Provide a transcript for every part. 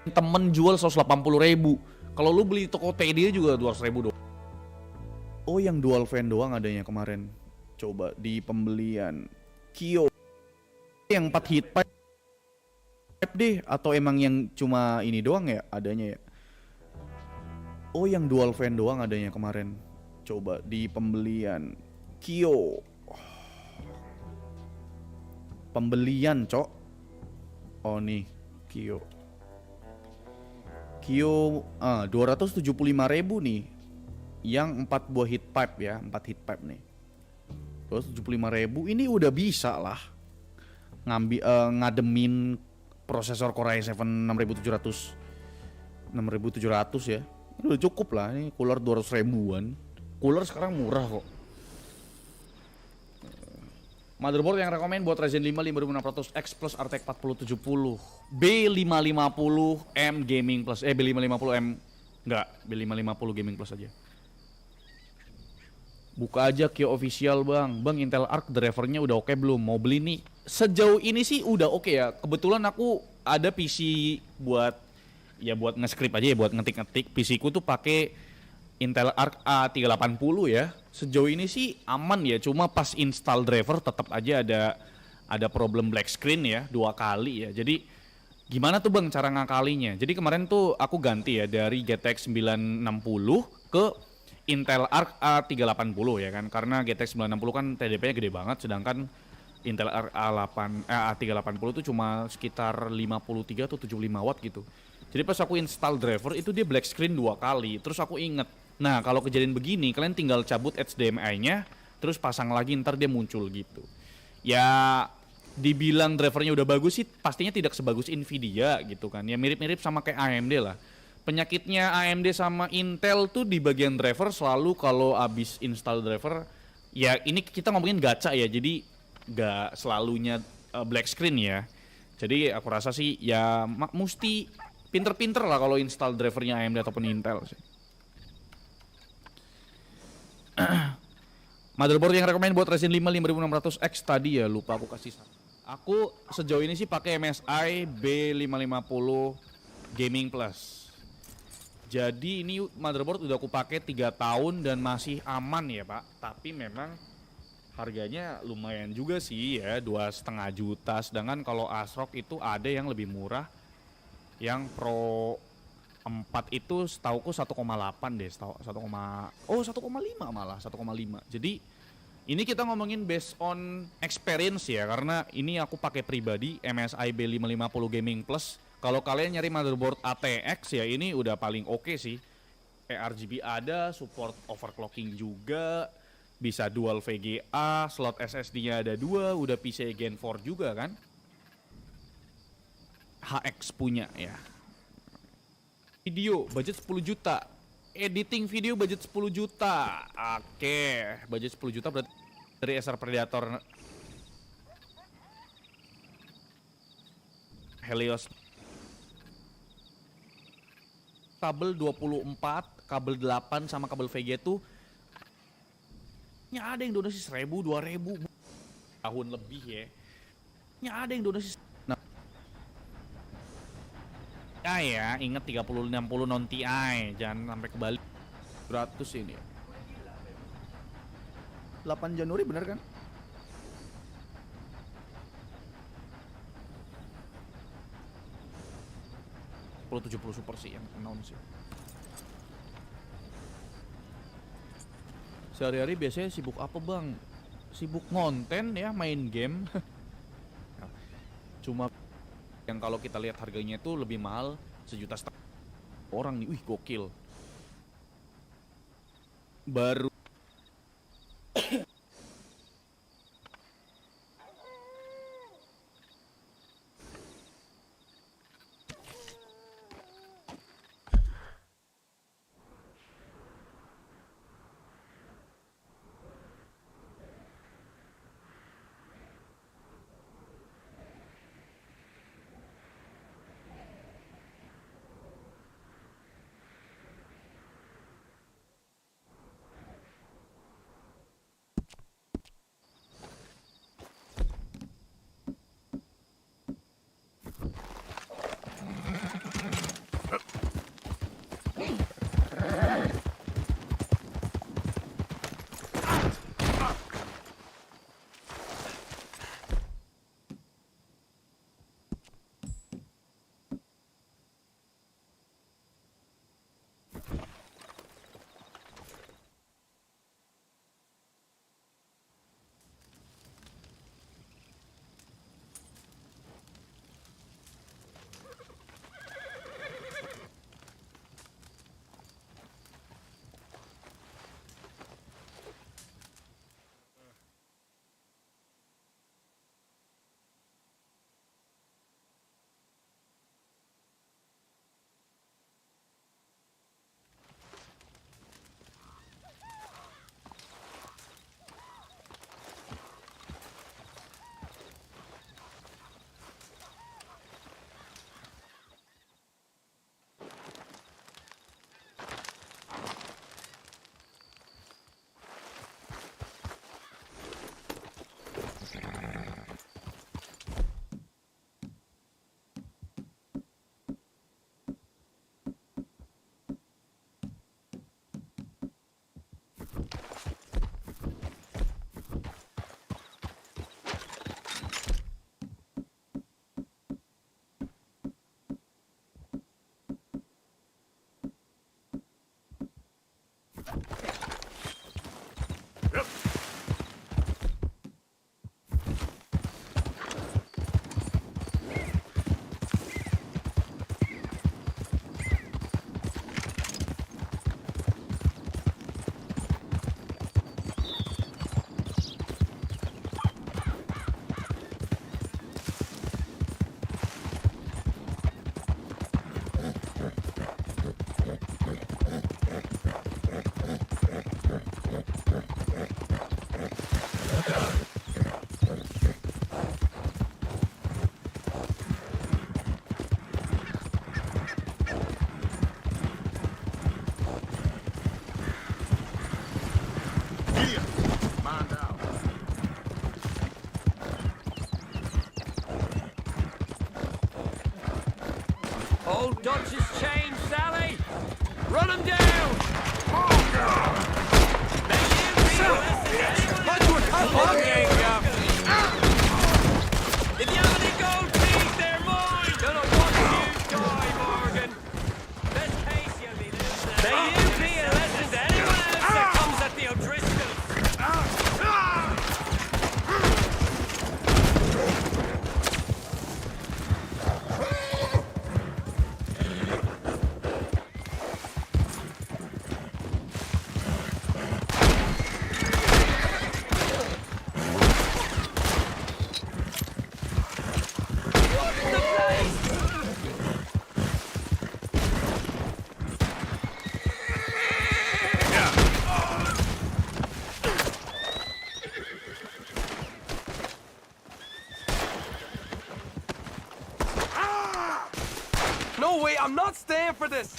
Temen jual 180.000. Kalau lu beli toko TD juga 200.000 doang. Oh, yang dual fan doang adanya kemarin. Coba di pembelian Kyo yang 4 hit pipe deh, atau emang yang cuma ini doang ya adanya ya? Oh, yang dual fan doang adanya kemarin. Coba di pembelian Kyo. Pembelian, Cok. Oh nih, Kyo. Kyo 275.000 nih. Yang 4 buah heat pipe ya, 4 heat pipe nih. 275.000 ini udah bisa lah ngademin prosesor Core i7 6700 ya. Ini udah cukup lah, ini cooler 200.000-an. Cooler sekarang murah kok. Motherboard yang rekomen buat Ryzen 5 5600X plus RTX 4070 B550M Gaming Plus. B550M enggak, B550 Gaming Plus aja. Buka aja Kyo official, Bang. Bang, Intel Arc drivernya udah oke belum? Mau beli nih. Sejauh ini sih udah oke ya. Kebetulan aku ada PC buat nge-script aja ya, buat ngetik-ngetik. PC ku tuh pakai Intel Arc A380 ya. Sejauh ini sih aman ya, cuma pas install driver tetap aja ada problem black screen ya, 2 kali ya. Jadi gimana tuh Bang cara ngakalinya? Jadi kemarin tuh aku ganti ya dari GTX 960 ke Intel Arc A380 ya kan. Karena GTX 960 kan TDP-nya gede banget, sedangkan Intel Arc A380 itu cuma sekitar 53 atau 75 watt gitu. Jadi pas aku install driver itu dia black screen 2 kali. Terus aku inget, nah kalau kejadian begini kalian tinggal cabut HDMI-nya, terus pasang lagi, ntar dia muncul gitu. Ya dibilang drivernya udah bagus sih pastinya tidak sebagus Nvidia gitu kan. Ya mirip-mirip sama kayak AMD lah. Penyakitnya AMD sama Intel tuh di bagian driver selalu kalau abis install driver, ya ini kita ngomongin gacha ya, jadi gak selalunya black screen ya. Jadi aku rasa sih ya mesti pinter-pinter lah kalau install drivernya AMD ataupun Intel sih. Motherboard yang rekomen buat Ryzen 5 5600X tadi ya lupa aku kasih. Aku sejauh ini sih pakai MSI B550 Gaming Plus. Jadi ini motherboard udah aku pakai 3 tahun dan masih aman ya Pak. Tapi memang harganya lumayan juga sih ya, 2,5 juta. Sedangkan kalau ASRock itu ada yang lebih murah. Yang Pro 4 itu setauku 1,8 deh, 1,5 malah, 1,5. Jadi ini kita ngomongin based on experience ya, karena ini aku pakai pribadi MSI B550 Gaming Plus. Kalau kalian nyari motherboard ATX ya ini udah paling oke sih. RGB ada, support overclocking juga, bisa dual VGA, slot SSD-nya ada 2, udah PCIe Gen 4 juga kan. HX punya ya. Video budget 10 juta. Editing video budget 10 juta. Oke, budget 10 juta berarti dari Acer Predator Helios. Kabel 24, kabel 8 sama kabel VGA tuh ada yang donasi 1.000, 2.000 tahun lebih ya. Ada yang donasi. Ya, inget 3060 non TI, jangan sampai kebalik. 100 ini. 8 Januari bener kan? Super sih yang announce sih. Sehari-hari biasanya sibuk apa bang? Sibuk ngonten ya, main game. Cuma yang kalau kita lihat harganya itu lebih mahal, 1,5 juta orang nih, wih gokil. Baru Old Dodge's chain, Sally! Run him down! If you have any gold teeth, they're mine! Gonna watch you die, Morgan! Best case you'll be losing. May you be a lesson to anyone else that comes at the O'Driscolls! No, wait, I'm not staying for this!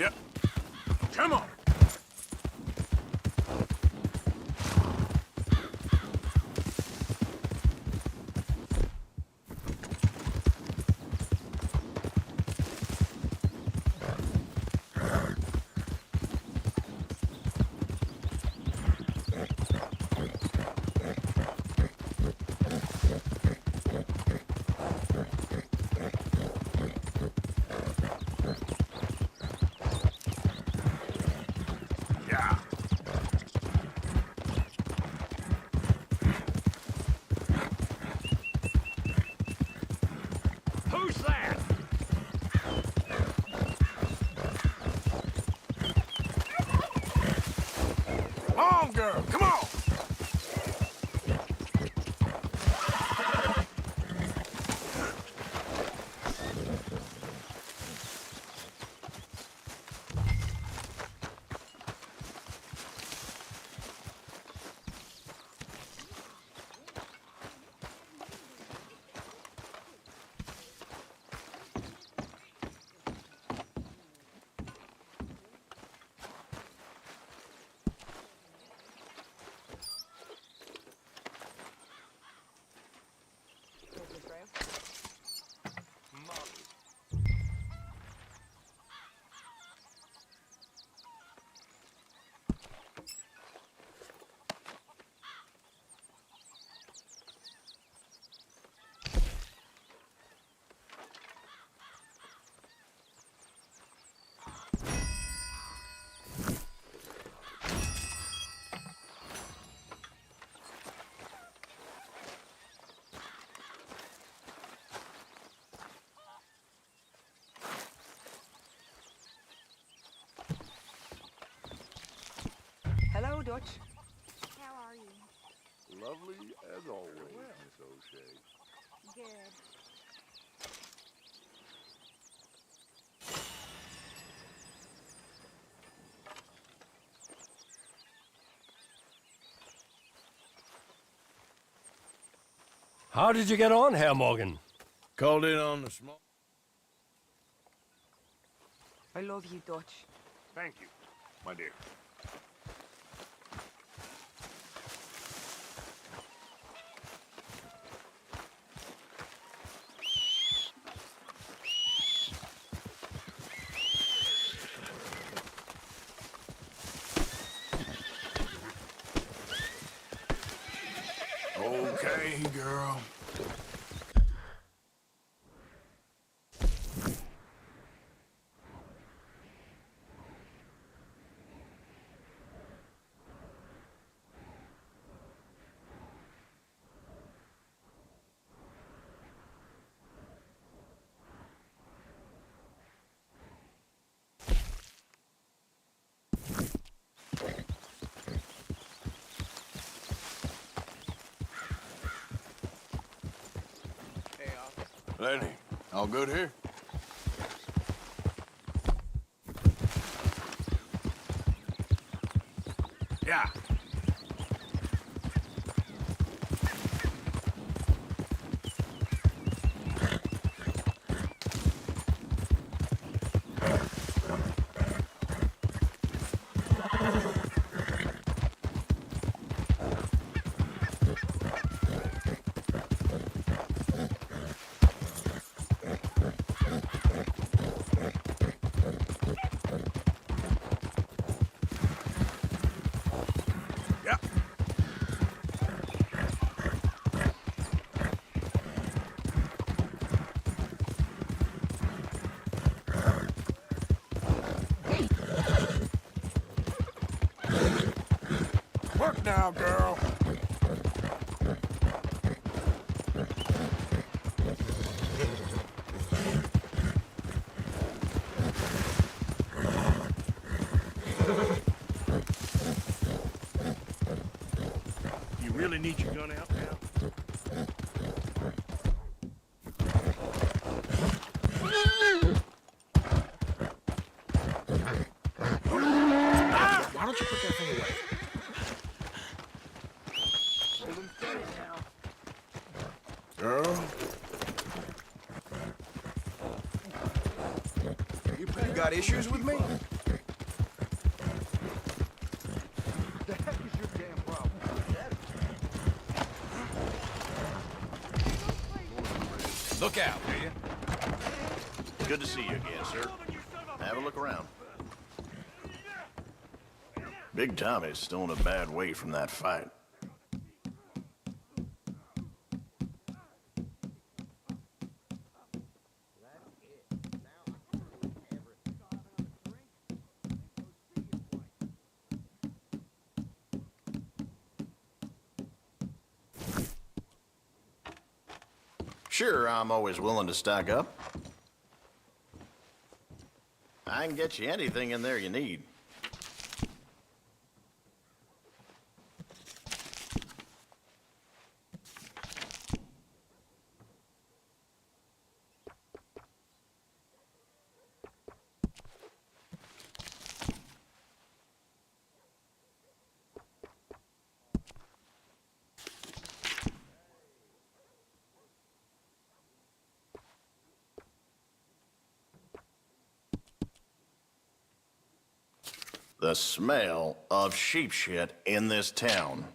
Yep. Come on. Yeah. Who's that? Come on, girl. Come on. Hello, Dutch. How are you? Lovely as always, Miss O'Shea. Good. How did you get on, Herr Morgan? Called in on the small. I love you, Dutch. Thank you, my dear. Okay, girl. Lenny, all good here? Yeah. Yeah. Work now, girl. You really need your gun out now? Why don't you put that thing away? Hold him steady now. Girl. You're pretty goddamn got issues with me? The heck is your damn problem? Look out, will you? Good to see you again, sir. Have a look around. Big Tommy's still in a bad way from that fight. Sure, I'm always willing to stock up. I can get you anything in there you need. The smell of sheep shit in this town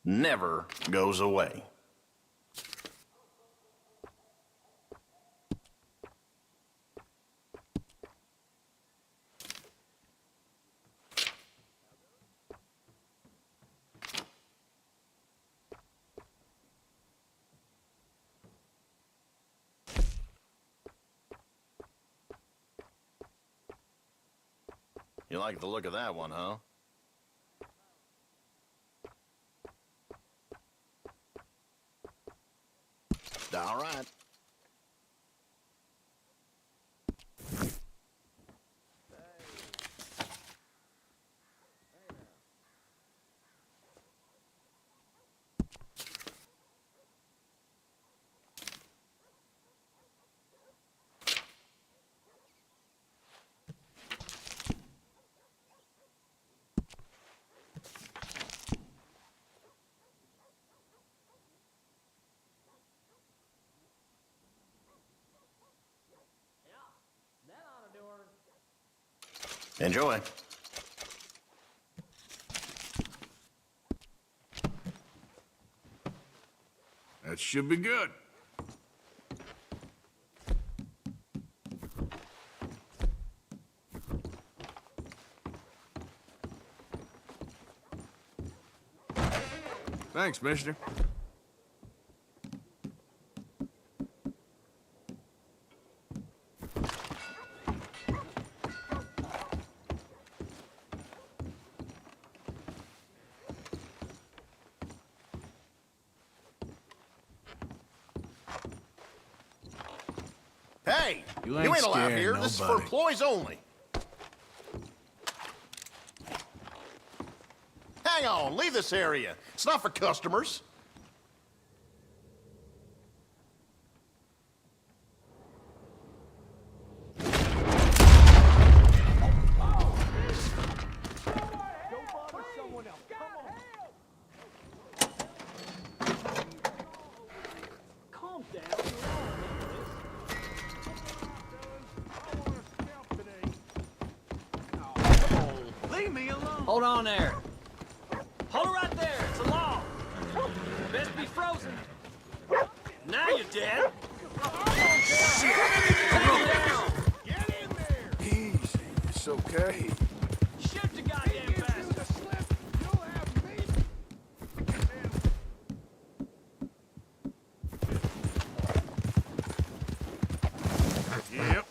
never goes away. You like the look of that one, huh? All right. Enjoy. That should be good. Thanks, mister. Hey, You you ain't ain't allowed scaring here. This is for nobody. employees only. Hang on, leave this area. It's not for customers. Leave me alone. Hold on there. Hold it right there. It's a law. Best be frozen. Now you're dead. Get in there! Easy, it's okay. Shoot the goddamn bastard. You'll have me. Yep.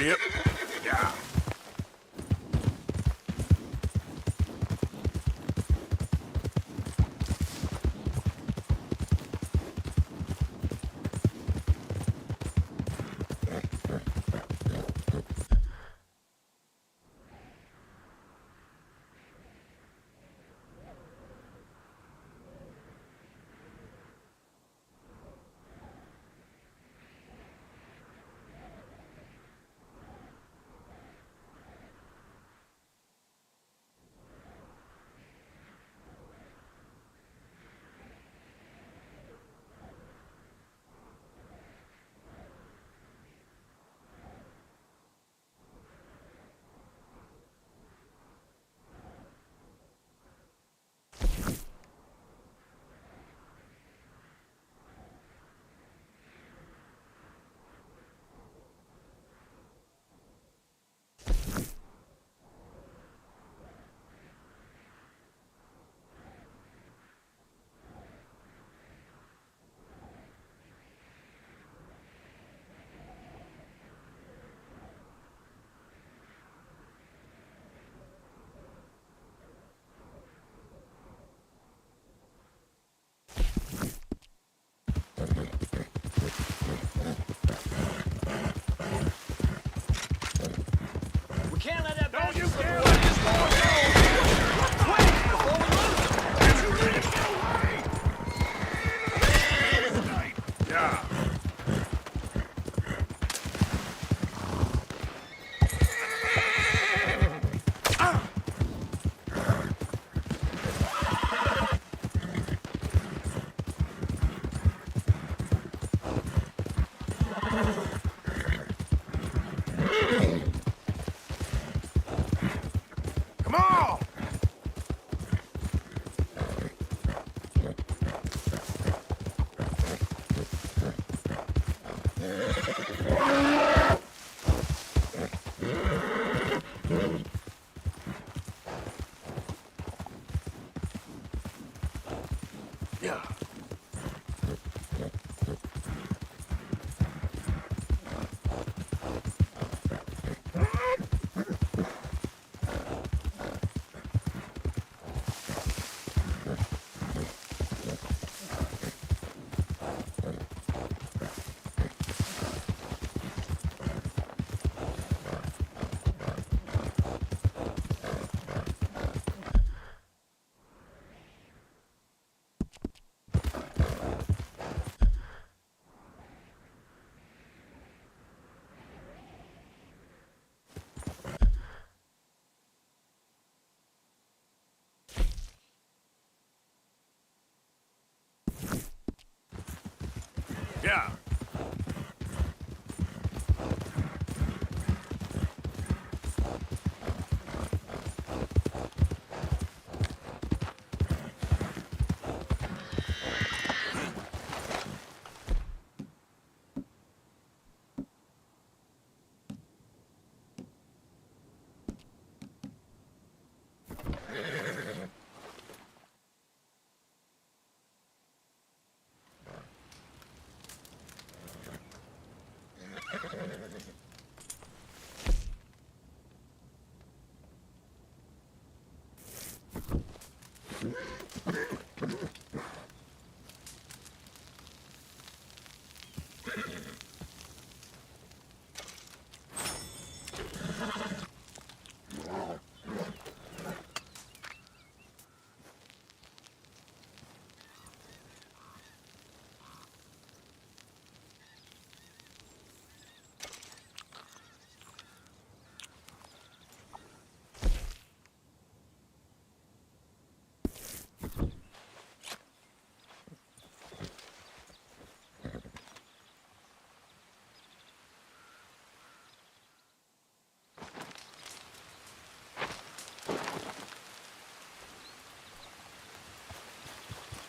Yep. Yeah. can't let that Don't you bastard slip dare away. let this boy go! Quick, before we lose him. You let him get away! Yeah. Come on! Yeah. Yeah.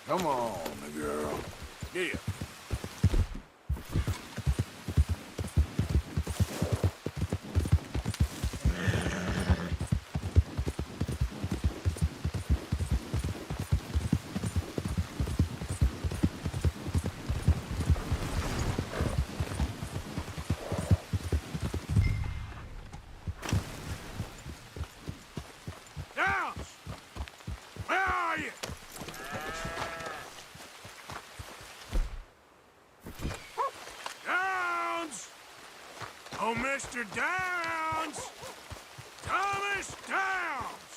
Come on, girl. Yeah. Downs! Where are you? Downs! Oh, Mr. Downs! Thomas Downs!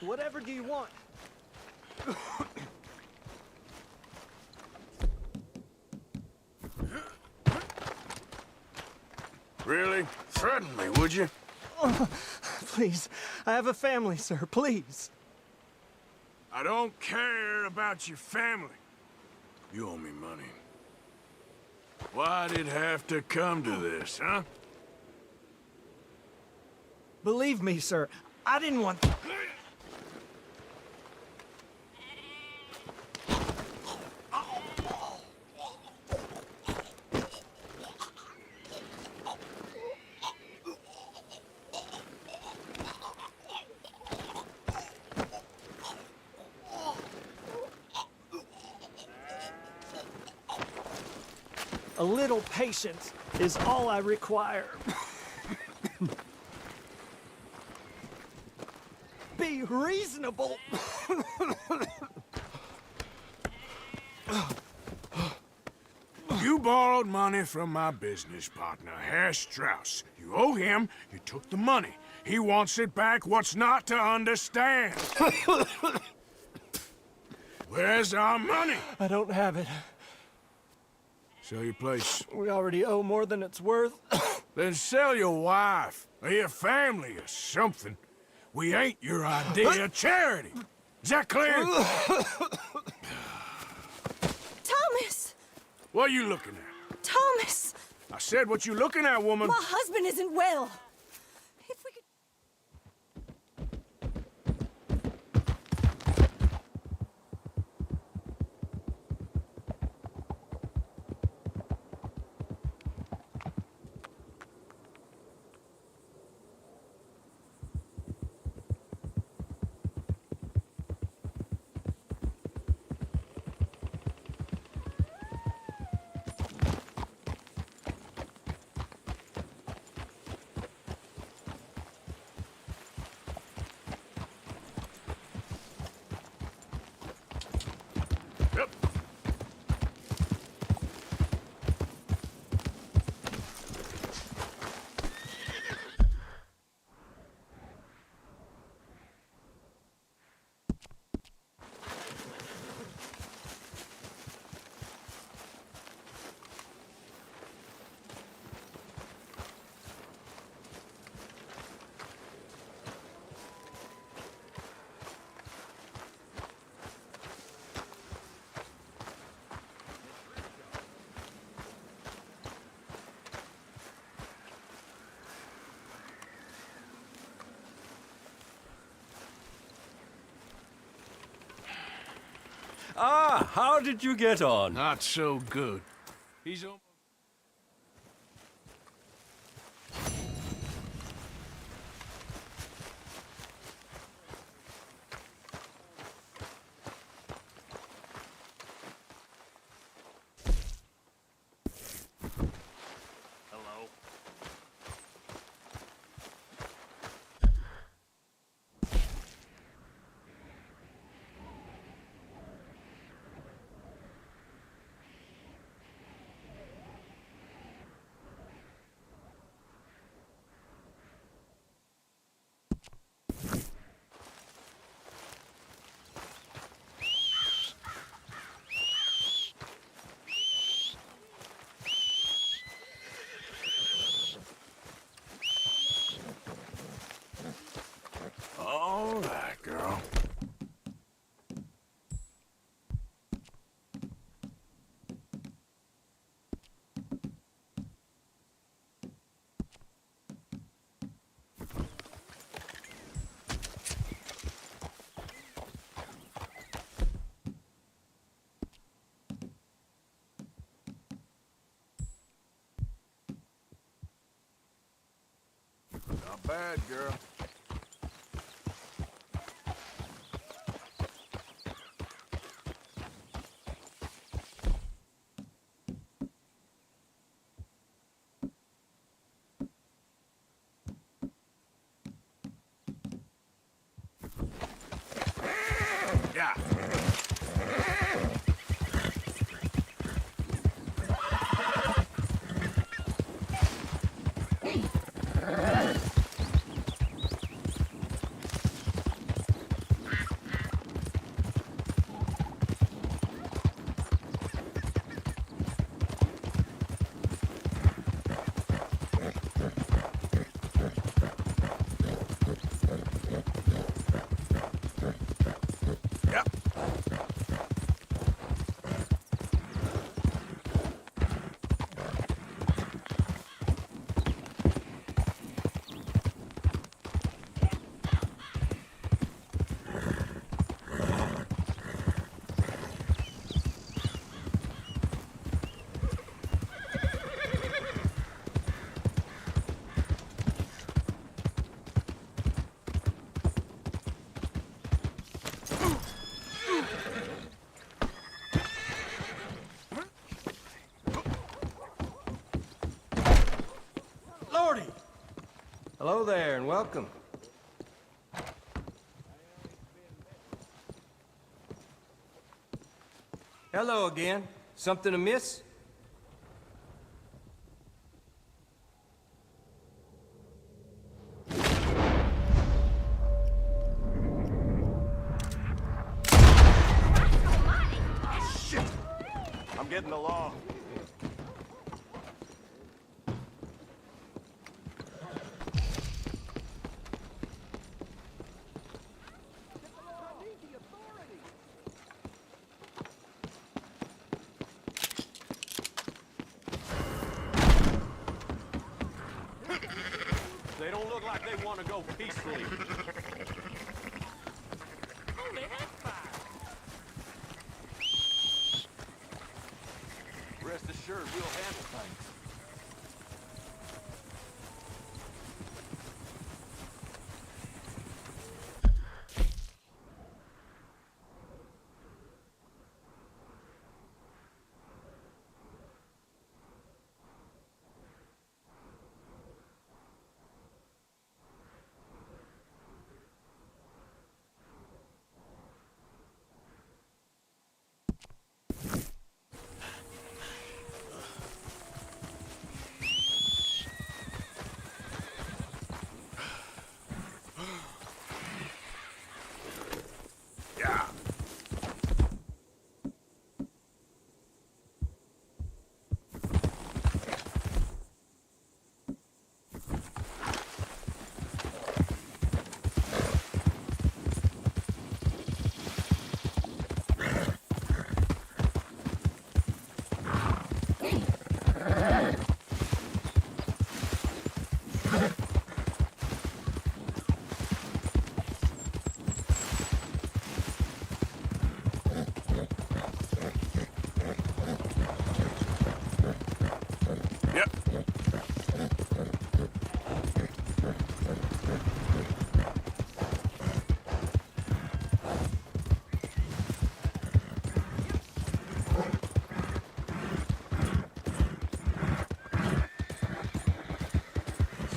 Whatever do you want? Really? Threaten me, would you? Please, I have a family, sir. Please. I don't care about your family. You owe me money. Why'd it have to come to this, huh? Believe me, sir. I didn't want... A little patience is all I require. Be reasonable. You borrowed money from my business partner, Herr Strauss. You owe him, you took the money. He wants it back, what's not to understand? Where's our money? I don't have it. Sell your place. We already owe more than it's worth. Then sell your wife, or your family, or something. We ain't your idea of charity. Is that clear? Thomas! What are you looking at? Thomas! I said, what you looking at, woman? My husband isn't well. If we could... Yep. Ah, how did you get on? Not so good. He's almost... All right, girl. Not bad, girl. Yeah. Hello there, and welcome. Hello again. Something amiss? I'm getting the law. They don't look like they want to go peacefully. Rest assured, we'll handle things.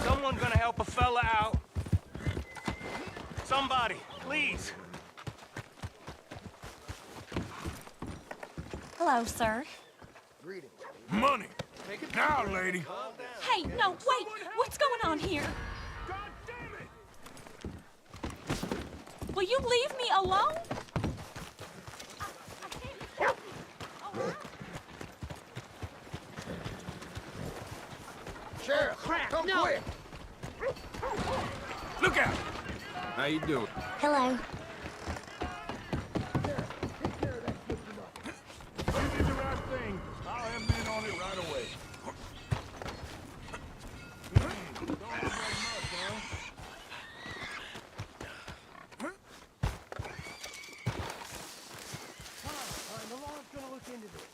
Someone gonna help a fella out? Somebody, please. Hello, sir. Money! Now, lady! Hey, no, wait! What's going on here? God damn it! Will you leave me alone? Sheriff, come quick! Look out! How you doing? Hello. You did the right thing. I'll have men on it right away. Don't look like much, huh? All right, the law's gonna look into this.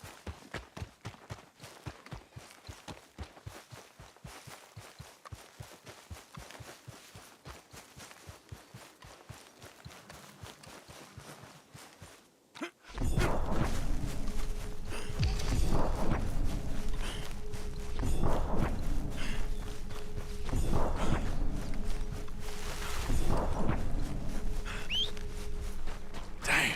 Damn.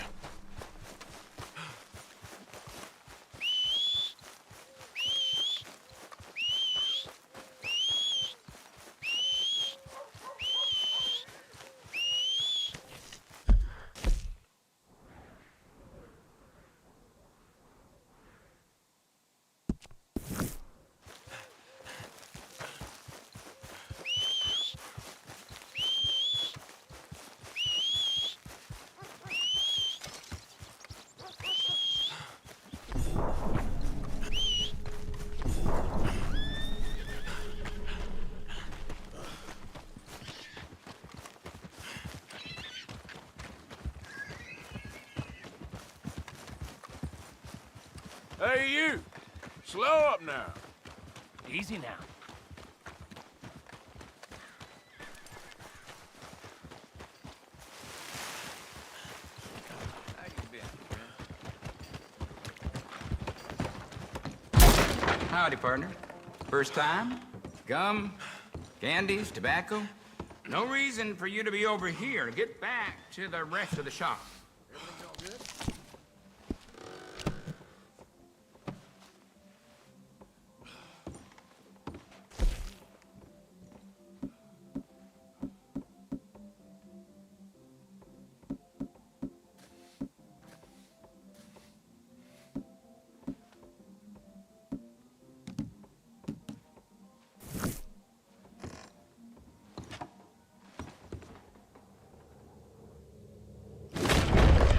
Hey, you! Slow up now. Easy now. How you been? Howdy, partner. First time? Come. Candies, tobacco? No reason for you to be over here. Get back to the rest of the shop. Everything's all good?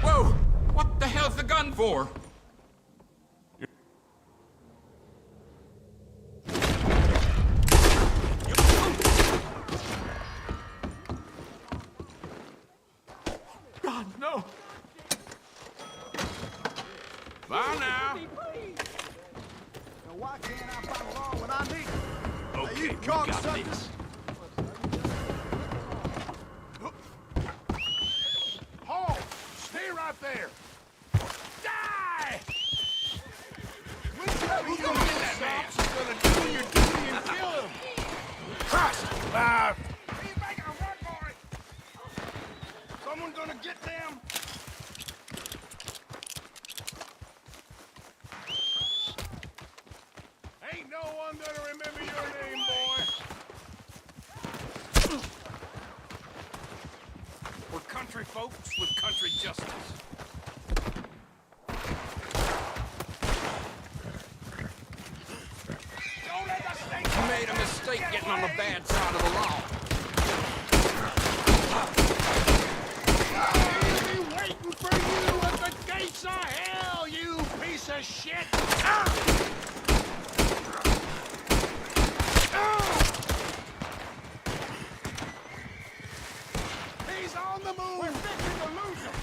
Whoa! What the hell's the gun for? God, no! Bye now. Now, why can't I find along when I need it? Okay, you we got cocksucker. this. Halt! Stay right there! Die! Who's gonna get that man? You're gonna do your duty and kill him! Christ! He's making a run for it! Someone gonna get them? Ain't no one gonna remember your name, boy! We're country folks with country justice. Don't let the state You made a mistake getting on the bad side of the law. He'll be waiting for you at the gates of hell, you piece of shit! He's on the move! We're fixing to lose him!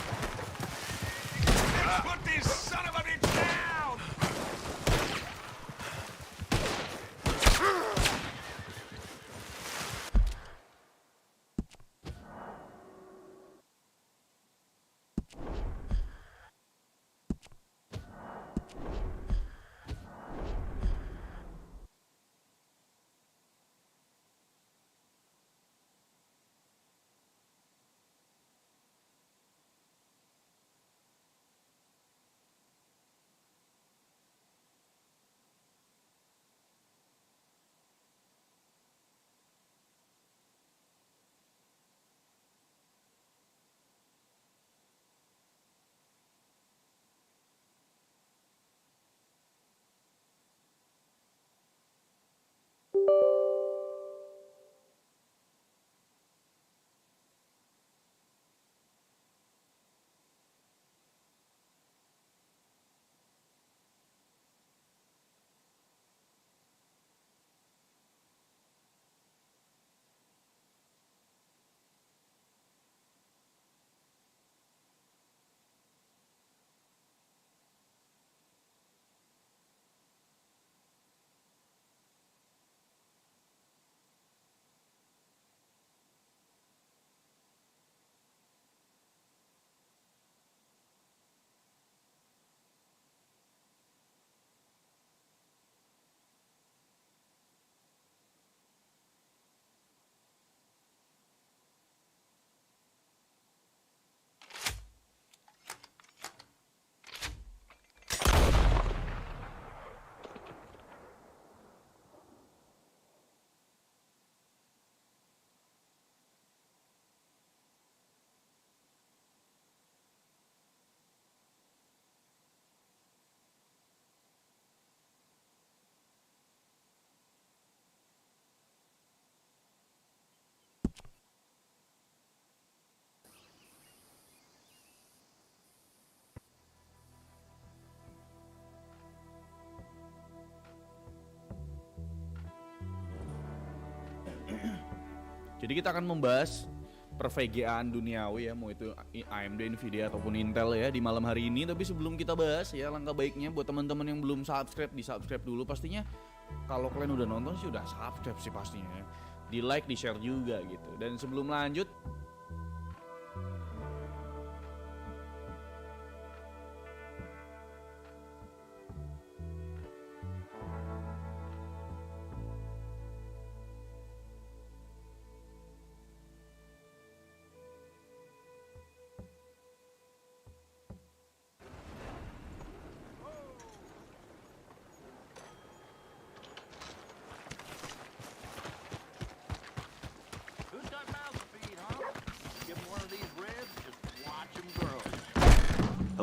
Let's put this son of a bitch down! Jadi kita akan membahas per-VGA-an duniawi ya, mau itu AMD, Nvidia ataupun Intel ya di malam hari ini. Tapi sebelum kita bahas ya, langkah baiknya buat teman-teman yang belum subscribe, di-subscribe dulu pastinya. Kalau kalian udah nonton sih udah subscribe sih pastinya ya. Di-like, di-share juga gitu. Dan sebelum lanjut,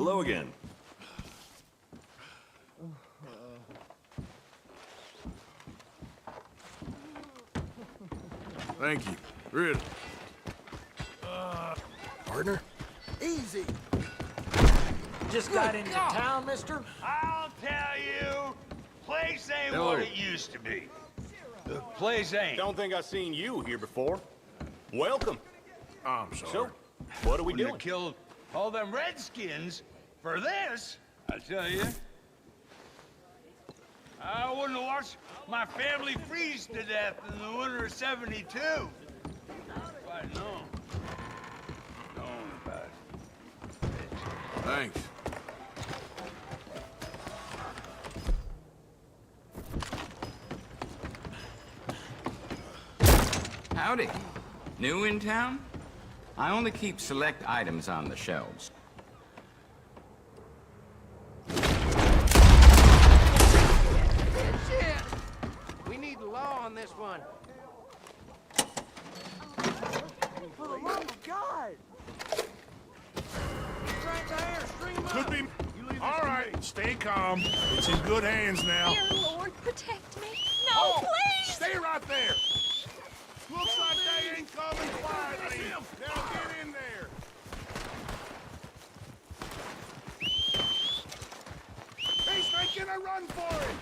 Hello again. Thank you. Really. Partner? Easy. Just got into town, mister? I'll tell you, place ain't Hello. what it used to be. The place ain't. Don't think I've seen you here before. Welcome. I'm sorry. So, what are we Wouldn't doing? have killed all them redskins for this, I tell you. I wouldn't have watched my family freeze to death in the winter of '72. If I'd known. Known about it. Thanks. Howdy. New in town? I only keep select items on the shelves. Shit! We need law on this one. For the love of God! He's right there, stream up! Could be. All right, stay calm. It's in good hands now. Dear Lord, protect me. No, please! Stay right there. Looks like they ain't coming quietly. Now get in there. He's making a run for it.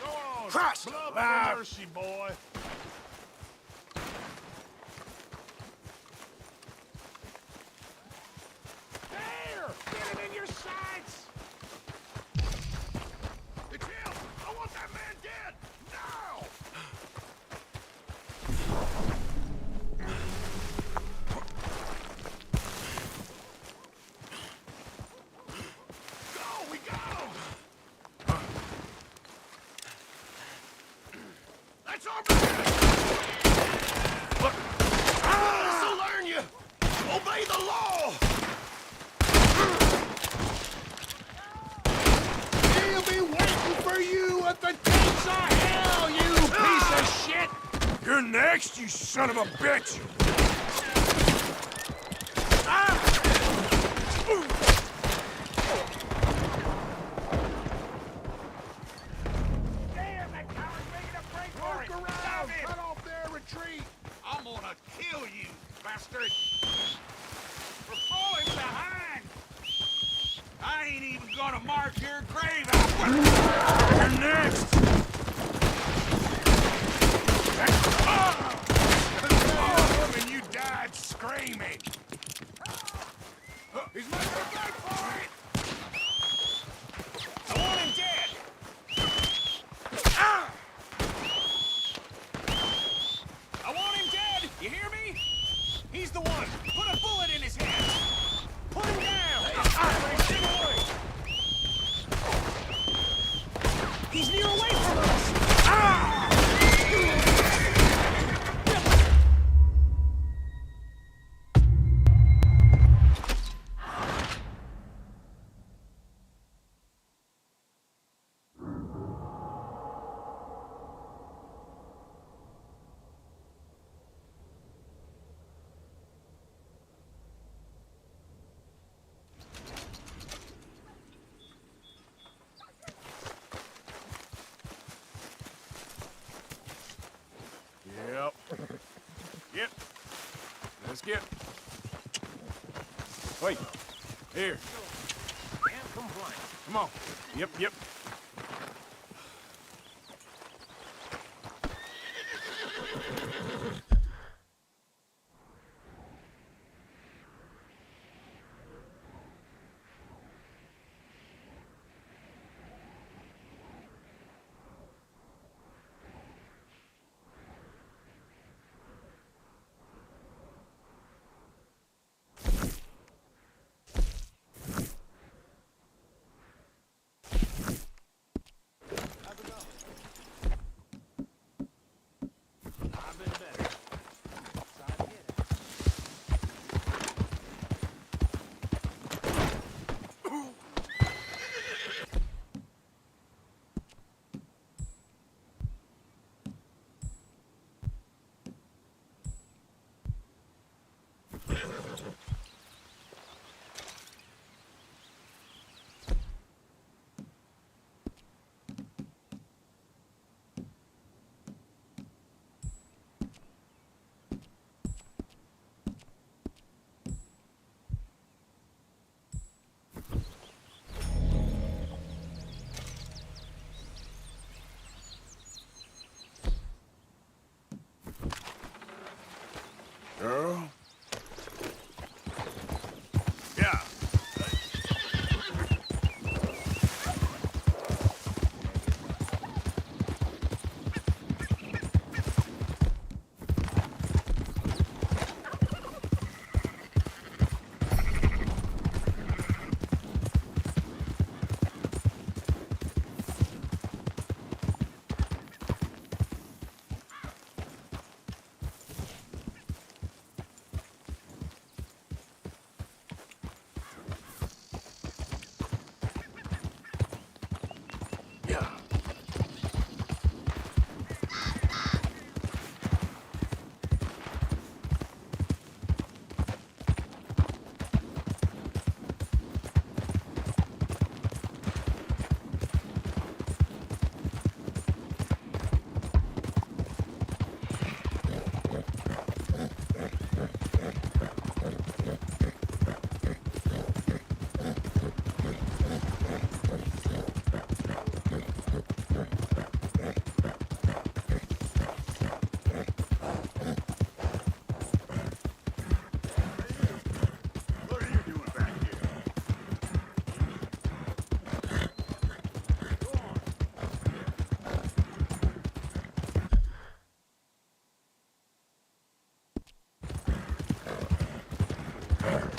Go on. Christ Love alive. and mercy, boy. There! Get him in your sights! It's him! I want that man dead! Now! Go! We got him! That's our man! Look! This'll learn you! Obey the law! He'll be waiting for you at the gates of hell, you piece of shit! You're next, you son of a bitch! Damn, that coward's making a break for it! Around. Cut off their retreat! I'm gonna kill you, bastard! We're falling behind! I ain't even gonna mark your grave out. You're next! And you died screaming! He's making a break for it! I want him dead! I want him dead! You hear me? He's the one! Put a bullet in his head! Put him down! He's near away from us! Yep. Yep. Let's get. Wait. Here. Can't complain. Come on. Yep, yep.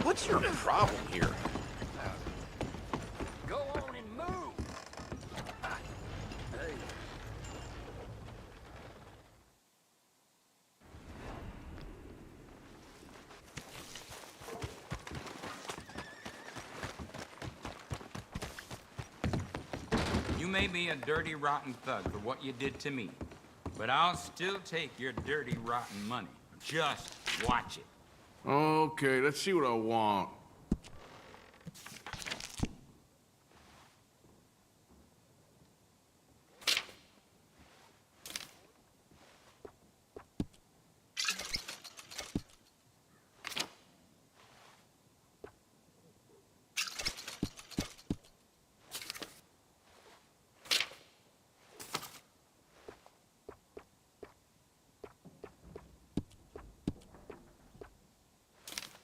What's your problem here? Go on and move. You may be a dirty, rotten thug for what you did to me, but I'll still take your dirty, rotten money. Just watch it. Okay, let's see what I want.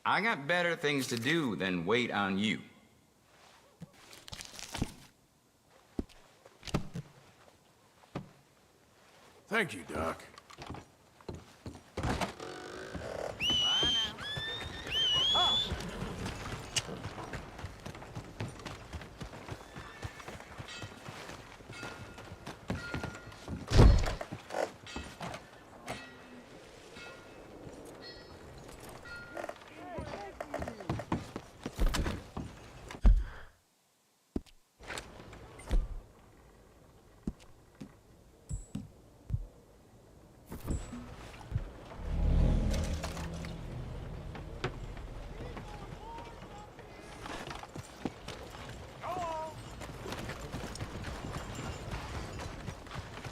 I got better things to do than wait on you. Thank you, Doc.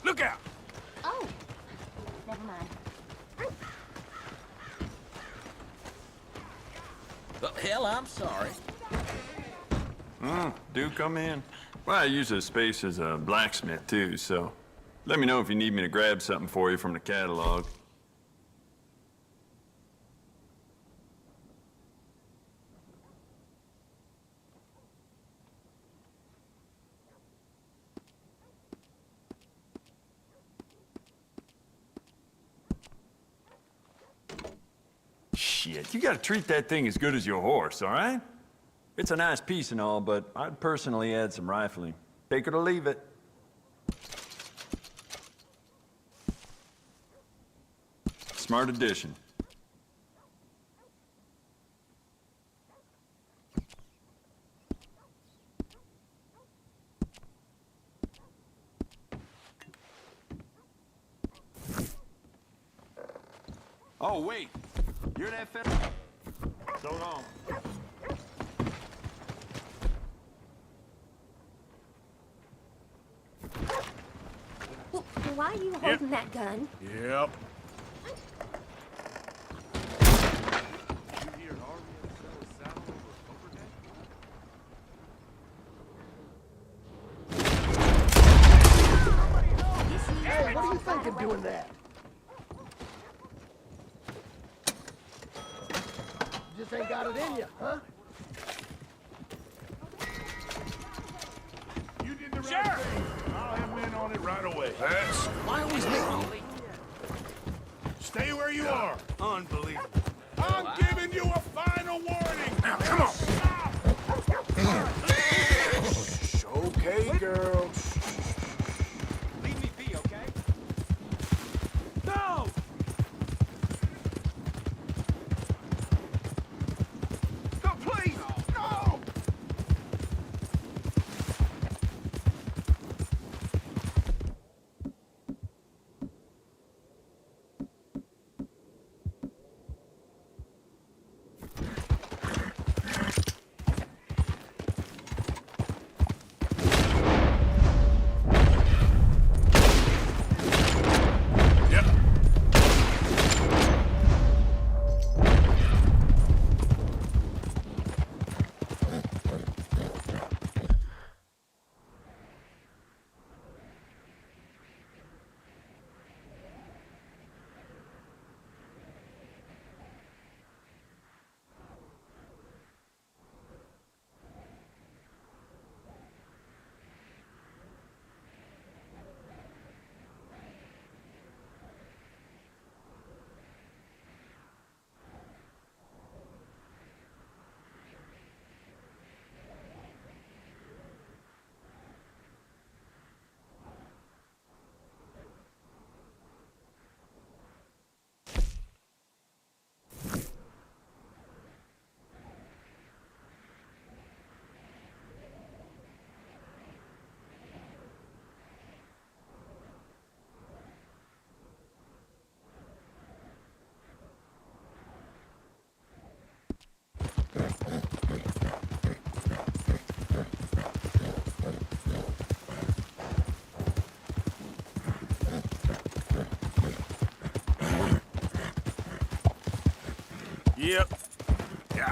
Look out! Oh, never mind. Hell, I'm sorry. Do come in. Well, I use this space as a blacksmith, too, so let me know if you need me to grab something for you from the catalog. Shit, you gotta treat that thing as good as your horse, all right? It's a nice piece and all, but I'd personally add some rifling. Take it or leave it. Smart addition. Oh, wait. You're that fella? So long. Why are you holding that gun? Yep. Hey, what do you think of doing that? You just ain't got it in you, huh? You did the right thing. I'll have men on it right away. That's... Why always me? Stay where you are. Unbelievable. I'm giving you a final warning. Now, come on. Okay, girl. Leave me be, okay? No! No, please! No! Yep. Yeah.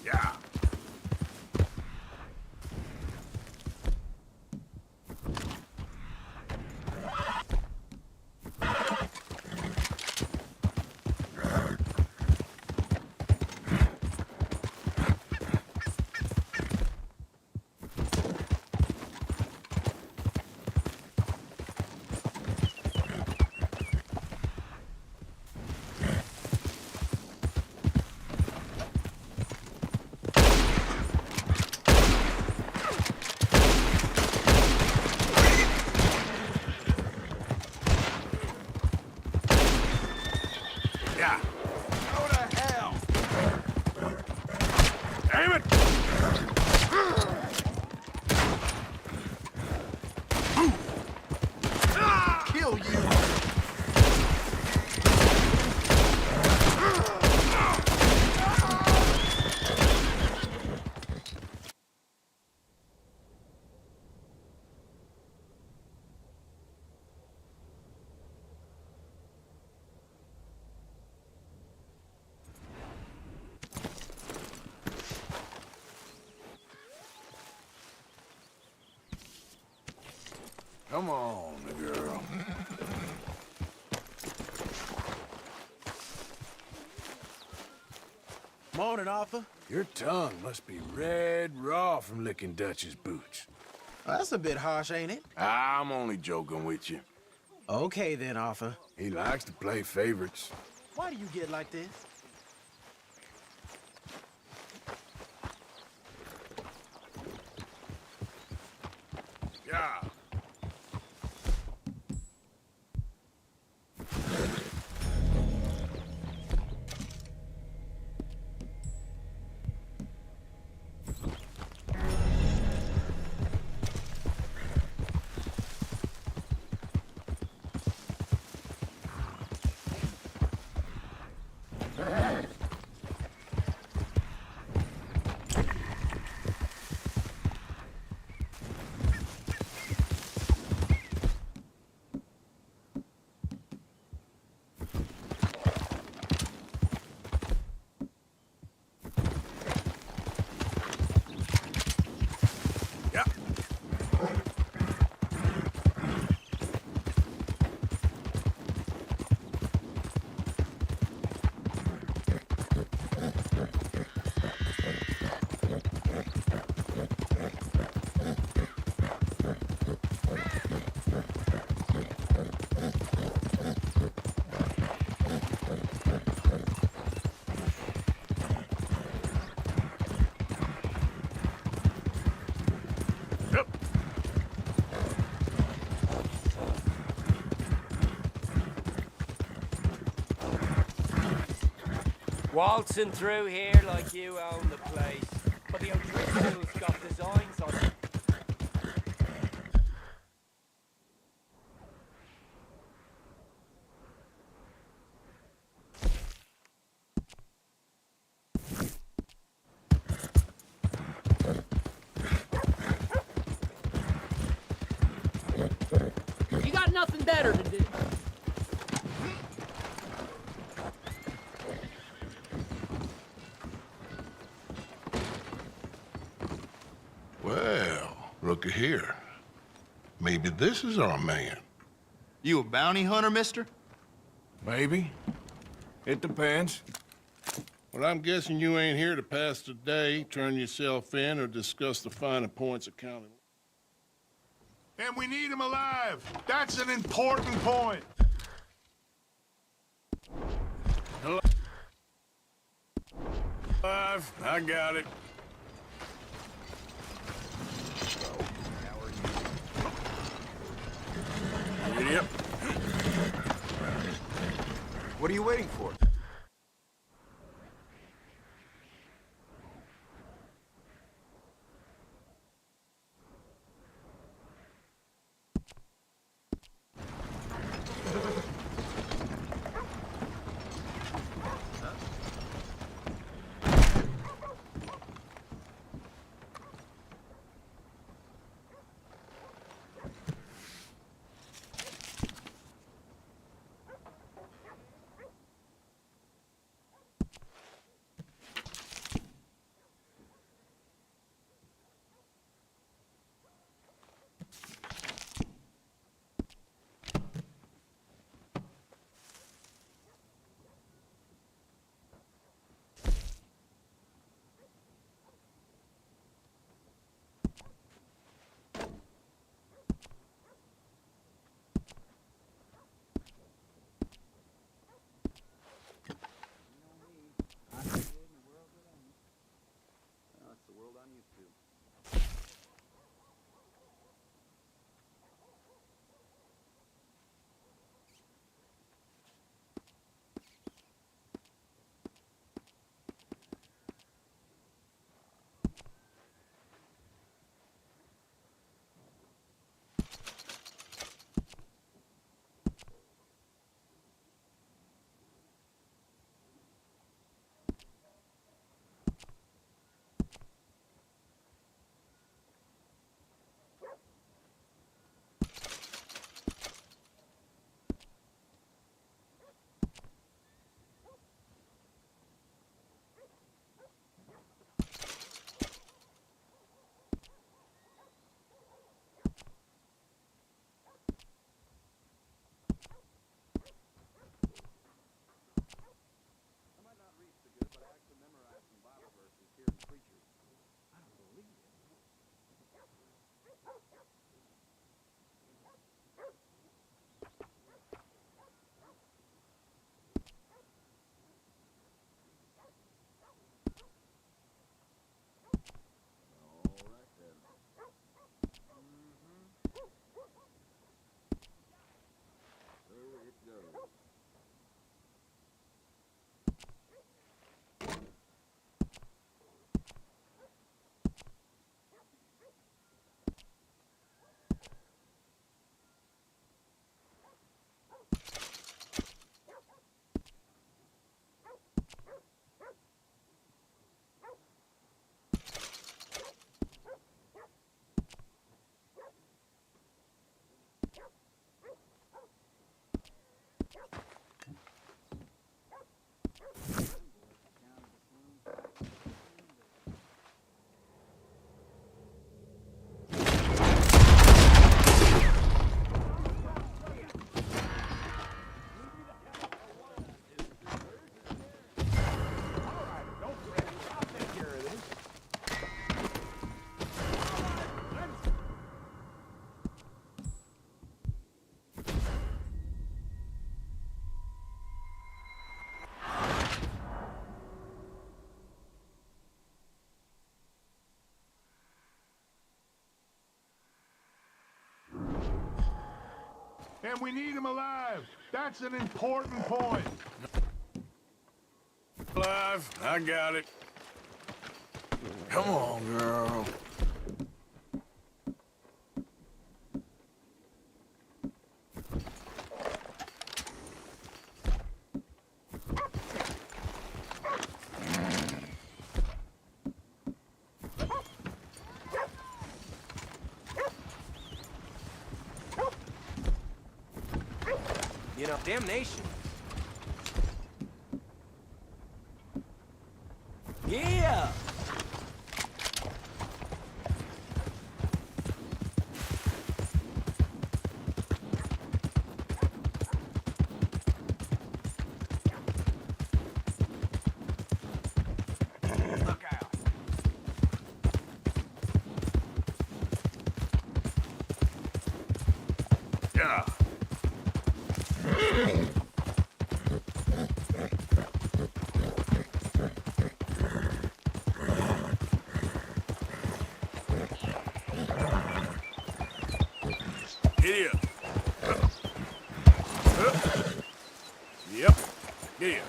Yeah. Yeah. Go to hell! Damn it! Kill you! Come on, girl. Morning, Arthur. Your tongue must be red raw from licking Dutch's boots. That's a bit harsh, ain't it? I'm only joking with you. Okay then, Arthur. He likes to play favorites. Why do you get like this? Yeah. Waltzing through here like you own the place. But the O'Driscoll's got designs on it. better to do. Well, looky here. Maybe this is our man. You a bounty hunter, mister? Maybe. It depends. Well, I'm guessing you ain't here to pass the day, turn yourself in, or discuss the finer points of county. And we need him alive. That's an important point. Alive, I got it. Yep. What are you waiting for? And we need him alive. That's an important point. Alive, I got it. Come on, girl. enough. Damnation. Yeah! Look out. Yeah. Giddy up. Yep. Giddy up.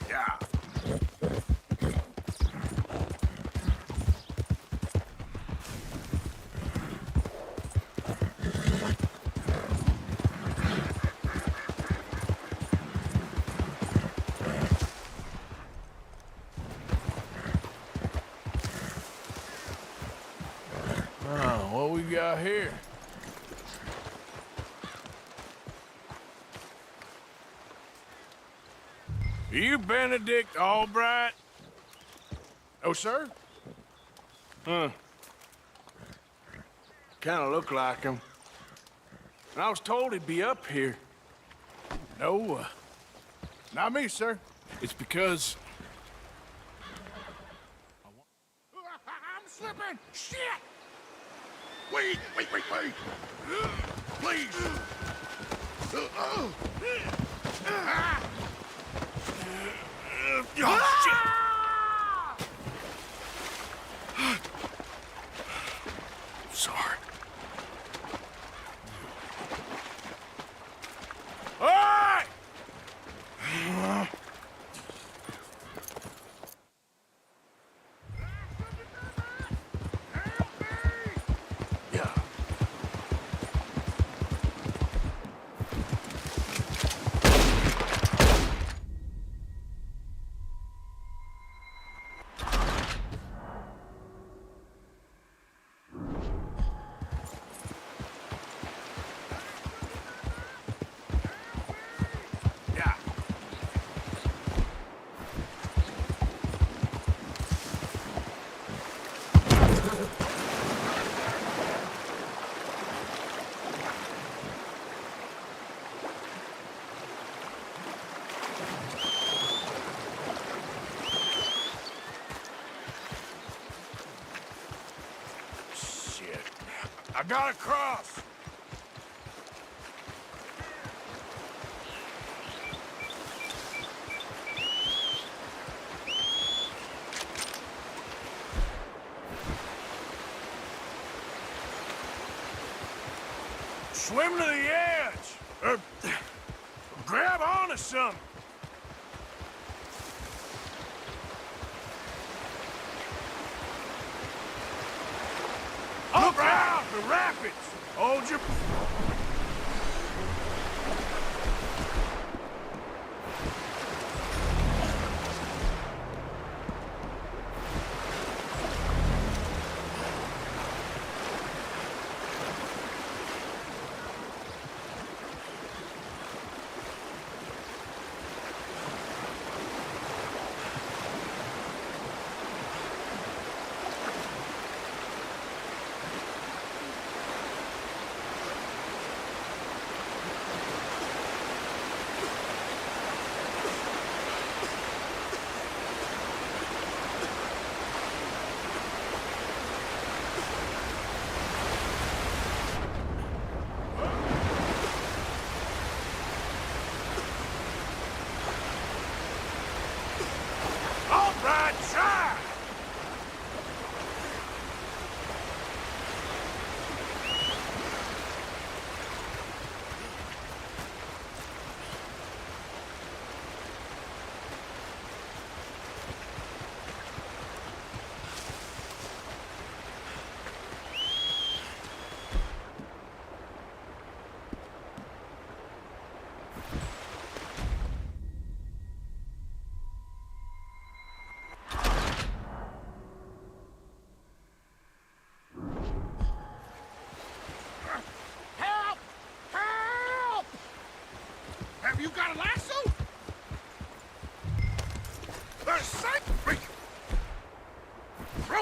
Yeah. What we got here? Are you Benedict Albright? Oh, sir? Huh. Kinda look like him. And I was told he'd be up here. No, not me, sir. It's because... I'm slipping! Shit! Wait! Please! Oh, shit! Sorry. All right! Yeah. Yeah. Shit. I gotta cross. Swim to the edge. Or grab onto something. Look out! The rapids! Hold your...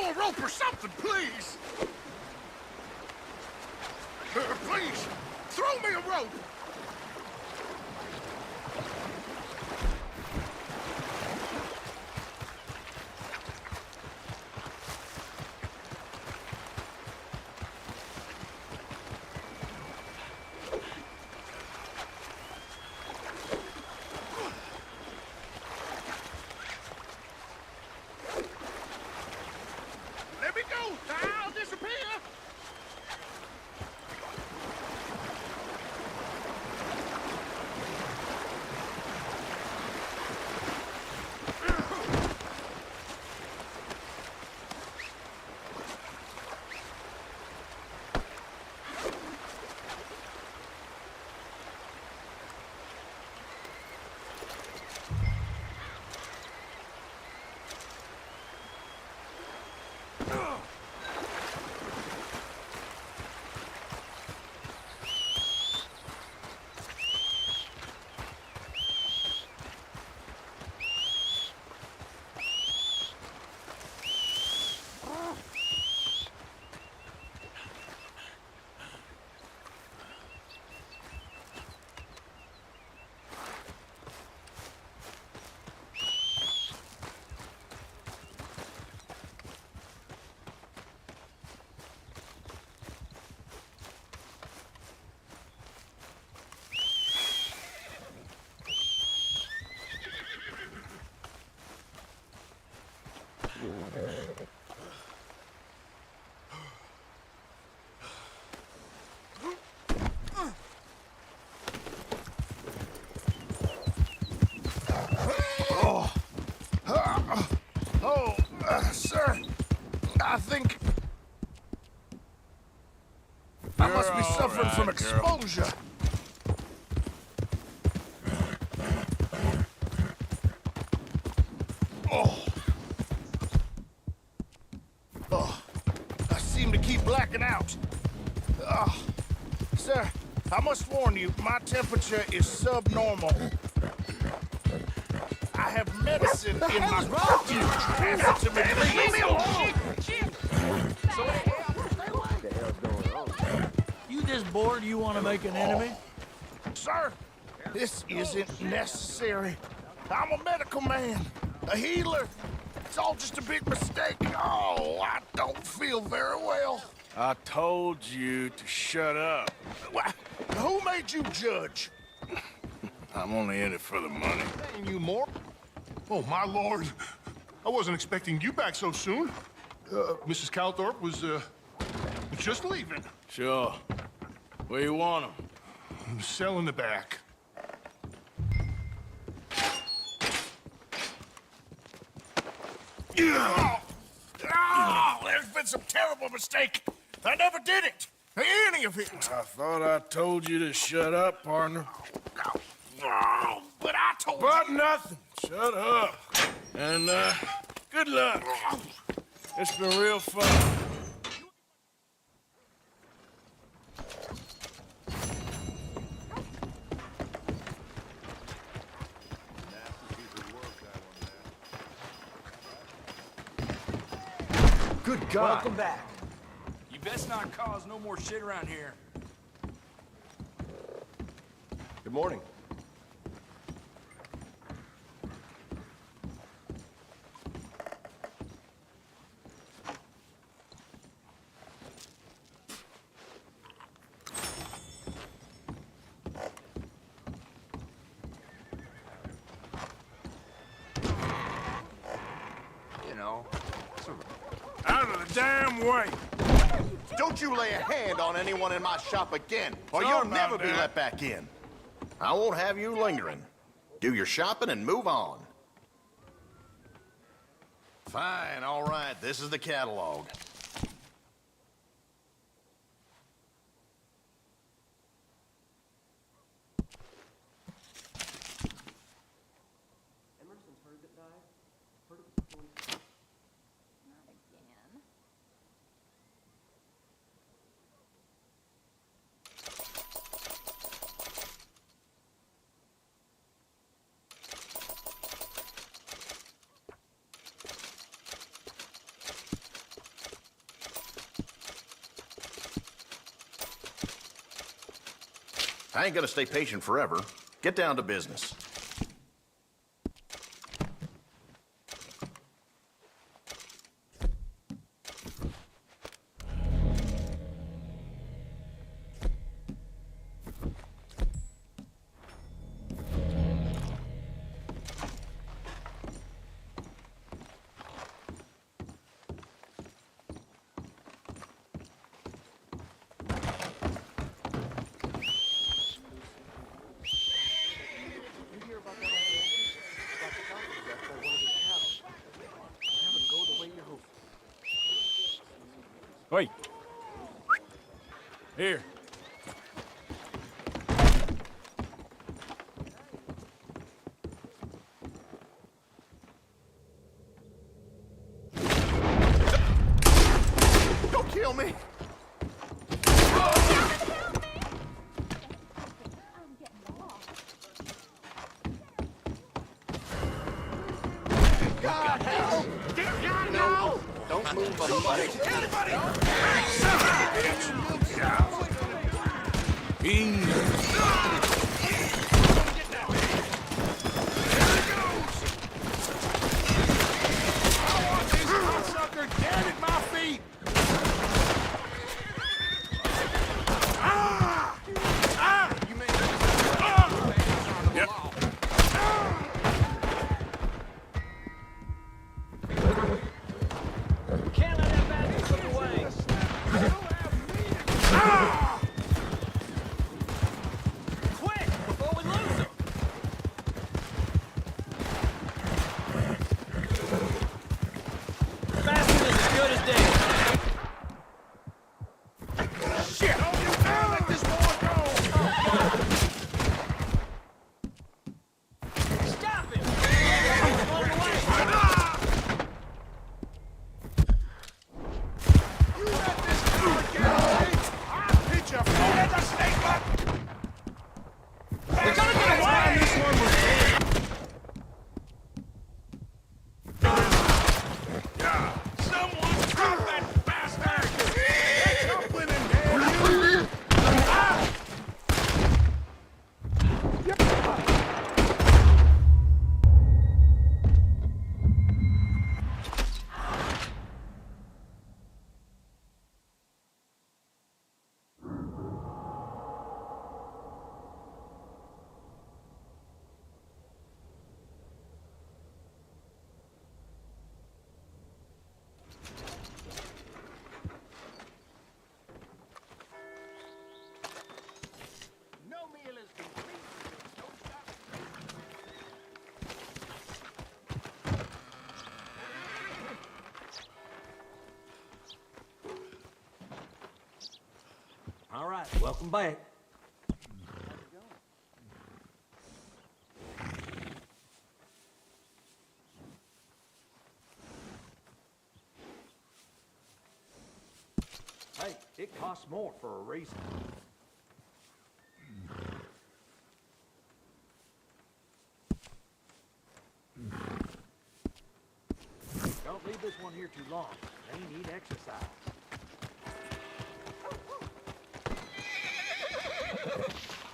throw a rope or something, please! Please, throw me a rope! Let me go! I'll disappear! Sir, I think I must be suffering from exposure. I seem to keep blacking out. Sir, I must warn you, my temperature is subnormal. I have medicine in my pass it to me, please. Leave me alone! You this bored you want to make an enemy? Sir, this isn't necessary. I'm a medical man, a healer. It's all just a big mistake. Oh, I don't feel very well. I told you to shut up. Who made you judge? I'm only in it for the money. Paying you more? Oh, my lord. I wasn't expecting you back so soon. Mrs. Calthorpe was just leaving. Sure. Where you want him? Cell in the back. There's been some terrible mistake. I never did it. Any of it. I thought I told you to shut up, partner. But I told you. But nothing. Shut up. And, good luck. It's been real fun. Good God. Welcome back. You best not cause no more shit around here. Good morning. You know, Out of the damn way. Don't you lay a hand on anyone in my shop again, or Sorry you'll about never be that. let back in. I won't have you lingering. Do your shopping and move on. Fine, all right, this is the catalog. I ain't gonna stay patient forever. Get down to business. Wait. Here. Don't kill me! God help! Get down now! Don't move a muscle. Anybody! I want this cocksucker dead at my feet! You may yep. Can't let that bad slip away. Quick, before we lose him. Bastard is as good as dead. Shit! Don't you dare let this boy go! Stop him! He's blown away. You let this boy get away! I'll pitch a foot at the snake butt! We're gonna get away! This one was Someone drop that bastard! That's Coupling in there, you! No meal is complete. Don't stop. All right, welcome back. Hey, it costs more for a reason. Don't leave this one here too long. They need exercise.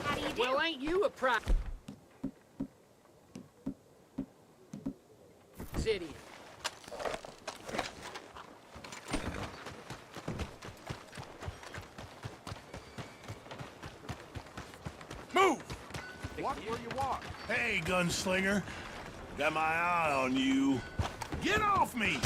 How do you do? Well, ain't you a idiot? Move! What will you want? Hey, gunslinger. Got my eye on you. Get off me!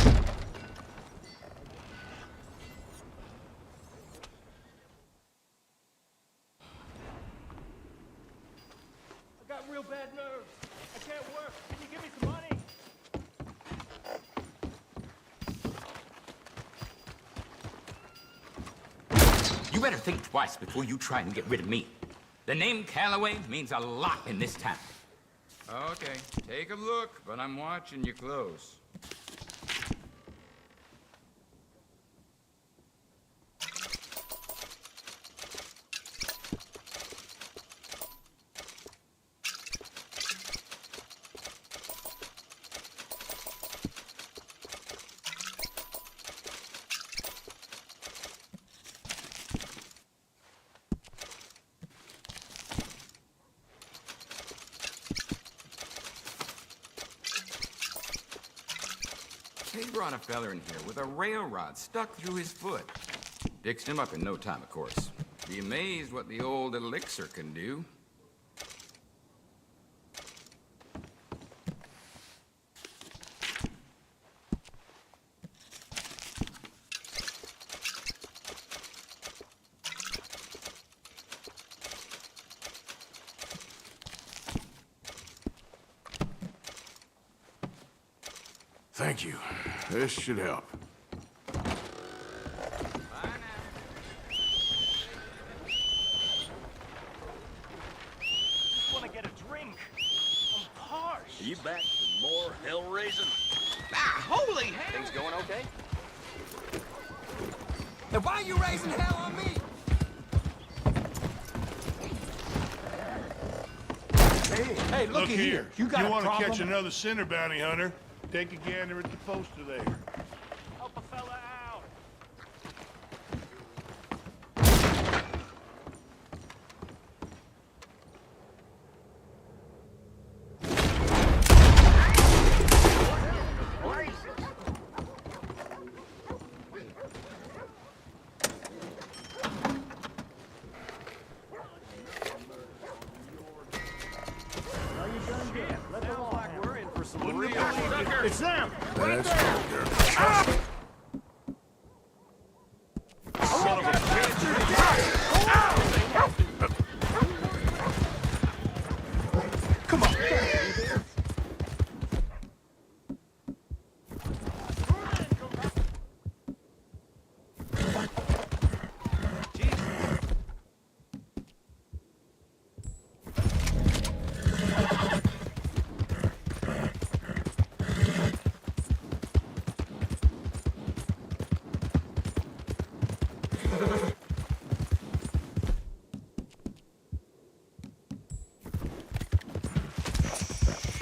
I got real bad nerves. I can't work. Can you give me some money? You better think twice before you try and get rid of me. The name Calloway means a lot in this town. Okay, take a look, but I'm watching you close. They brought a feller in here with a railrod stuck through his foot. Fixed him up in no time, of course. Be amazed what the old elixir can do. Thank you. This should help. Just want to get a drink. I'm parched. Are you back for more hell raising? Ah, holy hell! Things going okay? Then why are you raising hell on me? Hey, looky here. You got a want to problem? catch another sinner bounty hunter? Take a gander at the poster there. Help a fella out. Sounds like we're in for some real sucker. It's them! That's good, girl. Son of a Come on.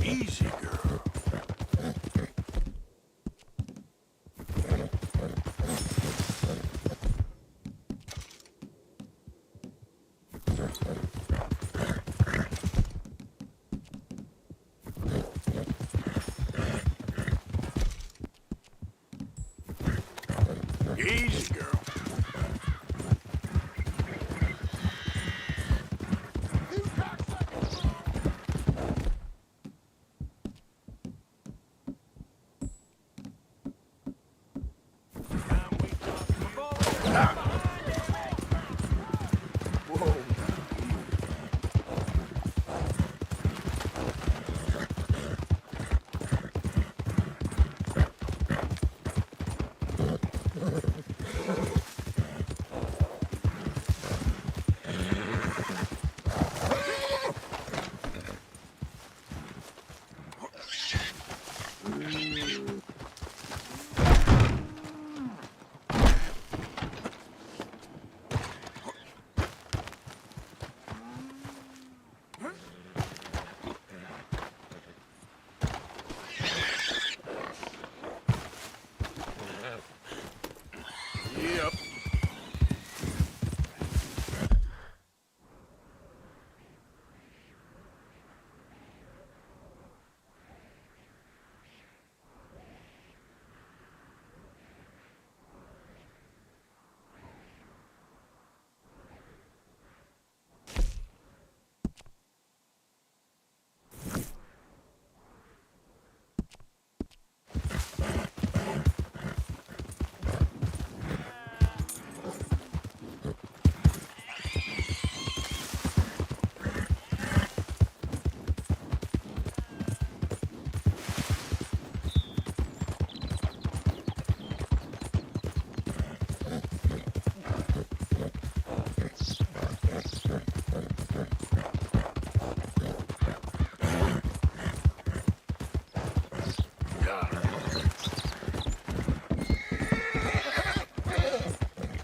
Easy, girl. Easy, girl. Yep.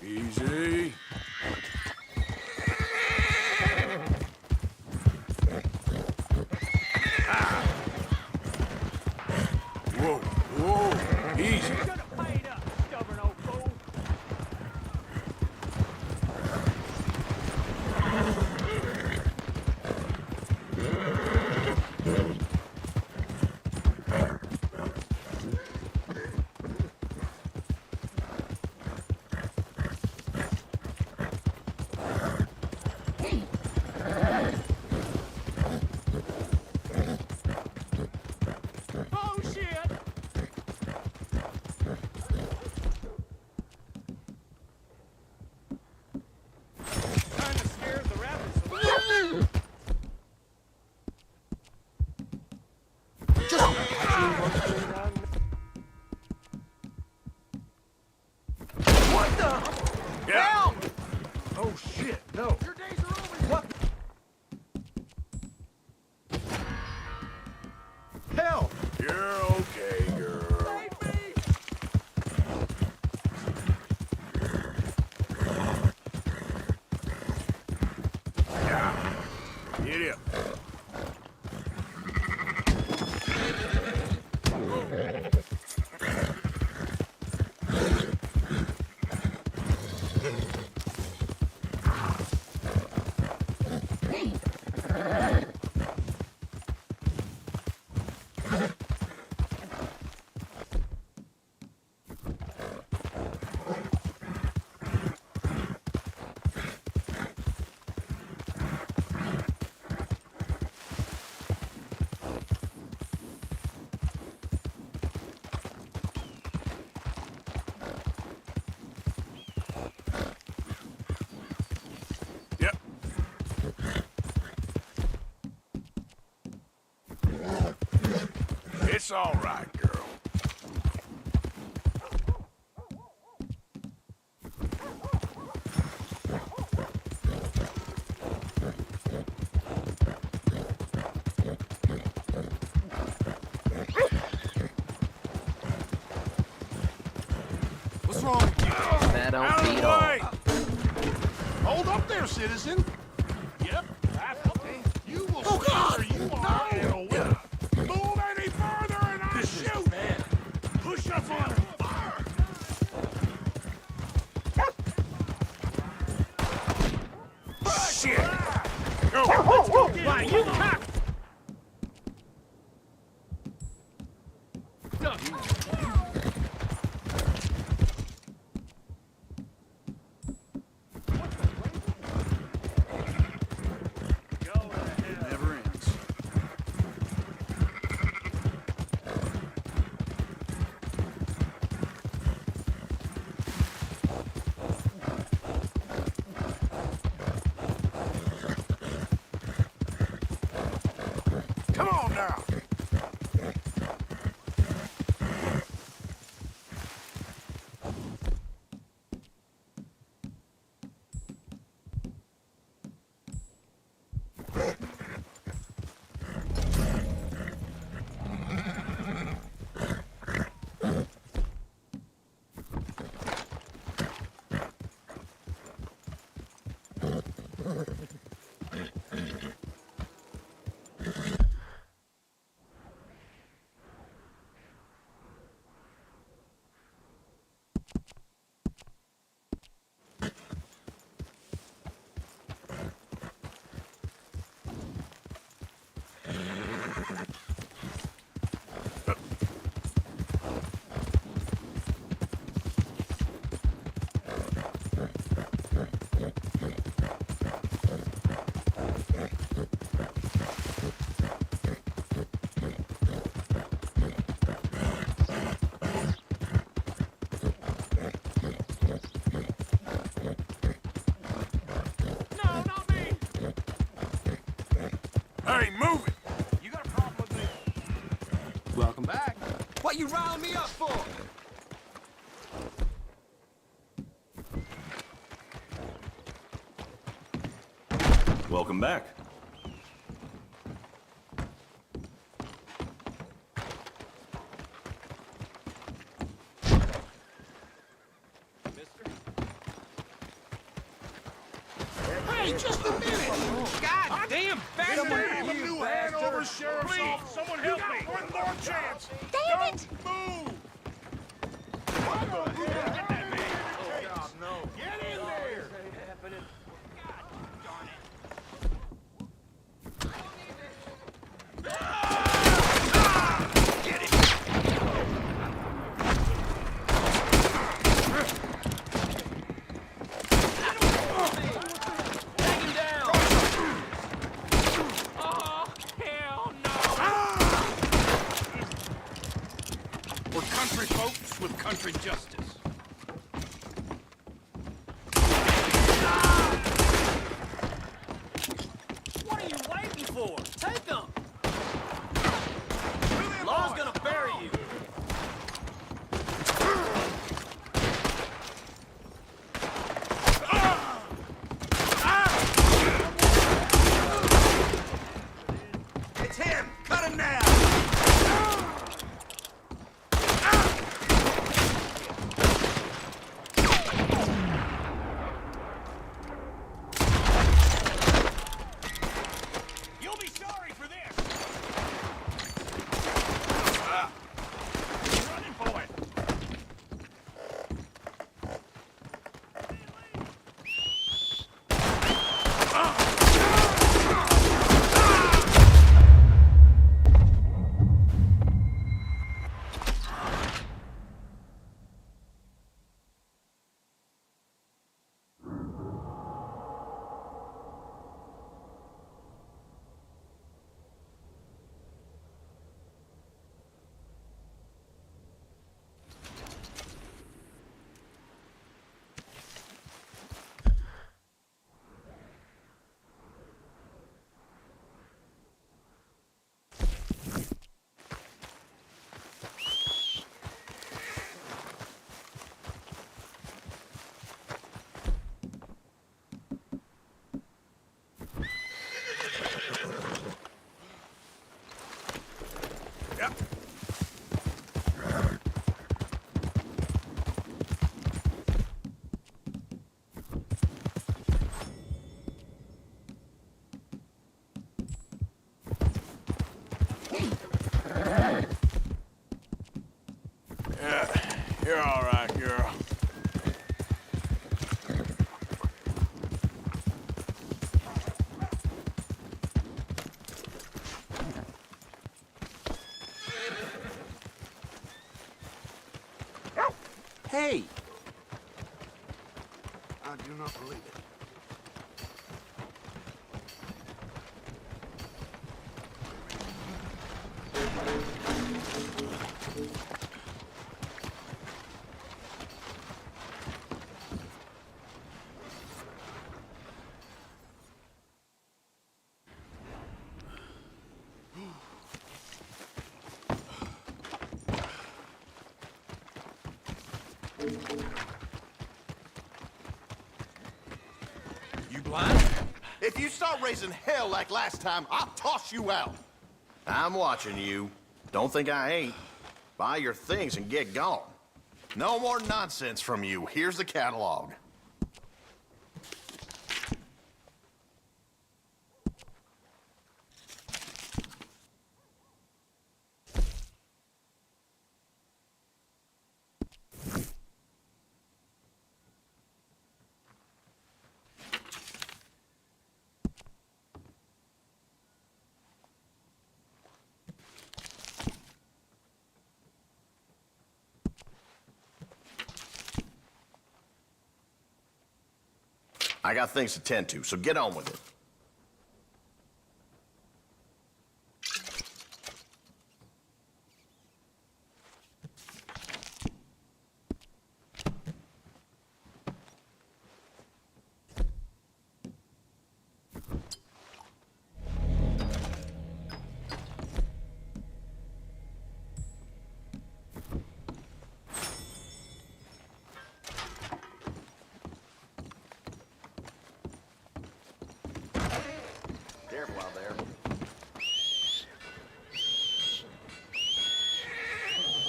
Easy. Whoa, whoa, easy. Should have paid up, stubborn old fool. What the? Yeah. Oh shit, no. Your days are over. What? Hell! You're okay, girl. Save me! Yeah. Get up. Yep. It's all right, girl. What's wrong with you? Out of the way! Hold up there, citizen. Yep, that's okay. You will stay where you are and away. Move any further and I shoot! Man. Push up on him. Fire! Shit! Go! Let's go get him. You cock! It never ends. Come on now! I ain't moving. You got a problem with me? Welcome back. What you riling me up for? Welcome back. Hey, just a minute! God damn, Someone bastard! have a new Hanover sheriff's office. Someone help me! One more chance! Damn it! Move! What the hell? Get that man! Oh, God, no. Get in there! We're country folks with country justice. What are you waiting for? Take them! Law's gonna bury Hey! I do not believe it. You blind? If you start raising hell like last time, I'll toss you out. I'm watching you. Don't think I ain't. Buy your things and get gone. No more nonsense from you. Here's the catalog. I got things to tend to, so get on with it. Careful out there.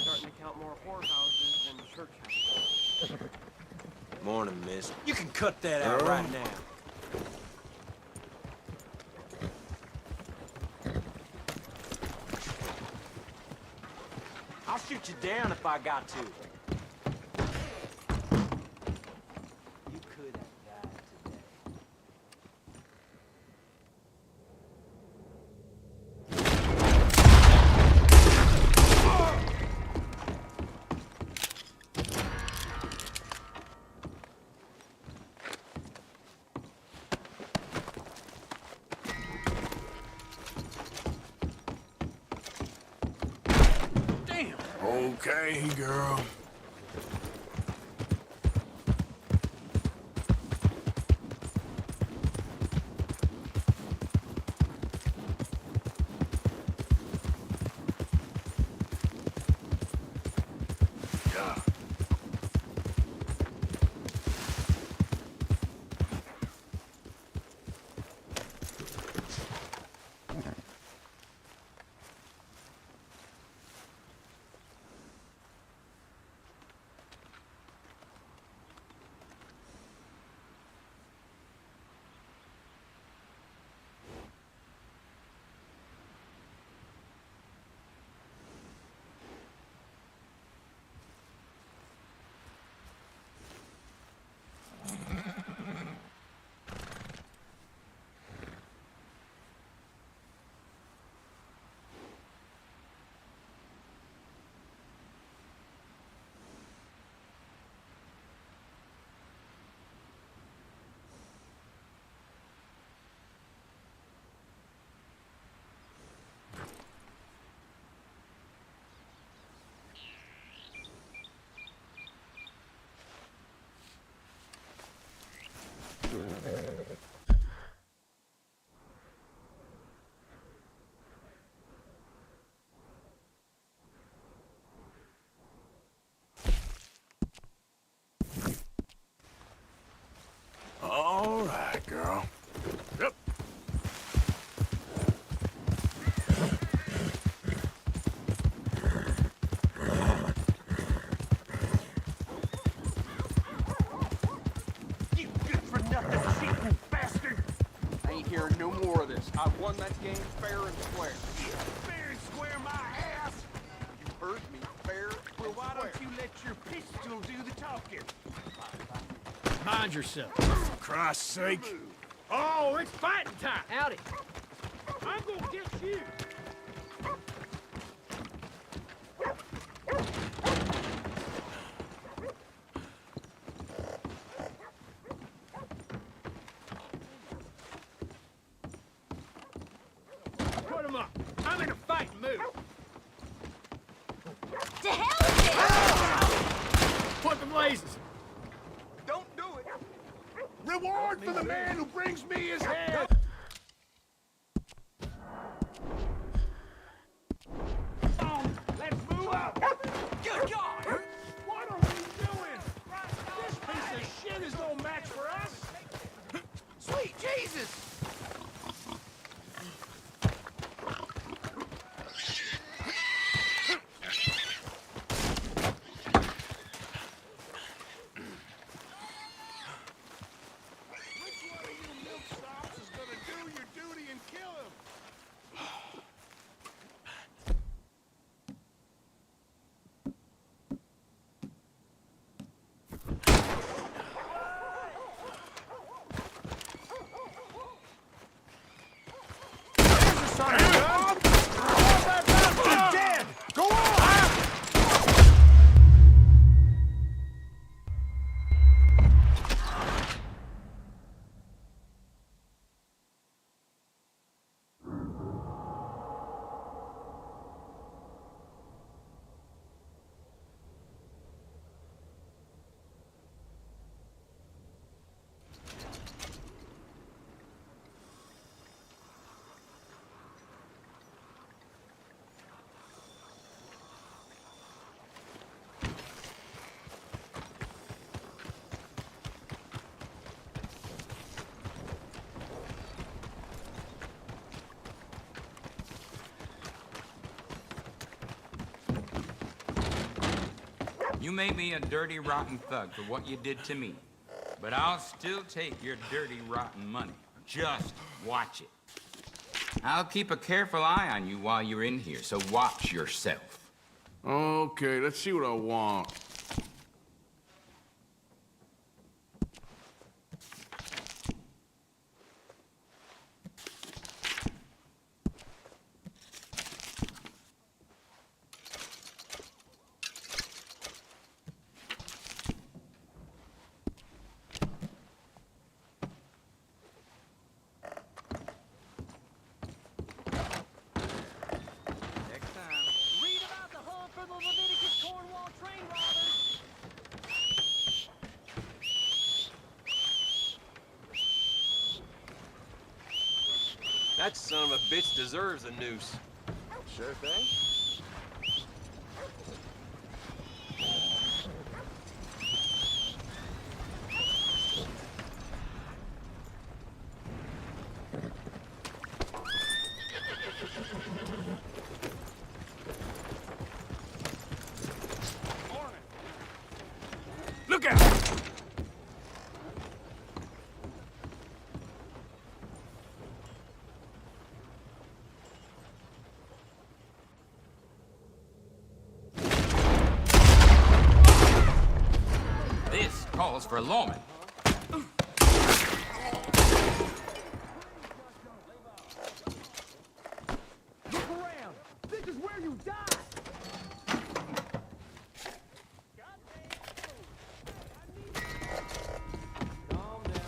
Starting to count more whorehouses than church houses. Morning, miss. You can cut that out right now. I'll shoot you down if I got to. You could have died today. Okay, girl. All right, girl. Yep. You good for nothing, cheating bastard! I ain't hearing no more of this. I won that game fair and square. Fair and square my ass! You heard me, fair Well, and why square. don't you let your pistol do the talking? Mind yourself. For Christ's sake. Oh, it's fighting time! Howdy. I'm gonna get you! blazes. Don't do it. Reward for the man who brings me his head. Let's move up. Good God! What are we doing? This piece of shit is no match for us. Sweet Jesus! Which one of you milksops is gonna do your duty and kill him? Dead! Go on! You may be a dirty, rotten thug for what you did to me, but I'll still take your dirty, rotten money. Just watch it. I'll keep a careful eye on you while you're in here, so watch yourself. Okay, let's see what I want. Next time. Read about the hunt for the Leviticus Cornwall train robbers. That son of a bitch deserves a noose. Sure thing. Look out! This calls for lawman. Look around. This is where you die. Calm down.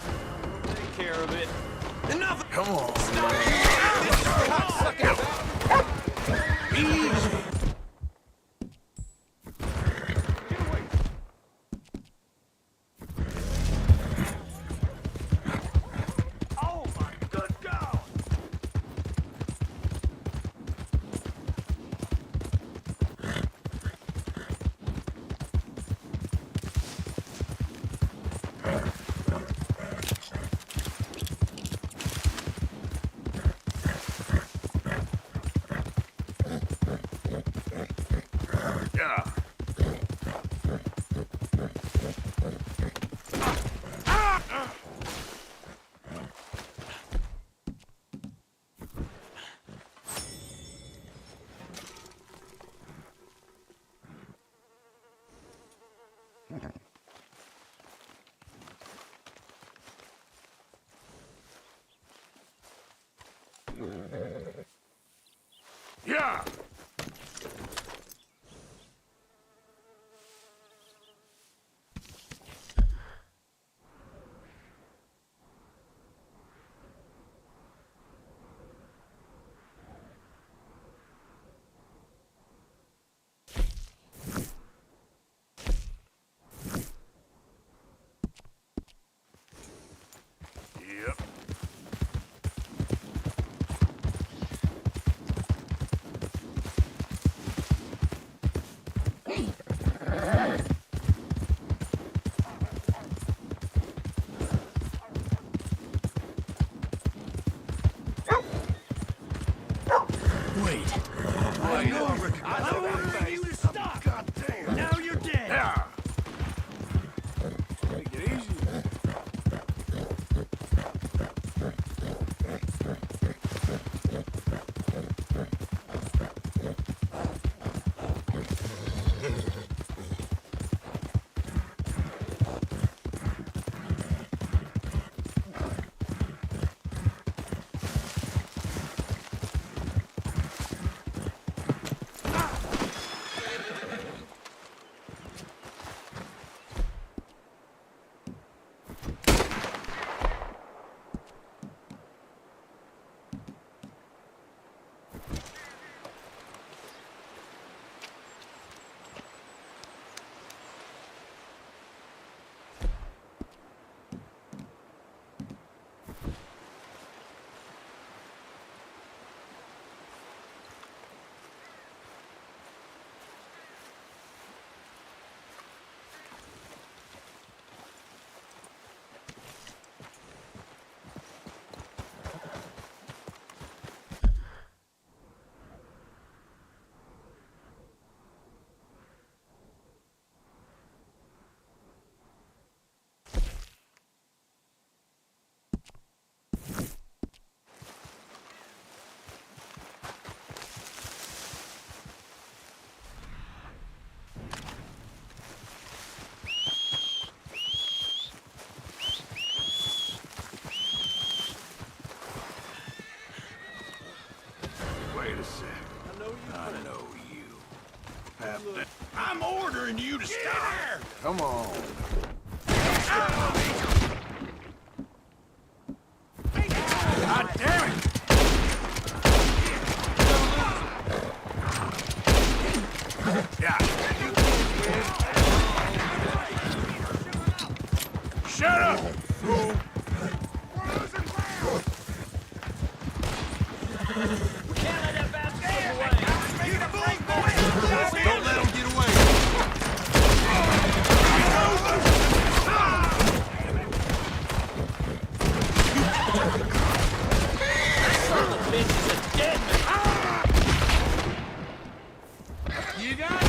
We'll take care of it. Enough! Come on. Easy. Oh my good God! Yeah. Yeah. Captain. I'm ordering you to stop. Come on. God damn it! Yeah. Shut up, fool! We can't let that bastard get away. Don't let him get away. That son of a bitch is a dead man. You got it?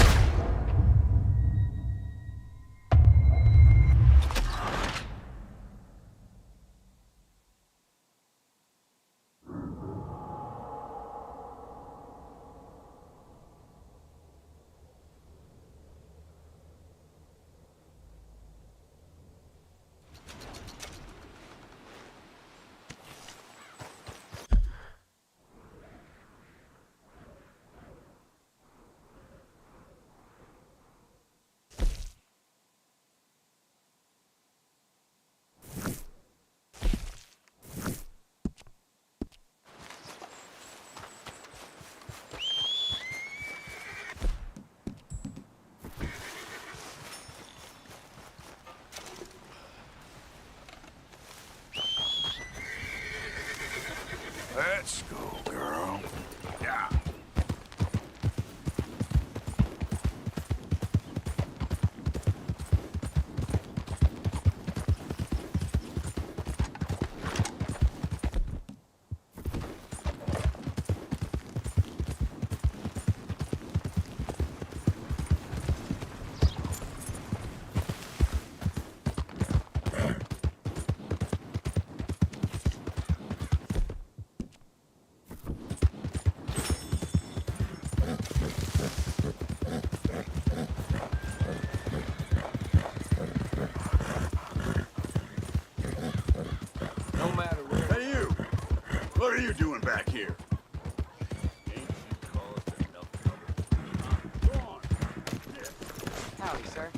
Let's go, girl. Yeah. No matter where. Hey, you! What are you doing back here? Howdy, sir.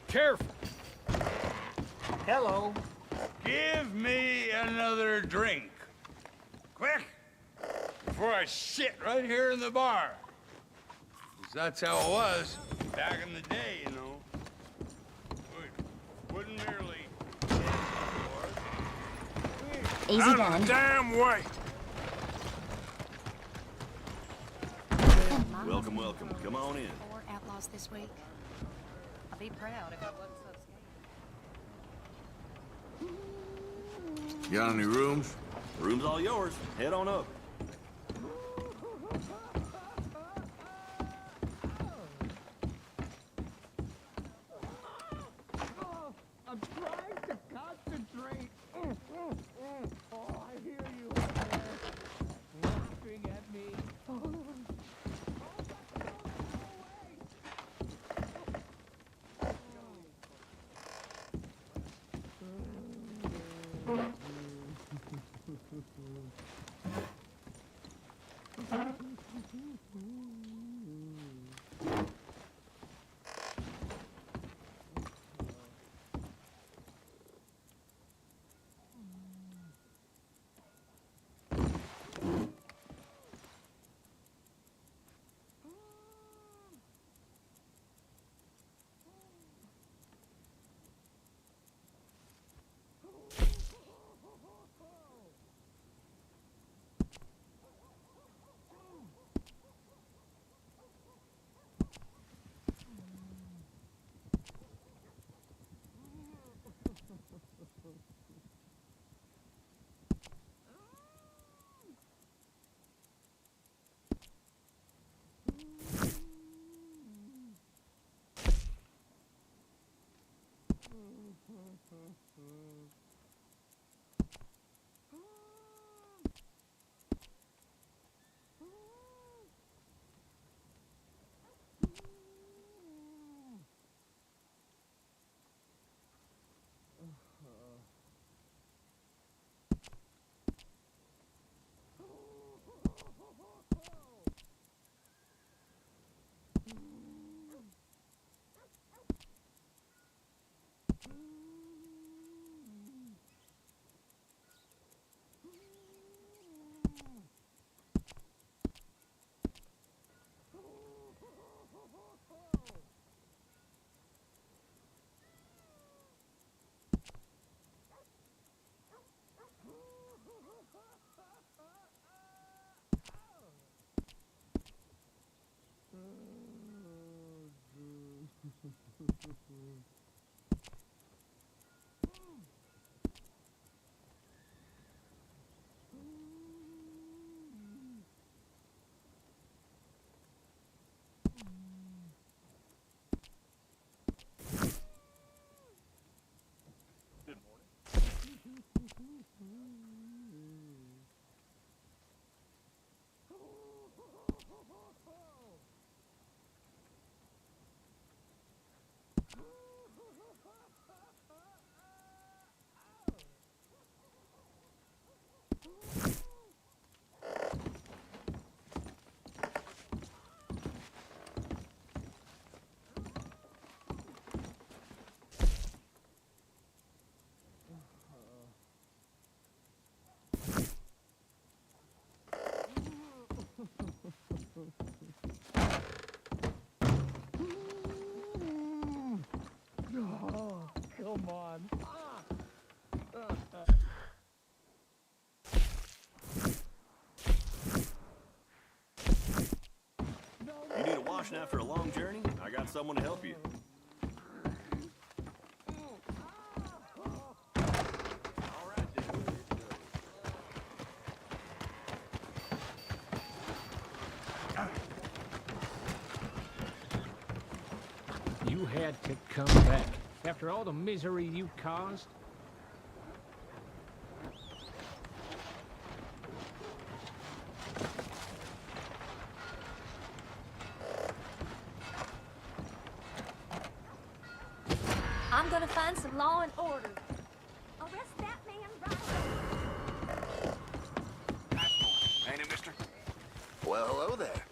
Careful. Hello. Give me another drink. Quick. Before I shit right here in the bar. 'Cause that's how it was back in the day, you know. We wouldn't merely... Easy Easy done. done. Damn way. Welcome, welcome. Come on in. 4 outlaws this week. I'd be proud if I wasn't so scared. Got any rooms? Room's all yours. Head on up. I'm trying to concentrate. Oh, I hear you up there. Laughing at me. Oh, come on. You need a washing after a long journey? I got someone to help you. You had to come back after all the misery you caused? I'm gonna find some law and order. Arrest that man right away. Ain't it, mister? Well, hello there.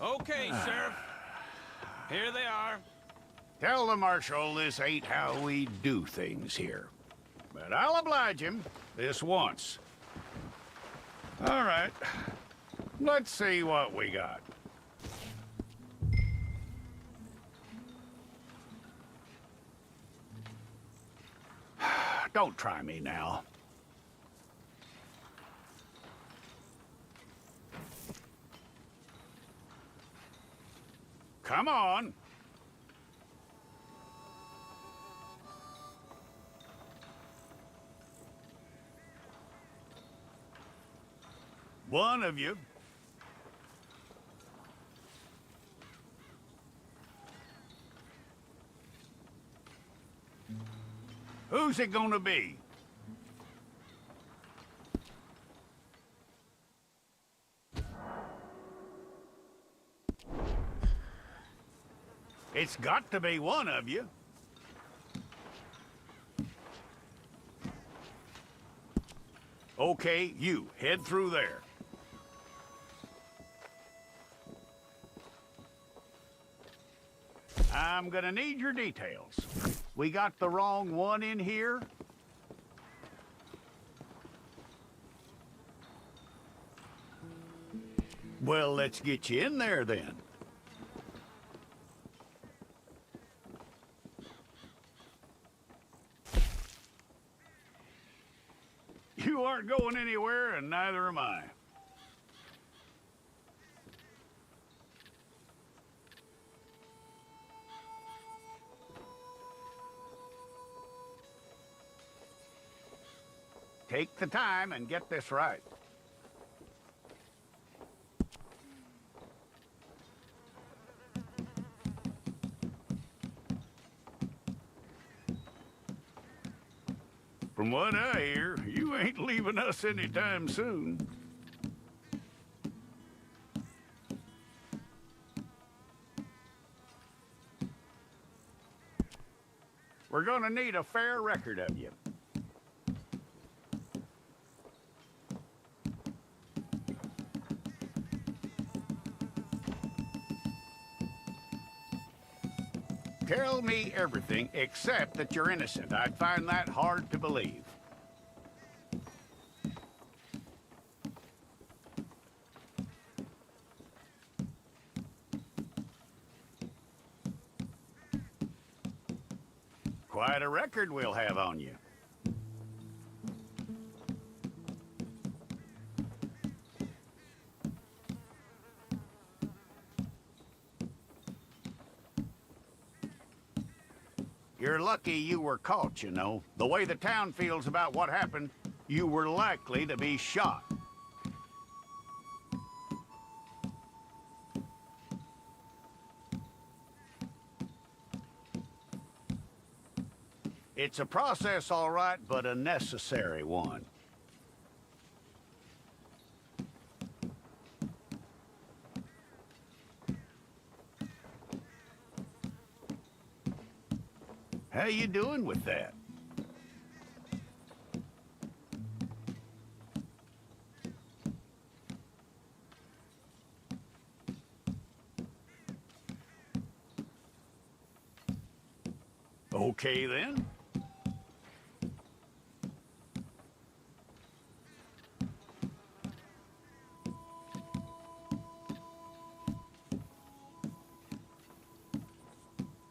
Okay, Sheriff. Here they are. Tell the Marshal this ain't how we do things here. But I'll oblige him this once. All right. Let's see what we got. Don't try me now. Come on. One of you. Who's it gonna be? It's got to be one of you. Okay, you, head through there. I'm gonna need your details. We got the wrong one in here? Well, let's get you in there then. You aren't going anywhere, and neither am I. Take the time and get this right. From what I hear, you ain't leaving us anytime soon. We're gonna need a fair record of you. Tell me everything except that you're innocent. I'd find that hard to believe. Quite a record we'll have on you. You're lucky you were caught, you know. The way the town feels about what happened, you were likely to be shot. It's a process, all right, but a necessary one. How you doing with that? Okay, then.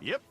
Yep.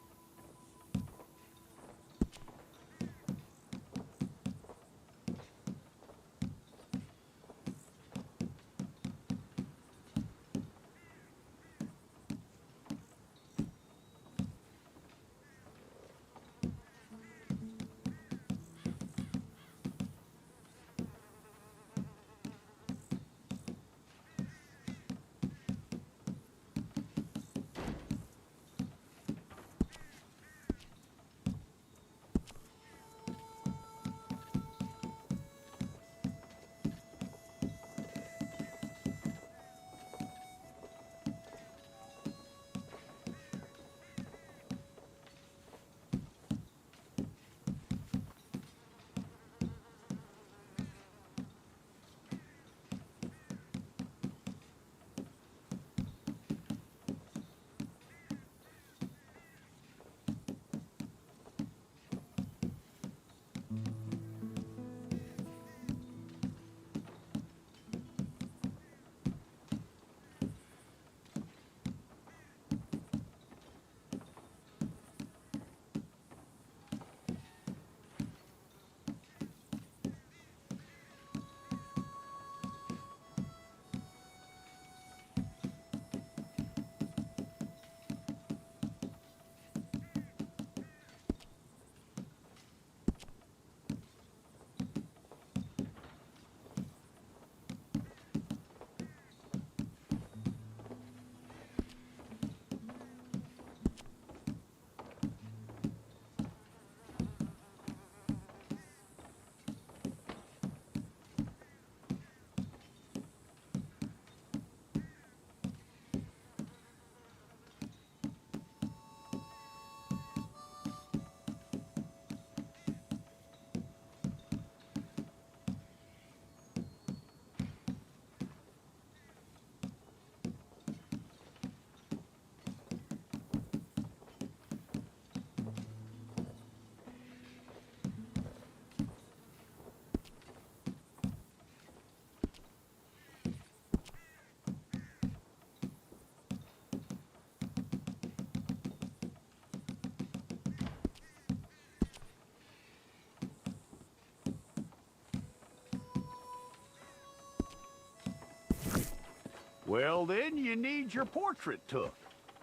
Well, then you need your portrait took.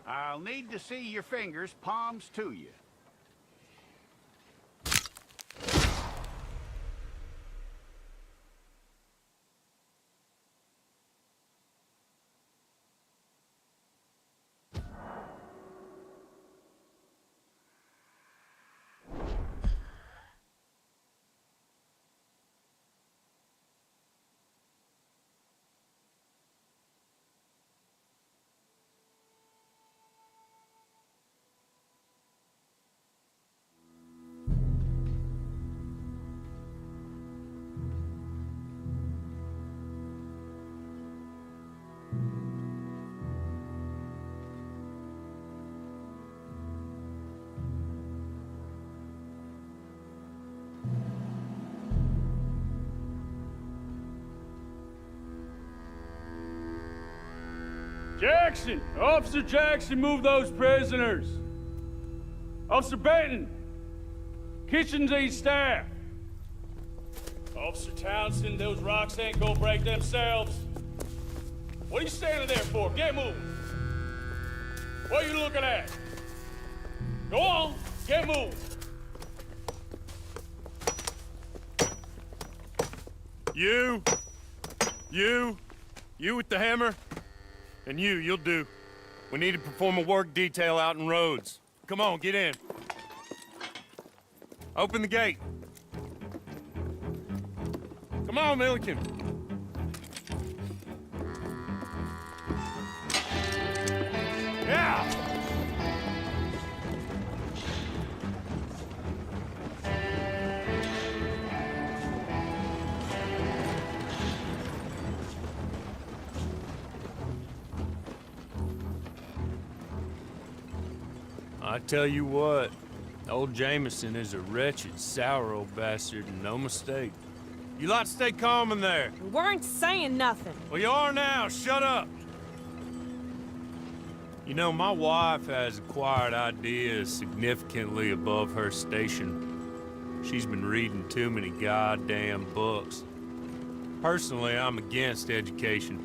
I'll need to see your fingers, palms to you. Jackson! Officer Jackson, move those prisoners! Officer Benton! Kitchens ain't staff! Officer Townsend, those rocks ain't gonna break themselves. What are you standing there for? Get moving! What are you looking at? Go on, get moving! You with the hammer? And you'll do. We need to perform a work detail out in Rhodes. Come on, get in. Open the gate. Come on, Milliken. Yeah! I tell you what, old Jameson is a wretched, sour old bastard, and no mistake. You lot stay calm in there. We weren't saying nothing. Well, you are now. Shut up. You know, my wife has acquired ideas significantly above her station. She's been reading too many goddamn books. Personally, I'm against education.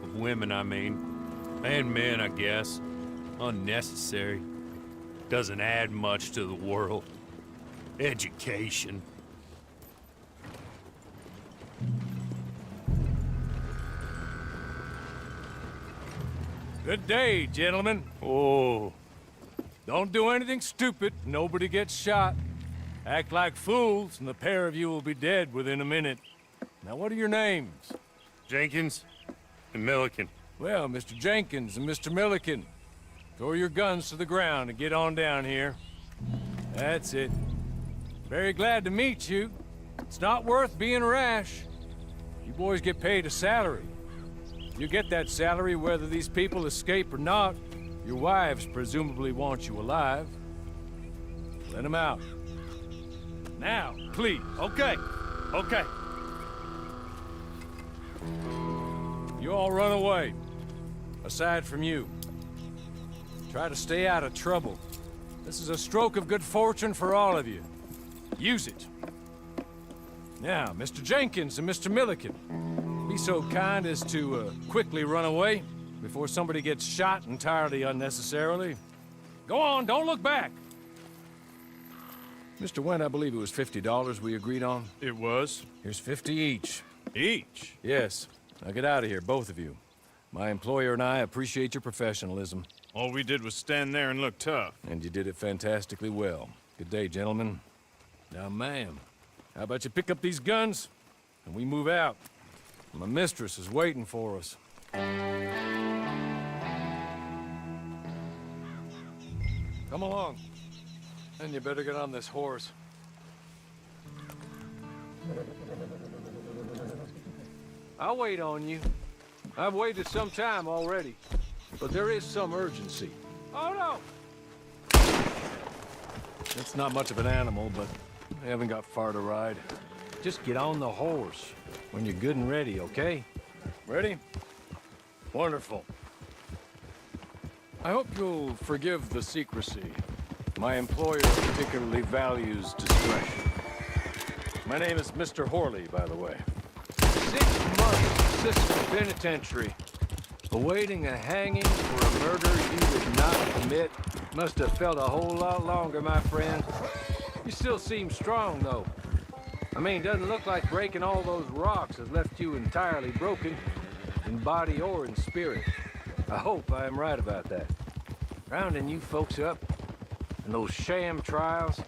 Of women, I mean. And men, I guess. Unnecessary. Doesn't add much to the world. Education. Good day, gentlemen. Oh. Don't do anything stupid. Nobody gets shot. Act like fools, and the pair of you will be dead within a minute. Now, what are your names? Jenkins and Milliken. Well, Mr. Jenkins and Mr. Milliken, throw your guns to the ground and get on down here. That's it. Very glad to meet you. It's not worth being rash. You boys get paid a salary. You get that salary whether these people escape or not. Your wives presumably want you alive. Let them out. Now, please. Okay. Okay. You all run away. Aside from you. Try to stay out of trouble. This is a stroke of good fortune for all of you. Use it. Now, Mr. Jenkins and Mr. Milliken, be so kind as to quickly run away before somebody gets shot entirely unnecessarily. Go on, don't look back. Mr. Wendt, I believe it was $50 we agreed on. It was. Here's 50 each. Each? Yes. Now get out of here, both of you. My employer and I appreciate your professionalism. All we did was stand there and look tough. And you did it fantastically well. Good day, gentlemen. Now, ma'am, how about you pick up these guns and we move out? My mistress is waiting for us. Come along. And you better get on this horse. I'll wait on you. I've waited some time already, but there is some urgency. Oh, no! It's not much of an animal, but I haven't got far to ride. Just get on the horse when you're good and ready, okay? Ready? Wonderful. I hope you'll forgive the secrecy. My employer particularly values discretion. My name is Mr. Horley, by the way. 6 months assistant penitentiary. Awaiting a hanging for a murder you did not commit must have felt a whole lot longer, my friend. You still seem strong, though. I mean, doesn't look like breaking all those rocks has left you entirely broken, in body or in spirit. I hope I am right about that. Rounding you folks up, and those sham trials,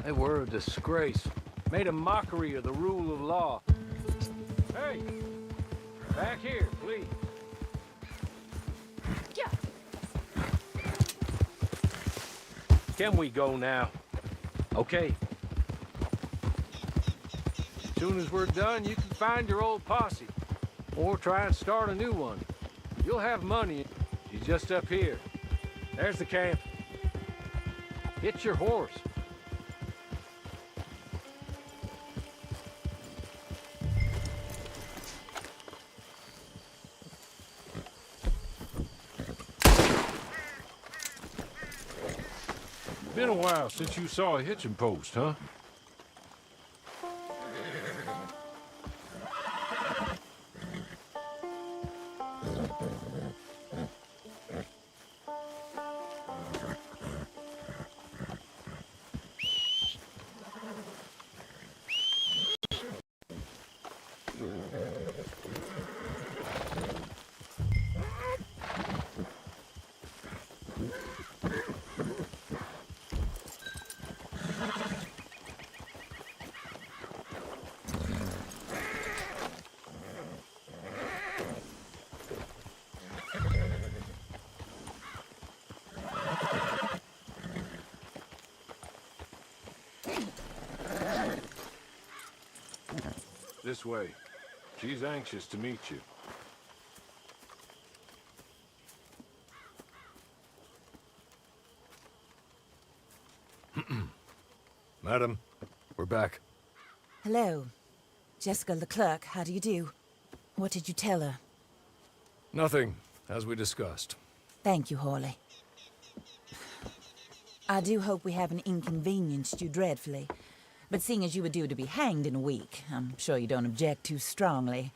they were a disgrace. Made a mockery of the rule of law. Hey, back here, please. Can we go now? Okay. As soon as we're done, you can find your old posse. Or try and start a new one. You'll have money. She's just up here. There's the camp. Hit your horse. Been a while since you saw a hitching post, huh? This way. She's anxious to meet you. Madam, we're back. Hello. Jessica Leclerc, how do you do? What did you tell her? Nothing, as we discussed. Thank you, Hawley. I do hope we haven't inconvenienced you dreadfully. But seeing as you were due to be hanged in a week, I'm sure you don't object too strongly.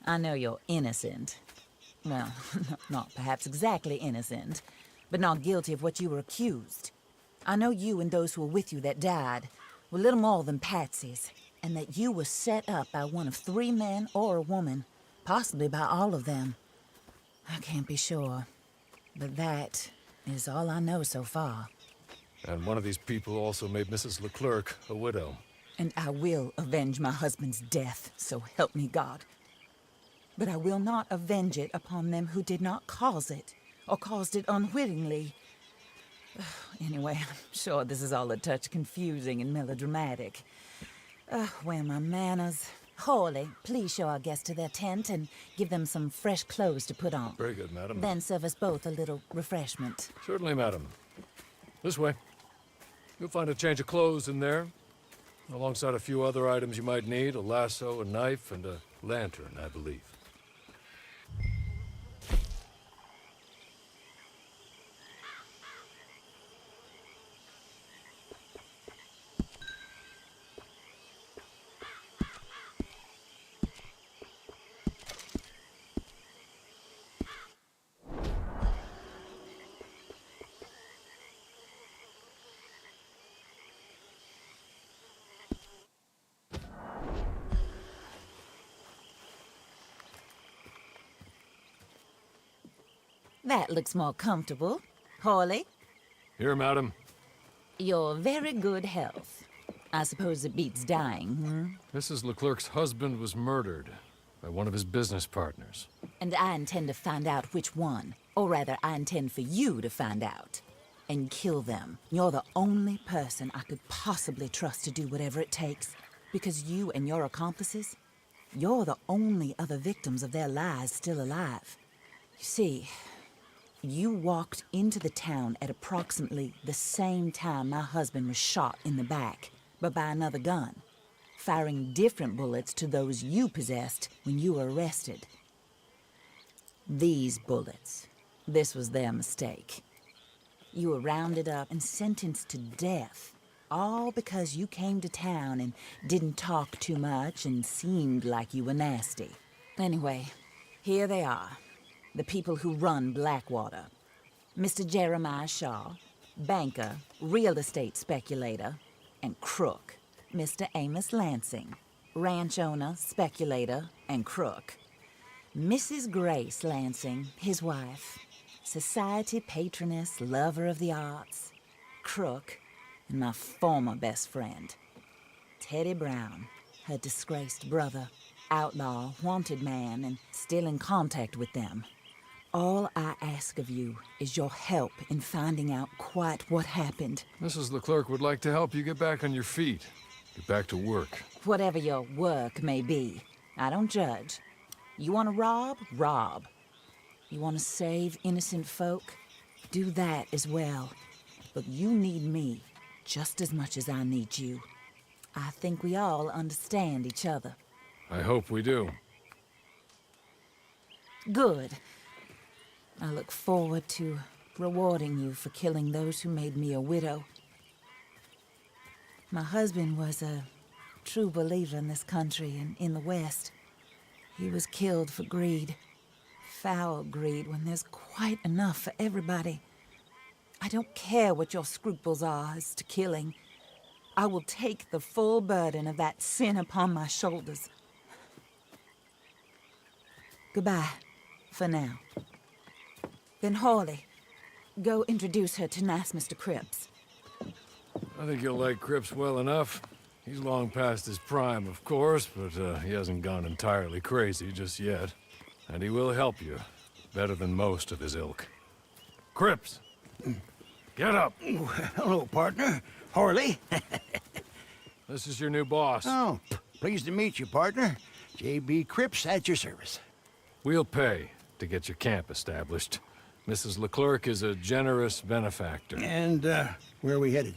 I know you're innocent. Well, not perhaps exactly innocent, but not guilty of what you were accused. I know you and those who were with you that died were little more than patsies, and that you were set up by one of 3 men or a woman, possibly by all of them. I can't be sure, but that is all I know so far. And one of these people also made Mrs. Leclerc a widow. And I will avenge my husband's death, so help me God. But I will not avenge it upon them who did not cause it, or caused it unwittingly. Anyway, I'm sure this is all a touch confusing and melodramatic. Where are my manners? Hawley, please show our guests to their tent and give them some fresh clothes to put on. Very good, madam. Then serve us both a little refreshment. Certainly, madam. This way. You'll find a change of clothes in there, alongside a few other items you might need, a lasso, a knife, and a lantern, I believe. That looks more comfortable. Hawley? Here, madam. Your very good health. I suppose it beats dying, hmm? Mrs. Leclerc's husband was murdered by one of his business partners. And I intend to find out which one. Or rather, I intend for you to find out. And kill them. You're the only person I could possibly trust to do whatever it takes. Because you and your accomplices, you're the only other victims of their lies still alive. You see, you walked into the town at approximately the same time my husband was shot in the back, but by another gun, firing different bullets to those you possessed when you were arrested. These bullets, this was their mistake. You were rounded up and sentenced to death, all because you came to town and didn't talk too much and seemed like you were nasty. Anyway, here they are. the people who run Blackwater. Mr. Jeremiah Shaw, banker, real estate speculator, and crook. Mr. Amos Lansing, ranch owner, speculator, and crook. Mrs. Grace Lansing, his wife, society patroness, lover of the arts, crook, and my former best friend, Teddy Brown, her disgraced brother, outlaw, wanted man, and still in contact with them. All I ask of you is your help in finding out quite what happened. Mrs. Leclerc would like to help you get back on your feet. Get back to work. Whatever your work may be, I don't judge. You want to rob? Rob. You want to save innocent folk? Do that as well. But you need me just as much as I need you. I think we all understand each other. I hope we do. Good. I look forward to rewarding you for killing those who made me a widow. My husband was a true believer in this country and in the West. He was killed for greed. Foul greed when there's quite enough for everybody. I don't care what your scruples are as to killing. I will take the full burden of that sin upon my shoulders. Goodbye, for now. Then Hawley, go introduce her to nice Mr. Cripps. I think you'll like Cripps well enough. He's long past his prime, of course, but he hasn't gone entirely crazy just yet. And he will help you, better than most of his ilk. Cripps! Get up! Hello, partner. Harley. This is your new boss. Oh, pleased to meet you, partner. J.B. Cripps at your service. We'll pay to get your camp established. Mrs. Leclerc is a generous benefactor. And, where are we headed?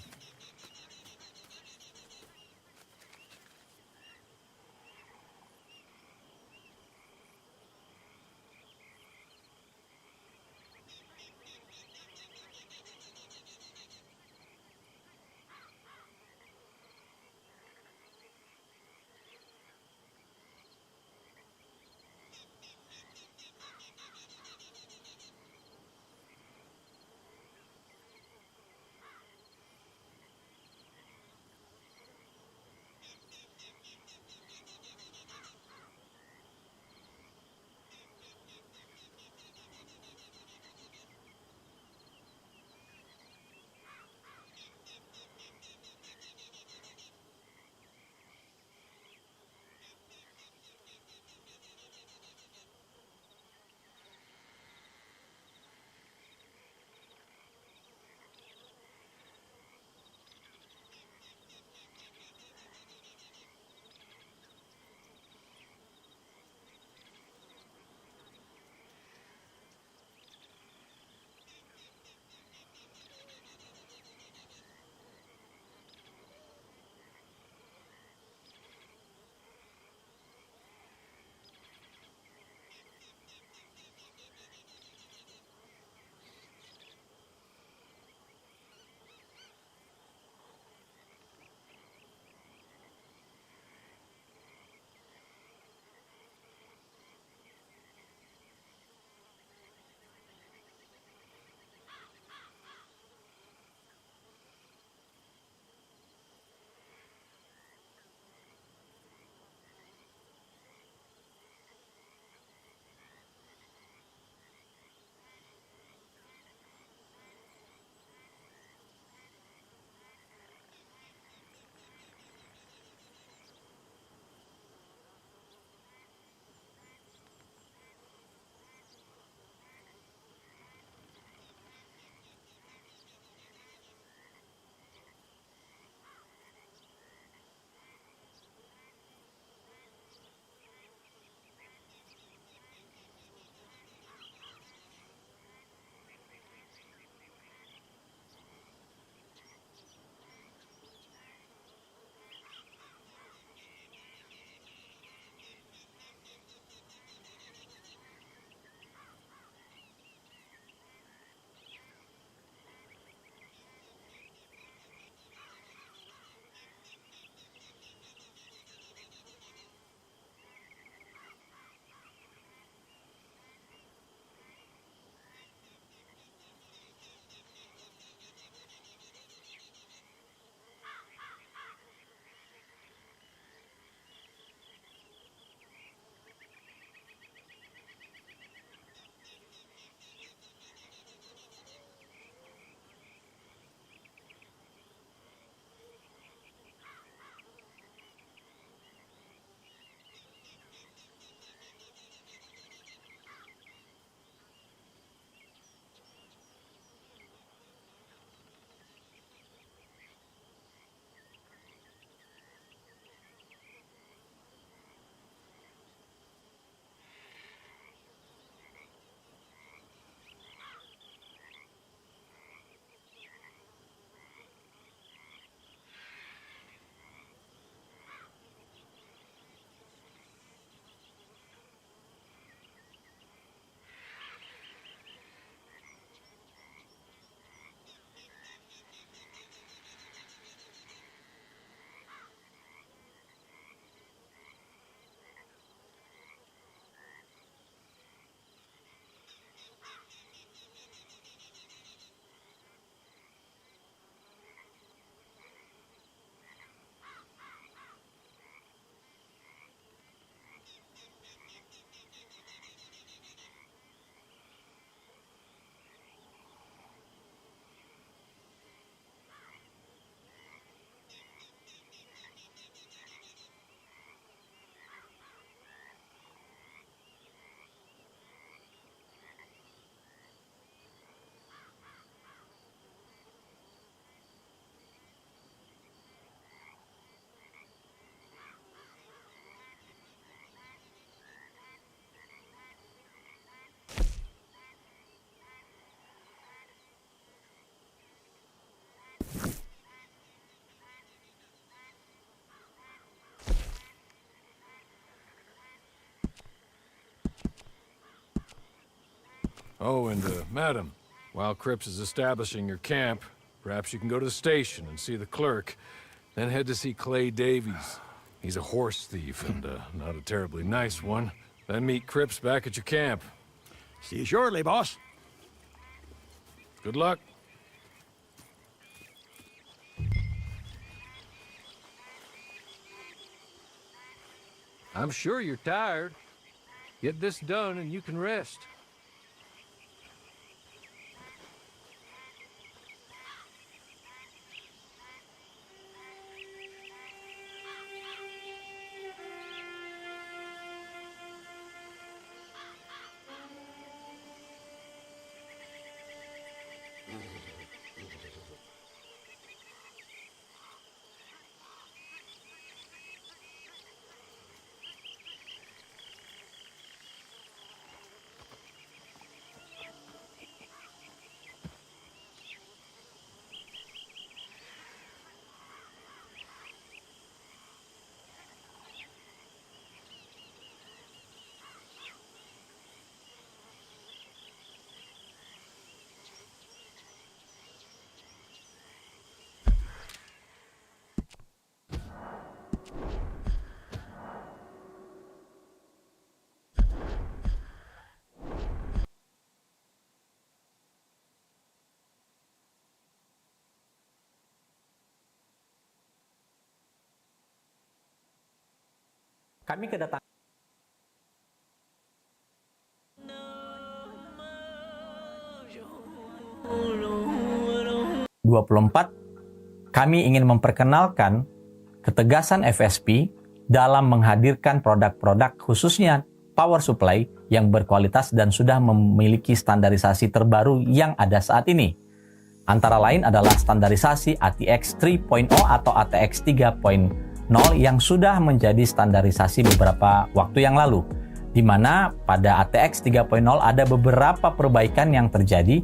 Oh, and madam, while Cripps is establishing your camp, perhaps you can go to the station and see the clerk, then head to see Clay Davies. He's a horse thief and not a terribly nice one. Then meet Cripps back at your camp. See you shortly, boss. Good luck. I'm sure you're tired. Get this done and you can rest. Kami kedatangan 24, kami ingin memperkenalkan ketegasan FSP dalam menghadirkan produk-produk khususnya power supply yang berkualitas dan sudah memiliki standarisasi terbaru yang ada saat ini. Antara lain adalah standarisasi ATX 3.0 atau ATX 3.0 yang sudah menjadi standarisasi beberapa waktu yang lalu, di mana pada ATX 3.0 ada beberapa perbaikan yang terjadi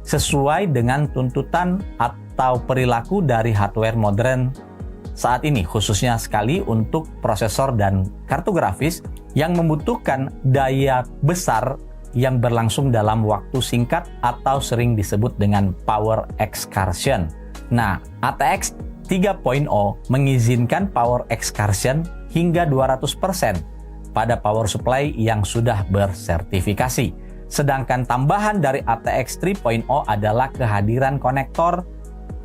sesuai dengan tuntutan atau perilaku dari hardware modern saat ini, khususnya sekali untuk prosesor dan kartu grafis yang membutuhkan daya besar yang berlangsung dalam waktu singkat atau sering disebut dengan power excursion. Nah, ATX 3.0 mengizinkan power excursion hingga 200% pada power supply yang sudah bersertifikasi. Sedangkan tambahan dari ATX 3.0 adalah kehadiran konektor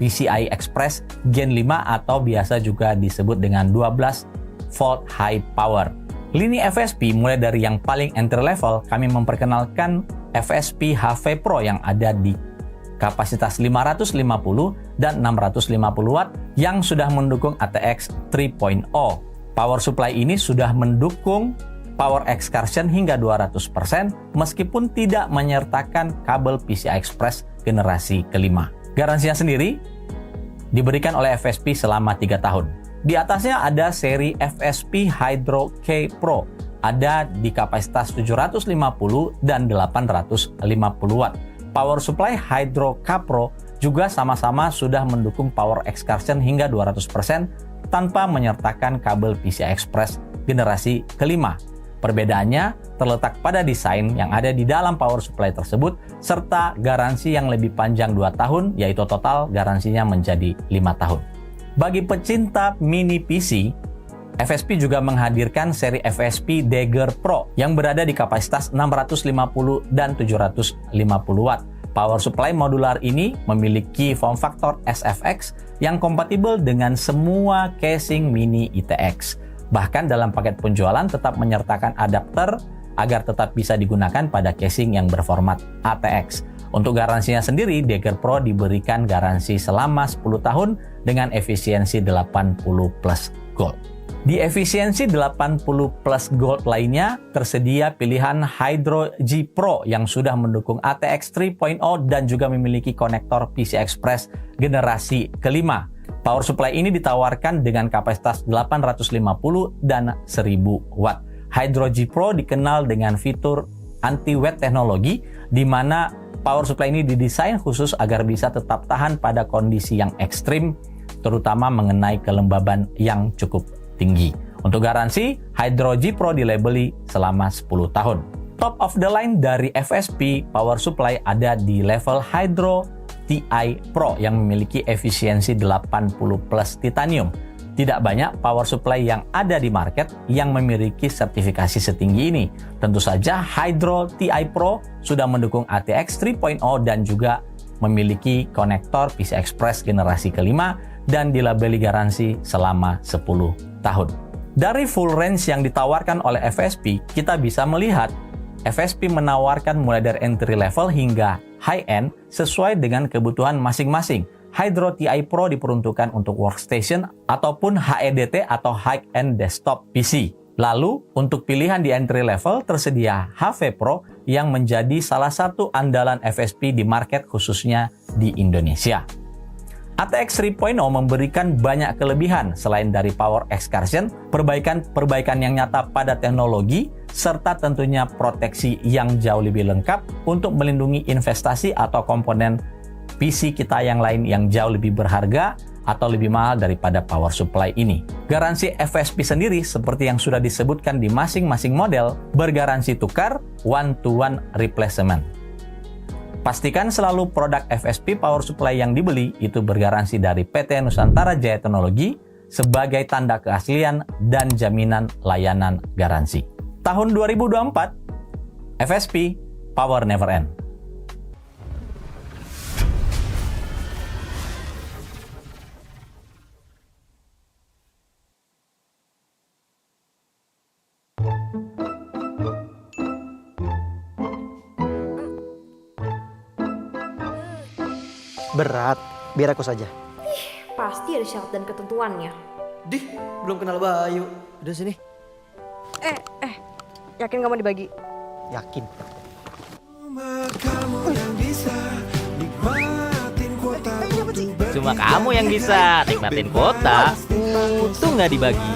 PCI Express Gen 5 atau biasa juga disebut dengan 12 volt high power. Lini FSP mulai dari yang paling entry level, kami memperkenalkan FSP HV Pro yang ada di kapasitas 550 dan 650 watt yang sudah mendukung ATX 3.0. Power supply ini sudah mendukung power excursion hingga 200% meskipun tidak menyertakan kabel PCI Express generasi kelima. Garansinya sendiri diberikan oleh FSP selama 3 tahun. Di atasnya ada seri FSP Hydro K Pro, ada di kapasitas 750 dan 850 watt. Power supply Hydro K Pro juga sama-sama sudah mendukung power excursion hingga 200% tanpa menyertakan kabel PCI Express generasi kelima. Perbedaannya terletak pada desain yang ada di dalam power supply tersebut serta garansi yang lebih panjang 2 tahun, yaitu total garansinya menjadi 5 tahun. Bagi pecinta mini PC, FSP juga menghadirkan seri FSP Dagger Pro yang berada di kapasitas 650 dan 750 watt. Power supply modular ini memiliki form factor SFX yang kompatibel dengan semua casing mini ITX. Bahkan dalam paket penjualan tetap menyertakan adapter agar tetap bisa digunakan pada casing yang berformat ATX. Untuk garansinya sendiri, Dagger Pro diberikan garansi selama 10 tahun dengan efisiensi 80 plus gold. Di efisiensi 80 plus gold lainnya, tersedia pilihan Hydro G Pro yang sudah mendukung ATX 3.0 dan juga memiliki konektor PCI Express generasi kelima. Power supply ini ditawarkan dengan kapasitas 850 dan 1000 watt. Hydro G Pro dikenal dengan fitur anti-wet teknologi, di mana power supply ini didesain khusus agar bisa tetap tahan pada kondisi yang ekstrim, terutama mengenai kelembaban yang cukup tinggi. Untuk garansi, Hydro G Pro dilabeli selama 10 tahun. top of the line dari FSP power supply ada di level Hydro TI Pro yang memiliki efisiensi 80 plus titanium. Tidak banyak power supply yang ada di market yang memiliki sertifikasi setinggi ini. Tentu saja Hydro TI Pro sudah mendukung ATX 3.0 dan juga memiliki konektor PCI Express generasi kelima dan dilabeli garansi selama 10 tahun. Dari full range yang ditawarkan oleh FSP, kita bisa melihat FSP menawarkan mulai dari entry level hingga high-end sesuai dengan kebutuhan masing-masing. Hydro TI Pro diperuntukkan untuk workstation ataupun HEDT atau high-end desktop PC. Lalu, untuk pilihan di entry level tersedia HV Pro yang menjadi salah satu andalan FSP di market khususnya di Indonesia. ATX 3.0 memberikan banyak kelebihan selain dari power excursion, perbaikan yang nyata pada teknologi, serta tentunya proteksi yang jauh lebih lengkap untuk melindungi investasi atau komponen PC kita yang lain yang jauh lebih berharga atau lebih mahal daripada power supply ini. Garansi FSP sendiri seperti yang sudah disebutkan di masing-masing model bergaransi tukar one-to-one replacement. Pastikan selalu produk FSP power supply yang dibeli itu bergaransi dari PT Nusantara Jaya Teknologi sebagai tanda keaslian dan jaminan layanan garansi. Tahun 2024, FSP Power Never End. Berat, biar aku saja. Pasti ada syarat dan ketentuannya. Dih, belum kenal Bayu. Udah sini. Yakin kamu dibagi? Yakin. Cuma kamu yang bisa nikmatin kota. Untung nggak dibagi.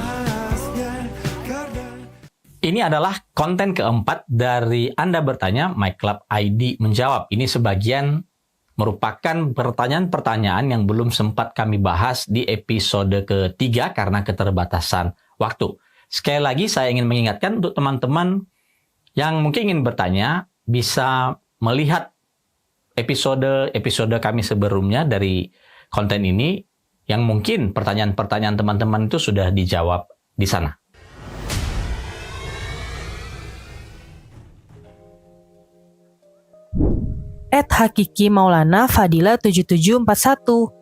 Ini adalah konten keempat dari Anda bertanya, My Club ID menjawab. Ini sebagian merupakan pertanyaan-pertanyaan yang belum sempat kami bahas di episode ketiga karena keterbatasan waktu. Sekali lagi saya ingin mengingatkan untuk teman-teman yang mungkin ingin bertanya, bisa melihat episode kami sebelumnya dari konten ini yang mungkin pertanyaan-pertanyaan teman-teman itu sudah dijawab di sana. @Hakiki Maulana Fadila 7741.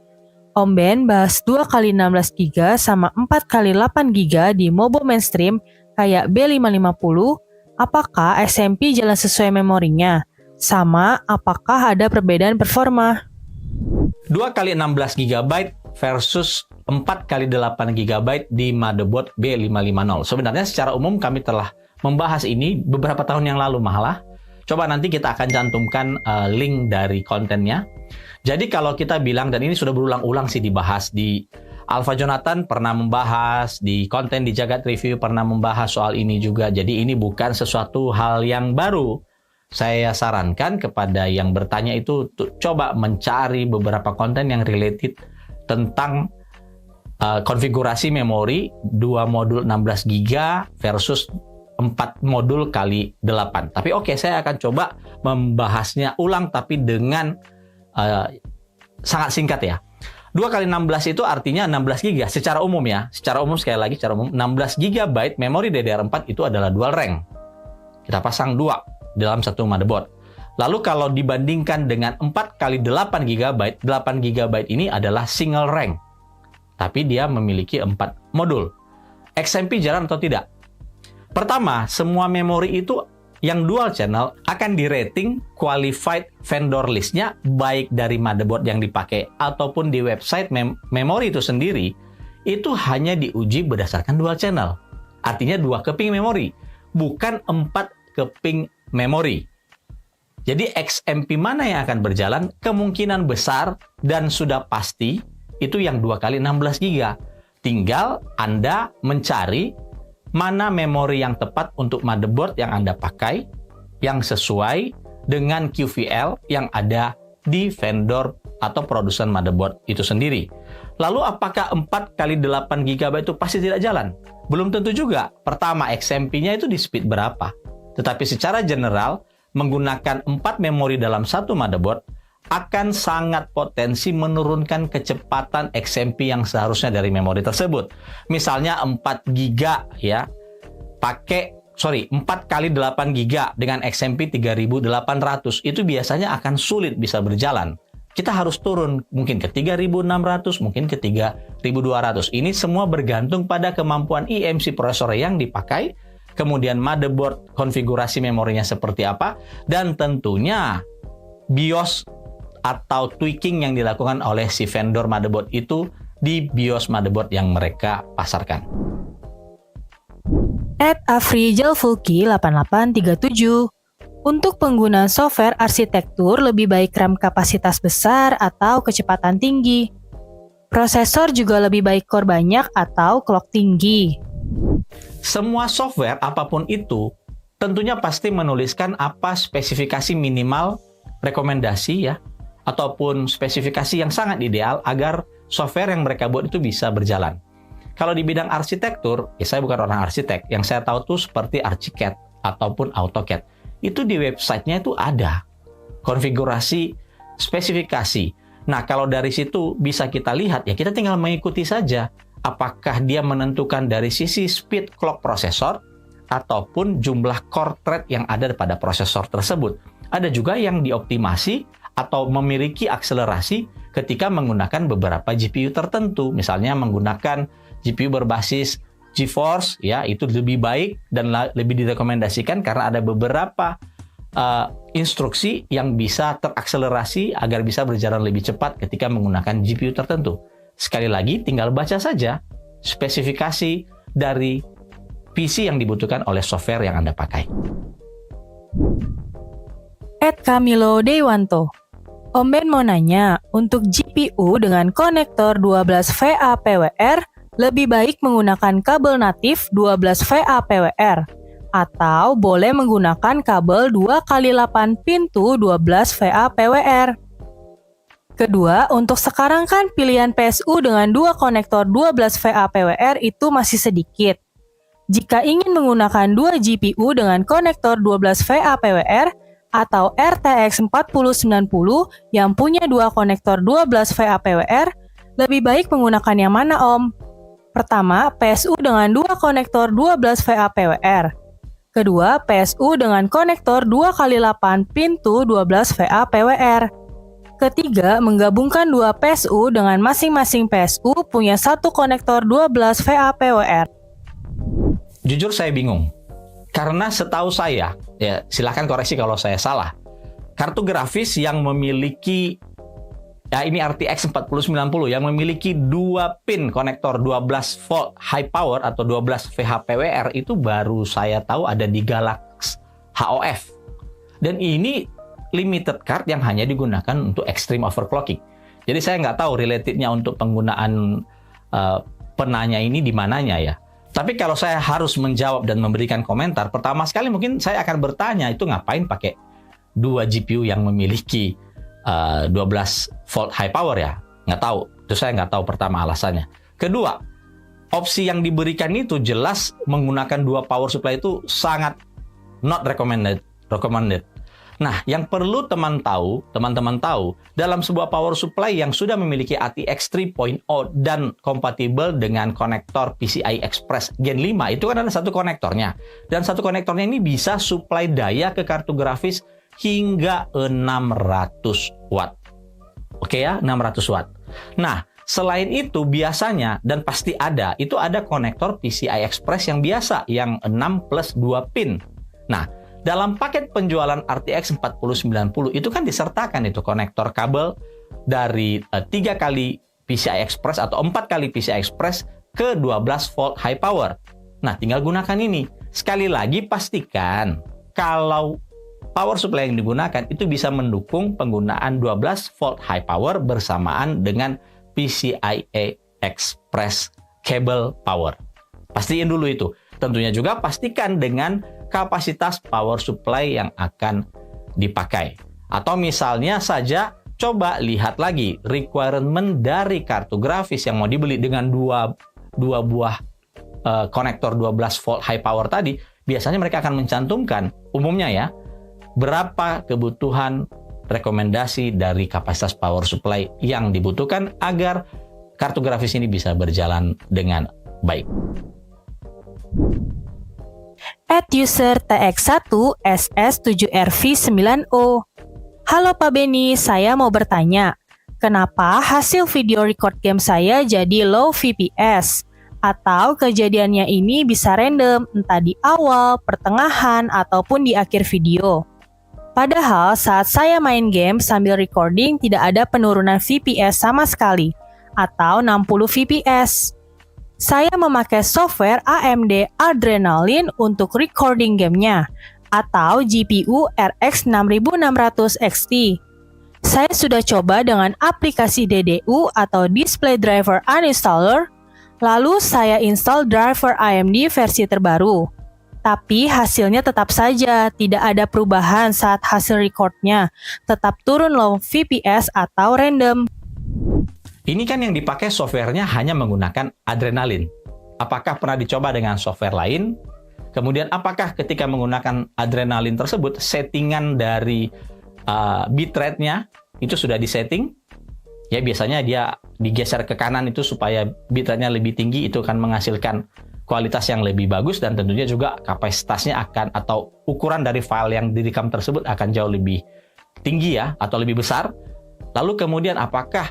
Om Ben bahas 2x16 GB sama 4x8 GB di mobile mainstream kayak B550. Apakah SMP jalan sesuai memorinya? Sama apakah ada perbedaan performa? 2x16 GB versus 4x8 GB di motherboard B550. Sebenarnya secara umum kami telah membahas ini beberapa tahun yang lalu malah. Coba nanti kita akan cantumkan link dari kontennya. Jadi kalau kita bilang, dan ini sudah berulang-ulang sih dibahas di Alpha Jonathan pernah membahas, di konten di Jagat Review pernah membahas soal ini juga. Jadi ini bukan sesuatu hal yang baru. Saya sarankan kepada yang bertanya itu coba mencari beberapa konten yang related tentang konfigurasi memori 2 modul 16 GB versus 4 modul kali 8. Tapi oke, saya akan coba membahasnya ulang tapi dengan sangat singkat ya. 2x16 itu artinya 16 GB secara umum ya. Secara umum sekali lagi secara umum 16 GB memori DDR4 itu adalah dual rank. Kita pasang 2 dalam satu motherboard. Lalu kalau dibandingkan dengan 4x8 GB, 8 GB ini adalah single rank. Tapi dia memiliki 4 modul. XMP jalan atau tidak? Pertama, semua memori itu yang dual channel akan di-rating qualified vendor list-nya baik dari motherboard yang dipakai ataupun di website memori itu sendiri, itu hanya diuji berdasarkan dual channel. Artinya 2 keping memori, bukan 4 keping memori. Jadi XMP mana yang akan berjalan kemungkinan besar dan sudah pasti itu yang 2x16 GB. Tinggal Anda mencari mana memori yang tepat untuk motherboard yang Anda pakai, yang sesuai dengan QVL yang ada di vendor atau produsen motherboard itu sendiri. Lalu apakah 4x8 GB itu pasti tidak jalan? Belum tentu juga. Pertama, XMP-nya itu di speed berapa? Tetapi secara general, menggunakan 4 memori dalam satu motherboard akan sangat potensi menurunkan kecepatan XMP yang seharusnya dari memori tersebut. Misalnya 4 GB ya, 4 kali 8 GB dengan XMP 3800 itu biasanya akan sulit bisa berjalan. Kita harus turun mungkin ke 3600, mungkin ke 3200. Ini semua bergantung pada kemampuan eMMC prosesor yang dipakai, kemudian motherboard konfigurasi memorinya seperti apa, dan tentunya BIOS atau tweaking yang dilakukan oleh si vendor motherboard itu di BIOS motherboard yang mereka pasarkan. @afrijalfulki8837. Untuk penggunaan software arsitektur lebih baik RAM kapasitas besar atau kecepatan tinggi. Prosesor juga lebih baik core banyak atau clock tinggi. Semua software apapun itu tentunya pasti menuliskan apa spesifikasi minimal rekomendasi ya, ataupun spesifikasi yang sangat ideal agar software yang mereka buat itu bisa berjalan. Kalau di bidang arsitektur, ya saya bukan orang arsitek, yang saya tahu tuh seperti Archicad ataupun AutoCAD. Itu di websitenya itu ada konfigurasi spesifikasi. Nah, kalau dari situ bisa kita lihat, ya kita tinggal mengikuti saja. Apakah dia menentukan dari sisi speed clock prosesor ataupun jumlah core thread yang ada pada prosesor tersebut. Ada juga yang dioptimasi atau memiliki akselerasi ketika menggunakan beberapa GPU tertentu. Misalnya menggunakan GPU berbasis GeForce, ya itu lebih baik dan lebih direkomendasikan karena ada beberapa instruksi yang bisa terakselerasi agar bisa berjalan lebih cepat ketika menggunakan GPU tertentu. Sekali lagi, tinggal baca saja spesifikasi dari PC yang dibutuhkan oleh software yang Anda pakai. @Camilo Dewanto. Om Ben mau nanya, untuk GPU dengan konektor 12 VA PWR, lebih baik menggunakan kabel natif 12 VA PWR atau boleh menggunakan kabel 2x8 pintu 12 VA PWR. Kedua, untuk sekarang kan pilihan PSU dengan 2 konektor 12 VA PWR itu masih sedikit. Jika ingin menggunakan 2 GPU dengan konektor 12 VA PWR atau RTX 4090 yang punya 2 konektor 12 VA PWR, lebih baik menggunakan yang mana, Om? Pertama, PSU dengan 2 konektor 12 VA PWR. Kedua, PSU dengan konektor 2x8 pintu 12 VA PWR. Ketiga, menggabungkan 2 PSU dengan masing-masing PSU punya 1 konektor 12 VA PWR. Jujur saya bingung. Karena setahu saya, ya silahkan koreksi kalau saya salah, kartu grafis yang memiliki, ya ini RTX 4090 yang memiliki 2 pin konektor 12 volt high power atau 12 VHPWR itu baru saya tahu ada di Galax HOF. Dan ini limited card yang hanya digunakan untuk extreme overclocking. Jadi saya nggak tahu relatednya untuk penggunaan penanya ini di mananya ya. Tapi kalau saya harus menjawab dan memberikan komentar, pertama sekali mungkin saya akan bertanya, itu ngapain pakai 2 GPU yang memiliki 12 volt high power ya? Nggak tahu. Itu saya nggak tahu pertama alasannya. Kedua, opsi yang diberikan itu jelas menggunakan 2 power supply itu sangat not recommended. Nah, yang perlu teman-teman tahu, dalam sebuah power supply yang sudah memiliki ATX 3.0 dan kompatibel dengan konektor PCI Express Gen 5, itu kan ada satu konektornya. Dan satu konektornya ini bisa supply daya ke kartu grafis hingga 600 watt. Oke ya, 600 watt. Nah, selain itu biasanya, dan pasti ada, itu ada konektor PCI Express yang biasa, yang 6 plus 2 pin. Nah, dalam paket penjualan RTX 4090 itu kan disertakan itu konektor kabel dari 3 kali PCI Express atau 4 kali PCI Express ke 12 volt high power. Nah, tinggal gunakan ini. Sekali lagi pastikan kalau power supply yang digunakan itu bisa mendukung penggunaan 12 volt high power bersamaan dengan PCI Express cable power. Pastiin dulu itu. Tentunya juga pastikan dengan kapasitas power supply yang akan dipakai. Atau misalnya saja coba lihat lagi requirement dari kartu grafis yang mau dibeli dengan dua buah konektor 12 volt high power tadi, biasanya mereka akan mencantumkan, umumnya ya, berapa kebutuhan rekomendasi dari kapasitas power supply yang dibutuhkan agar kartu grafis ini bisa berjalan dengan baik. @user TX1SS7RV9O. Halo Pak Benny, saya mau bertanya, kenapa hasil video record game saya jadi low FPS? Atau kejadiannya ini bisa random, entah di awal, pertengahan, ataupun di akhir video. Padahal saat saya main game sambil recording tidak ada penurunan FPS sama sekali, atau 60 FPS. Saya memakai software AMD Adrenalin untuk recording gamenya, atau GPU RX 6600 XT. Saya sudah coba dengan aplikasi DDU atau Display Driver Uninstaller, lalu saya install driver AMD versi terbaru. Tapi hasilnya tetap saja tidak ada perubahan saat hasil recordnya, tetap turun low FPS atau random. Ini kan yang dipakai softwarenya hanya menggunakan Adrenalin. Apakah pernah dicoba dengan software lain? Kemudian apakah ketika menggunakan Adrenalin tersebut, settingan dari bitrate-nya itu sudah disetting? Ya biasanya dia digeser ke kanan itu supaya bitrate-nya lebih tinggi, itu akan menghasilkan kualitas yang lebih bagus dan tentunya juga kapasitasnya akan atau ukuran dari file yang direkam tersebut akan jauh lebih tinggi ya atau lebih besar. Lalu kemudian apakah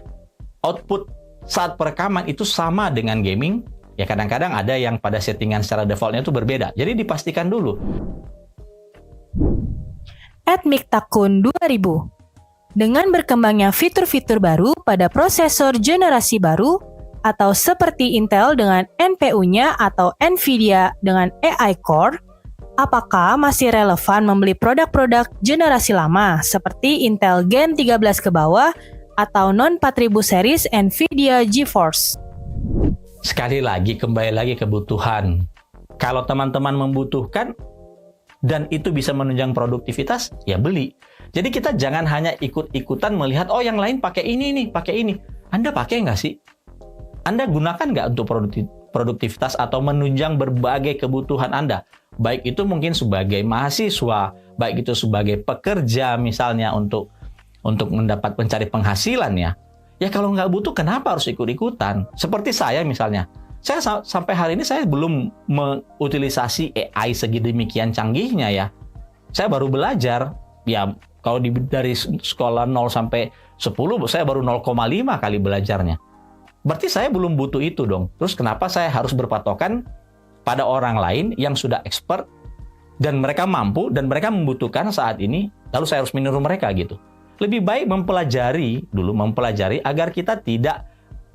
output saat perekaman itu sama dengan gaming? Ya kadang-kadang ada yang pada settingan secara defaultnya itu berbeda. Jadi dipastikan dulu. @miktakun 2000. Dengan berkembangnya fitur-fitur baru pada prosesor generasi baru, atau seperti Intel dengan NPU-nya atau Nvidia dengan AI Core, apakah masih relevan membeli produk-produk generasi lama seperti Intel Gen 13 ke bawah atau non-4000 series Nvidia GeForce? Sekali lagi, kembali lagi kebutuhan. Kalau teman-teman membutuhkan dan itu bisa menunjang produktivitas, ya beli. Jadi kita jangan hanya ikut-ikutan melihat, oh yang lain pakai ini nih, pakai ini. Anda pakai nggak sih? Anda gunakan nggak untuk produktivitas atau menunjang berbagai kebutuhan Anda? Baik itu mungkin sebagai mahasiswa, baik itu sebagai pekerja misalnya untuk mendapat mencari penghasilan ya. Ya kalau nggak butuh, kenapa harus ikut-ikutan? Seperti saya misalnya. Saya sampai hari ini saya belum mengutilisasi AI segedemikian canggihnya ya. Saya baru belajar. Ya kalau dari sekolah 0 sampai 10, saya baru 0,5 kali belajarnya. Berarti saya belum butuh itu dong. Terus kenapa saya harus berpatokan pada orang lain yang sudah expert dan mereka mampu dan mereka membutuhkan saat ini, lalu saya harus meniru mereka gitu. Lebih baik mempelajari agar kita tidak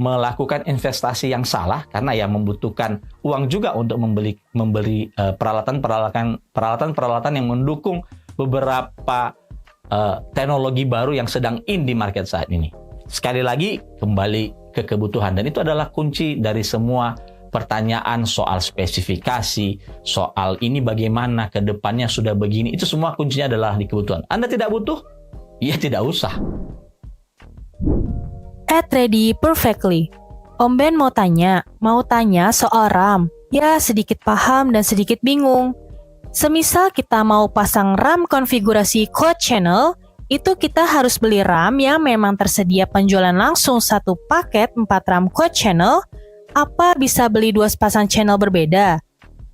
melakukan investasi yang salah karena ya membutuhkan uang juga untuk membeli peralatan yang mendukung beberapa teknologi baru yang sedang in di market saat ini. Sekali lagi kembali ke kebutuhan dan itu adalah kunci dari semua pertanyaan soal spesifikasi, soal ini bagaimana ke depannya sudah begini, itu semua kuncinya adalah di kebutuhan. Anda tidak butuh? Ya tidak usah. Ready perfectly. Om Ben mau tanya soal RAM. Ya sedikit paham dan sedikit bingung. Semisal kita mau pasang RAM konfigurasi quad channel, itu kita harus beli RAM yang memang tersedia penjualan langsung satu paket 4 RAM quad channel, apa bisa beli 2 pasang channel berbeda?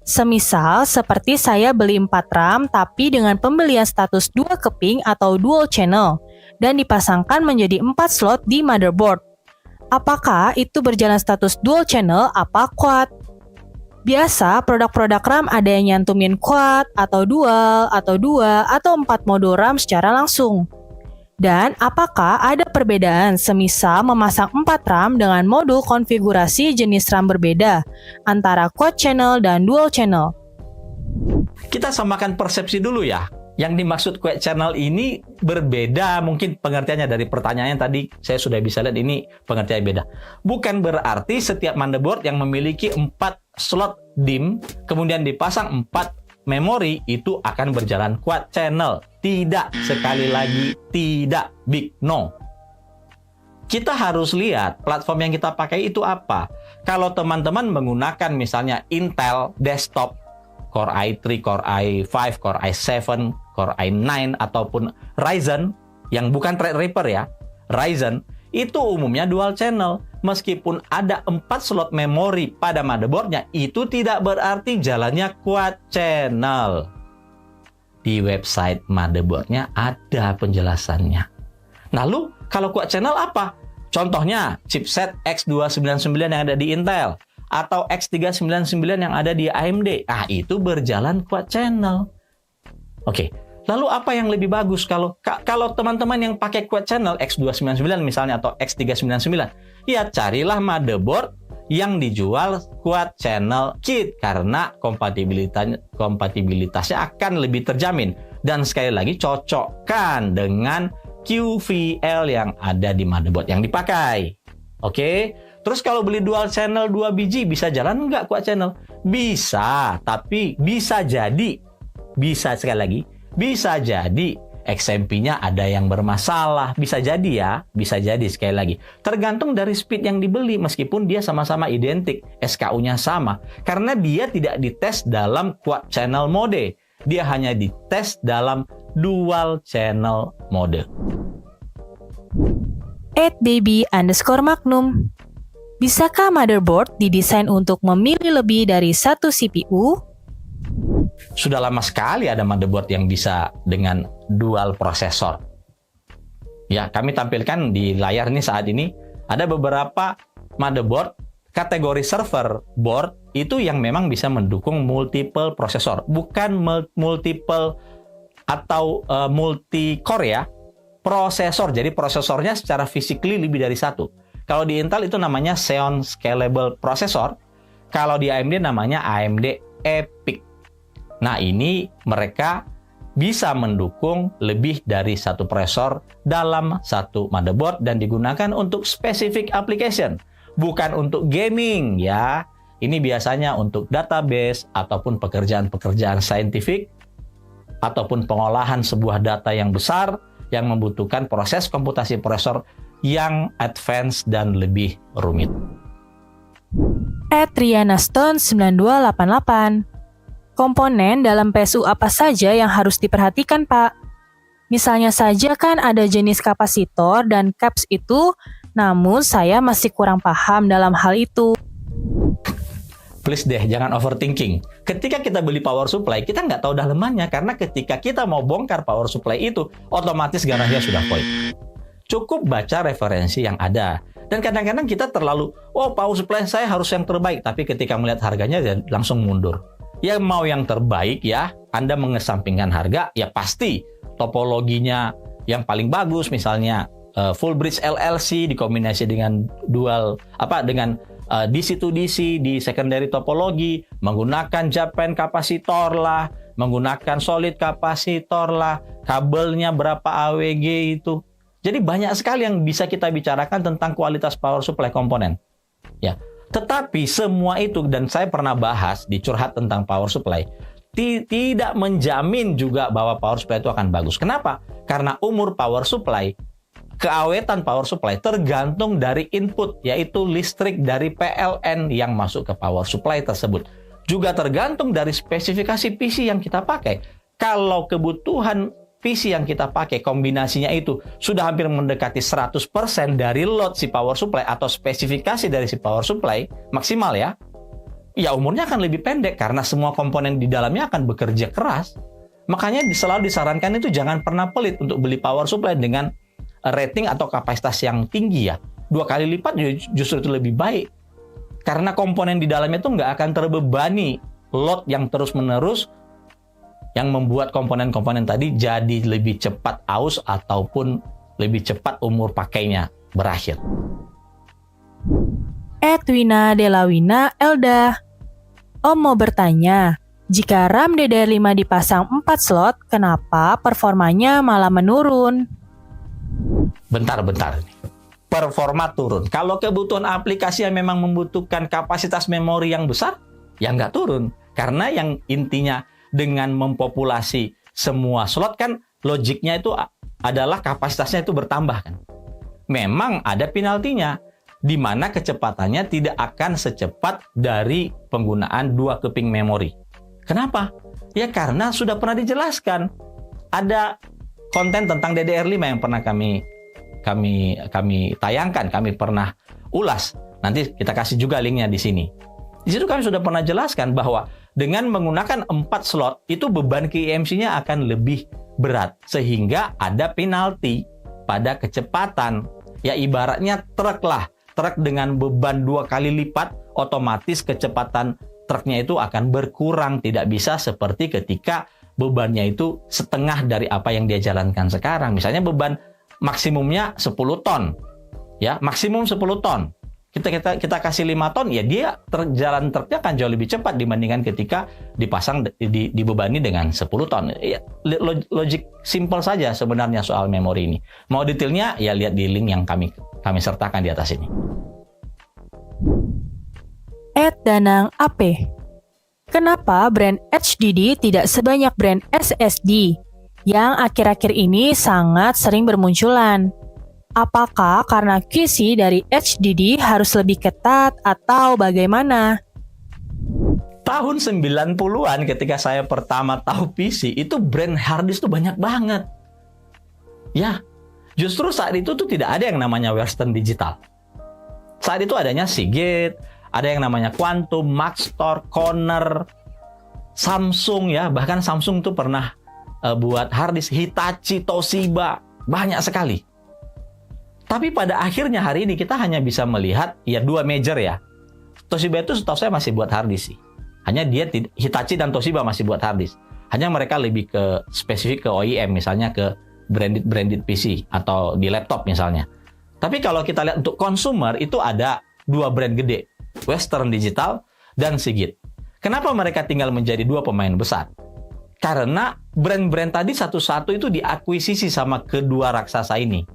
Semisal seperti saya beli 4 RAM tapi dengan pembelian status 2 keping atau dual channel dan dipasangkan menjadi 4 slot di motherboard. Apakah itu berjalan status dual channel apa quad? Biasa produk-produk RAM ada yang nyantumin quad atau dual atau 2 atau 4 modul RAM secara langsung. Dan apakah ada perbedaan semisal memasang 4 RAM dengan modul konfigurasi jenis RAM berbeda antara quad channel dan dual channel? Kita samakan persepsi dulu ya. Yang dimaksud quad channel ini berbeda mungkin pengertiannya dari pertanyaannya tadi. Saya sudah bisa lihat ini pengertiannya beda. Bukan berarti setiap motherboard yang memiliki 4 slot DIMM kemudian dipasang 4 memori itu akan berjalan quad channel. Tidak, sekali lagi tidak, big no. Kita harus lihat platform yang kita pakai itu apa. Kalau teman-teman menggunakan misalnya Intel desktop Core i3, Core i5, Core i7, Core i9, ataupun Ryzen, yang bukan Threadripper ya, Ryzen, itu umumnya dual channel. Meskipun ada 4 slot memori pada motherboardnya, itu tidak berarti jalannya quad channel. Di website motherboardnya ada penjelasannya. Lalu, kalau quad channel apa? Contohnya, chipset X299 yang ada di Intel, atau X399 yang ada di AMD. Itu berjalan quad channel. Oke. Lalu apa yang lebih bagus kalau teman-teman yang pakai quad channel X299 misalnya atau X399, ya carilah motherboard yang dijual quad channel kit karena kompatibilitasnya akan lebih terjamin. Dan sekali lagi cocokkan dengan QVL yang ada di motherboard yang dipakai. Oke. Terus kalau beli dual channel 2 biji bisa jalan nggak quad channel? Bisa, tapi bisa sekali lagi, bisa jadi XMP-nya ada yang bermasalah. Bisa jadi ya, bisa jadi sekali lagi. Tergantung dari speed yang dibeli meskipun dia sama-sama identik, SKU-nya sama. Karena dia tidak dites dalam quad channel mode. Dia hanya dites dalam dual channel mode. @baby_magnum. Bisakah motherboard didesain untuk memilih lebih dari satu CPU? Sudah lama sekali ada motherboard yang bisa dengan dual prosesor. Ya, kami tampilkan di layar ini saat ini ada beberapa motherboard kategori server board itu yang memang bisa mendukung multiple prosesor, bukan multiple atau multi core ya, prosesor. Jadi prosesornya secara physically lebih dari satu. Kalau di Intel itu namanya Xeon Scalable Processor. Kalau di AMD namanya AMD EPIC. Nah, ini mereka bisa mendukung lebih dari satu prosesor dalam satu motherboard dan digunakan untuk specific application. Bukan untuk gaming ya. Ini biasanya untuk database ataupun pekerjaan-pekerjaan saintifik ataupun pengolahan sebuah data yang besar yang membutuhkan proses komputasi prosesor yang advance dan lebih rumit. @rianastone9288. Komponen dalam PSU apa saja yang harus diperhatikan, Pak? Misalnya saja kan ada jenis kapasitor dan caps itu, namun saya masih kurang paham dalam hal itu. Please deh, jangan overthinking. Ketika kita beli power supply, kita nggak tahu dalemannya, karena ketika kita mau bongkar power supply itu, otomatis garasinya sudah void. Cukup baca referensi yang ada. Dan kadang-kadang kita terlalu, power supply saya harus yang terbaik. Tapi ketika melihat harganya, ya langsung mundur. Ya mau yang terbaik ya, Anda mengesampingkan harga, ya pasti topologinya yang paling bagus, misalnya full bridge LLC dikombinasi dengan DC to DC di secondary topologi, menggunakan Japan kapasitor lah, menggunakan solid kapasitor lah, kabelnya berapa AWG itu. Jadi banyak sekali yang bisa kita bicarakan tentang kualitas power supply komponen. Ya, tetapi semua itu, dan saya pernah bahas di curhat tentang power supply, tidak menjamin juga bahwa power supply itu akan bagus. Kenapa? Karena umur power supply, keawetan power supply tergantung dari input, yaitu listrik dari PLN yang masuk ke power supply tersebut. Juga tergantung dari spesifikasi PC yang kita pakai. Kalau kebutuhan PC yang kita pakai kombinasinya itu sudah hampir mendekati 100% dari load si power supply atau spesifikasi dari si power supply maksimal ya umurnya akan lebih pendek karena semua komponen di dalamnya akan bekerja keras. Makanya selalu disarankan itu jangan pernah pelit untuk beli power supply dengan rating atau kapasitas yang tinggi ya. 2 kali lipat justru itu lebih baik. Karena komponen di dalamnya itu nggak akan terbebani load yang terus-menerus yang membuat komponen-komponen tadi jadi lebih cepat aus ataupun lebih cepat umur pakainya berakhir. Wina Delawina Elda. Om mau bertanya, jika RAM DDR5 dipasang 4 slot, kenapa performanya malah menurun? Bentar. Performa turun. Kalau kebutuhan aplikasi yang memang membutuhkan kapasitas memori yang besar, ya nggak turun. Karena yang intinya dengan mempopulasi semua slot kan logiknya itu adalah kapasitasnya itu bertambah kan. Memang ada penaltinya di mana kecepatannya tidak akan secepat dari penggunaan 2 keping memori. Kenapa? Ya karena sudah pernah dijelaskan. Ada konten tentang DDR5 yang pernah kami tayangkan, kami pernah ulas. Nanti kita kasih juga linknya di sini. Di situ kami sudah pernah jelaskan bahwa dengan menggunakan 4 slot, itu beban KEMC-nya akan lebih berat. Sehingga ada penalti pada kecepatan. Ya ibaratnya truk lah. Truk dengan beban 2 kali lipat, otomatis kecepatan truknya itu akan berkurang. Tidak bisa seperti ketika bebannya itu setengah dari apa yang dia jalankan sekarang. Misalnya beban maksimumnya 10 ton. Ya, maksimum 10 ton. Kita kasih 5 ton, ya dia jalan truknya akan jauh lebih cepat dibandingkan ketika dipasang dibebani dengan 10 ton. Ya, logik simple saja sebenarnya soal memori ini. Mau detailnya ya lihat di link yang kami sertakan di atas ini. Danang AP. Kenapa brand HDD tidak sebanyak brand SSD yang akhir-akhir ini sangat sering bermunculan? Apakah karena QC dari HDD harus lebih ketat atau bagaimana? Tahun 90-an ketika saya pertama tahu PC, itu brand harddisk tuh banyak banget. Ya, justru saat itu tuh tidak ada yang namanya Western Digital. Saat itu adanya Seagate, ada yang namanya Quantum, Maxtor, Corner, Samsung ya. Bahkan Samsung tuh pernah buat harddisk, Hitachi, Toshiba, banyak sekali. Tapi pada akhirnya hari ini kita hanya bisa melihat ya 2 major ya. Toshiba itu setahu saya masih buat harddisk sih. Hanya dia Hitachi dan Toshiba masih buat harddisk. Hanya mereka lebih ke spesifik ke OEM, misalnya ke branded PC atau di laptop misalnya. Tapi kalau kita lihat untuk consumer itu ada 2 brand gede, Western Digital dan Seagate. Kenapa mereka tinggal menjadi 2 pemain besar? Karena brand-brand tadi satu-satu itu diakuisisi sama kedua raksasa ini.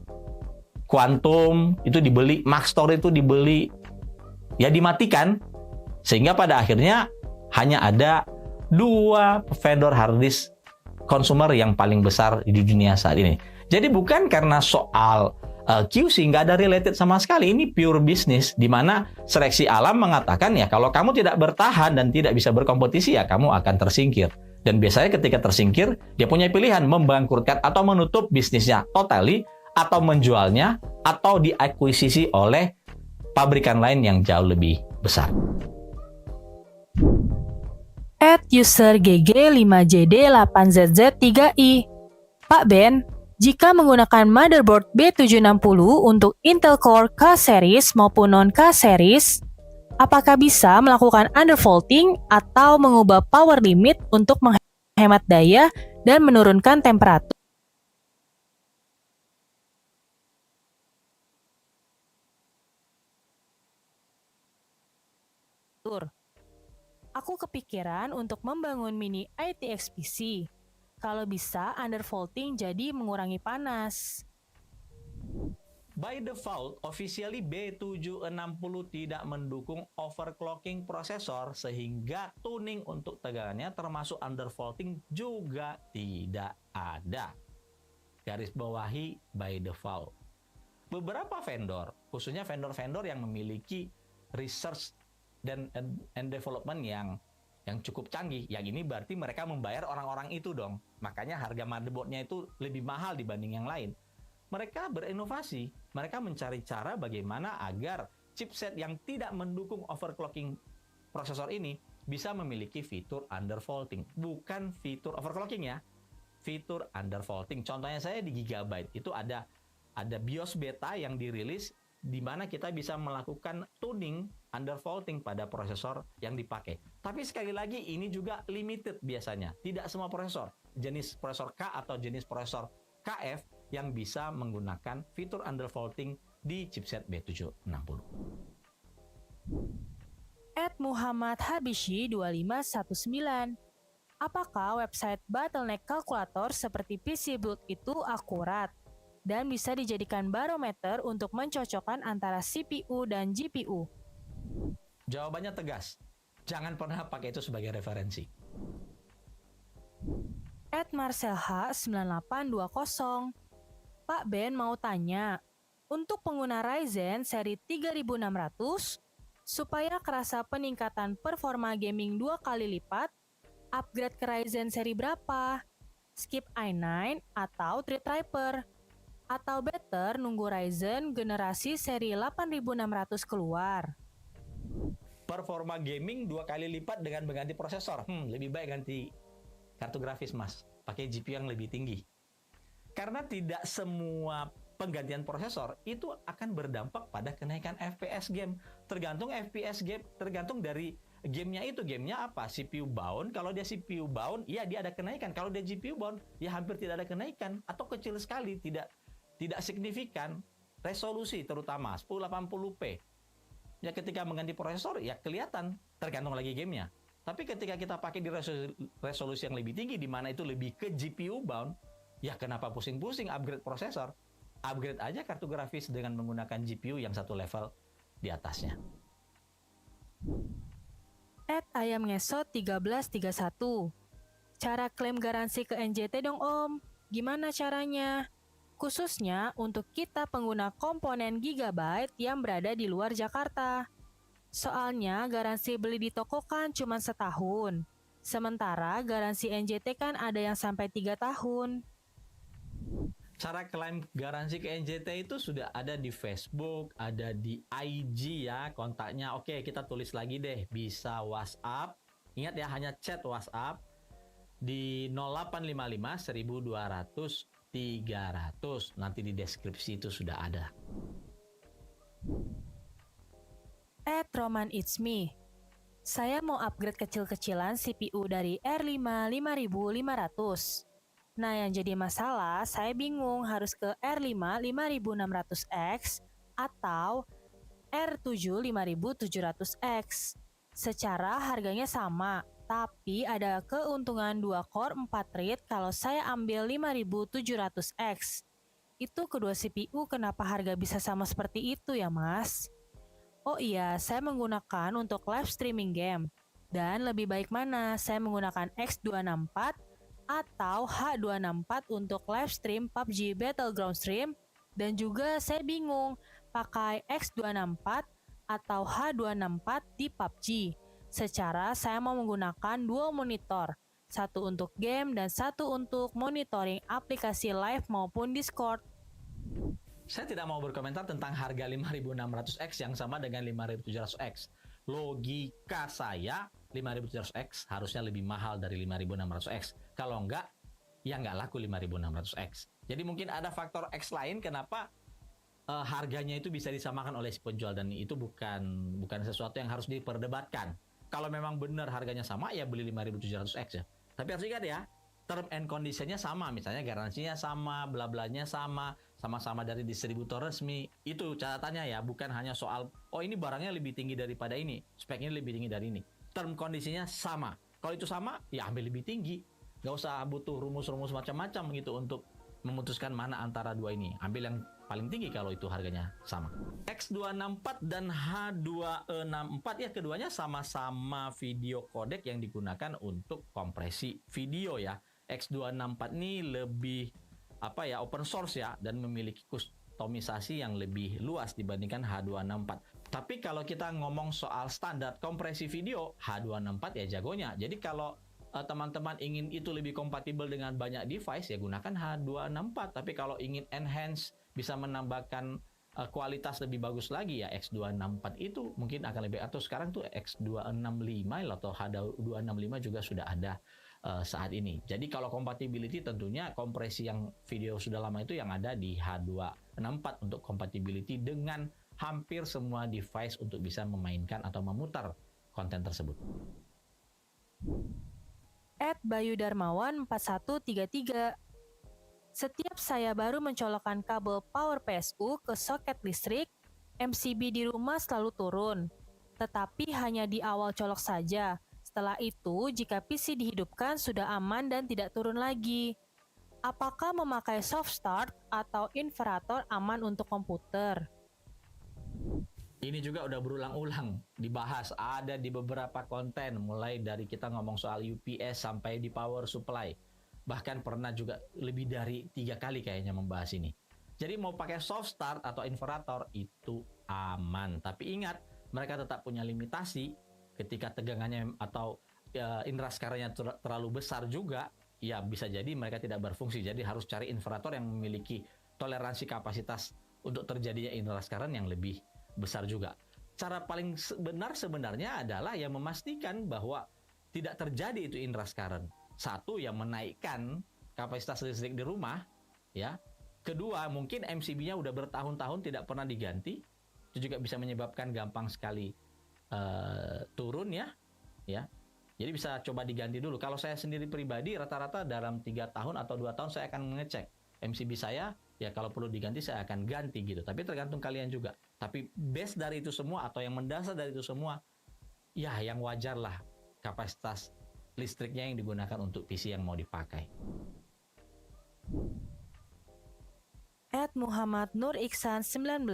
Quantum itu dibeli, Maxtor itu dibeli, ya dimatikan. Sehingga pada akhirnya hanya ada 2 vendor harddisk consumer yang paling besar di dunia saat ini. Jadi bukan karena soal QC, nggak ada related sama sekali. Ini pure bisnis, di mana seleksi alam mengatakan ya kalau kamu tidak bertahan dan tidak bisa berkompetisi ya kamu akan tersingkir. Dan biasanya ketika tersingkir, dia punya pilihan membangkrutkan atau menutup bisnisnya totally, atau menjualnya, atau diakuisisi oleh pabrikan lain yang jauh lebih besar. User GG5JD8ZZ3I. Pak Ben, jika menggunakan motherboard B760 untuk Intel Core K-series maupun non-K-series, apakah bisa melakukan undervolting atau mengubah power limit untuk menghemat daya dan menurunkan temperatur? Aku kepikiran untuk membangun mini ITX PC. Kalau bisa, undervolting jadi mengurangi panas. By default, officially B760 tidak mendukung overclocking prosesor, sehingga tuning untuk tegangannya termasuk undervolting juga tidak ada. Garis bawahi by default. Beberapa vendor, khususnya vendor-vendor yang memiliki research dan development yang cukup canggih, yang ini berarti mereka membayar orang-orang itu dong. Makanya harga motherboardnya itu lebih mahal dibanding yang lain. Mereka berinovasi, mereka mencari cara bagaimana agar chipset yang tidak mendukung overclocking prosesor ini bisa memiliki fitur undervolting. Bukan fitur overclocking ya, fitur undervolting. Contohnya saya di Gigabyte, itu ada BIOS beta yang dirilis di mana kita bisa melakukan tuning undervolting pada prosesor yang dipakai. Tapi sekali lagi ini juga limited biasanya. Tidak semua prosesor, jenis prosesor K atau jenis prosesor KF yang bisa menggunakan fitur undervolting di chipset B760. Muhammad Habishi 2519. Apakah website bottleneck kalkulator seperti PC Build itu akurat dan bisa dijadikan barometer untuk mencocokkan antara CPU dan GPU? Jawabannya tegas. Jangan pernah pakai itu sebagai referensi. @marcelh9820. Pak Ben mau tanya, untuk pengguna Ryzen seri 3600, supaya kerasa peningkatan performa gaming 2 kali lipat, Upgrade ke Ryzen seri berapa? Skip i9 atau Threadripper? Atau better nunggu Ryzen generasi seri 8600 keluar? Performa gaming 2 kali lipat dengan mengganti prosesor. Lebih baik ganti kartu grafis, Mas. Pakai GPU yang lebih tinggi. Karena tidak semua penggantian prosesor itu akan berdampak pada kenaikan FPS game. Tergantung FPS game, tergantung dari gamenya itu. Gamenya apa? CPU bound. Kalau dia CPU bound, ya dia ada kenaikan. Kalau dia GPU bound, ya hampir tidak ada kenaikan. Atau kecil sekali, tidak signifikan. Resolusi terutama 1080p. Ya ketika mengganti prosesor, ya kelihatan. Tergantung lagi gamenya. Tapi ketika kita pakai di resolusi yang lebih tinggi, di mana itu lebih ke GPU bound, ya kenapa pusing-pusing upgrade prosesor? Upgrade aja kartu grafis dengan menggunakan GPU yang satu level di atasnya. @ayamngesot1331. Cara klaim garansi ke NJT dong Om. Gimana caranya? Khususnya untuk kita pengguna komponen Gigabyte yang berada di luar Jakarta. Soalnya garansi beli di toko kan cuma setahun. Sementara garansi NJT kan ada yang sampai 3 tahun. Cara klaim garansi ke NJT itu sudah ada di Facebook, ada di IG ya, kontaknya. Oke, kita tulis lagi deh, bisa WhatsApp. Ingat ya, hanya chat WhatsApp di 0855 1200 300. Nanti di deskripsi itu sudah ada. Roman It's Me. Saya mau upgrade kecil-kecilan CPU dari R5 5500. Nah, yang jadi masalah, saya bingung harus ke R5 5600X atau R7 5700X. Secara harganya sama, tapi ada keuntungan 2 core 4 thread kalau saya ambil 5700X. Itu kedua CPU kenapa harga bisa sama seperti itu ya mas? Oh iya, saya menggunakan untuk live streaming game. Dan lebih baik mana, saya menggunakan X264 atau H264 untuk live stream PUBG Battleground stream. Dan juga saya bingung pakai X264 atau H264 di PUBG. Secara saya mau menggunakan dua monitor, satu untuk game dan satu untuk monitoring aplikasi live maupun Discord. Saya tidak mau berkomentar tentang harga 5600X yang sama dengan 5700X. Logika saya 5700X harusnya lebih mahal dari 5600X. Kalau enggak, ya enggak laku 5600X. Jadi mungkin ada faktor X lain kenapa harganya itu bisa disamakan oleh si penjual, dan itu bukan sesuatu yang harus diperdebatkan. Kalau memang benar harganya sama, ya beli 5700X ya. Tapi harus ingat ya, term and condition-nya sama, misalnya garansinya sama, bla-blanya sama, sama-sama dari distributor resmi. Itu catatannya ya, bukan hanya soal, oh ini barangnya lebih tinggi daripada ini, speknya lebih tinggi dari ini. Term kondisinya sama. Kalau itu sama, ya ambil lebih tinggi. Nggak usah butuh rumus-rumus macam-macam gitu untuk memutuskan mana antara dua ini. Ambil yang paling tinggi kalau itu harganya sama. X264 dan H264 ya, keduanya sama-sama video codec yang digunakan untuk kompresi video ya. X264 ini lebih open source ya, dan memiliki kustomisasi yang lebih luas dibandingkan H264. Tapi kalau kita ngomong soal standar kompresi video, H264 ya jagonya. Jadi kalau teman-teman ingin itu lebih kompatibel dengan banyak device, ya gunakan H264. Tapi kalau ingin enhance, bisa menambahkan kualitas lebih bagus lagi, ya X264 itu mungkin akan lebih. Atau sekarang tuh X265 atau H265 juga sudah ada saat ini. Jadi kalau compatibility, tentunya kompresi yang video sudah lama itu yang ada di H264 untuk compatibility dengan hampir semua device untuk bisa memainkan atau memutar konten tersebut. Bayu Darmawan 4133. Setiap saya baru mencolokkan kabel power PSU ke soket listrik, MCB di rumah selalu turun. Tetapi hanya di awal colok saja. Setelah itu, jika PC dihidupkan sudah aman dan tidak turun lagi. Apakah memakai soft start atau inverter aman untuk komputer? Ini juga udah berulang-ulang dibahas, ada di beberapa konten, mulai dari kita ngomong soal UPS sampai di power supply. Bahkan pernah juga lebih dari 3 kali kayaknya membahas ini. Jadi mau pakai soft start atau inverter itu aman. Tapi ingat, mereka tetap punya limitasi ketika tegangannya atau indera sekarangnya terlalu besar juga, ya bisa jadi mereka tidak berfungsi. Jadi harus cari inverter yang memiliki toleransi kapasitas untuk terjadinya indera sekarang yang lebih besar juga. Cara paling benar sebenarnya adalah yang memastikan bahwa tidak terjadi itu indera sekarang. Satu, yang menaikkan kapasitas listrik di rumah, ya. Kedua, mungkin MCB-nya udah bertahun-tahun tidak pernah diganti. Itu juga bisa menyebabkan gampang sekali turun ya. Jadi bisa coba diganti dulu. Kalau saya sendiri pribadi, rata-rata dalam 3 tahun atau 2 tahun saya akan mengecek MCB saya. Ya kalau perlu diganti saya akan ganti gitu. Tapi tergantung kalian juga. Tapi base dari itu semua atau yang mendasar dari itu semua, ya yang wajar lah kapasitas listriknya yang digunakan untuk PC yang mau dipakai. Muhammad Nur Iksan 19.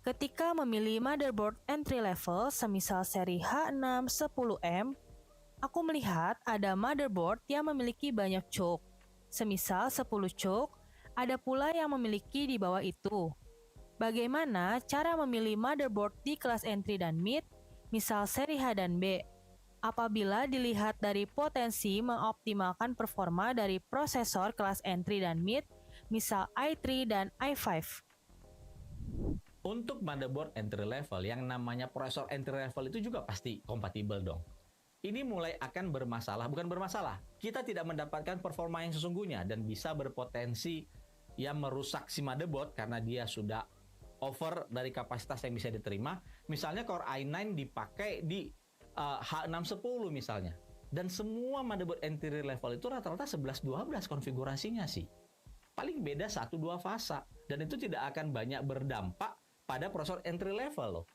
Ketika memilih motherboard entry level semisal seri H6 10M, aku melihat ada motherboard yang memiliki banyak choke, semisal 10 choke, ada pula yang memiliki di bawah itu. Bagaimana cara memilih motherboard di kelas entry dan mid, misal seri H dan B? Apabila dilihat dari potensi mengoptimalkan performa dari prosesor kelas entry dan mid, misal i3 dan i5. Untuk motherboard entry level, yang namanya prosesor entry level itu juga pasti kompatibel dong. Ini mulai akan bermasalah, bukan bermasalah. Kita tidak mendapatkan performa yang sesungguhnya dan bisa berpotensi yang merusak si motherboard karena dia sudah over dari kapasitas yang bisa diterima. Misalnya core i9 dipakai di H610 misalnya. Dan semua motherboard entry level itu rata-rata 11-12 konfigurasinya sih. Paling beda 1-2 fasa. Dan itu tidak akan banyak berdampak pada prosesor entry level loh.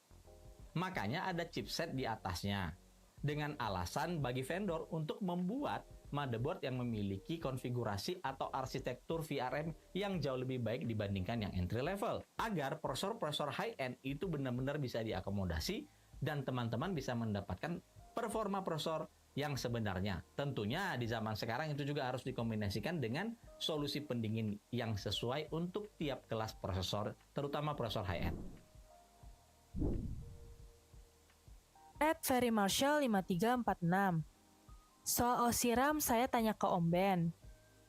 Makanya ada chipset di atasnya. Dengan alasan bagi vendor untuk membuat motherboard yang memiliki konfigurasi atau arsitektur VRM yang jauh lebih baik dibandingkan yang entry level. Agar prosesor-prosesor high-end itu benar-benar bisa diakomodasi dan teman-teman bisa mendapatkan performa prosesor yang sebenarnya. Tentunya di zaman sekarang itu juga harus dikombinasikan dengan solusi pendingin yang sesuai untuk tiap kelas prosesor, terutama prosesor high-end. Ferry Marshall 5346. Soal OSI RAM saya tanya ke Om Ben.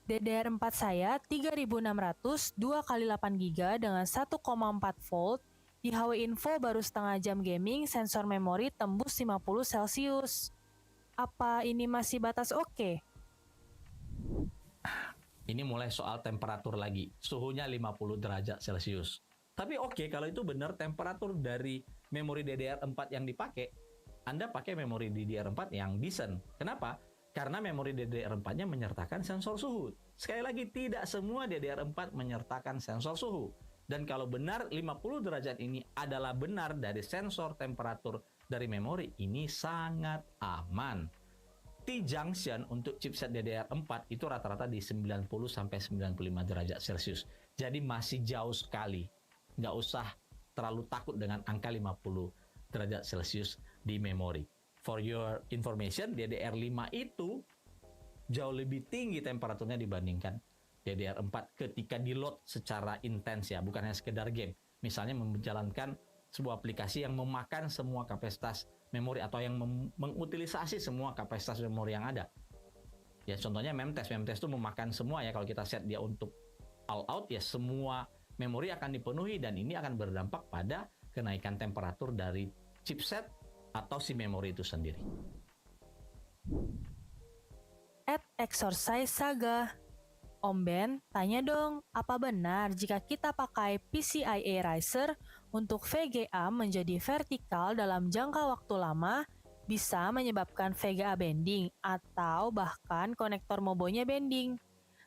DDR4 saya 3600 2x8GB dengan 1,4 volt. Di HW Info baru setengah jam gaming, sensor memori tembus 50 Celcius. Apa ini masih batas oke? Ini mulai soal temperatur lagi. Suhunya 50 derajat Celcius. Tapi oke, kalau itu benar temperatur dari memori DDR4 yang dipakai, Anda pakai memori DDR4 yang decent. Kenapa? Karena memori DDR4-nya menyertakan sensor suhu. Sekali lagi, tidak semua DDR4 menyertakan sensor suhu. Dan kalau benar 50 derajat ini adalah benar dari sensor temperatur dari memori, ini sangat aman. T-junction untuk chipset DDR4 itu rata-rata di 90-95 derajat Celcius. Jadi masih jauh sekali. Nggak usah terlalu takut dengan angka 50 derajat Celcius di memori. For your information, DDR5 itu jauh lebih tinggi temperaturnya dibandingkan DDR4 ketika di load secara intens ya, bukan hanya sekedar game. Misalnya menjalankan sebuah aplikasi yang memakan semua kapasitas memori atau yang mengutilisasi semua kapasitas memori yang ada. Ya contohnya memtest itu memakan semua ya, kalau kita set dia untuk all out ya semua memori akan dipenuhi dan ini akan berdampak pada kenaikan temperatur dari chipset atau si memori itu sendiri. Exorcise Saga. Om Ben, tanya dong, apa benar jika kita pakai PCIe riser untuk VGA menjadi vertikal dalam jangka waktu lama bisa menyebabkan VGA bending atau bahkan konektor mobonya bending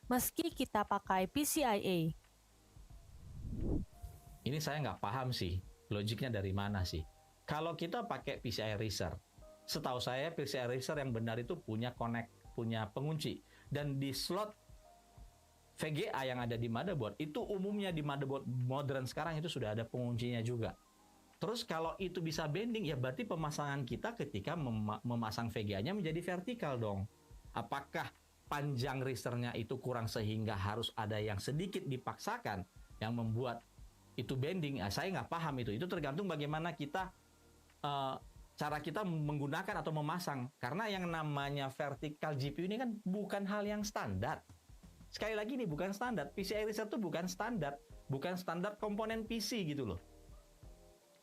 meski kita pakai PCIe? Ini saya nggak paham sih, logiknya dari mana sih? Kalau kita pakai PCI riser, setahu saya PCI riser yang benar itu punya pengunci. Dan di slot VGA yang ada di motherboard, itu umumnya di motherboard modern sekarang itu sudah ada penguncinya juga. Terus kalau itu bisa bending, ya berarti pemasangan kita ketika memasang VGA-nya menjadi vertikal dong. Apakah panjang risernya itu kurang sehingga harus ada yang sedikit dipaksakan yang membuat itu bending? Saya nggak paham itu. Itu tergantung bagaimana kita cara kita menggunakan atau memasang. Karena yang namanya vertical GPU ini kan bukan hal yang standar. Sekali lagi nih, bukan standar. PCI Research itu bukan standar. Bukan standar komponen PC gitu loh.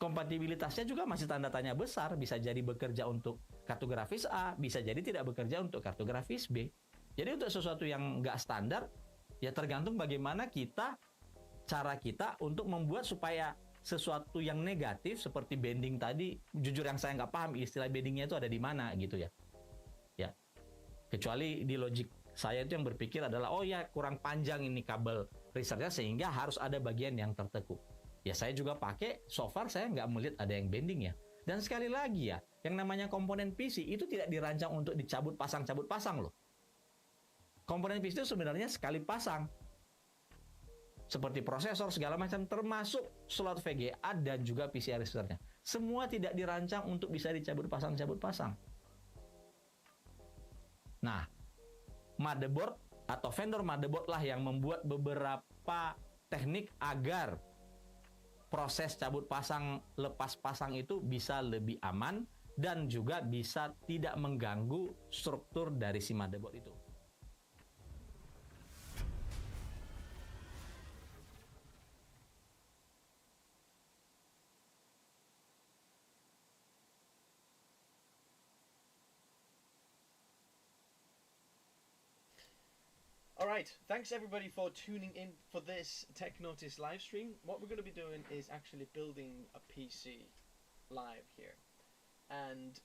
Kompatibilitasnya juga masih tanda tanya besar. Bisa jadi bekerja untuk kartu grafis A, bisa jadi tidak bekerja untuk kartu grafis B. Jadi untuk sesuatu yang nggak standar, ya tergantung bagaimana cara kita untuk membuat supaya sesuatu yang negatif seperti bending tadi, jujur yang saya nggak paham istilah bendingnya itu ada di mana gitu ya. Ya, kecuali di logik saya itu yang berpikir adalah, oh ya kurang panjang ini kabel researchnya sehingga harus ada bagian yang tertekuk. Ya saya juga pakai, so far saya nggak melihat ada yang bending ya. Dan sekali lagi ya, yang namanya komponen PC itu tidak dirancang untuk dicabut pasang loh. Komponen PC itu sebenarnya sekali pasang. Seperti prosesor segala macam termasuk slot VGA dan juga PCI registernya. Semua tidak dirancang untuk bisa dicabut pasang. Nah, motherboard atau vendor motherboard lah yang membuat beberapa teknik agar proses cabut pasang lepas pasang itu bisa lebih aman dan juga bisa tidak mengganggu struktur dari si motherboard itu. Alright, thanks everybody for tuning in for this Tech Notice live stream. What we're going to be doing is actually building a PC live here. And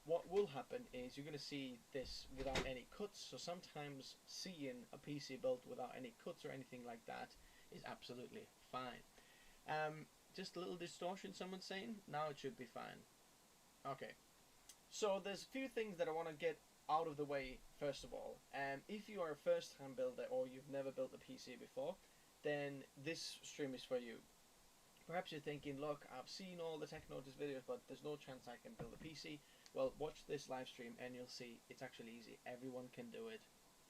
what will happen is you're going to see this without any cuts. So sometimes seeing a PC built without any cuts or anything like that is absolutely fine. Just a little distortion, someone's saying. Now it should be fine. Okay. So there's a few things that I want to get out of the way first of all. If you are a first-time builder or you've never built a PC before, then this stream is for you. Perhaps you're thinking, look, I've seen all the Tech Notice videos, but there's no chance I can build a PC. Well, watch this live stream and you'll see it's actually easy. Everyone can do it,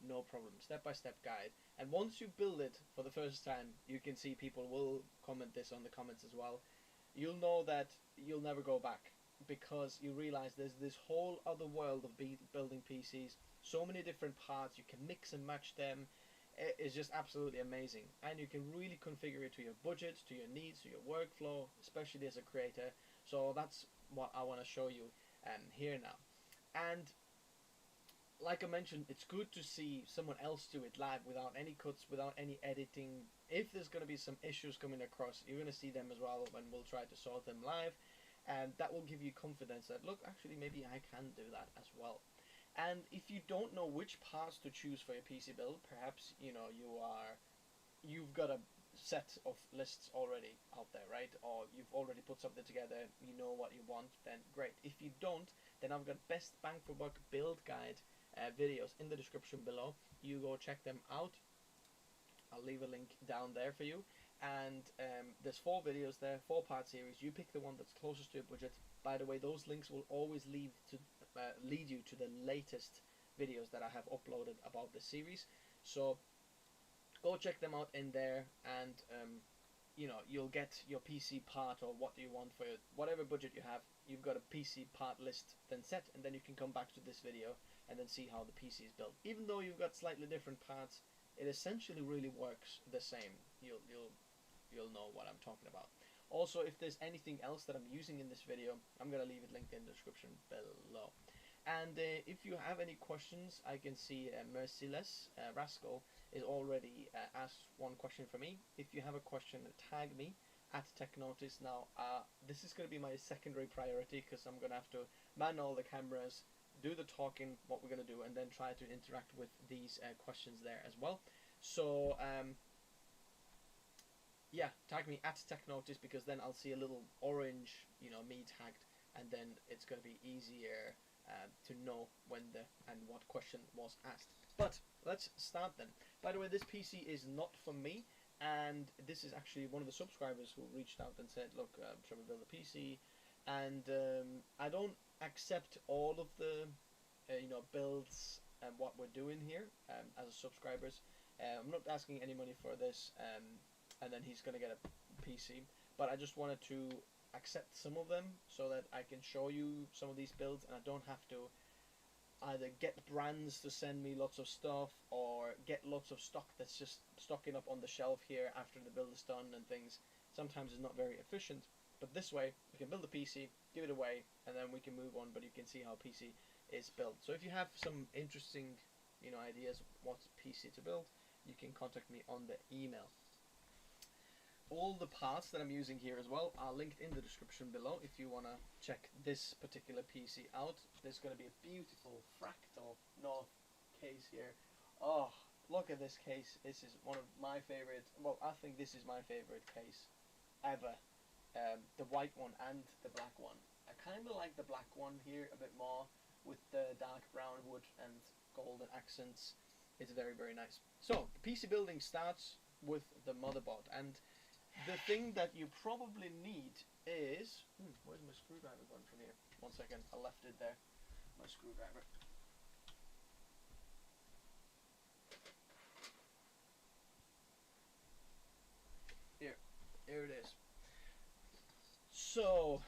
no problem. Step-by-step guide. And once you build it for the first time, you can see people will comment this on the comments as well. You'll know that you'll never go back, because you realize there's this whole other world of building PCs, so many different parts, you can mix and match them. It's just absolutely amazing, and you can really configure it to your budget, to your needs, to your workflow, especially as a creator. So that's what I want to show you here now. And like I mentioned, it's good to see someone else do it live without any cuts, without any editing. If there's going to be some issues coming across, you're going to see them as well, and we'll try to sort them live. And that will give you confidence that, look, actually maybe I can do that as well. And if you don't know which parts to choose for your PC build, perhaps you've got a set of lists already out there, right? Or you've already put something together, you know what you want, then great. If you don't, then I've got best bang for buck build guide videos in the description below. You go check them out. I'll leave a link down there for you. And there's 4 videos there, 4-part series. You pick the one that's closest to your budget. By the way, those links will always lead you to the latest videos that I have uploaded about the series. So go check them out in there, and you'll get your PC part, or what do you want for whatever budget you have. You've got a PC part list then set, and then you can come back to this video and then see how the PC is built. Even though you've got slightly different parts, it essentially really works the same. You'll know what I'm talking about. Also, if there's anything else that I'm using in this video, I'm gonna leave it linked in the description below. And if you have any questions, I can see Merciless Rascal is already asked one question for me. If you have a question, tag me at TechNotice. Now, this is going to be my secondary priority, because I'm going to have to man all the cameras, do the talking, what we're going to do, and then try to interact with these questions there as well. So, yeah, tag me at TechNotice, because then I'll see a little orange, me tagged, and then it's going to be easier to know when and what question was asked. But let's start then. By the way, this PC is not for me, and this is actually one of the subscribers who reached out and said, look, should we build a PC? And I don't accept all of the builds and what we're doing here as a subscribers. I'm not asking any money for this, and then he's gonna get a PC, but I just wanted to accept some of them so that I can show you some of these builds, and I don't have to either get brands to send me lots of stuff or get lots of stock that's just stocking up on the shelf here after the build is done and things. Sometimes it's not very efficient, but this way we can build a PC, give it away, and then we can move on, but you can see how PC is built. So if you have some interesting, you know, ideas what PC to build, you can contact me on the email. All the parts that I'm using here as well are linked in the description below if you want to check this particular PC out. There's going to be a beautiful fractal North case here. Oh, look at this case. This is one of my favorite, well, I think this is my favorite case ever. The white one and the black one. I kind of like the black one here a bit more with the dark brown wood and golden accents. It's very, very nice. So, the PC building starts with the motherboard, and the thing that you probably need is... where's my screwdriver going from here? 1 second, I left it there. My screwdriver. Here it is. So,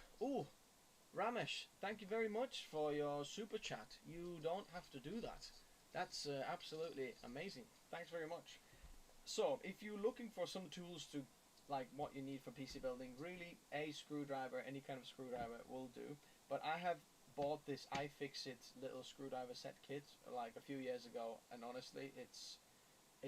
Ramesh, thank you very much for your super chat. You don't have to do that. That's absolutely amazing. Thanks very much. So, if you're looking for some tools to like what you need for PC building, really a screwdriver, any kind of screwdriver will do. But I have bought this iFixit little screwdriver set kit like a few years ago, and honestly it's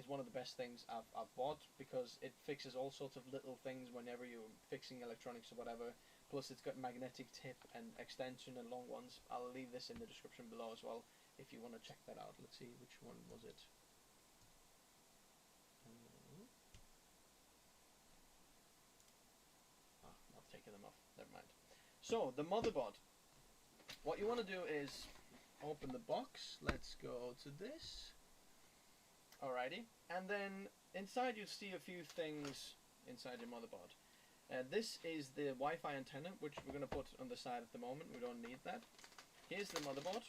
one of the best things I've bought, because it fixes all sorts of little things whenever you're fixing electronics or whatever. Plus it's got magnetic tip and extension and long ones. I'll leave this in the description below as well if you want to check that out. Let's see, which one was it? I've taken them off, never mind. So, the motherboard. What you want to do is open the box. Let's go to this. Alrighty. And then inside you see a few things inside your motherboard. This is the Wi-Fi antenna, which we're going to put on the side at the moment. We don't need that. Here's the motherboard.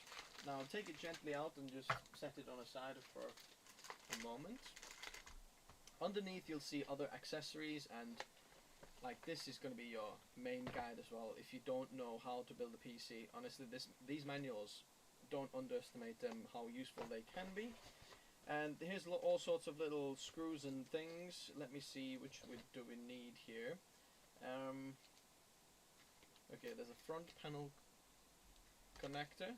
Now take it gently out and just set it on a side for a moment. Underneath you'll see other accessories, and like this is going to be your main guide as well. If you don't know how to build a PC, honestly these manuals, don't underestimate them, how useful they can be. And here's all sorts of little screws and things. Let me see, which do we need here. Okay, there's a front panel connector.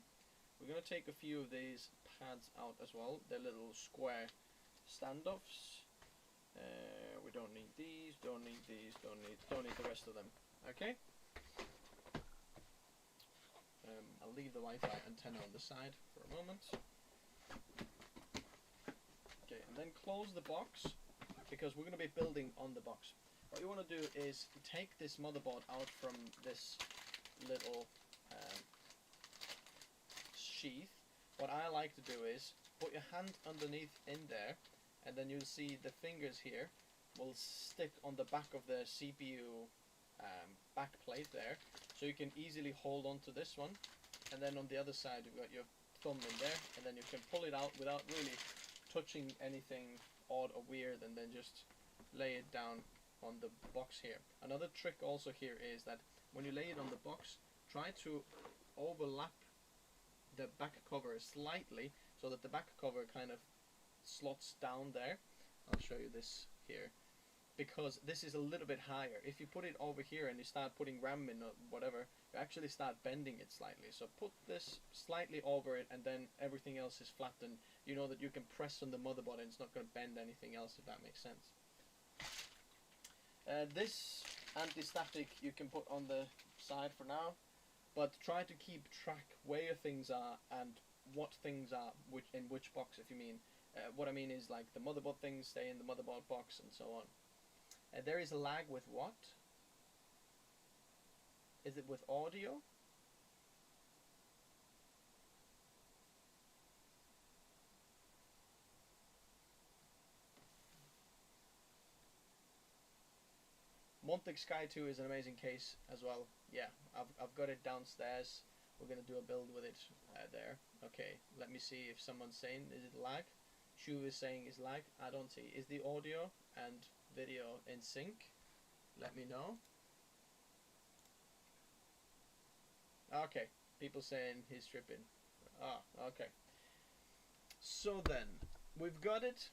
We're going to take a few of these pads out as well. They're little square standoffs. We don't need these, don't need these, don't need the rest of them. Okay. I'll leave the Wi-Fi antenna on the side for a moment. Okay, and then close the box, because we're going to be building on the box. What you want to do is take this motherboard out from this little sheath. What I like to do is put your hand underneath in there, and then you'll see the fingers here will stick on the back of the CPU back plate there, so you can easily hold on to this one. And then on the other side you've got your thumb in there, and then you can pull it out without really touching anything odd or weird, and then just lay it down on the box here. Another trick also here is that when you lay it on the box, try to overlap the back cover slightly, so that the back cover kind of slots down there. I'll show you this here, because this is a little bit higher. If you put it over here and you start putting RAM in or whatever, you actually start bending it slightly. So put this slightly over it, and then everything else is flattened. You know that you can press on the motherboard and it's not going to bend anything else, if that makes sense. This anti-static you can put on the side for now, but try to keep track where things are and what things are in which box, if you mean. What I mean is, like, the motherboard things stay in the motherboard box and so on. There is a lag with what? Is it with audio? Montec Sky 2 is an amazing case as well. Yeah, I've got it downstairs. We're going to do a build with it there. Okay, let me see if someone's saying, is it lag? Shu is saying is lag. I don't see. Is the audio and video in sync? Let me know. Okay, people saying he's tripping. Ah, okay. So then, we've got it.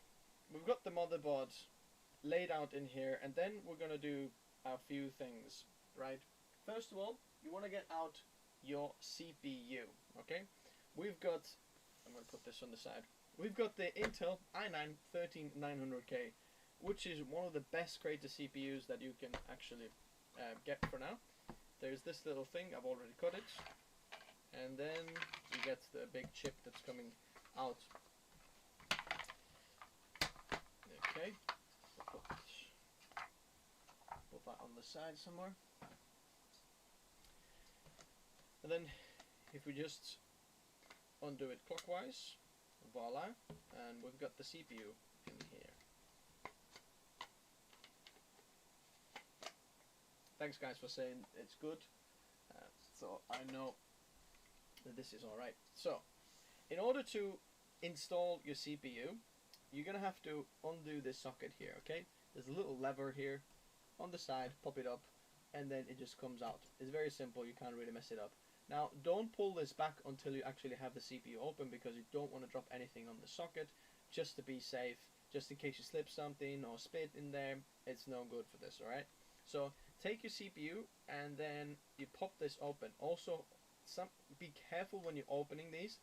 We've got the motherboard laid out in here, and then we're gonna do a few things, right? First of all, you want to get out your CPU, okay? We've got, I'm gonna put this on the side. We've got the Intel i9-13900K, which is one of the best creator CPUs that you can actually get for now. There's this little thing, I've already cut it, and then you get the big chip that's coming out. Okay, put that on the side somewhere. And then if we just undo it clockwise, voila, and we've got the CPU in here. Thanks guys for saying it's good, so I know that this is alright. So, in order to install your CPU, you're going to have to undo this socket here, okay? There's a little lever here on the side, pop it up, and then it just comes out. It's very simple, you can't really mess it up. Now, don't pull this back until you actually have the CPU open, because you don't want to drop anything on the socket, just to be safe, just in case you slip something or spit in there. It's no good for this, alright? So, take your CPU and then you pop this open. Also, be careful when you're opening these.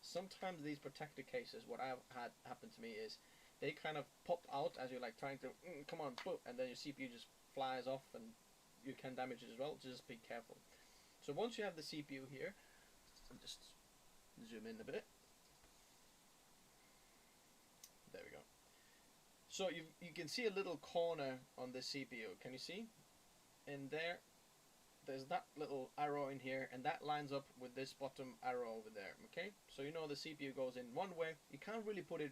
Sometimes these protector cases, what I've had happen to me is they kind of pop out as you're like trying to come on, boom, and then your CPU just flies off and you can damage it as well. Just be careful. So once you have the CPU here, I'll just zoom in a bit. There we go. So you can see a little corner on the CPU. Can you see? In there, there's that little arrow in here, and that lines up with this bottom arrow over there. Okay, so you know the CPU goes in one way. You can't really put it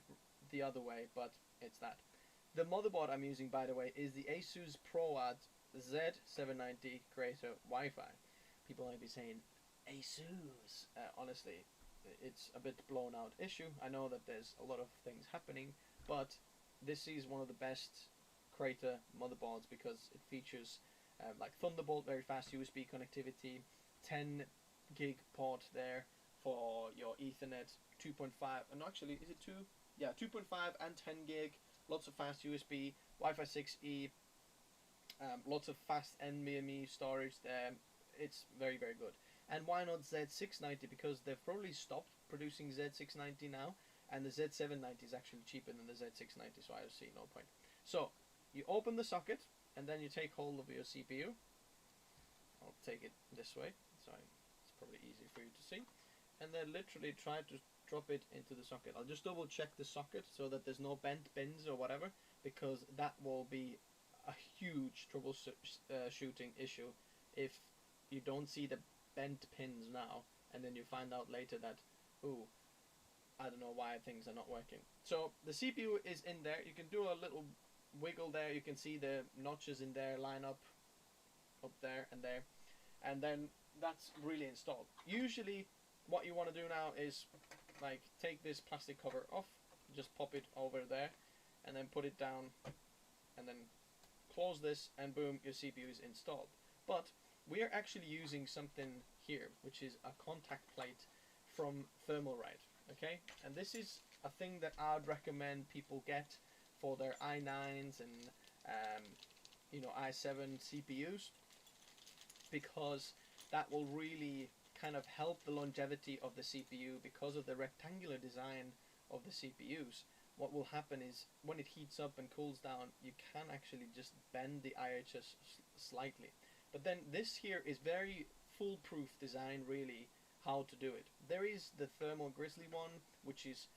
the other way, but it's that. The motherboard I'm using, by the way, is the Asus ProAd Z790 Creator Wi-Fi. People might be saying Asus. Honestly, it's a bit blown out issue. I know that there's a lot of things happening, but this is one of the best Creator motherboards because it features like Thunderbolt, very fast USB connectivity, 10 gig port there for your Ethernet, 2.5, and actually, is it 2? Yeah, 2.5 and 10 gig, lots of fast USB, Wi-Fi 6E, lots of fast NVMe storage there. It's very, very good. And why not Z690? Because they've probably stopped producing Z690 now, and the Z790 is actually cheaper than the Z690, so I see no point. So, you open the socket, and then you take hold of your CPU. I'll take it this way, so it's probably easy for you to see. And then literally try to drop it into the socket. I'll just double check the socket so that there's no bent pins or whatever, because that will be a huge troubleshooting issue if you don't see the bent pins now, and then you find out later that, ooh, I don't know why things are not working. So the CPU is in there. You can do a little wiggle there. You can see the notches in there line up there, and then that's really installed. Usually what you want to do now is like take this plastic cover off, just pop it over there, and then put it down, and then close this, and boom, your CPU is installed. But we are actually using something here, which is a contact plate from Thermalright, okay? And this is a thing that I'd recommend people get for their i9s and you know, i7 CPUs, because that will really kind of help the longevity of the CPU because of the rectangular design of the CPUs. What will happen is when it heats up and cools down, you can actually just bend the IHS slightly. But then this here is very foolproof design, really, how to do it. There is the Thermal Grizzly one, which is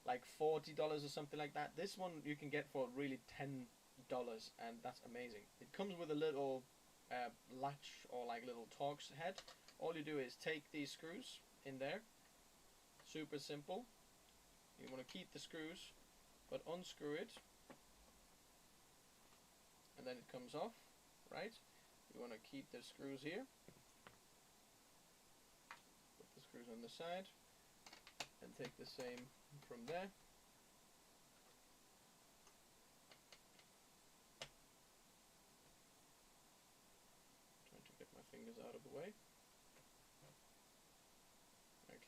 like $40 or something like that. This one you can get for really $10, and that's amazing. It comes with a little latch or like little Torx head. All you do is take these screws in there. Super simple. You want to keep the screws, but unscrew it, and then it comes off, right? You want to keep the screws here. Put the screws on the side, and take the same from there. Trying to get my fingers out of the way.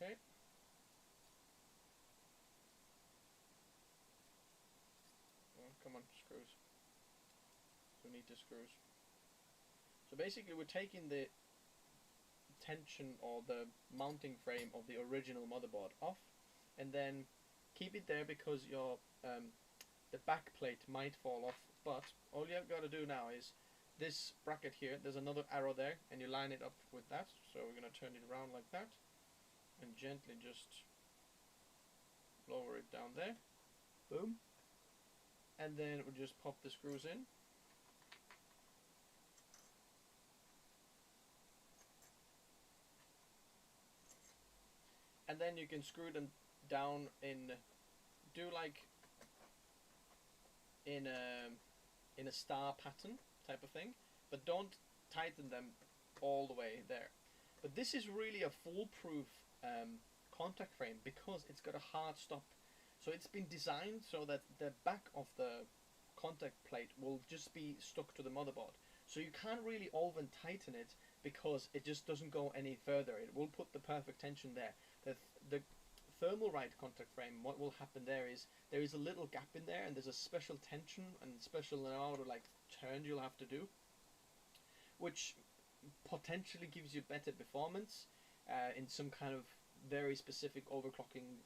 Okay. Oh, come on, screws. We need the screws. So basically we're taking the tension or the mounting frame of the original motherboard off, and then keep it there because your the back plate might fall off, but all you've got to do now is this bracket here, there's another arrow there, and you line it up with that. So we're going to turn it around like that and gently just lower it down there. Boom. And then we'll just pop the screws in. And then you can screw them down in, do like in a star pattern type of thing, but don't tighten them all the way there. But this is really a foolproof contact frame because it's got a hard stop. So it's been designed so that the back of the contact plate will just be stuck to the motherboard. So you can't really over tighten it because it just doesn't go any further. It will put the perfect tension there. The thermal right contact frame, what will happen there is a little gap in there, and there's a special tension and special amount of like turn you'll have to do, which potentially gives you better performance in some kind of very specific overclocking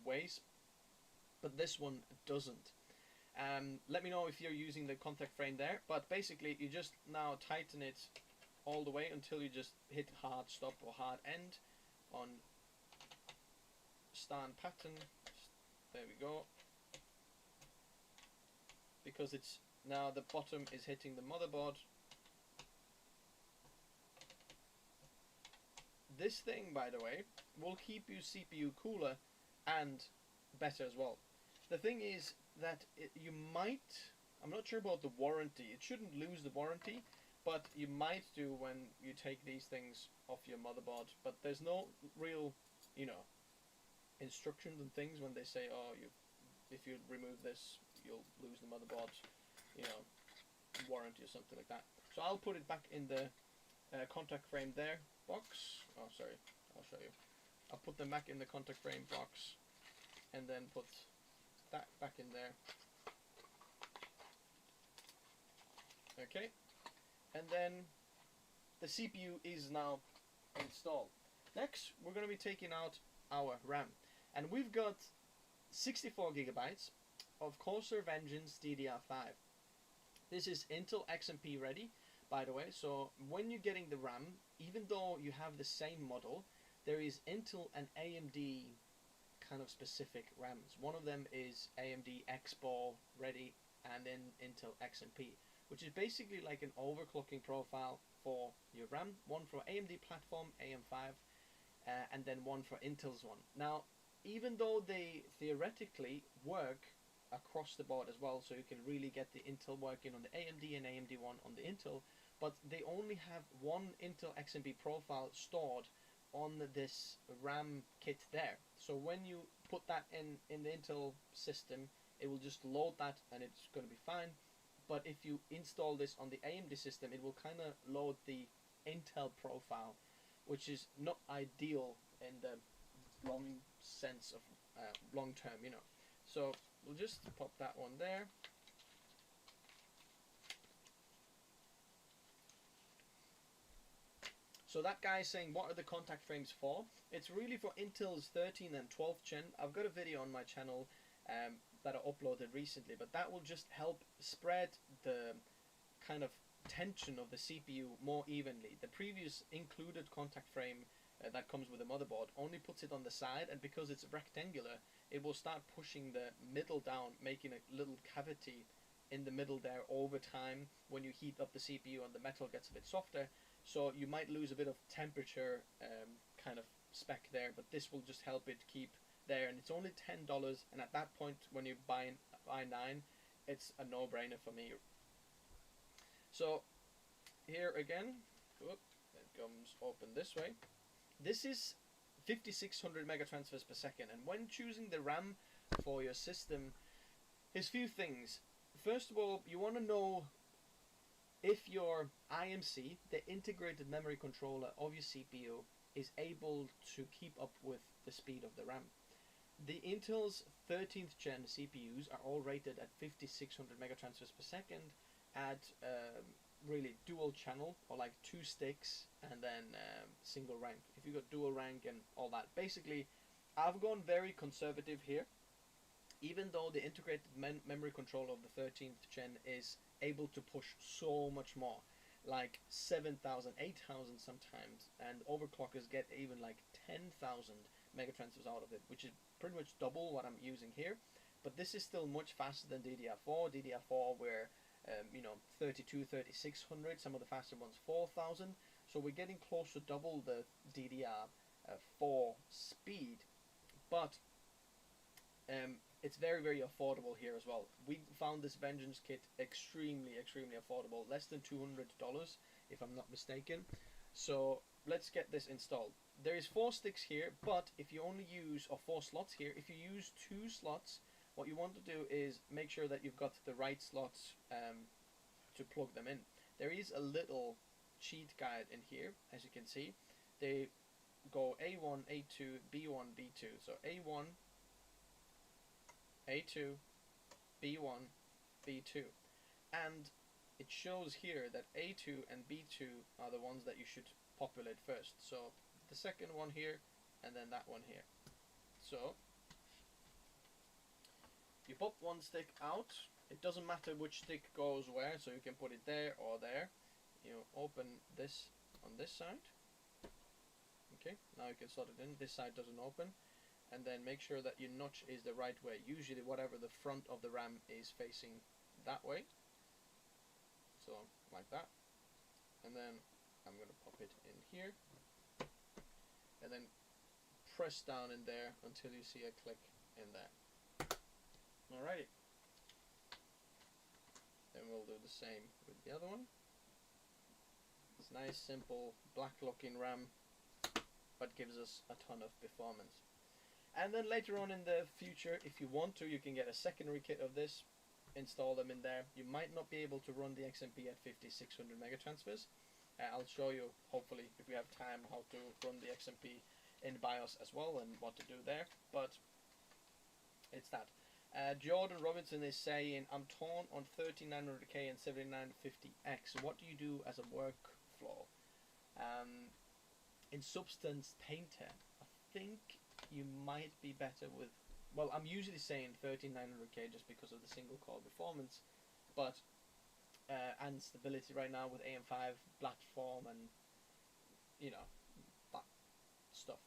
ways, but this one doesn't. Let me know if you're using the contact frame there, but basically you just now tighten it all the way until you just hit hard stop or hard end on stand pattern. There we go. Because it's now the bottom is hitting the motherboard. This thing, by the way, will keep your CPU cooler and better as well. The thing is that you might, I'm not sure about the warranty, it shouldn't lose the warranty, but you might do when you take these things off your motherboard. But there's no real, you know, instructions and things when they say, oh, if you remove this, you'll lose the motherboard, you know, warranty or something like that. So I'll put it back in the contact frame there box. Oh, sorry, I'll show you. I'll put them back in the contact frame box, and then put that back in there. Okay, and then the CPU is now installed. Next, we're going to be taking out our RAM, and we've got 64 gigabytes of Corsair Vengeance DDR5. This is Intel XMP ready, by the way, so when you're getting the RAM, even though you have the same model, there is Intel and AMD kind of specific RAMs. One of them is AMD X-Ball ready, and then Intel XMP, which is basically like an overclocking profile for your RAM. One for AMD platform, AM5, and then one for Intel's one. Now, even though they theoretically work across the board as well, so you can really get the Intel working on the AMD and AMD one on the Intel, but they only have one Intel XMP profile stored on this RAM kit there. So when you put that in the Intel system, it will just load that and it's going to be fine. But if you install this on the AMD system, it will kind of load the Intel profile, which is not ideal in the long sense of long term, you know. So we'll just pop that one there. So that guy is saying, what are the contact frames for? It's really for Intel's 13 and 12th gen. I've got a video on my channel that I uploaded recently, but that will just help spread the kind of tension of the CPU more evenly. The previous included contact frame that comes with the motherboard only puts it on the side, and because it's rectangular, it will start pushing the middle down, making a little cavity in the middle there over time. When you heat up the CPU and the metal gets a bit softer, so you might lose a bit of temperature kind of spec there, but this will just help it keep there, and it's only $10, and at that point when you buy an i9, it's a no-brainer for me. So here again, it comes open this way. This is 5600 megatransfers per second, and when choosing the RAM for your system, there's few things. First of all, you want to know if your IMC, the integrated memory controller of your CPU, is able to keep up with the speed of the RAM. The Intel's 13th gen CPUs are all rated at 5600 megatransfers per second at really dual channel, or like 2 sticks and then single rank. If you got dual rank and all that, basically I've gone very conservative here. Even though the integrated memory controller of the 13th gen is able to push so much more, like 7,000, 8,000 sometimes, and overclockers get even like 10,000 megatransfers out of it, which is pretty much double what I'm using here. But this is still much faster than DDR4. DDR4 were 32, 3600, some of the faster ones 4,000. So we're getting close to double the DDR4 speed, but it's very, very affordable here as well. We found this Vengeance kit extremely, extremely affordable, less than $200 if I'm not mistaken. So let's get this installed. There is 4 sticks here, but if you only use, or 4 slots here, if you use 2 slots, what you want to do is make sure that you've got the right slots to plug them in. There is a little cheat guide in here, as you can see. They go A1, A2, B1, B2. So A1, A2, B1, B2. And it shows here that A2 and B2 are the ones that you should populate first. So the second one here, and then that one here. So you pop one stick out. It doesn't matter which stick goes where, so you can put it there or there. You open this on this side. Okay, now you can slot it in. This side doesn't open. And then make sure that your notch is the right way. Usually whatever the front of the RAM is facing that way. So like that. And then I'm going to pop it in here. And then press down in there until you see a click in there. Alrighty. Then we'll do the same with the other one. It's nice, simple, black looking RAM, but gives us a ton of performance. And then later on in the future, if you want to, you can get a secondary kit of this, install them in there. You might not be able to run the XMP at 5600 megatransfers. I'll show you, hopefully, if we have time, how to run the XMP in BIOS as well and what to do there. But it's that. Jordan Robinson is saying, I'm torn on 3900K and 7950X. What do you do as a workflow? In Substance Painter, I think you might be better with, well, I'm usually saying 3900K just because of the single core performance, but and stability right now with AM5 platform and you know that stuff.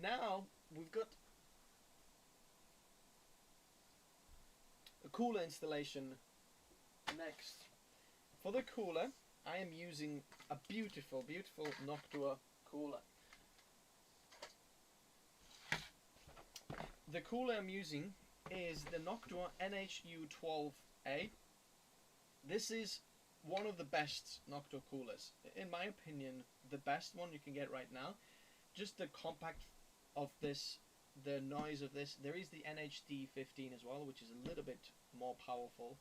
Now we've got a cooler installation next. For the cooler, I am using a beautiful, beautiful Noctua cooler. The cooler I'm using is the Noctua NHU12A. This is one of the best Noctua coolers. In my opinion, the best one you can get right now. Just the compact of this, the noise of this. There is the NHD15 as well, which is a little bit more powerful.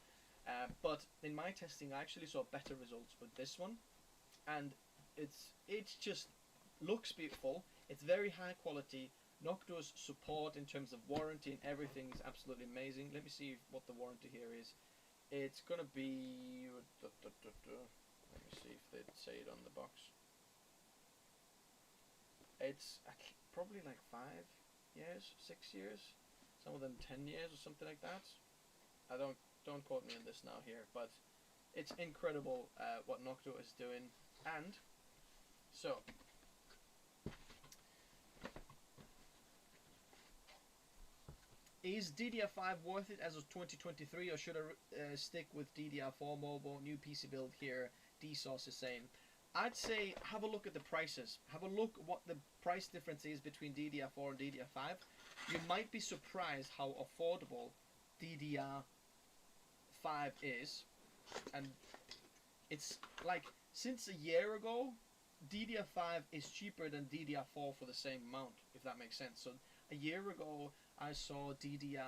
But in my testing, I actually saw better results with this one. And it's just looks beautiful. It's very high quality. Noctua's support in terms of warranty and everything is absolutely amazing. Let me see what the warranty here is. It's gonna be, let me see if they say it on the box. It's probably like 5 years, 6 years, some of them 10 years or something like that. I don't quote me on this now here, but it's incredible what Noctua is doing. And so is DDR5 worth it as of 2023, or should I stick with DDR4 mobile? New PC build here, DSauce is saying. I'd say have a look at the prices. Have a look what the price difference is between DDR4 and DDR5. You might be surprised how affordable DDR5 is. And it's like, since a year ago, DDR5 is cheaper than DDR4 for the same amount, if that makes sense. So a year ago, I saw DDR5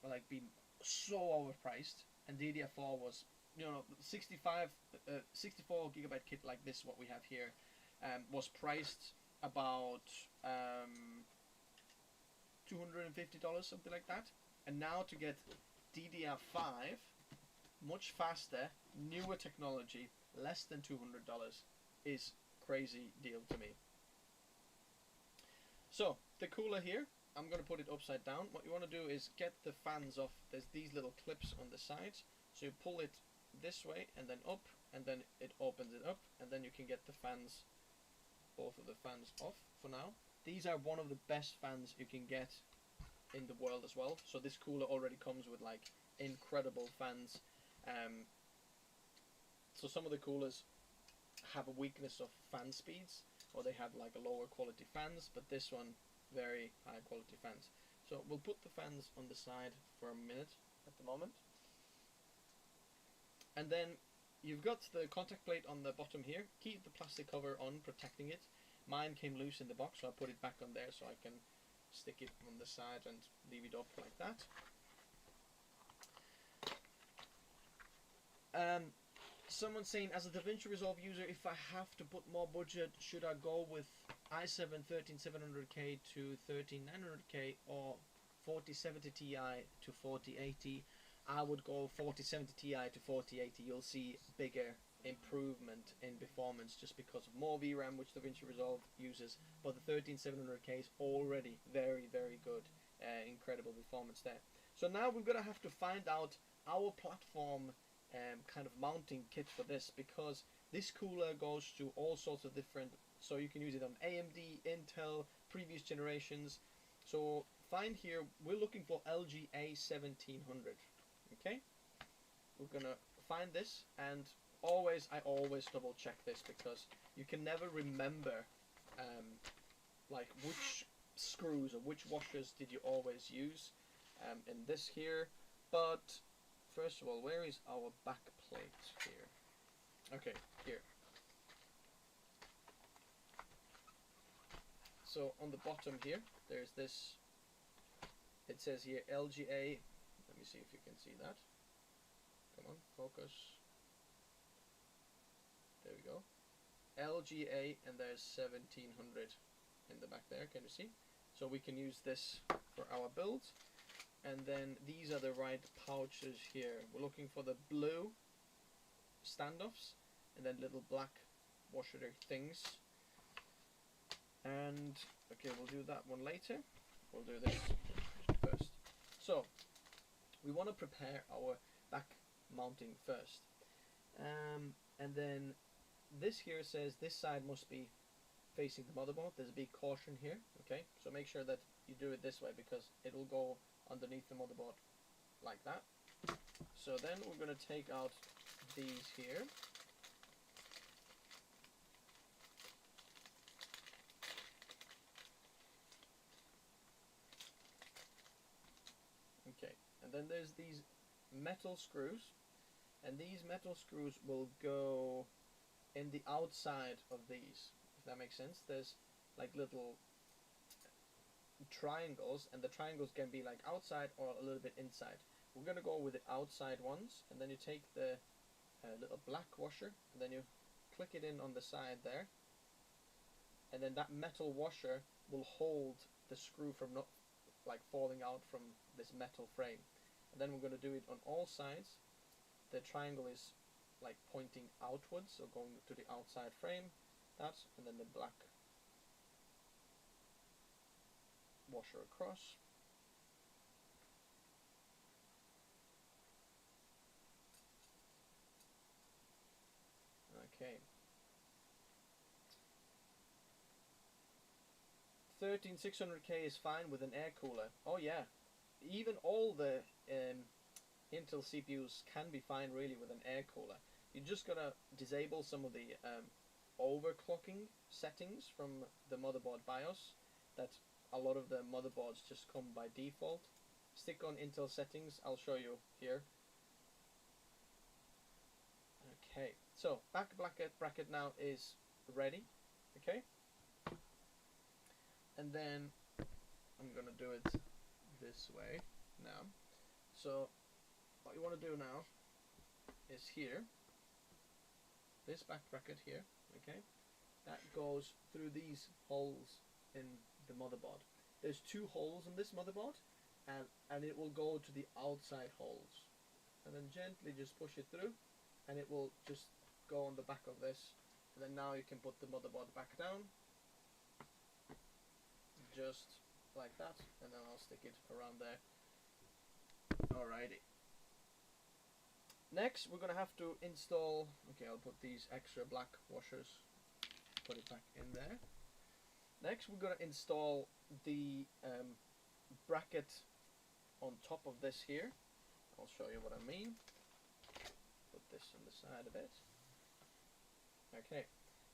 like be so overpriced, and DDR4 was, you know, 64 gigabyte kit like this, what we have here, was priced about $250, something like that. And now to get DDR5, much faster, newer technology, less than $200 is crazy deal to me. So the cooler here, I'm going to put it upside down. What you want to do is get the fans off. There's these little clips on the sides, so you pull it this way and then up, and then it opens it up, and then you can get the fans, both of the fans off for now. These are one of the best fans you can get in the world as well. So this cooler already comes with like incredible fans. So some of the coolers have a weakness of fan speeds, or they have like a lower quality fans, but this one very high quality fans. So we'll put the fans on the side for a minute at the moment, and then you've got the contact plate on the bottom here. Keep the plastic cover on, protecting it. Mine came loose in the box, so I put it back on there so I can stick it on the side and leave it up like that. Someone's saying, as a DaVinci Resolve user, if I have to put more budget, should I go with i7 13700K to 13900K or 4070 Ti to 4080? I would go 4070 Ti to 4080. You'll see bigger improvement in performance just because of more VRAM, which DaVinci Resolve uses, but the 13700K is already very, very good. Incredible performance there. So now we're going to have to find out our platform kind of mounting kit for this, because this cooler goes to all sorts of different, so you can use it on AMD, Intel, previous generations. So find here, we're looking for LG A1700. Okay, we're gonna find this, and I always double check this, because you can never remember like which screws or which washers did you always use in this here. But first of all, where is our back plate here? Okay, here. So on the bottom here, there's this, it says here LGA. Let me see if you can see that. Come on, focus. There we go. LGA, and there's 1700 in the back there. Can you see? So we can use this for our build. And then these are the right pouches here. We're looking for the blue standoffs, and then little black washer things. And okay, we'll do that one later. We'll do this first. So we want to prepare our back mounting first, and then this here says this side must be facing the motherboard. There's a big caution here. Okay, so make sure that you do it this way, because it'll go underneath the motherboard like that. So then we're going to take out these here. Okay, and then there's these metal screws, and these metal screws will go in the outside of these, if that makes sense. There's like little triangles, and the triangles can be like outside or a little bit inside. We're gonna go with the outside ones, and then you take the little black washer, and then you click it in on the side there, and then that metal washer will hold the screw from not like falling out from this metal frame. And then we're going to do it on all sides. The triangle is like pointing outwards, so going to the outside frame, that, and then the black washer across. Okay. 13600K is fine with an air cooler. Oh yeah, even all the Intel CPUs can be fine really with an air cooler. You're just gonna disable some of the overclocking settings from the motherboard BIOS that a lot of the motherboards just come by default. Stick on Intel settings, I'll show you here. Okay, so back bracket now is ready. Okay, and then I'm gonna do it this way now. So what you want to do now is here, this back bracket here, okay, that goes through these holes in the motherboard. There's 2 holes in this motherboard, and it will go to the outside holes. And then gently just push it through, and it will just go on the back of this. And then now you can put the motherboard back down, just like that, and then I'll stick it around there. Alrighty. Next, we're gonna have to install. Okay, I'll put these extra black washers. Put it back in there. Next, we're gonna install the bracket on top of this here. I'll show you what I mean. Put this on the side a bit. Okay,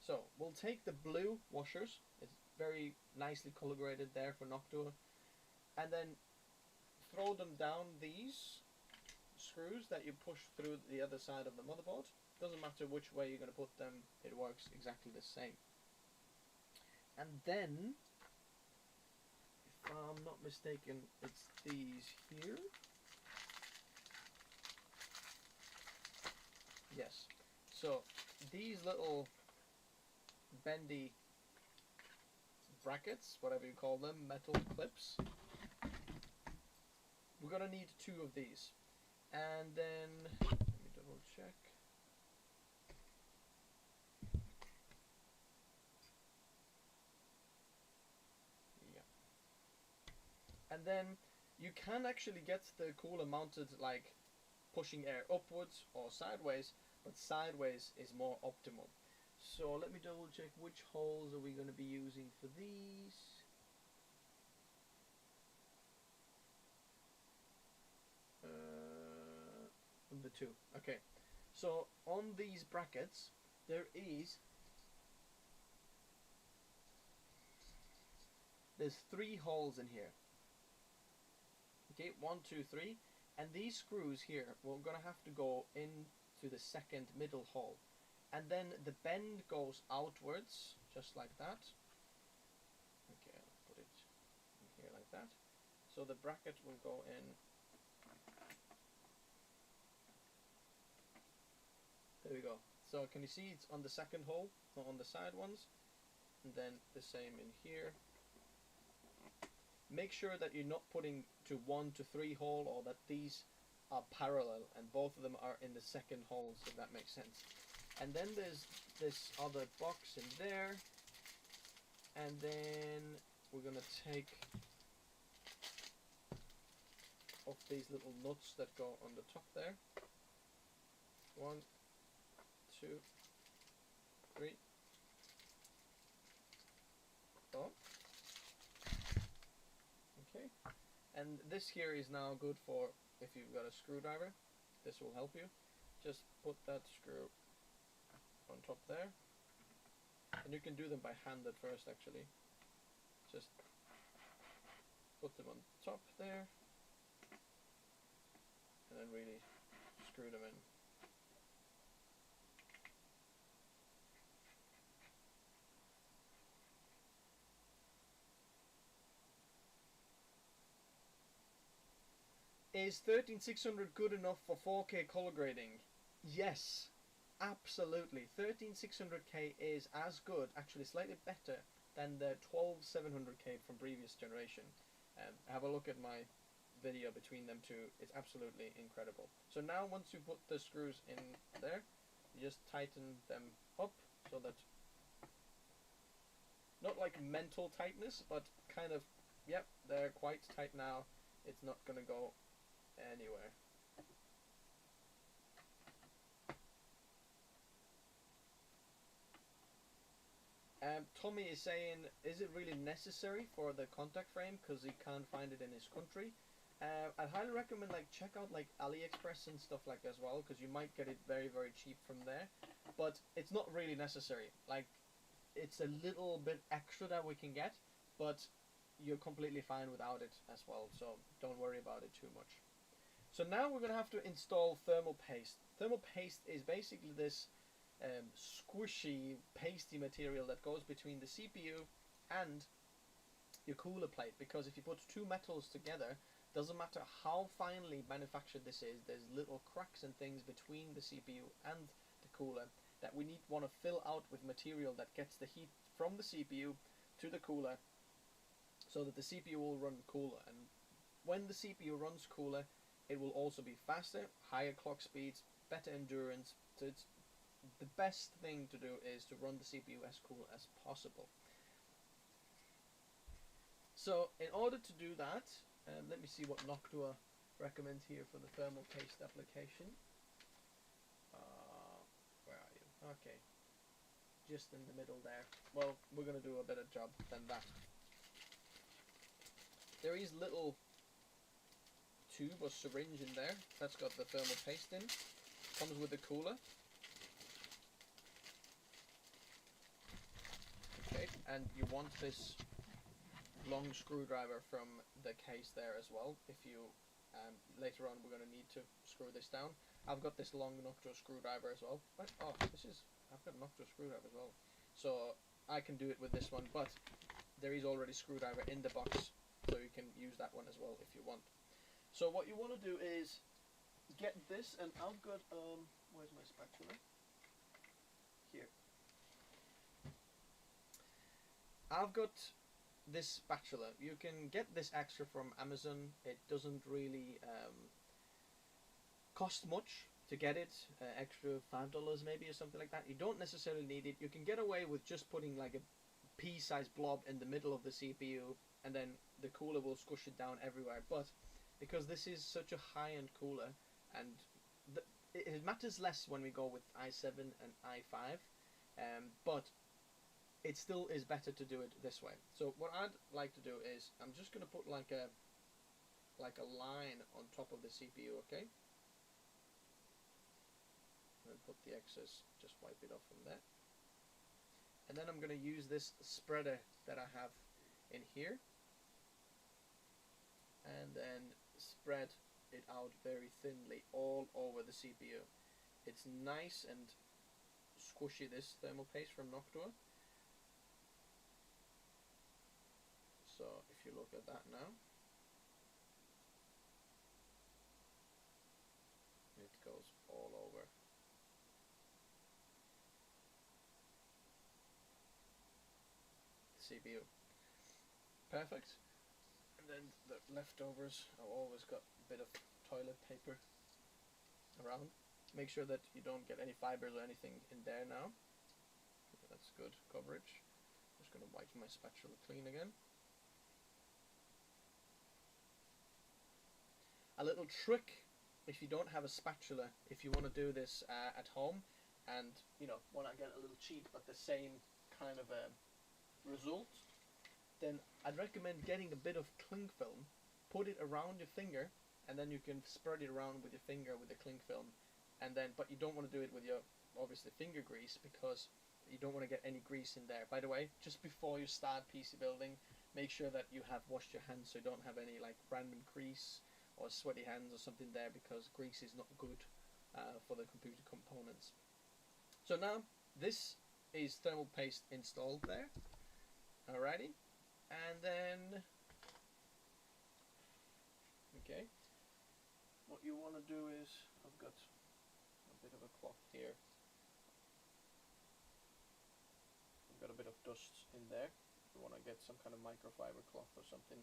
so we'll take the blue washers. It's very nicely color graded there for Noctua, and then throw them down these screws that you push through the other side of the motherboard. Doesn't matter which way you're going to put them, it works exactly the same. And then, if I'm not mistaken, it's these here. Yes. So these little bendy brackets, whatever you call them, metal clips, we're gonna need 2 of these. And then let me double check. Yeah. And then you can actually get the cooler mounted like pushing air upwards or sideways, but sideways is more optimal. So let me double check which holes are we going to be using for these. Number 2. Okay. So on these brackets there's 3 holes in here. Okay, 1, 2, 3. And these screws here, we're going to have to go into the second middle hole. And then the bend goes outwards, just like that. Okay, I'll put it in here like that. So the bracket will go in. There we go. So can you see it's on the second hole, not on the side ones? And then the same in here. Make sure that you're not putting to 1 to 3 hole, or that these are parallel and both of them are in the second holes, if that makes sense. And then there's this other box in there, and then we're gonna take off these little nuts that go on the top there. 1, 2, 3. Oh. Okay, and this here is now good for if you've got a screwdriver. This will help you. Just put that screw on top there, and you can do them by hand at first actually. Just put them on top there, and then really screw them in. Is 13600 good enough for 4K color grading? Yes, absolutely. 13600K is as good, actually slightly better, than the 12700K from previous generation. Have a look at my video between them two. It's absolutely incredible. So now once you put the screws in there, you just tighten them up so that, not like mental tightness, but kind of, yep, they're quite tight now. It's not gonna go anywhere. Tommy is saying, is it really necessary for the contact frame because he can't find it in his country? I'd highly recommend like check out like AliExpress and stuff like that as well, because you might get it very cheap from there, but it's not really necessary. Like, it's a little bit extra that we can get, but you're completely fine without it as well, so don't worry about it too much. So now we're going to have to install thermal paste. Thermal paste is basically this squishy, pasty material that goes between the CPU and your cooler plate, because if you put 2 metals together, doesn't matter how finely manufactured this is, there's little cracks and things between the CPU and the cooler that we want to fill out with material that gets the heat from the CPU to the cooler, so that the CPU will run cooler. And when the CPU runs cooler, it will also be faster, higher clock speeds, better endurance. So it's the best thing to do is to run the CPU as cool as possible. So in order to do that, let me see what Noctua recommends here for the thermal paste application. Where are you? Okay, just in the middle there. Well, we're going to do a better job than that. There is little tube or syringe in there that's got the thermal paste in. Comes with the cooler. Okay, and you want this long screwdriver from the case there as well. If you later on we're going to need to screw this down. I've got this long Noctua screwdriver as well. But, oh, I've got a Noctua screwdriver as well. So I can do it with this one, but there is already screwdriver in the box, so you can use that one as well if you want. So what you want to do is get this, and I've got where's my spatula? Here. I've got this spatula. You can get this extra from Amazon. It doesn't really cost much to get it, extra $5 maybe or something like that. You don't necessarily need it. You can get away with just putting like a pea-sized blob in the middle of the CPU, and then the cooler will squish it down everywhere. But because this is such a high-end cooler, and it matters less when we go with i7 and i5, but it still is better to do it this way. So what I'd like to do is, I'm just going to put like a line on top of the CPU, okay? And put the excess, just wipe it off from there. And then I'm going to use this spreader that I have in here, and then spread it out very thinly all over the CPU. It's nice and squishy, this thermal paste from Noctua. So if you look at that now, it goes all over. CPU. Perfect. And then the leftovers, I've always got a bit of toilet paper around. Make sure that you don't get any fibers or anything in there now. That's good coverage. Just going to wipe my spatula clean again. A little trick, if you don't have a spatula, if you want to do this at home, and you know, want to get a little cheap but the same kind of result, then I'd recommend getting a bit of cling film, put it around your finger, and then you can spread it around with your finger with the cling film, and then, but you don't want to do it with your, obviously, finger grease, because you don't want to get any grease in there. By the way, just before you start PC building, make sure that you have washed your hands so you don't have any like random grease or sweaty hands or something there, because grease is not good for the computer components. So now this is thermal paste installed there. Alrighty, and then okay, what you want to do is, I've got a bit of a cloth here. I've got a bit of dust in there. You want to get some kind of microfiber cloth or something.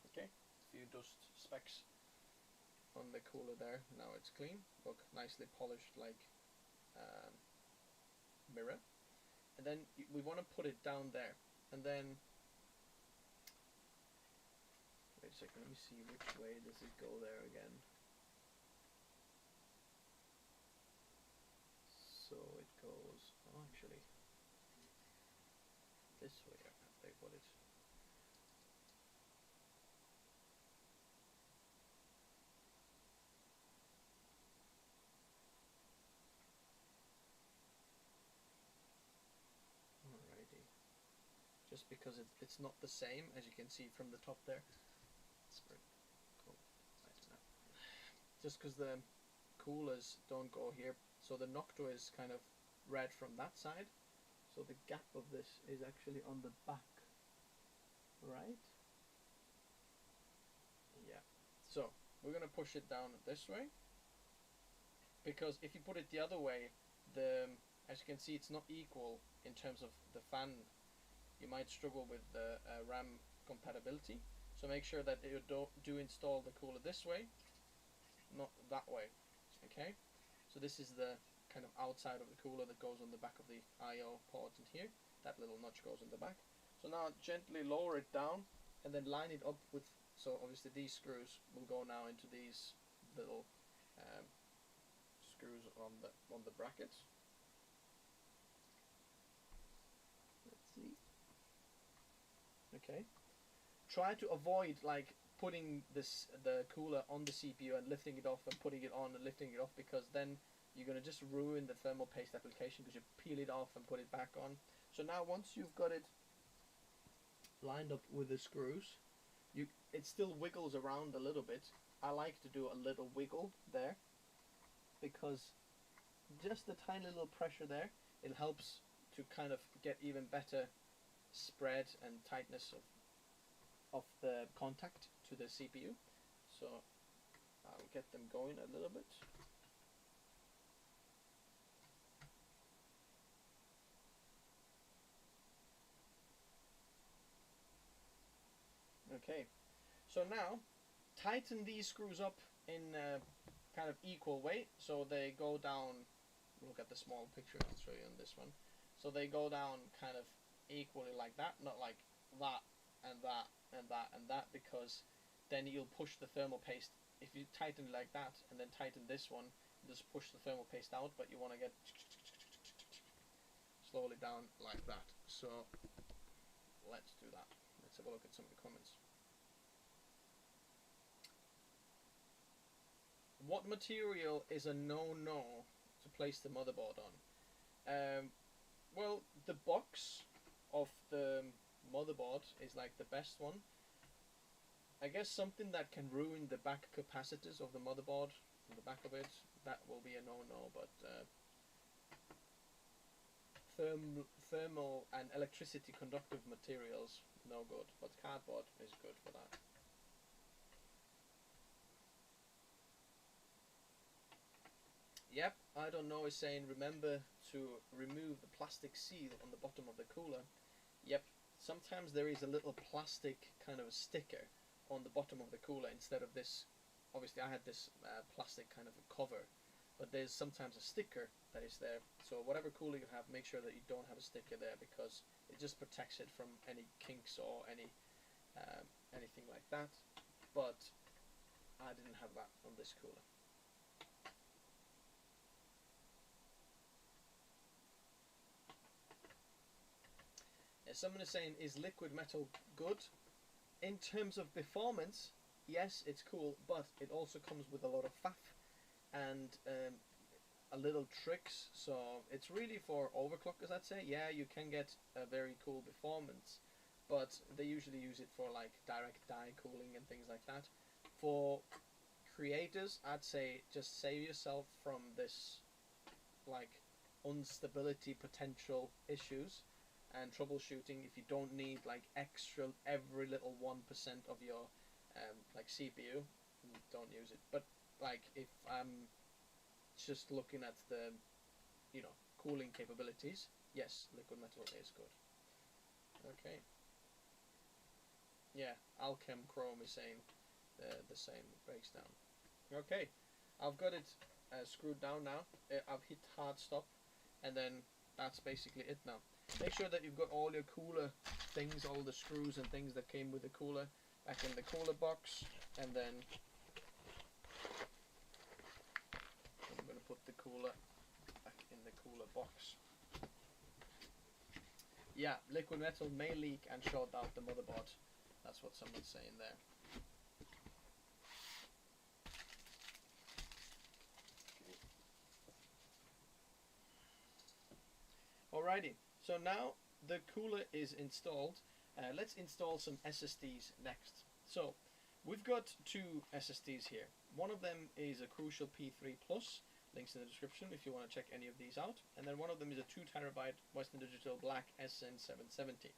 Okay, a few dust specks on the cooler there. Now it's clean. Look, nicely polished like mirror. And then we want to put it down there. And then, wait a second, let me see which way does it go there again. So it goes, oh, actually, this way they put it. Alrighty. Just because it's not the same, as you can see from the top there. Cool. Just because the coolers don't go here, so the Noctua is kind of red from that side, so the gap of this is actually on the back, right? Yeah. So we're gonna push it down this way, because if you put it the other way, as you can see, it's not equal in terms of the fan. You might struggle with the RAM compatibility, so make sure that you do install the cooler this way, not that way. Okay, so this is the kind of outside of the cooler that goes on the back of the I/O ports in here. That little notch goes in the back. So now gently lower it down and then line it up with, so obviously these screws will go now into these little screws on the brackets. Let's see. Okay. Try to avoid like putting the cooler on the CPU and lifting it off and putting it on and lifting it off, because then you're going to just ruin the thermal paste application because you peel it off and put it back on. So now once you've got it lined up with the screws, it still wiggles around a little bit. I like to do a little wiggle there, because just a tiny little pressure there, it helps to kind of get even better spread and tightness of the contact to the CPU. So I'll get them going a little bit. Okay, so now tighten these screws up in a kind of equal way, so they go down. Look at the small picture, I'll show you on this one. So they go down kind of equally like that, not like that and that and that and that, because then you'll push the thermal paste. If you tighten it like that and then tighten this one, you just push the thermal paste out, but you want to get slowly down like that. So let's do that. Let's have a look at some of the comments. What material is a no-no to place the motherboard on? Well, the box of the motherboard is like the best one. I guess something that can ruin the back capacitors of the motherboard, on the back of it, that will be a no-no, but thermal and electricity conductive materials, no good, but cardboard is good for that. Yep, I don't know is saying remember to remove the plastic seal on the bottom of the cooler. Yep, sometimes there is a little plastic kind of a sticker on the bottom of the cooler instead of this. Obviously I had this plastic kind of a cover, but there's sometimes a sticker that is there. So whatever cooler you have, make sure that you don't have a sticker there, because it just protects it from any kinks or any anything like that. But I didn't have that on this cooler. Someone is saying, is liquid metal good? In terms of performance, yes, it's cool, but it also comes with a lot of faff and a little tricks. So it's really for overclockers, I'd say. Yeah, you can get a very cool performance, but they usually use it for like direct die cooling and things like that. For creators, I'd say just save yourself from this like instability potential issues and troubleshooting. If you don't need like extra every little 1% of your like CPU, don't use it. But like if I'm just looking at the cooling capabilities, yes, liquid metal is good. Okay. Yeah, Alchem Chrome is saying the same, breaks down. Okay, I've got it screwed down now. I've hit hard stop, and then that's basically it now. Make sure that you've got all your cooler things, all the screws and things that came with the cooler back in the cooler box, and then I'm going to put the cooler back in the cooler box. Yeah, liquid metal may leak and short out the motherboard. That's what someone's saying there. Alrighty, so now the cooler is installed. Let's install some SSDs next. So we've got two SSDs here. One of them is a Crucial P3 Plus, links in the description if you want to check any of these out. And then one of them is a 2TB Western Digital Black SN770.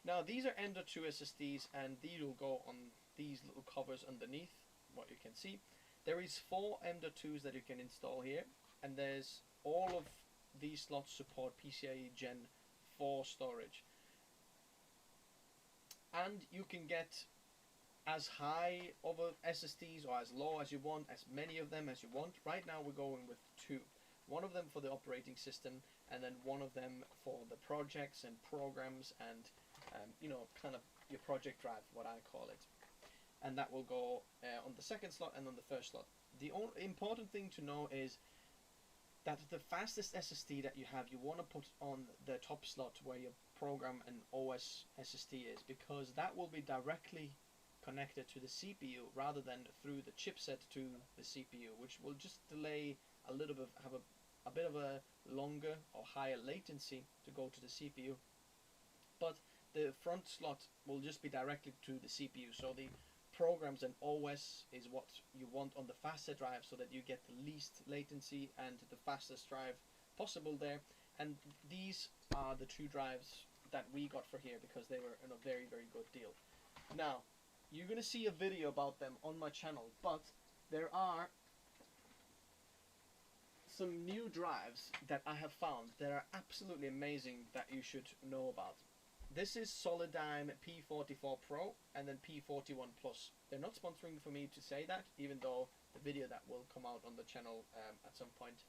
Now these are Ender 2 SSDs, and these will go on these little covers underneath, what you can see. There is 4 Ender 2s that you can install here, and there's all of these slots support PCIe Gen 4 storage. And you can get as high of a SSDs or as low as you want, as many of them as you want. Right now we're going with 2. One of them for the operating system, and then one of them for the projects and programs and, you know, kind of your project drive, what I call it. And that will go on the second slot and on the first slot. The only important thing to know is that the fastest SSD that you have, you want to put on the top slot where your program and OS SSD is, because that will be directly connected to the CPU rather than through the chipset to the CPU, which will just delay a little bit, have a bit of a longer or higher latency to go to the CPU. But the front slot will just be directly to the CPU, so the programs and OS is what you want on the faster drive, so that you get the least latency and the fastest drive possible there. And these are the 2 drives that we got for here because they were in a very, very good deal. Now, you're going to see a video about them on my channel, but there are some new drives that I have found that are absolutely amazing that you should know about. This is Solidigm P44 Pro and then P41 Plus. They're not sponsoring for me to say that, even though the video that will come out on the channel at some point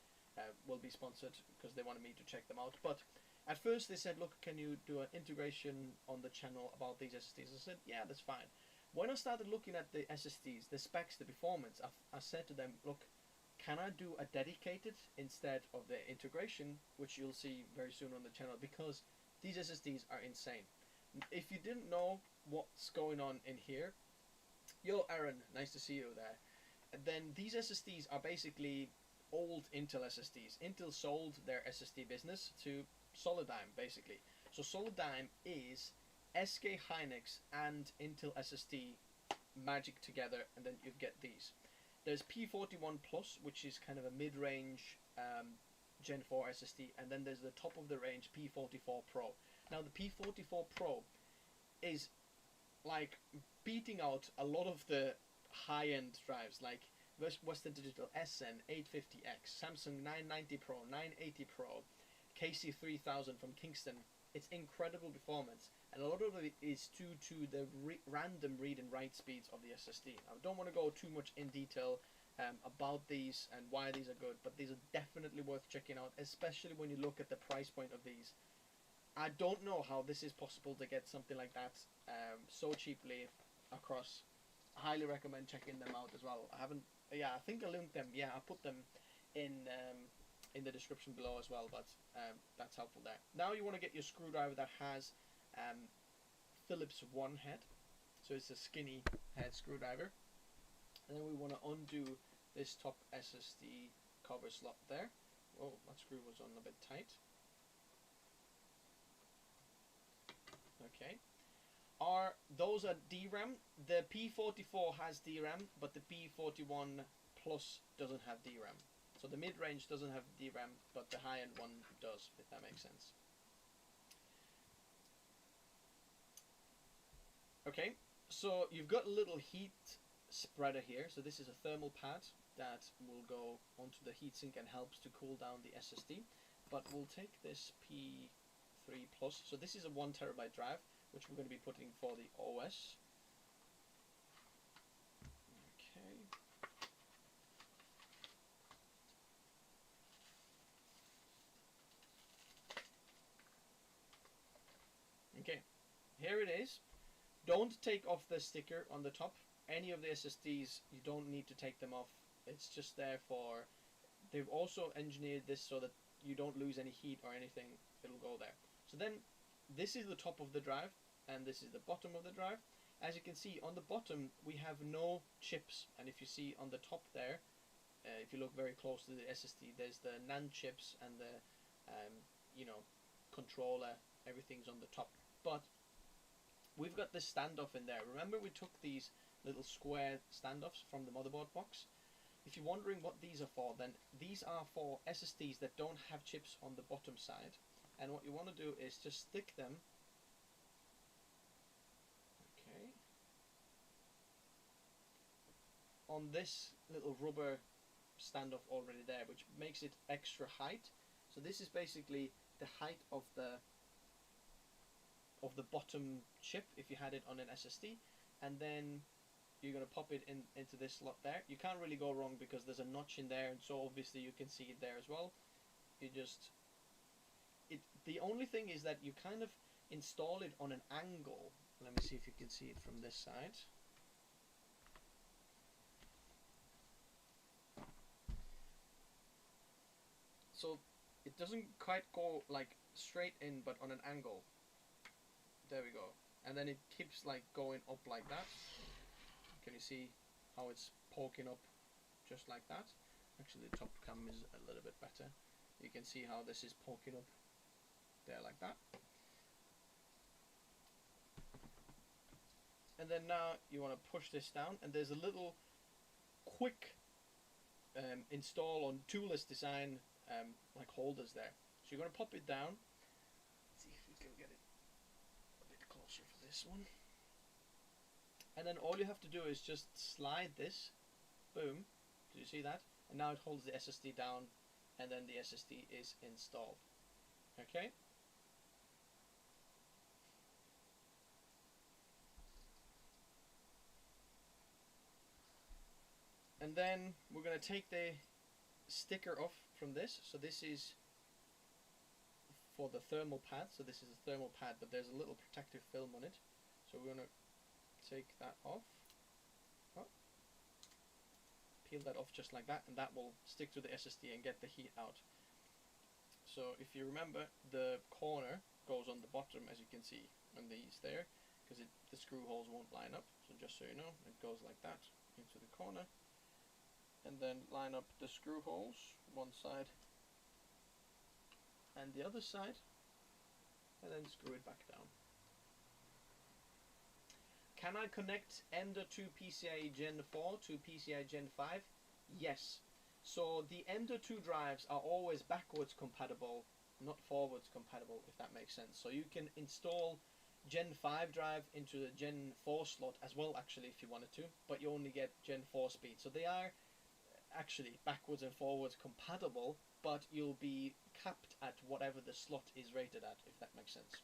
will be sponsored because they wanted me to check them out. But at first they said, look, can you do an integration on the channel about these SSDs? I said, yeah, that's fine. When I started looking at the SSDs, the specs, the performance, I said to them, look, can I do a dedicated instead of the integration, which you'll see very soon on the channel, because these SSDs are insane. If you didn't know what's going on in here, yo Aaron, nice to see you there. Then these SSDs are basically old Intel SSDs. Intel sold their SSD business to Solidigm, basically. So Solidigm is SK Hynix and Intel SSD magic together, and then you get these. There's P41 Plus, which is kind of a mid-range Gen 4 SSD, and then there's the top of the range P44 Pro. Now the P44 Pro is like beating out a lot of the high-end drives like Western Digital SN 850X, Samsung 990 Pro, 980 Pro, KC3000 from Kingston. It's incredible performance, and a lot of it is due to the random read and write speeds of the SSD. I don't want to go too much in detail about these and why these are good, but these are definitely worth checking out, especially when you look at the price point of these. I don't know how this is possible to get something like that so cheaply across. I highly recommend checking them out as well. I haven't, yeah, I think I linked them. Yeah, I put them in the description below as well, but that's helpful there. Now you want to get your screwdriver that has Phillips 1 head, so it's a skinny head screwdriver, and then we want to undo this top SSD cover slot there. Oh, that screw was on a bit tight. Okay. Those are DRAM. The P44 has DRAM, but the P41 Plus doesn't have DRAM. So the mid-range doesn't have DRAM, but the high-end one does, if that makes sense. Okay, so you've got a little heat spreader here. So this is a thermal pad that will go onto the heatsink and helps to cool down the SSD. But we'll take this P3 Plus. So this is a 1 terabyte drive, which we're going to be putting for the OS. Okay. Okay, here it is. Don't take off the sticker on the top. Any of the SSDs, you don't need to take them off. It's just there for... They've also engineered this so that you don't lose any heat or anything. It'll go there. So then, this is the top of the drive, and this is the bottom of the drive. As you can see, on the bottom, we have no chips. And if you see on the top there, if you look very close to the SSD, there's the NAND chips and the, you know, controller. Everything's on the top. But we've got this standoff in there. Remember we took these little square standoffs from the motherboard box? If you're wondering what these are for, then these are for SSDs that don't have chips on the bottom side. And what you want to do is just stick them, okay, on this little rubber standoff already there, which makes it extra height. So this is basically the height of the bottom chip if you had it on an SSD, and then you're going to pop it into this slot there. You can't really go wrong because there's a notch in there, and so obviously you can see it there as well. You just the only thing is that you kind of install it on an angle. Let me see if you can see it from this side. So it doesn't quite go like straight in, but on an angle. There we go. And then it keeps like going up like that. Can you see how it's poking up just like that? Actually the top cam is a little bit better. You can see how this is poking up there like that. And then now you want to push this down, and there's a little quick install on toolless design like holders there. So you're going to pop it down. Let's see if we can get it a bit closer for this one. And then all you have to do is just slide this. Boom. Do you see that? And now it holds the SSD down, and then the SSD is installed. Okay? And then we're going to take the sticker off from this. So this is for the thermal pad. So this is a thermal pad, but there's a little protective film on it. So we're going to take that off. Oh. Peel that off just like that, and that will stick to the SSD and get the heat out. So if you remember, the corner goes on the bottom, as you can see on these there, because the screw holes won't line up. So just so you know, it goes like that into the corner. And then line up the screw holes, one side and the other side, and then screw it back down. Can I connect M.2 PCIe Gen 4 to PCIe Gen 5? Yes. So the M.2 drives are always backwards compatible, not forwards compatible, if that makes sense. So you can install Gen 5 drive into the Gen 4 slot as well, actually, if you wanted to, but you only get Gen 4 speed. So they are actually backwards and forwards compatible, but you'll be capped at whatever the slot is rated at, if that makes sense.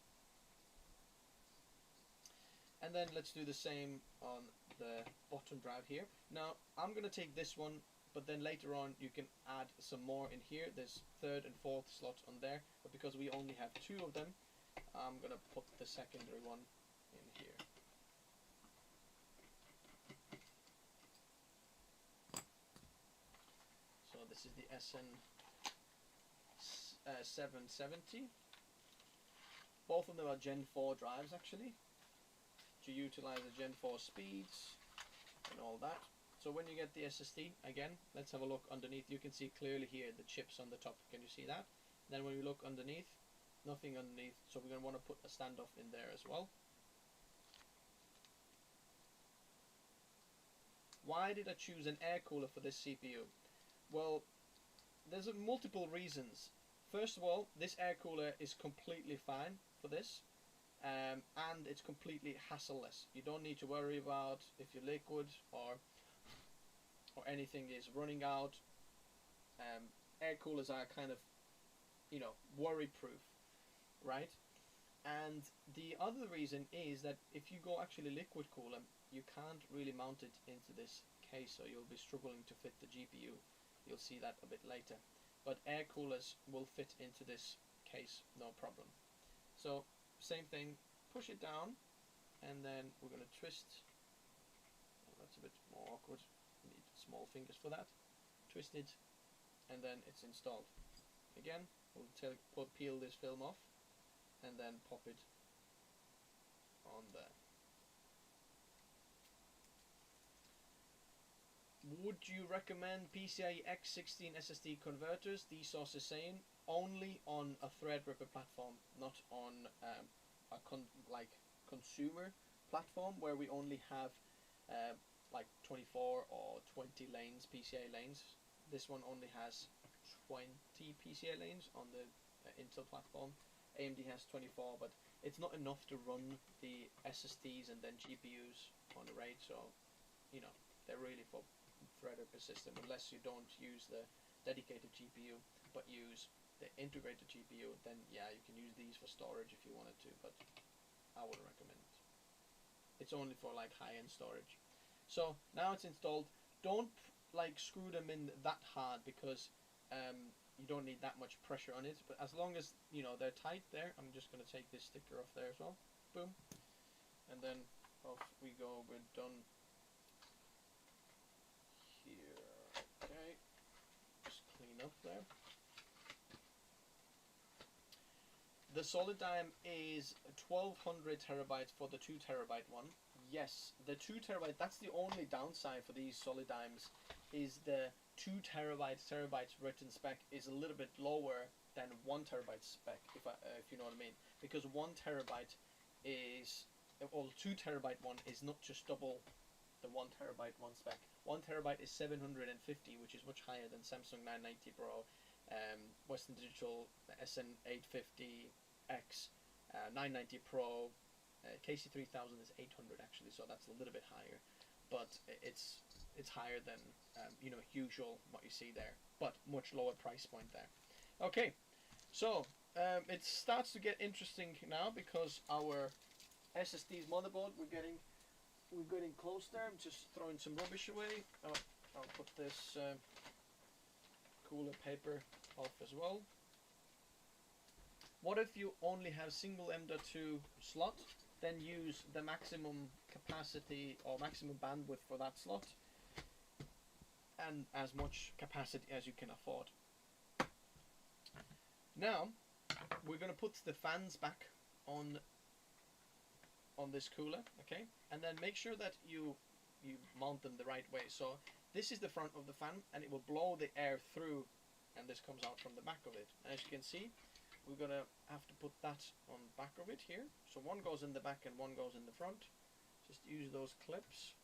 And then let's do the same on the bottom drive here. Now I'm going to take this one, but then later on you can add some more in here. There's third and fourth slots on there, but because we only have two of them, I'm going to put the secondary one in here. So this is the SN 770. Both of them are Gen 4 drives actually, to utilize the Gen 4 speeds and all that. So when you get the SSD, again, let's have a look underneath. You can see clearly here the chips on the top. Can you see that? Then when we look underneath, nothing underneath. So we're going to want to put a standoff in there as well. Why did I choose an air cooler for this CPU? Well, there's multiple reasons. First of all, this air cooler is completely fine for this. And it's completely hassleless. You don't need to worry about if your liquid or anything is running out. Air coolers are kind of, you know, worry proof, right? And the other reason is that if you go actually liquid cooler, you can't really mount it into this case, so you'll be struggling to fit the GPU. You'll see that a bit later. But air coolers will fit into this case, no problem. So same thing, push it down, and then we're going to twist. Oh, that's a bit more awkward. You need small fingers for that. Twist it, and then it's installed. Again, we'll peel this film off, and then pop it on there. Would you recommend PCIe X16 SSD converters? The source is saying only on a Threadripper platform, not on a consumer platform where we only have like 24 or 20 lanes, PCIe lanes. This one only has 20 PCIe lanes on the Intel platform. AMD has 24, but it's not enough to run the SSDs and then GPUs on the RAID, so you know, they're really for Threadripper system, unless you don't use the dedicated GPU but use they integrate the GPU, then yeah, you can use these for storage if you wanted to, but I wouldn't recommend it. It's only for like high-end storage. So now it's installed. Don't like screw them in that hard, because you don't need that much pressure on it, but as long as you know they're tight there. I'm just going to take this sticker off there as well. Boom. And then off we go. We're done here. Okay, just clean up there. The solid DIME is 1200 terabytes for the 2 terabyte one. Yes, the 2 terabyte, that's the only downside for these solid DIMEs, is the 2 terabytes written spec is a little bit lower than 1 terabyte spec, if you know what I mean. Because 1 terabyte is, or 2 terabyte one is not just double the 1 terabyte one spec. 1 terabyte is 750, which is much higher than Samsung 990 Pro, Western Digital SN850X, 990 Pro, KC3000 is 800 actually, so that's a little bit higher, but it's higher than you know, usual what you see there, but much lower price point there. Okay, so it starts to get interesting now, because our SSD's motherboard, we're getting close there. I'm just throwing some rubbish away. I'll put this cooler paper off as well. What if you only have single M.2 slot? Then use the maximum capacity or maximum bandwidth for that slot, and as much capacity as you can afford. Now we're going to put the fans back on this cooler, okay, and then make sure that you mount them the right way. So this is the front of the fan, and it will blow the air through, and this comes out from the back of it. As you can see, we're gonna have to put that on the back of it here. So one goes in the back and one goes in the front. Just use those clips,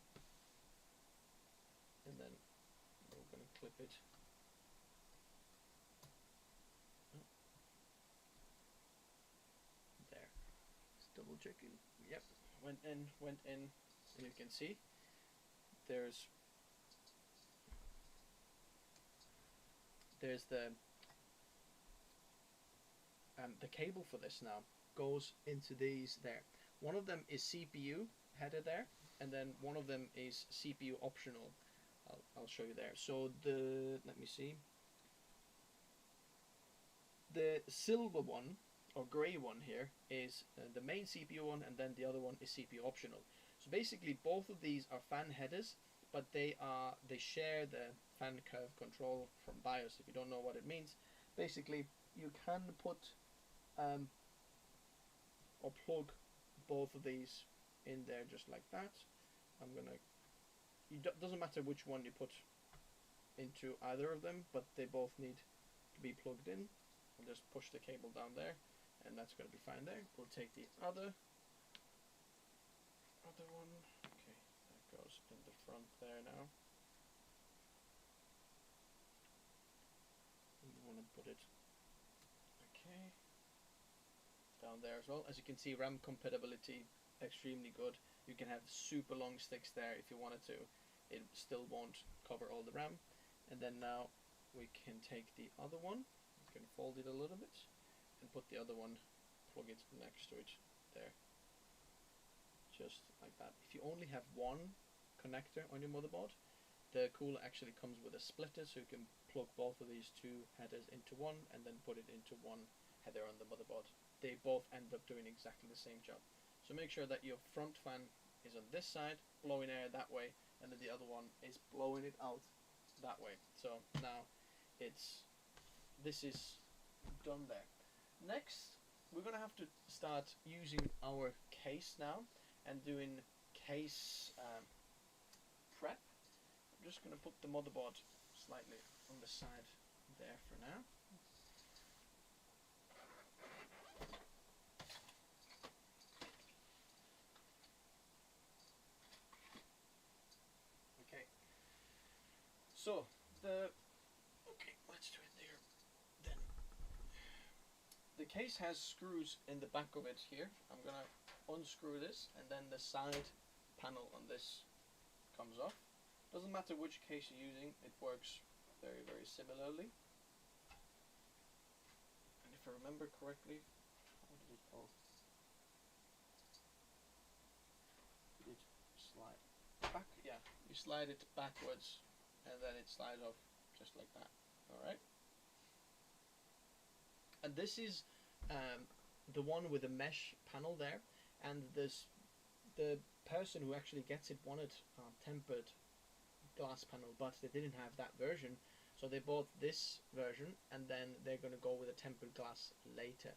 and then we're gonna clip it. There. Just double checking. Yep. Went in, and you can see there's the cable for this now goes into these there. One of them is CPU header there, and then one of them is CPU optional. I'll show you there. So let me see. The silver one or gray one here is the main CPU one, and then the other one is CPU optional. So basically both of these are fan headers, but they share the fan curve control from BIOS. If you don't know what it means, basically you can put or plug both of these in there just like that. Doesn't matter which one you put into either of them, but they both need to be plugged in. I'll just push the cable down there, and that's going to be fine there. We'll take the other one. Okay, that goes in the front there now. You want to put it down there as well. As you can see, RAM compatibility extremely good. You can have super long sticks there if you wanted to. It still won't cover all the RAM. And then now we can take the other one. We can fold it a little bit and put the other one, plug it next to it there, just like that. If you only have one connector on your motherboard, the cooler actually comes with a splitter, so you can plug both of these two headers into one and then put it into one header on the motherboard. They both end up doing exactly the same job. So make sure that your front fan is on this side, blowing air that way, and then the other one is blowing it out that way. So now this is done there. Next, we're gonna have to start using our case now and doing case prep. I'm just gonna put the motherboard slightly on the side there for now. So let's do it there. Then the case has screws in the back of it here. I'm gonna unscrew this, and then the side panel on this comes off. Doesn't matter which case you're using, it works very, very similarly. I remember correctly, how did it go? You did slide back, yeah, you slide it backwards and then it slides off just like that. Alright? And this is the one with the mesh panel there, and the person who actually gets it wanted tempered glass panel, but they didn't have that version, so they bought this version and then they're going to go with a tempered glass later.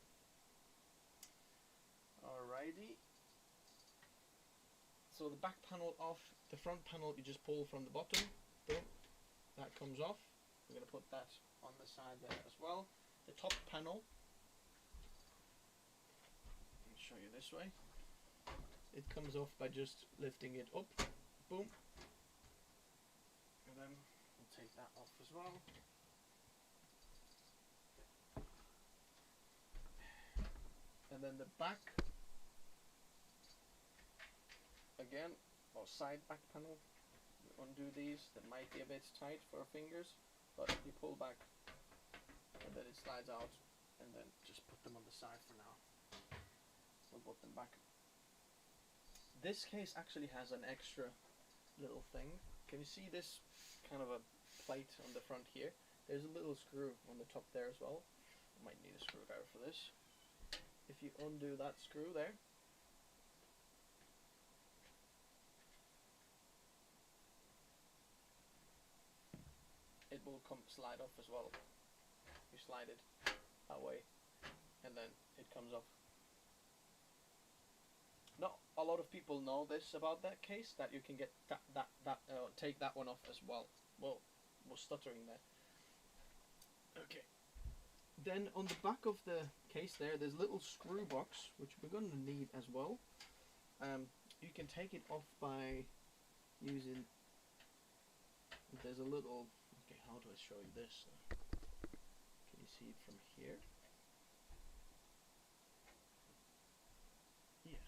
Alrighty. So the back panel off, the front panel you just pull from the bottom, boom, that comes off. We're going to put that on the side there as well. The top panel, let me show you this way. It comes off by just lifting it up, boom, and then we'll take that off as well. And then the back, again, or side back panel, you undo these. That might be a bit tight for our fingers, but you pull back and then it slides out, and then just put them on the side for now. We'll put them back. This case actually has an extra little thing. Can you see this kind of a plate on the front here? There's a little screw on the top there as well. I might need a screwdriver for this. If you undo that screw there, it will slide off as well. You slide it that way and then it comes off. Not a lot of people know this about that case, that you can get take that one off as well. Whoa, was stuttering there. Okay. Then on the back of the case there's a little screw box which we're going to need as well. You can take it off by using. There's a little. Okay, how do I show you this? Can you see it from here? Yeah,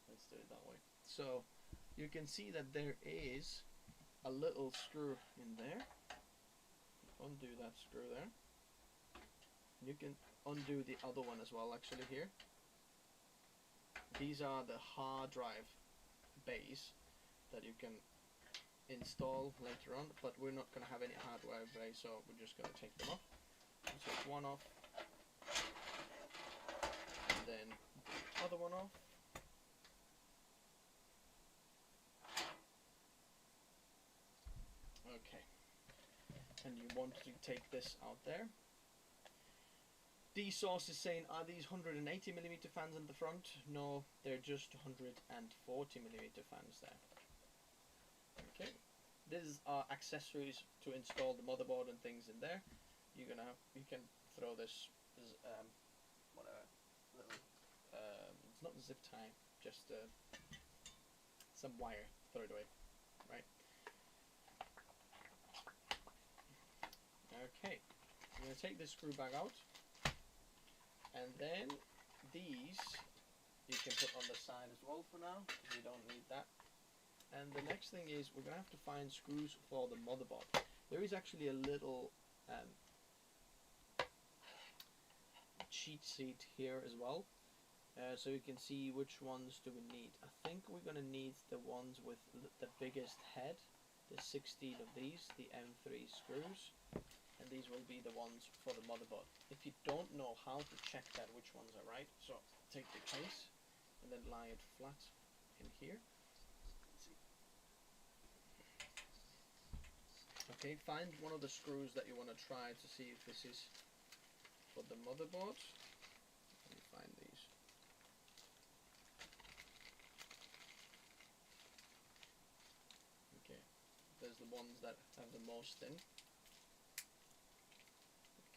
let's do it that way. So you can see that there is a little screw in there. Undo that screw there. You can undo the other one as well, actually, here. These are the hard drive bays that you can install later on, but we're not going to have any hard drive bays, so we're just going to take them off. Take one off, and then the other one off. Okay, and you want to take this out there. The source is saying, are these 180mm fans in the front? No, they're just 140mm fans there. Okay, these are accessories to install the motherboard and things in there. You can throw this as whatever little it's not a zip tie, just some wire. Throw it away, right? Okay, I'm gonna take this screw back out. And then these you can put on the side as well for now, because we don't need that. And the next thing is we're going to have to find screws for the motherboard. There is actually a little cheat sheet here as well, so you can see which ones do we need. I think we're going to need the ones with the biggest head, the 16 of these, the M3 screws. And these will be the ones for the motherboard. If you don't know how to check that, which ones are right, so take the case and then lie it flat in here. Let's see. Okay, find one of the screws that you want to try to see if this is for the motherboard. Let me find these. Okay, there's the ones that have the most in.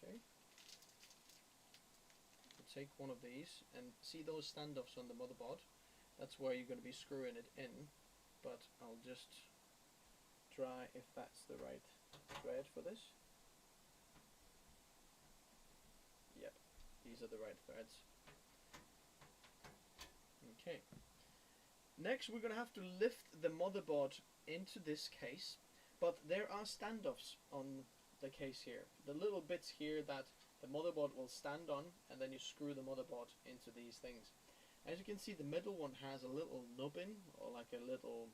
Okay, so take one of these and see those standoffs on the motherboard. That's where you're going to be screwing it in, but I'll just try if that's the right thread for this. Yep, these are the right threads. Okay, next we're going to have to lift the motherboard into this case, but there are standoffs on the case here. The little bits here that the motherboard will stand on, and then you screw the motherboard into these things. As you can see, the middle one has a little nubbin, or like a little,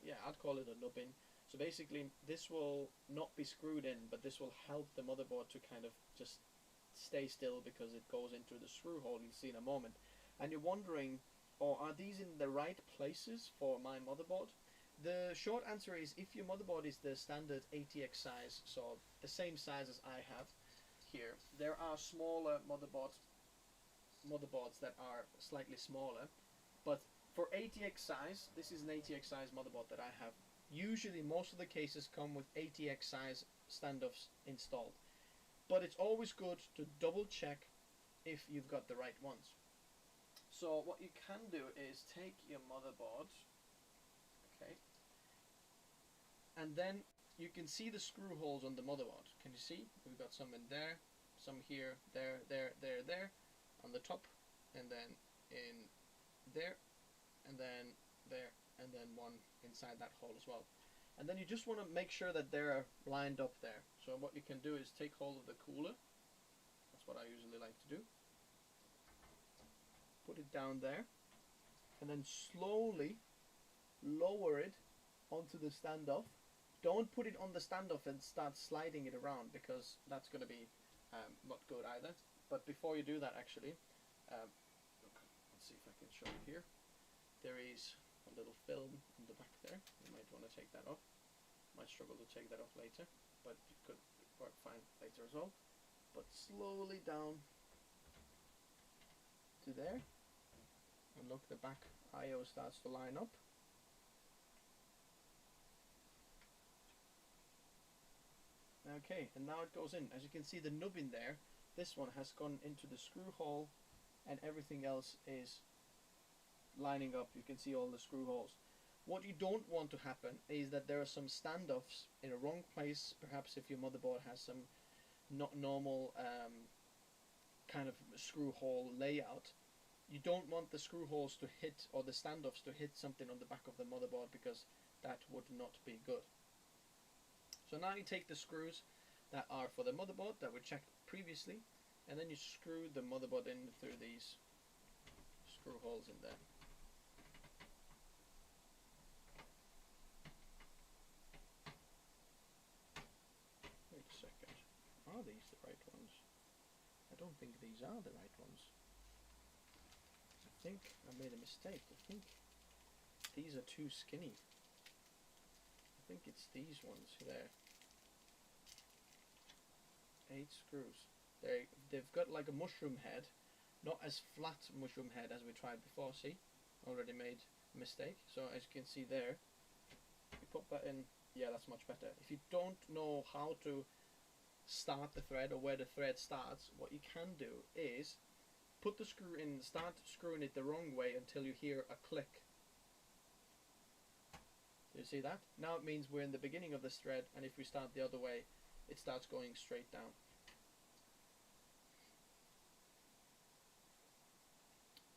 yeah, I'd call it a nubbin. So basically, this will not be screwed in, but this will help the motherboard to kind of just stay still because it goes into the screw hole you'll see in a moment. And you're wondering, are these in the right places for my motherboard? The short answer is, if your motherboard is the standard ATX size, so the same size as I have here, there are smaller motherboards that are slightly smaller, but for ATX size, this is an ATX size motherboard that I have. Usually most of the cases come with ATX size standoffs installed, but it's always good to double check if you've got the right ones. So what you can do is take your motherboard, okay, and then you can see the screw holes on the motherboard. Can you see? We've got some in there, some here, there, on the top, and then in there, and then there, and then one inside that hole as well. And then you just want to make sure that they're lined up there. So what you can do is take hold of the cooler. That's what I usually like to do. Put it down there, and then slowly lower it onto the standoff. Don't put it on the standoff and start sliding it around, because that's going to be not good either. But before you do that, actually, look, let's see if I can show you here. There is a little film in the back there. You might want to take that off. Might struggle to take that off later, but it could work fine later as well. But slowly down to there, and look, the back I/O starts to line up. Okay, and now it goes in. As you can see, the nub in there, this one has gone into the screw hole, and everything else is lining up. You can see all the screw holes. What you don't want to happen is that there are some standoffs in a wrong place. Perhaps if your motherboard has some not normal kind of screw hole layout, you don't want the screw holes to hit, or the standoffs to hit something on the back of the motherboard, because that would not be good. So now you take the screws that are for the motherboard that we checked previously, and then you screw the motherboard in through these screw holes in there. Wait a second. Are these the right ones? I don't think these are the right ones. I think I made a mistake. I think these are too skinny. I think it's these ones there. 8 screws. They've got like a mushroom head, not as flat mushroom head as we tried before. See, already made a mistake. So as you can see there, you put that in. Yeah, that's much better. If you don't know how to start the thread, or where the thread starts, what you can do is put the screw in, start screwing it the wrong way until you hear a click. You see that? Now it means we're in the beginning of this thread, and if we start the other way, it starts going straight down.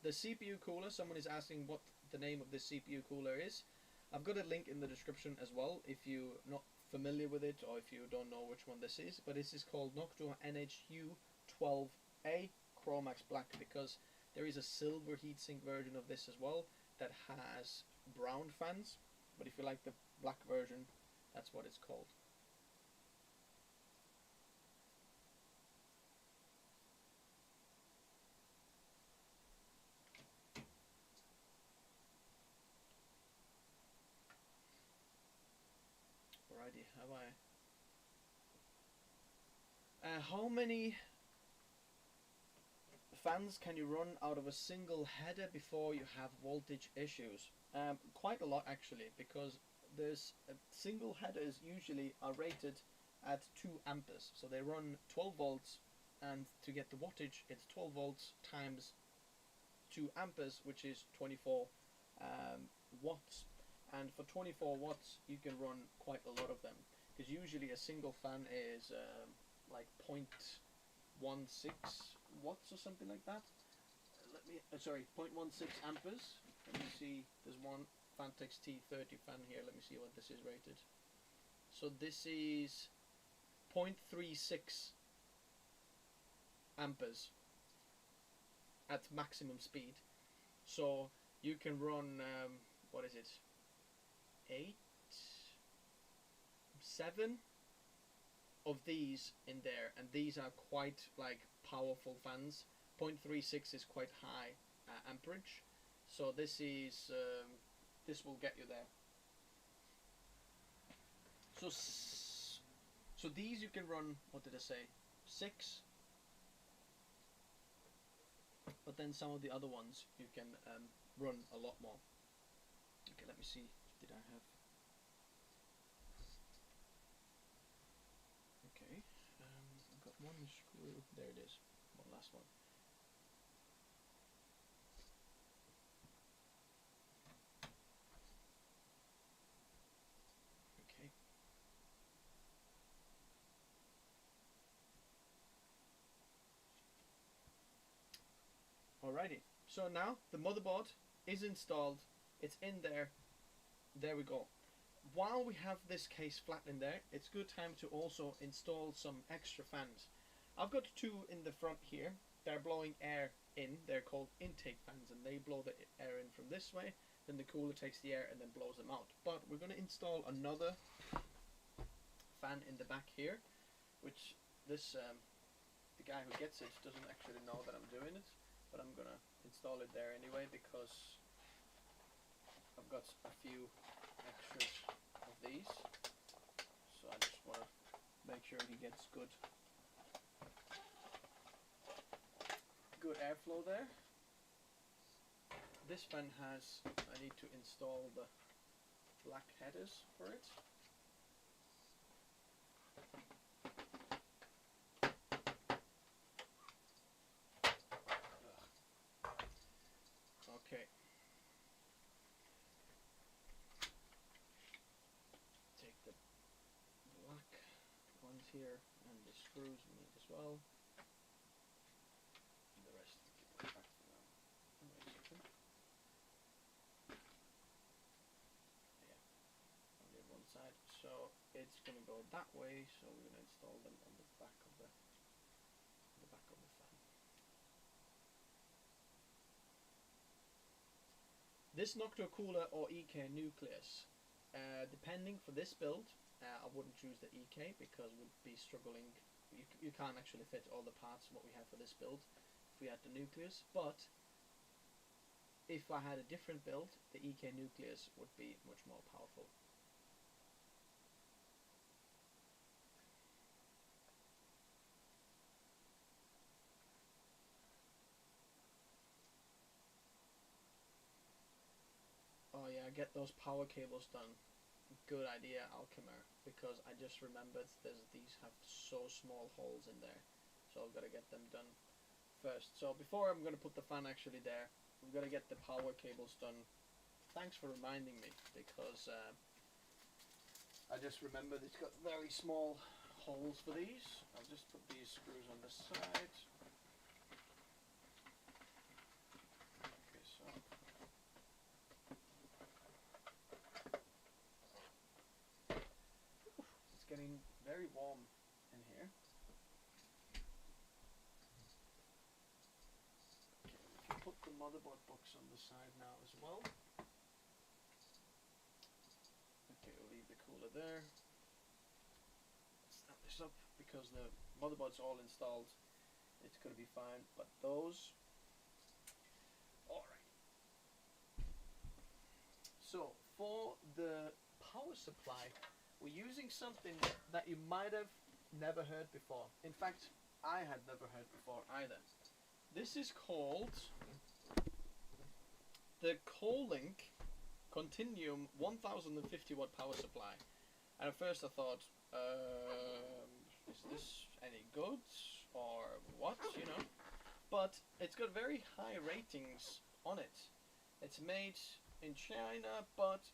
The CPU cooler, someone is asking what the name of this CPU cooler is. I've got a link in the description as well if you're not familiar with it, or if you don't know which one this is. But this is called Noctua NHU12A Chromax Black, because there is a silver heatsink version of this as well that has brown fans. But if you like the black version, that's what it's called. Alrighty, have I... how many fans can you run out of a single header before you have voltage issues? Quite a lot actually, because there's single headers usually are rated at 2 amperes, so they run 12 volts, and to get the wattage it's 12 volts times 2 amperes, which is 24 watts. And for 24 watts you can run quite a lot of them, because usually a single fan is like 0.16 watts or something like that. Let me sorry, 0.16 amperes. Let me see, there's one Fantex T30 fan here. Let me see what this is rated. So this is 0.36 amperes at maximum speed. So you can run what is it, 7 of these in there, and these are quite like powerful fans. 0.36 is quite high amperage, so this is this will get you there. So these you can run, what did I say, 6, but then some of the other ones you can run a lot more. Okay, let me see, did I have, okay, I've got one screw, there it is, one last one. Okay. Alrighty, so now the motherboard is installed, it's in there, there we go. While we have this case flat in there, it's good time to also install some extra fans. I've got 2 in the front here, they're blowing air in, they're called intake fans, and they blow the air in from this way, then the cooler takes the air and then blows them out. But we're going to install another fan in the back here, which this, the guy who gets it doesn't actually know that I'm doing it. But I'm gonna install it there anyway because I've got a few extras of these, so I just want to make sure he gets good airflow there. This fan has, I need to install the black headers for it. Okay. Take the black ones here, and the screws we need as well. And the rest we keep back for now. Wait a second. Yeah, only on one side. So it's going to go that way. So we're going to install them on the back of the fan. This Noctua cooler or EK nucleus, depending for this build, I wouldn't choose the EK because we'd be struggling. You can't actually fit all the parts what we have for this build if we had the nucleus. But if I had a different build, the EK nucleus would be much more powerful. Oh yeah, get those power cables done. Good idea, Alchemer, because I just remembered these have so small holes in there, so I've got to get them done first. So before I'm going to put the fan actually there, we've got to get the power cables done. Thanks for reminding me, because I just remembered it's got very small holes for these. I'll just put these screws on the side. Okay, so it's getting very warm in here. Okay, we can put the motherboard box on the side now as well. Okay, we'll leave the cooler there. Snap this up because the motherboard's all installed. It's gonna be fine, but those. Alright. So for the power supply, we're using something that you might have never heard before. In fact, I had never heard before either. This is called the KOLINK Continuum 1050 watt power supply. And at first I thought, is this any good or what, you know? But it's got very high ratings on it. It's made in China, but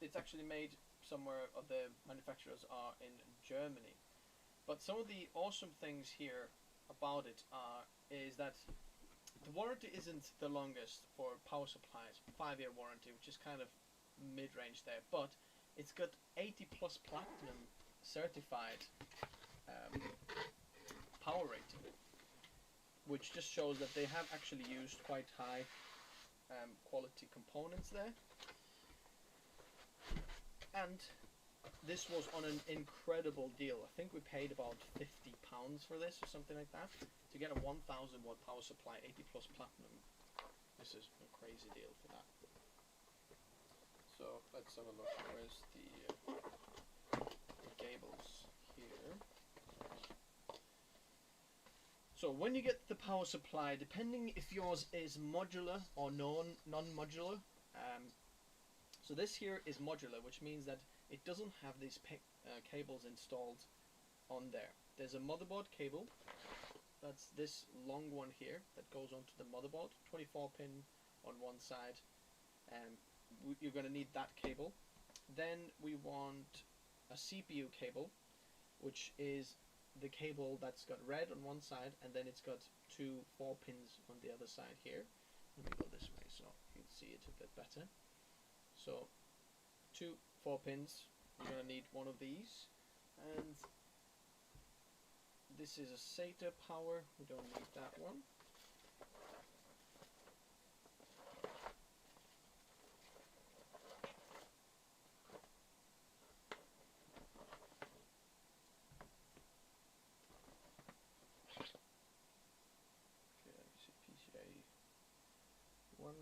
it's actually made somewhere, or the manufacturers are in Germany. But some of the awesome things here about it is that the warranty isn't the longest for power supplies, 5-year warranty, which is kind of mid-range there, but it's got 80+ platinum certified power rating, which just shows that they have actually used quite high quality components there. And this was on an incredible deal. I think we paid about £50 for this or something like that to get a 1000 watt power supply, 80 plus platinum. This is a crazy deal for that. So let's have a look. Where's the cables here? So when you get the power supply, depending if yours is modular or non-modular, so this here is modular, which means that it doesn't have these cables installed on there. There's a motherboard cable, that's this long one here that goes onto the motherboard, 24 pin on one side, and you're going to need that cable. Then we want a CPU cable, which is the cable that's got red on one side, and then it's got two 4 pins on the other side here. Let me go this way so you can see it a bit better. So 2 4 pins, you're going to need one of these, and this is a SATA power, we don't need that one. Okay, let me see, PCIe 1.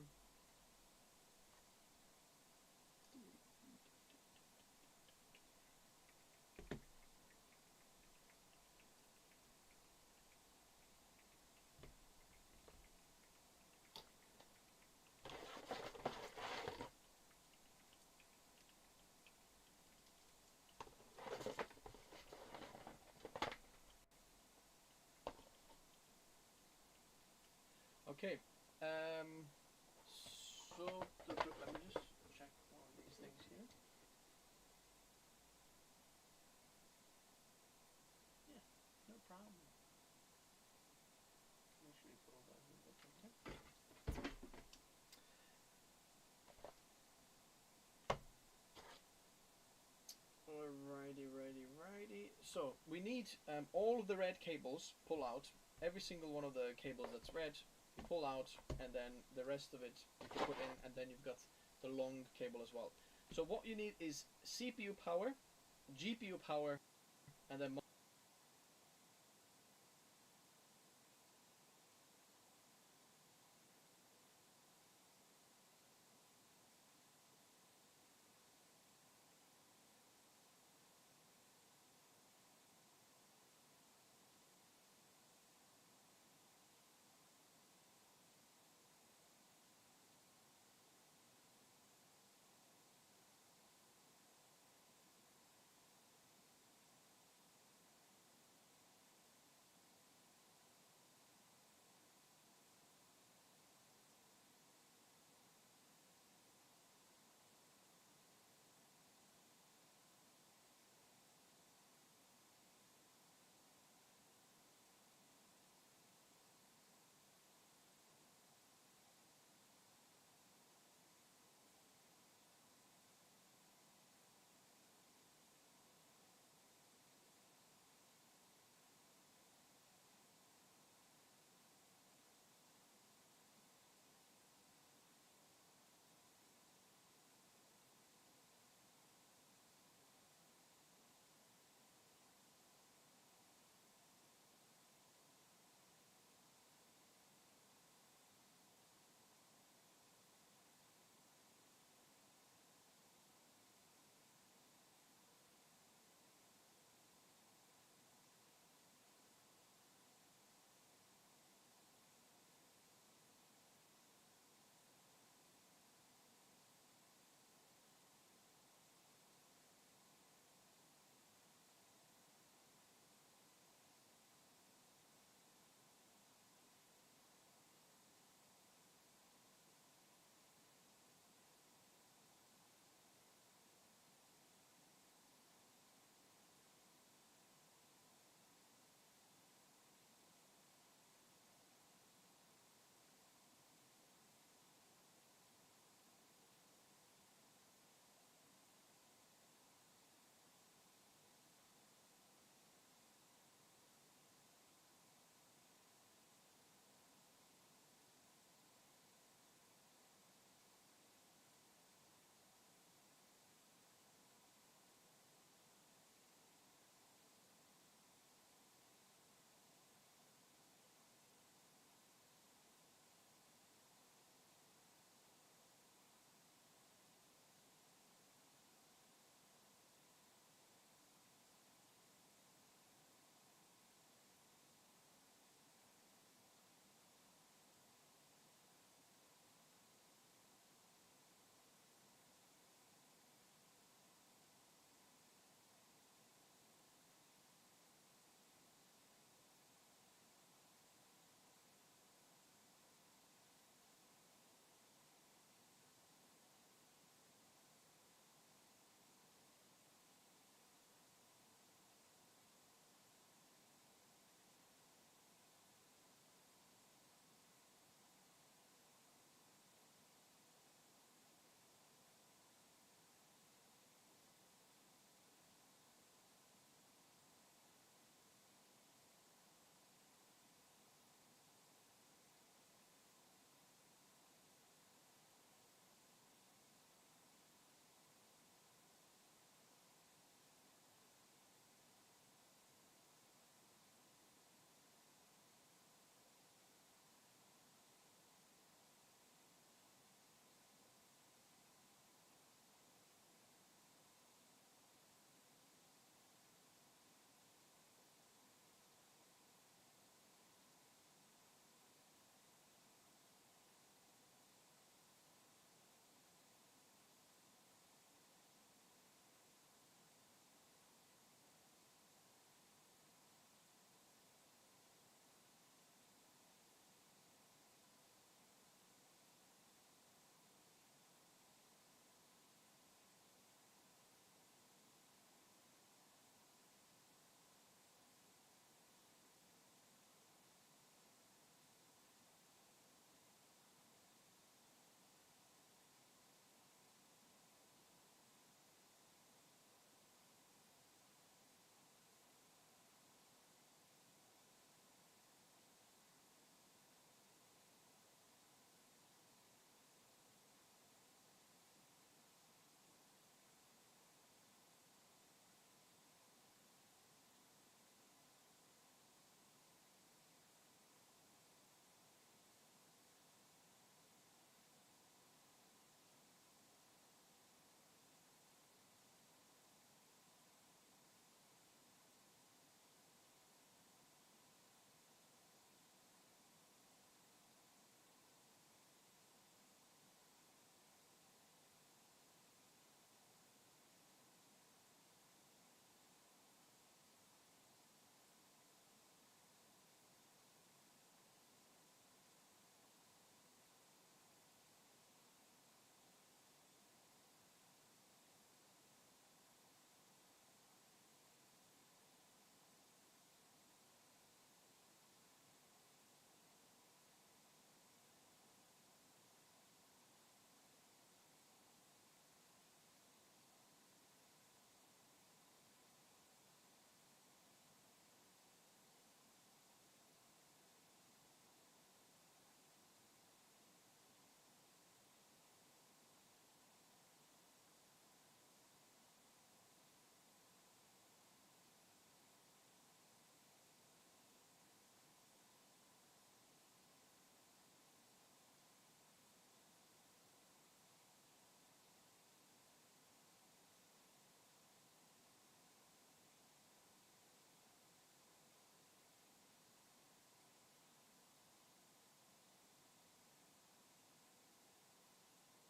Okay, so let me just check one of these things here. Yeah, no problem. Make sure you put all that in the okay. Alrighty. So we need all of the red cables, pull out every single one of the cables that's red, you pull out, and then the rest of it you can put in, and then you've got the long cable as well. So what you need is CPU power, GPU power, and then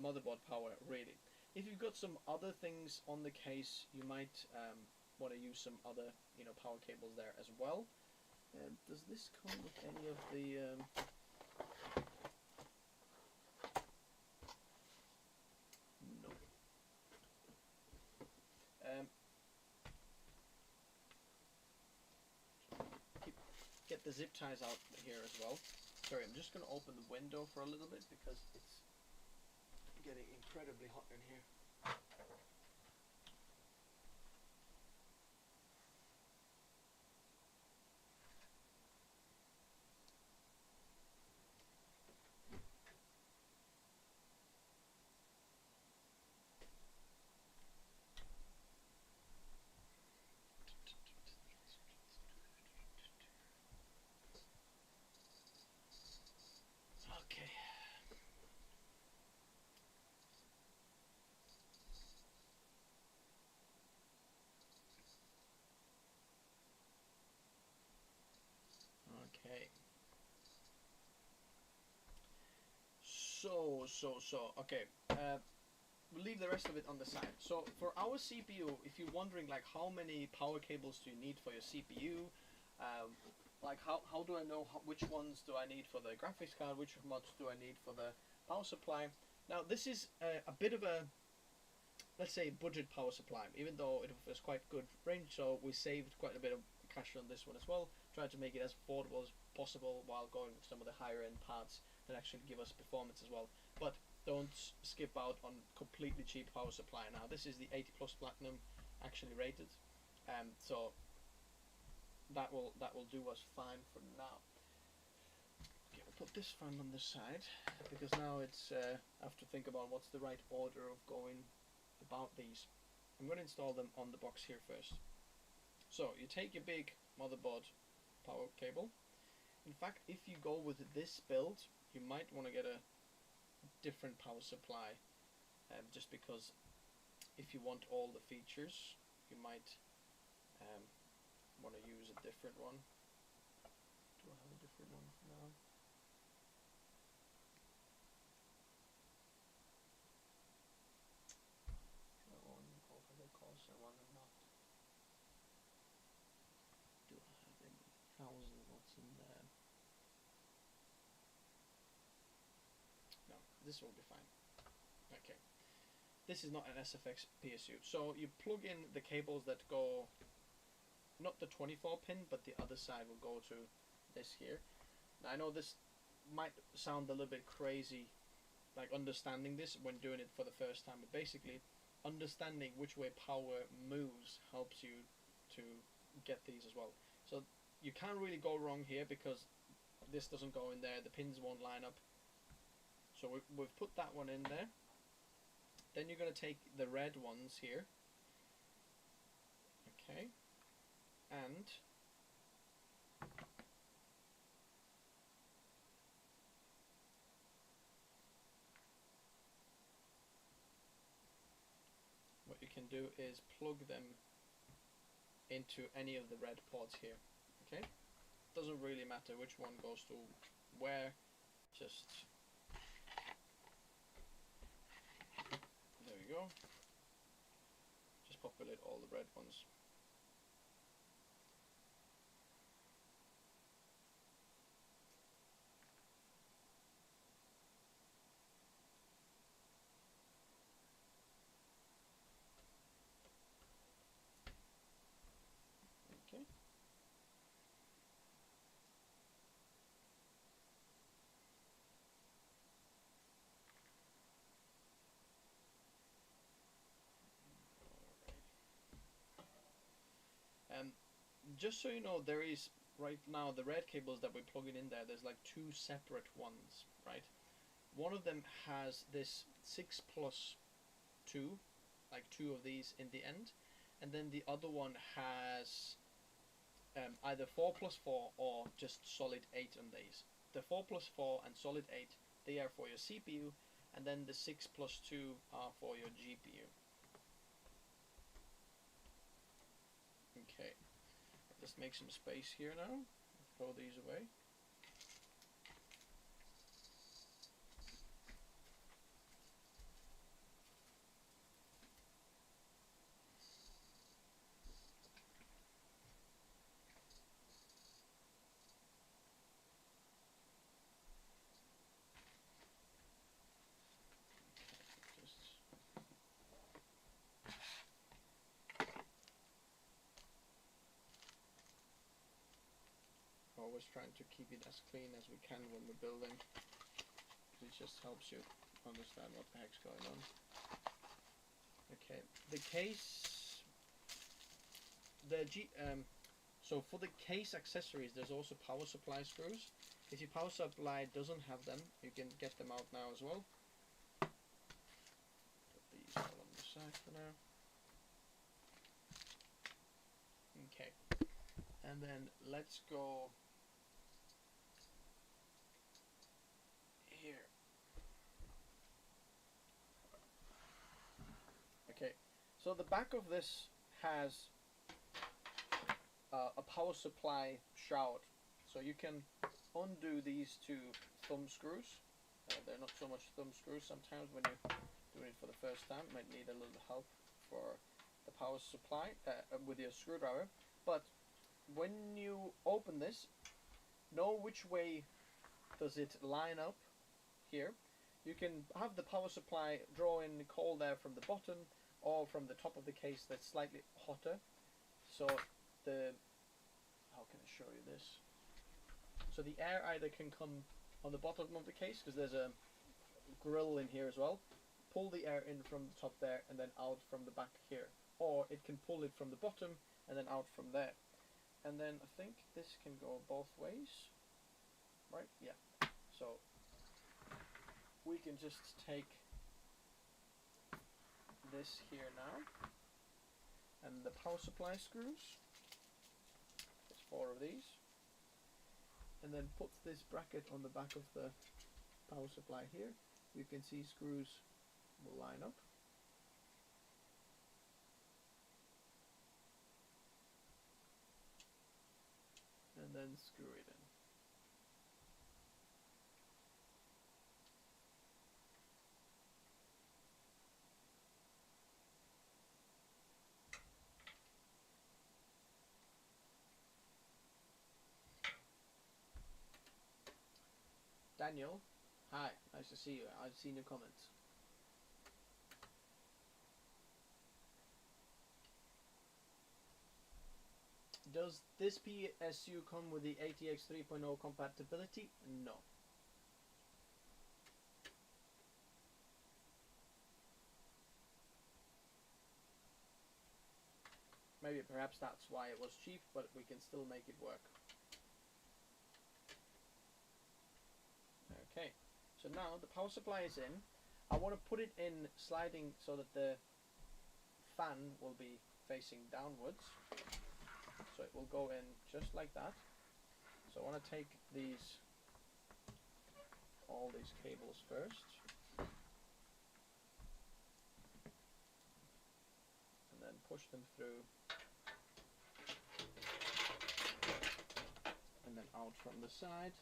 motherboard power really. If you've got some other things on the case, you might want to use some other, you know, power cables there as well. Does this come with any of the? No. Get the zip ties out here as well. Sorry, I'm just going to open the window for a little bit because it's getting incredibly hot in here. Okay. Okay. Okay. We'll leave the rest of it on the side. So for our CPU, if you're wondering like how many power cables do you need for your CPU, like how do I know which ones do I need for the graphics card, which ones do I need for the power supply? Now this is a bit of a, let's say, budget power supply, even though it offers quite good range, so we saved quite a bit of cash on this one as well, trying to make it as affordable as possible while going with some of the higher end parts that actually give us performance as well. But don't skip out on completely cheap power supply. Now this is the 80 plus platinum actually rated, so that will do us fine for now. Okay, we'll put this fan on the side because now it's I have to think about what's the right order of going about these. I'm going to install them on the box here first. So you take your big motherboard power cable. In fact, if you go with this build, you might want to get a different power supply, just because if you want all the features, you might want to use a different one. Do I have a different one for now? That one, or have I caused someone or not? Do I have any 1000 watts in there? No, this will be fine. Okay. This is not an SFX PSU. So you plug in the cables that go, not the 24 pin, but the other side will go to this here. Now I know this might sound a little bit crazy, like understanding this when doing it for the first time, but basically understanding which way power moves helps you to get these as well. So you can't really go wrong here because this doesn't go in there, the pins won't line up. So we've put that one in there. Then you're going to take the red ones here. Okay. And what you can do is plug them into any of the red ports here. Okay. Doesn't really matter which one goes to where. Just there we go. Just populate all the red ones. Okay. Just so you know, there is right now the red cables that we're plugging in there. There's like two separate ones, right? One of them has this 6+2, like two of these in the end, and then the other one has either 4+4 or just solid 8 on these. The 4+4 and solid 8, they are for your CPU, and then the 6+2 are for your GPU. Okay. Just make some space here now. Throw these away. always trying to keep it as clean as we can when we're building. It just helps you understand what the heck's going on. Okay, the case, so for the case accessories, there's also power supply screws. If your power supply doesn't have them, you can get them out now as well. Put these all on the side for now. Okay, and then let's go here. Okay, so the back of this has a power supply shroud, so you can undo these two thumb screws. They're not so much thumb screws. Sometimes when you're doing it for the first time, you might need a little help for the power supply with your screwdriver. But when you open this, know which way does it line up here. You can have the power supply draw in cold air from the bottom or from the top of the case that's slightly hotter. So how can I show you this? So the air either can come on the bottom of the case, because there's a grill in here as well. Pull the air in from the top there and then out from the back here. Or it can pull it from the bottom and then out from there. And then I think this can go both ways. Right? Yeah. So we can just take this here now. And the power supply screws. There's 4 of these. And then put this bracket on the back of the power supply here. You can see screws will line up. And then screw it in. Daniel, hi, nice to see you. I've seen your comments. Does this PSU come with the ATX 3.0 compatibility? No. Maybe perhaps that's why it was cheap, but we can still make it work. Okay, so now the power supply is in. I want to put it in sliding so that the fan will be facing downwards. So it will go in just like that. So I want to take all these cables first. And then push them through. And then out from the side.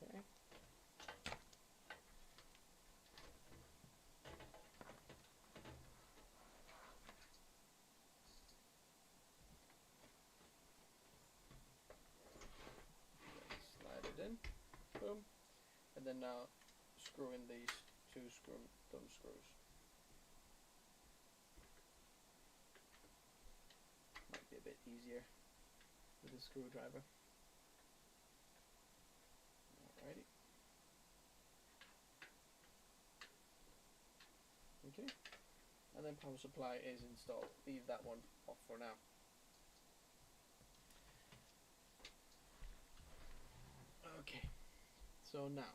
Okay. Slide it in. Boom. And then now screw in these 2 thumb screws. Might be a bit easier with a screwdriver. Alrighty. Okay. And then power supply is installed. Leave that one off for now. Okay. So now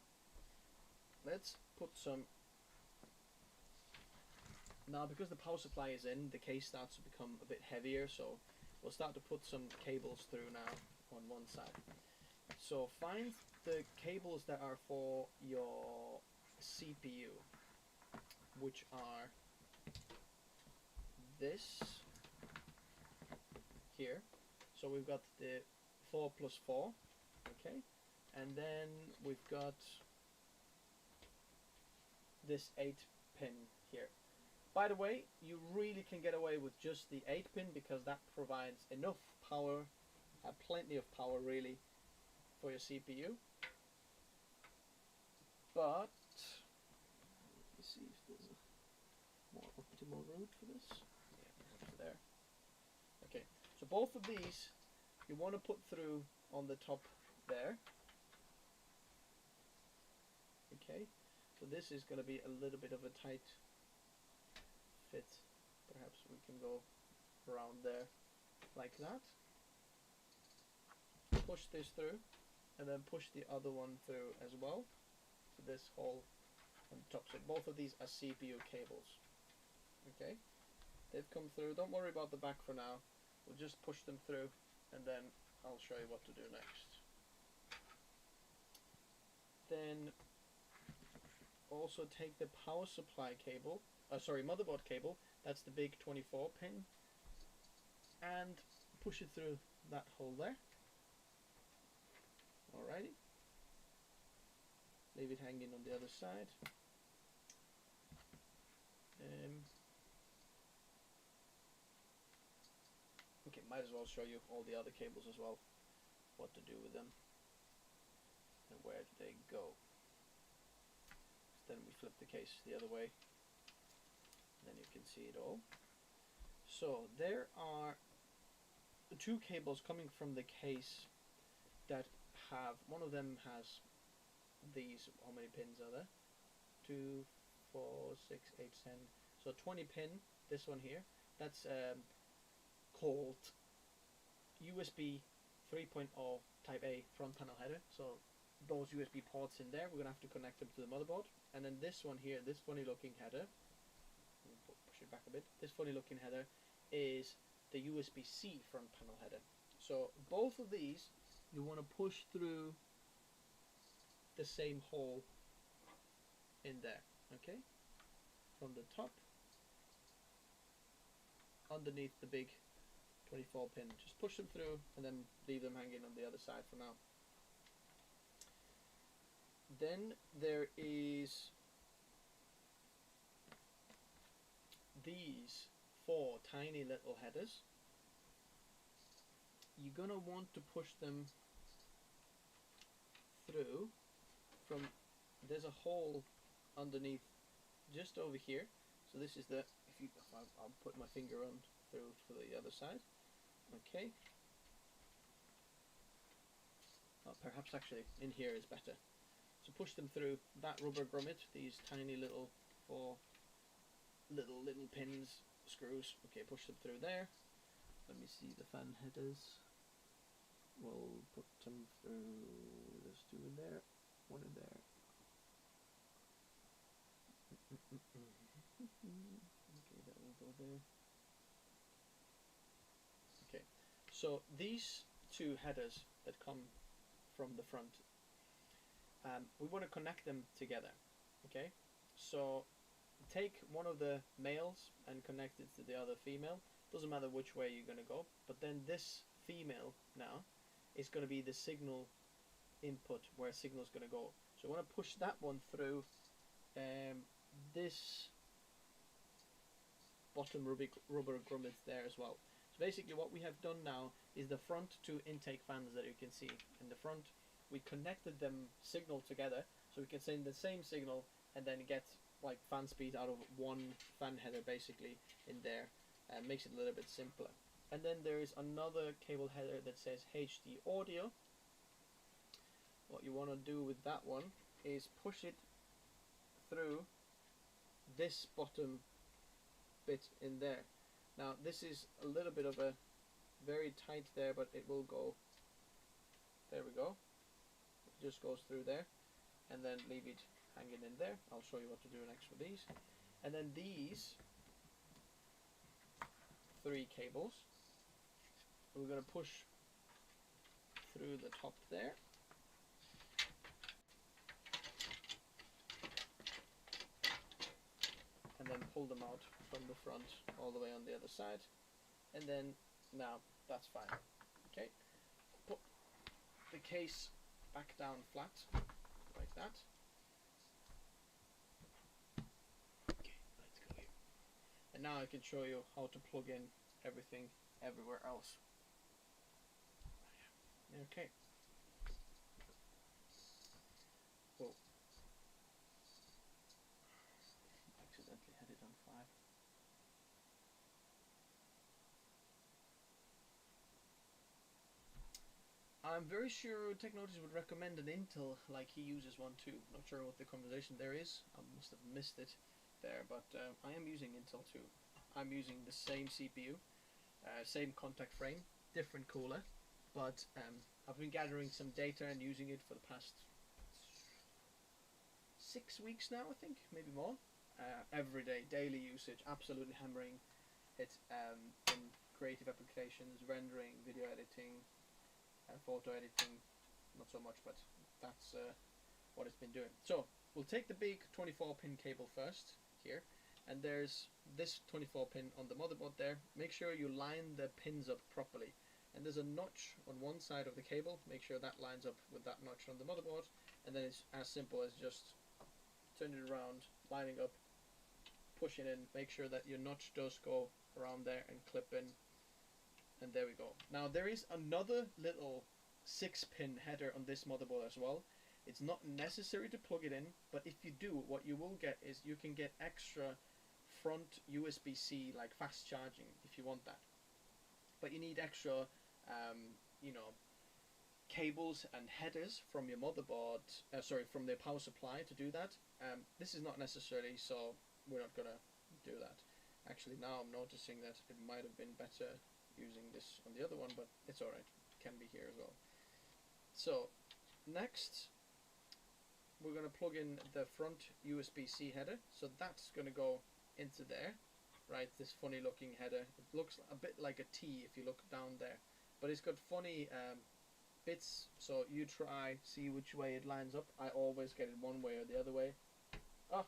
let's put some. Now because the power supply is in, the case starts to become a bit heavier, so we'll start to put some cables through now on one side. So find the cables that are for your CPU, which are this here. So we've got the 4+4, okay, and then we've got this 8-pin here. By the way, you really can get away with just the 8-pin because that provides enough power, plenty of power really, for your CPU. But let's see if there's a more optimal route for this. Yeah, up to there. So both of these you want to put through on the top there. Okay, so this is going to be a little bit of a tight fit. Perhaps we can go around there like that. Push this through and then push the other one through as well. So this hole on the top. So both of these are CPU cables. Okay, they've come through. Don't worry about the back for now. We'll just push them through and then I'll show you what to do next. Then also take the power supply cable, motherboard cable, that's the big 24 pin, and push it through that hole there. Alrighty. Leave it hanging on the other side. Okay, might as well show you all the other cables as well, what to do with them and where do they go. Then we flip the case the other way, and then you can see it all. So there are two cables coming from the case that have, one of them has these, how many pins are there? 2, 4, 6, 8, 10. So 20 pin, this one here, that's called USB 3.0 Type A front panel header. So those USB ports in there, we're going to have to connect them to the motherboard. And then this one here, this funny looking header, push it back a bit, this funny looking header is the USB-C front panel header. So both of these you want to push through the same hole in there, okay? From the top underneath the big 24 pin. Just push them through and then leave them hanging on the other side for now. Then there is these 4 tiny little headers. You're gonna want to push them through from, there's a hole underneath just over here. So this is the, I'll put my finger on through for the other side. Okay. Perhaps actually in here is better. So push them through that rubber grommet, these tiny little 4 little pins, screws. Okay, push them through there. Let me see the fan headers. We'll put them through, there's 2 in there, 1 in there. Okay, that will go there. Okay, so these 2 headers that come from the front, we want to connect them together. Okay, so take one of the males and connect it to the other female. Doesn't matter which way you're going to go, but then this female now is going to be the signal input, where signal is going to go. So I want to push that one through this bottom rubber grommet there as well. So basically what we have done now is the front 2 intake fans that you can see in the front, we connected them signal together so we can send the same signal and then get like fan speed out of one fan header basically in there, and makes it a little bit simpler. And then there is another cable header that says HD audio. What you want to do with that one is push it through this bottom bit in there. Now this is a little bit of a very tight there, but it will go, there we go, it just goes through there, and then leave it hanging in there. I'll show you what to do next with these. And then these 3 cables we're going to push through the top there. And then pull them out from the front all the way on the other side. And then now that's fine. Okay, put the case back down flat like that. Okay, let's go here. And now I can show you how to plug in everything everywhere else. Okay. Whoa. Accidentally had it on 5. I'm very sure Technotis would recommend an Intel, like he uses one too. Not sure what the conversation there is. I must have missed it there, but I am using Intel too. I'm using the same CPU, same contact frame, different cooler, but I've been gathering some data and using it for the past 6 weeks now, I think, maybe more. Every day, daily usage, absolutely hammering it in creative applications, rendering, video editing, photo editing, not so much, but that's what it's been doing. So we'll take the big 24-pin cable first here, and there's this 24-pin on the motherboard there. Make sure you line the pins up properly, and there's a notch on one side of the cable. Make sure that lines up with that notch on the motherboard, and then it's as simple as just turning it around, lining up, pushing in, make sure that your notch does go around there and clip in, and there we go. Now there is another little 6-pin header on this motherboard as well. It's not necessary to plug it in, but if you do, what you will get is you can get extra front USB-C, like fast charging, if you want that. But you need extra, you know, cables and headers from your motherboard, from the power supply to do that. This is not necessary, so we're not gonna do that. Actually, now I'm noticing that it might have been better using this on the other one, but it's alright, it can be here as well. So next we're gonna plug in the front USB-C header, so that's gonna go into there, right? This funny looking header, it looks a bit like a T if you look down there, but it's got funny bits, so you try, see which way it lines up. I always get it one way or the other way. Oh,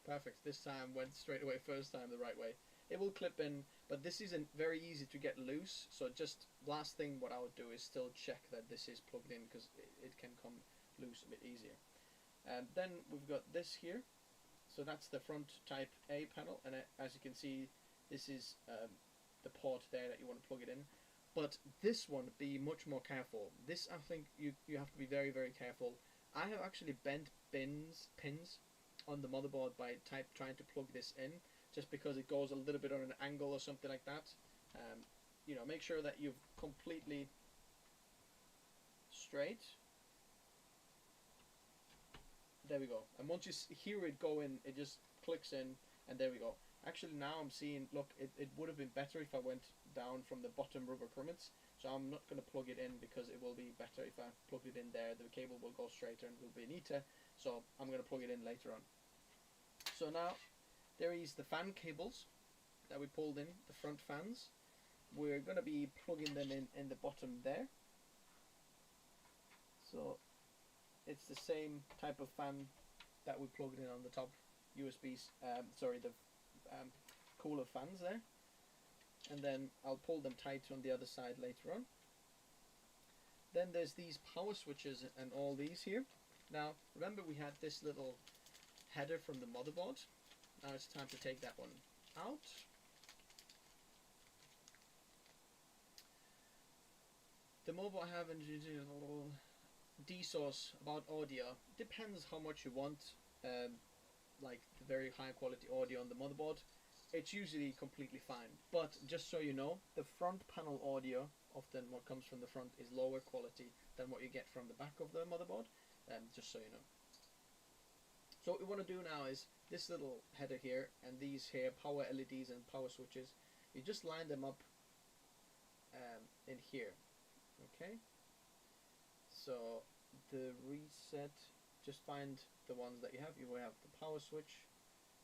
perfect, this time went straight away, first time the right way. It will clip in, but this isn't very easy to get loose, so just last thing what I would do is still check that this is plugged in, because it can come loose a bit easier. And then we've got this here, so that's the front type A panel, and as you can see, this is the port there that you want to plug it in. But this one, be much more careful. This, I think you have to be very, very careful. I have actually bent pins on the motherboard by trying to plug this in, just because it goes a little bit on an angle or something like that. You know, make sure that you've completely straight. There we go. And once you hear it go in, it just clicks in, and there we go. Actually, now I'm seeing, look, it would have been better if I went down from the bottom rubber permits, so I'm not going to plug it in, because it will be better if I plug it in there. The cable will go straighter and will be neater, so I'm going to plug it in later on. So now, there is the fan cables that we pulled in, the front fans. We're going to be plugging them in the bottom there. So it's the same type of fan that we plugged in on the top USBs, the cooler fans there. And then I'll pull them tight on the other side later on. Then there's these power switches and all these here. Now remember, we had this little header from the motherboard. Now it's time to take that one out. The mobile I have in D-source about audio. Depends how much you want, like the very high quality audio on the motherboard. It's usually completely fine, but just so you know, the front panel audio, often what comes from the front, is lower quality than what you get from the back of the motherboard, just so you know. So what we want to do now is this little header here and these here power LEDs and power switches, you just line them up in here. Okay, so the reset, just find the ones that you have. You will have the power switch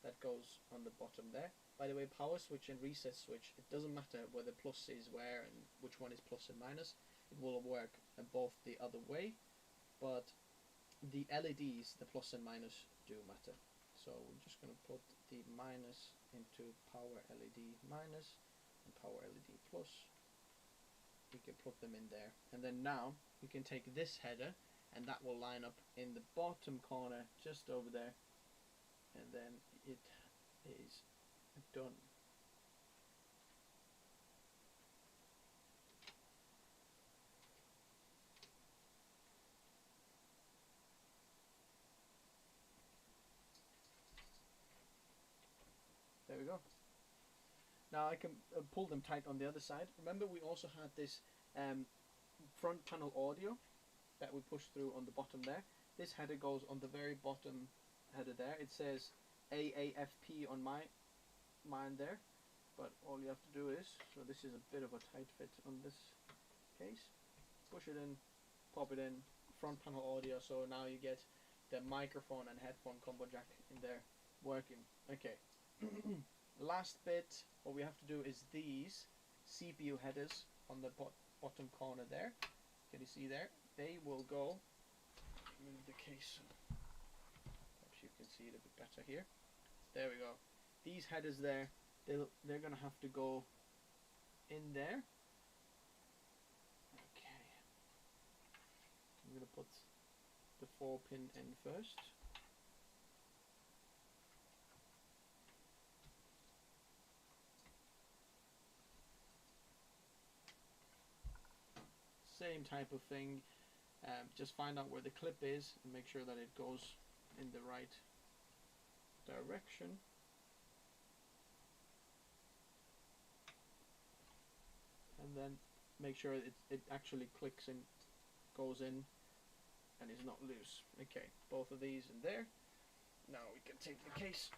that goes on the bottom there. By the way, power switch and reset switch, it doesn't matter whether plus is where and which one is plus and minus. It will work both the other way, but the LEDs, the plus and minus, do matter. So we're just going to put the minus into power LED minus and power LED plus. We can plug them in there, and then now we can take this header, and that will line up in the bottom corner just over there, and then it is done. There we go. Now I can pull them tight on the other side. Remember, we also had this front panel audio that we push through on the bottom there. This header goes on the very bottom header there. It says AAFP on mine there, but all you have to do is, so this is a bit of a tight fit on this case, push it in, pop it in, front panel audio, so now you get the microphone and headphone combo jack in there working. Okay. Last bit, what we have to do is these CPU headers on the bottom corner there. Can you see there? They will go, move the case, perhaps you can see it a bit better here. There we go. These headers there, they're gonna have to go in there. Okay. I'm gonna put the 4-pin in first. Same type of thing, just find out where the clip is and make sure that it goes in the right direction. And then make sure it actually clicks and goes in and is not loose. Okay, both of these in there. Now we can take the case,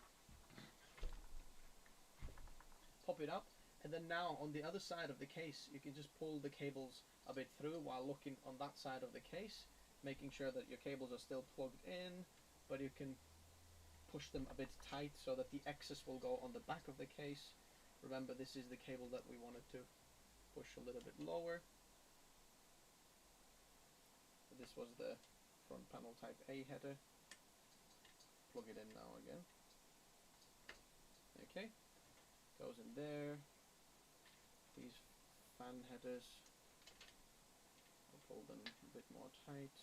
pop it up, and then now on the other side of the case you can just pull the cables a bit through while looking on that side of the case, making sure that your cables are still plugged in, but you can push them a bit tight so that the excess will go on the back of the case. Remember, this is the cable that we wanted to push a little bit lower. This was the front panel type A header. Plug it in now again. Okay, goes in there. These fan headers, I'll pull them a bit more tight.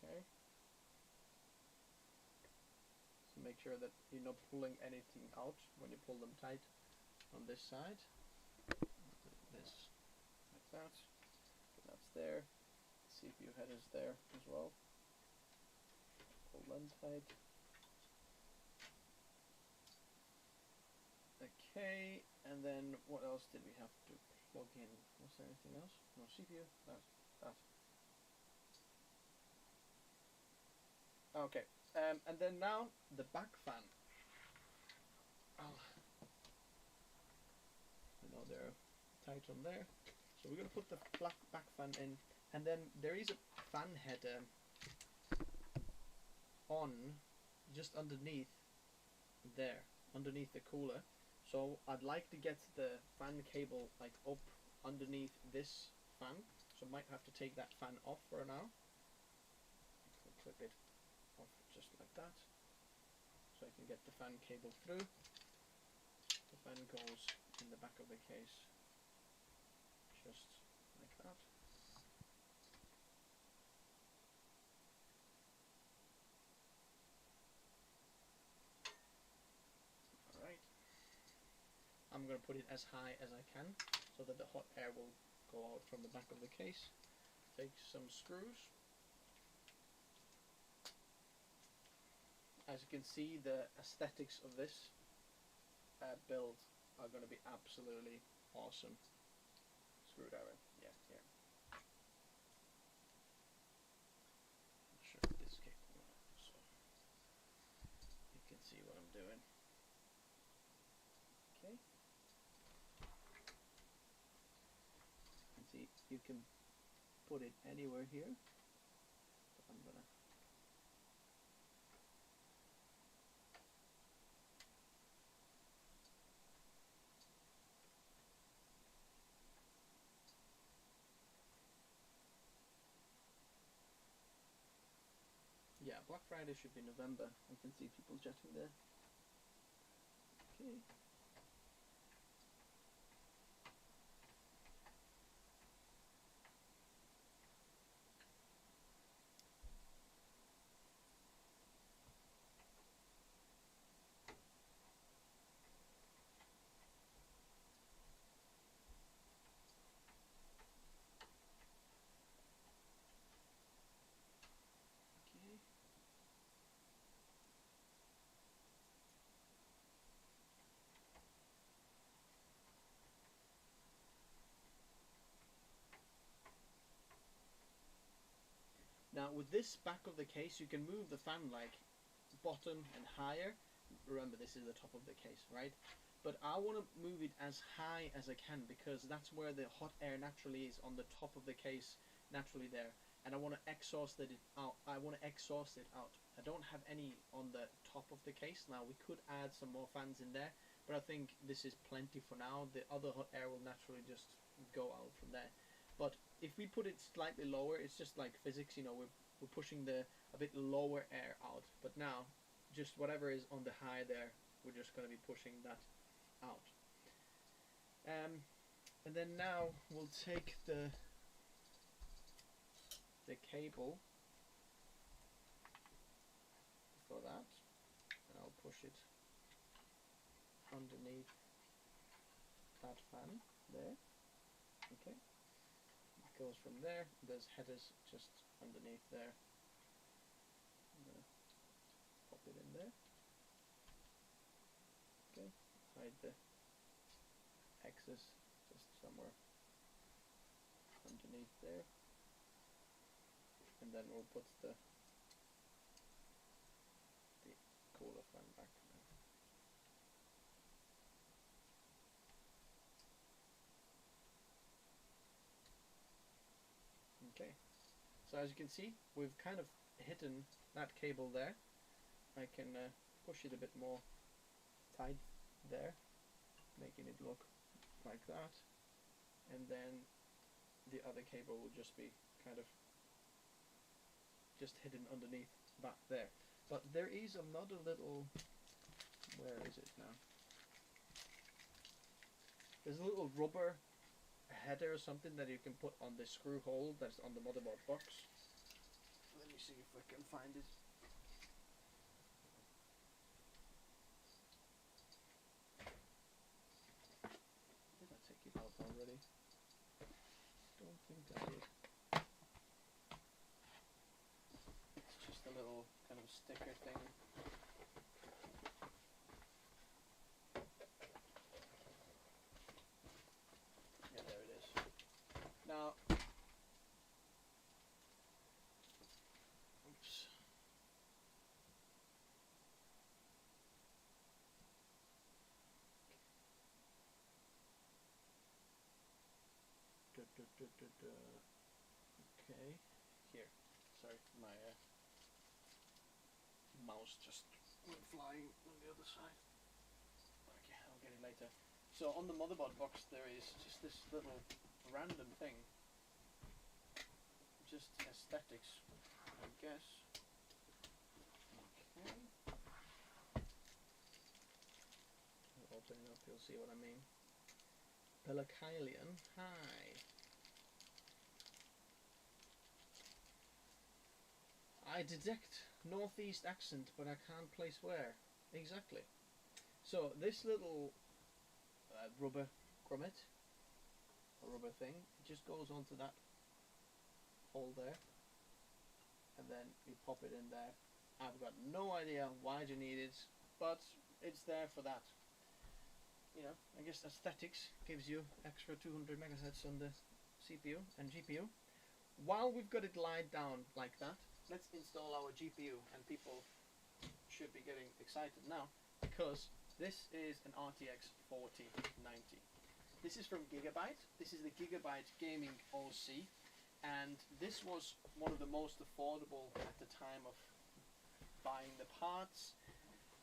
Okay. So make sure that you're not pulling anything out when you pull them tight on this side. This, like that. So that's there. CPU headers there as well. Pull them tight. Okay, and then what else did we have to plug in? Was there anything else? No, CPU. That. Okay, and then now the back fan. Oh. I know they're tight on there, so we're gonna put the back fan in, and then there is a fan header on just underneath there, underneath the cooler. So I'd like to get the fan cable like up underneath this fan, so I might have to take that fan off for now. I'll clip it off just like that, so I can get the fan cable through. The fan goes in the back of the case, just like that. Alright. I'm going to put it as high as I can so that the hot air will go out from the back of the case. Take some screws. As you can see, the aesthetics of this build are going to be absolutely awesome. Screwdriver, yeah, here. I'll show you this cable so you can see what I'm doing. Okay. See, you can put it anywhere here. But I'm gonna. Yeah, Black Friday should be November. I can see people jetting there. Okay. Now with this back of the case, you can move the fan like bottom and higher. Remember, this is the top of the case, right? But I want to move it as high as I can because that's where the hot air naturally is, on the top of the case, naturally there. And I want to exhaust it out. I don't have any on the top of the case. Now we could add some more fans in there, but I think this is plenty for now. The other hot air will naturally just go out from there. But if we put it slightly lower, it's just like physics, you know, we're pushing a bit lower air out. But now, just whatever is on the high there, we're just going to be pushing that out. And then now we'll take the cable for that, and I'll push it underneath that fan there. Okay, it goes from there. There's headers just underneath there. I'm gonna pop it in there. Okay, hide the excess just somewhere underneath there, and then we'll put the cooler fan back there. Okay, so as you can see, we've kind of hidden that cable there. I can push it a bit more tight there, making it look like that, and then the other cable will just be kind of just hidden underneath back there. But there is another little, where is it now? There's a little rubber header or something that you can put on the screw hole that's on the motherboard box. Let me see if I can find it. Did I take it out already? Don't think I did. It's just a little kind of sticker thing. Yeah, there it is. Now, oops. Okay, here. Sorry, my mouse just went flying on the other side. Okay, I'll get it later. So on the motherboard box there is just this little random thing. Just aesthetics, I guess. Okay. I'll open it up, you'll see what I mean. Pelakilian, hi. I detect northeast accent, but I can't place where. Exactly. So this little rubber grommet, a rubber thing, it just goes onto that hole there, and then you pop it in there. I've got no idea why you need it, but it's there for that. You know, I guess aesthetics gives you extra 200 megahertz on the CPU and GPU. While we've got it laid down like that, let's install our GPU, and people should be getting excited now because this is an RTX 4090. This is from Gigabyte. This is the Gigabyte Gaming OC, and this was one of the most affordable at the time of buying the parts,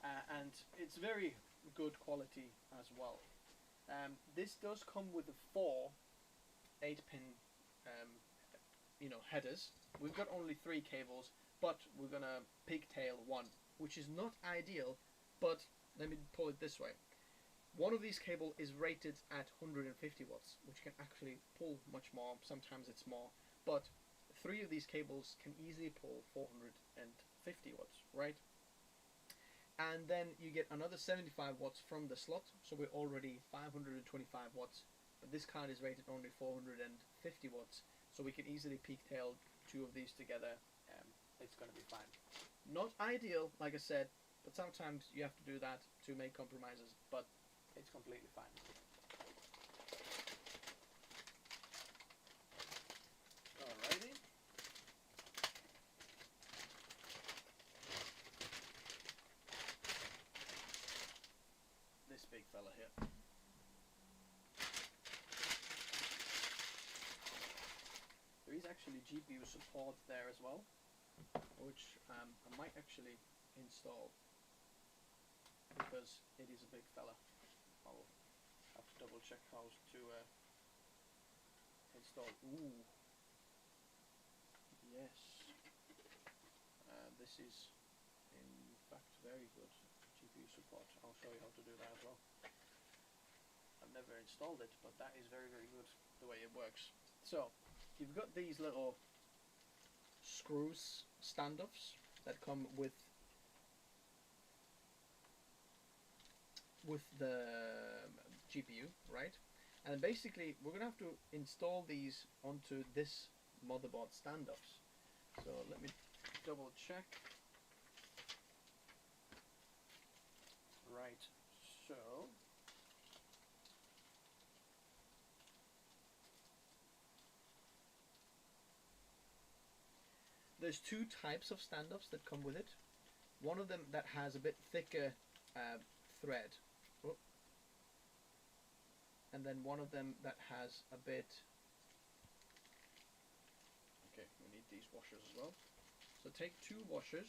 and it's very good quality as well. This does come with the 4 8-pin you know, headers. We've got only 3 cables, but we're gonna pigtail 1, which is not ideal, but let me pull it this way. One of these cable is rated at 150 watts, which can actually pull much more. Sometimes it's more, but 3 of these cables can easily pull 450 watts, right? And then you get another 75 watts from the slot, so we're already 525 watts, but this card is rated only 450 watts, so we can easily pigtail 2 of these together. It's going to be fine. Not ideal, like I said, but sometimes you have to do that to make compromises, but it's completely fine. Alrighty. big fella here. There is actually GPU support there as well, which I might actually install because it is a big fella. I'll have to double check how to install. Ooh, yes, this is in fact very good GPU support. I'll show you how to do that as well. I've never installed it, but that is very, very good the way it works. So you've got these little screws, standoffs that come with the GPU, right? And basically we're gonna have to install these onto this motherboard standoffs. So let me double check. Right, so there's two types of standoffs that come with it. One of them that has a bit thicker thread, and then one of them that has a bit. Okay, we need these washers as well. So take two washers.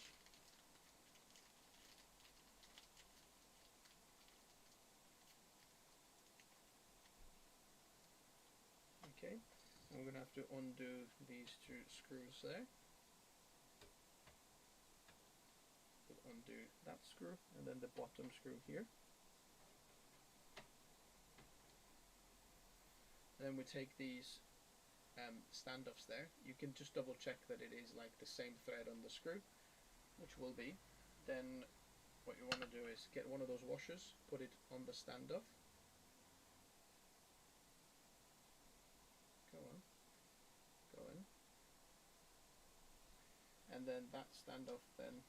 Okay, and we're gonna have to undo these two screws there. We'll undo that screw and then the bottom screw here. Then we take these standoffs there. You can just double check that it is like the same thread on the screw, which will be. Then what you want to do is get one of those washers, put it on the standoff. Go on. Go in. And then that standoff then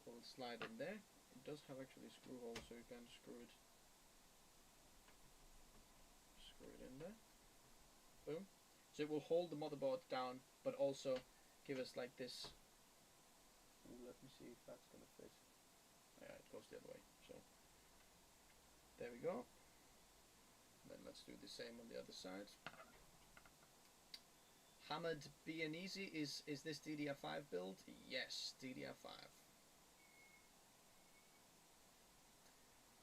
will slide in there. It does have actually a screw hole, so you can screw it in there. Boom. So it will hold the motherboard down, but also give us like this. Ooh, let me see if that's gonna fit. Yeah, it goes the other way. So there we go. Then let's do the same on the other side. Hammered B and Easy, is this DDR5 build? Yes, DDR5.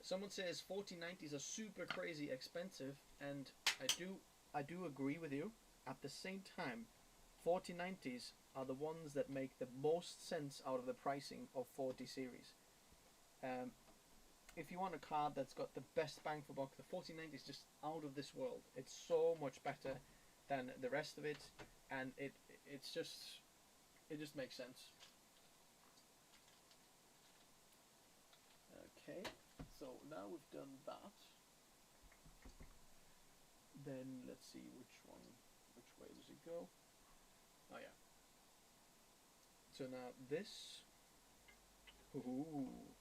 Someone says 4090s are super crazy expensive, and I do agree with you. At the same time, 4090s are the ones that make the most sense out of the pricing of 40 series. If you want a card that's got the best bang for buck, the 4090 is just out of this world. It's so much better than the rest of it, and it just makes sense. Okay, so now we've done that. Then let's see which way does it go? Oh yeah. So now this, ooh,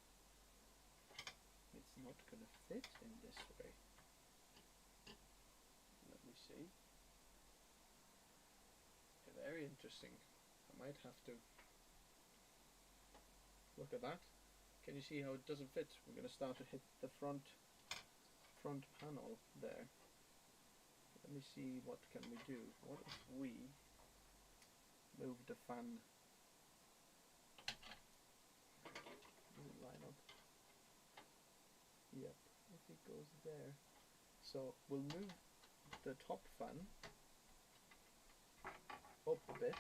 it's not gonna fit in this way. Let me see. Okay, very interesting. I might have to look at that. Can you see how it doesn't fit? We're gonna start to hit the front panel there. Let me see, what can we do? What if we move the fan? Does it line up? Yep, if it goes there. So we'll move the top fan up a bit.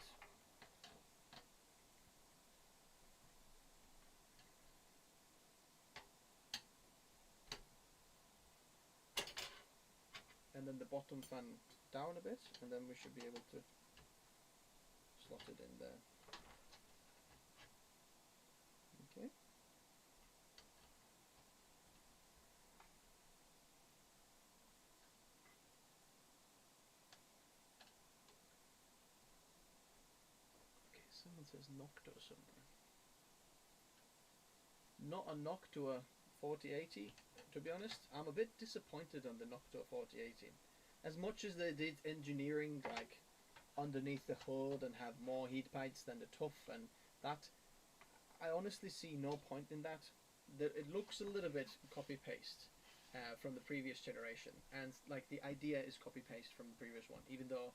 And then the bottom fan down a bit, and then we should be able to slot it in there. Okay. Okay, someone says Noctua somewhere. Not a Noctua 4080. To be honest, I'm a bit disappointed on the Noctua 4080. As much as they did engineering like underneath the hood and have more heat pipes than the TUF and that, I honestly see no point in that. it looks a little bit copy-paste from the previous generation, and like the idea is copy-paste from the previous one, even though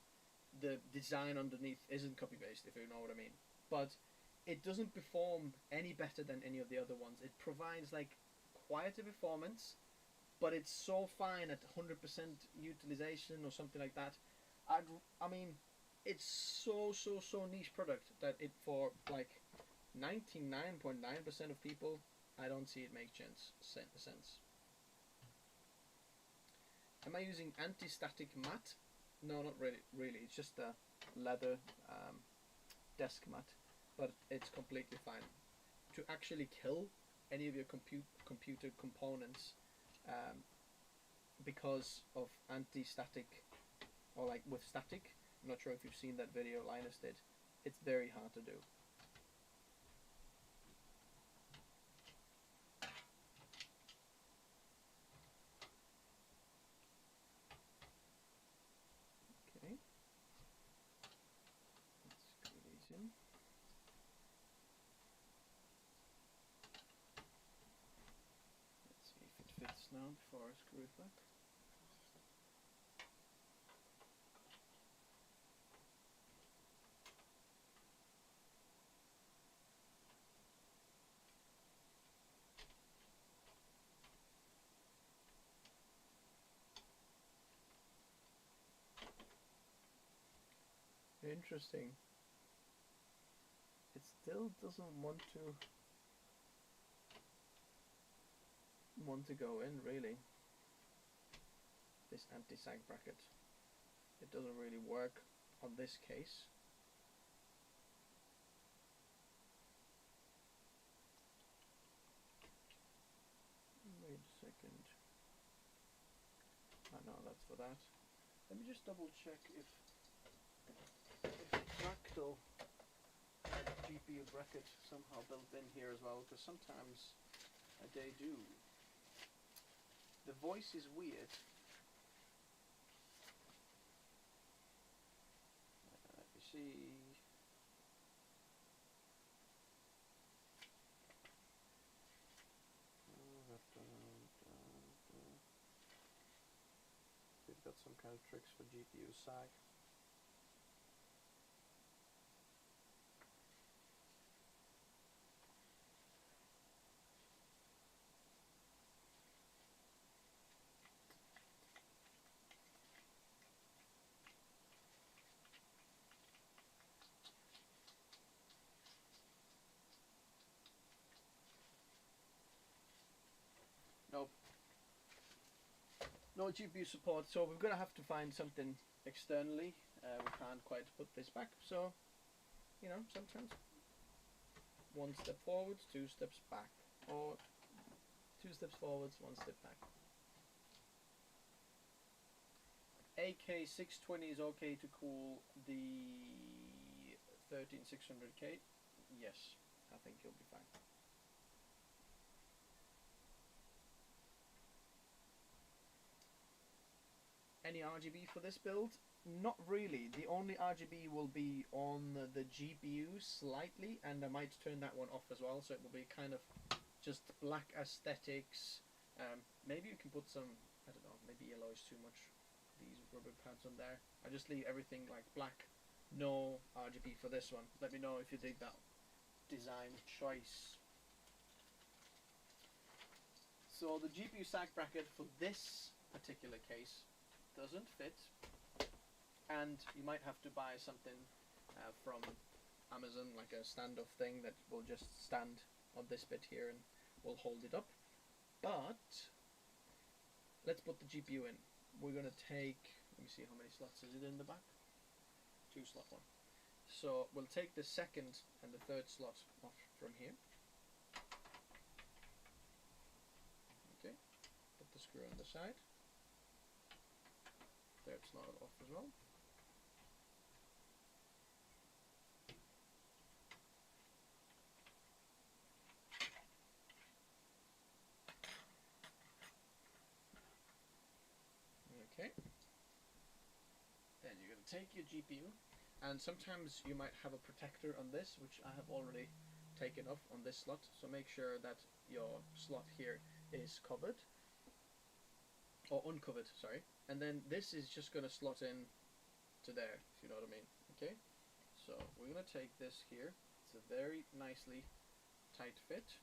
the design underneath isn't copy-paste, if you know what I mean. But it doesn't perform any better than any of the other ones. It provides like quieter performance, but it's so fine at 100% utilization or something like that. I mean, it's so niche product that it, for like 99.9% of people, I don't see it make sense. Am I using anti-static mat? No, not really. It's just a leather desk mat, but it's completely fine. To actually kill any of your computer components because of anti-static, or like with static, I'm not sure if you've seen that video Linus did, it's very hard to do. Okay, let's screw these in. Let's see if it fits now before I screw it back. Interesting. It still doesn't want to go in, really. This anti-sag bracket. It doesn't really work on this case. Wait a second. I know that's for that. Let me just double check if Fractal had a GPU bracket somehow built in here as well, because sometimes they do. The voice is weird. You see, they've got some kind of tricks for GPU sag. Nope. No GPU support, so we're gonna have to find something externally. We can't quite put this back, so you know, sometimes one step forwards, 2 steps back, or 2 steps forwards, 1 step back. AK620 is okay to cool the 13600K. Yes, I think you'll be fine. Any RGB for this build? Not really. The only RGB will be on the GPU slightly, and I might turn that one off as well, so it will be kind of just black aesthetics. Maybe you can put some, I don't know, maybe yellow is too much, these rubber pads on there. I just leave everything like black, no RGB for this one. Let me know if you dig that design choice. So the GPU sag bracket for this particular case doesn't fit, and you might have to buy something from Amazon, like a standoff thing that will just stand on this bit here and will hold it up. But let's put the GPU in. We're gonna take, let me see how many slots is it in the back. 2 slot one. So we'll take the second and the third slot off from here. Okay, put the screw on the side. Third slot off as well. Okay. Then you're going to take your GPU, and sometimes you might have a protector on this, which I have already taken off on this slot, so make sure that your slot here is covered or uncovered, sorry, and then this is just going to slot in to there, if you know what I mean. Okay, so we're going to take this here. It's a very nicely tight fit,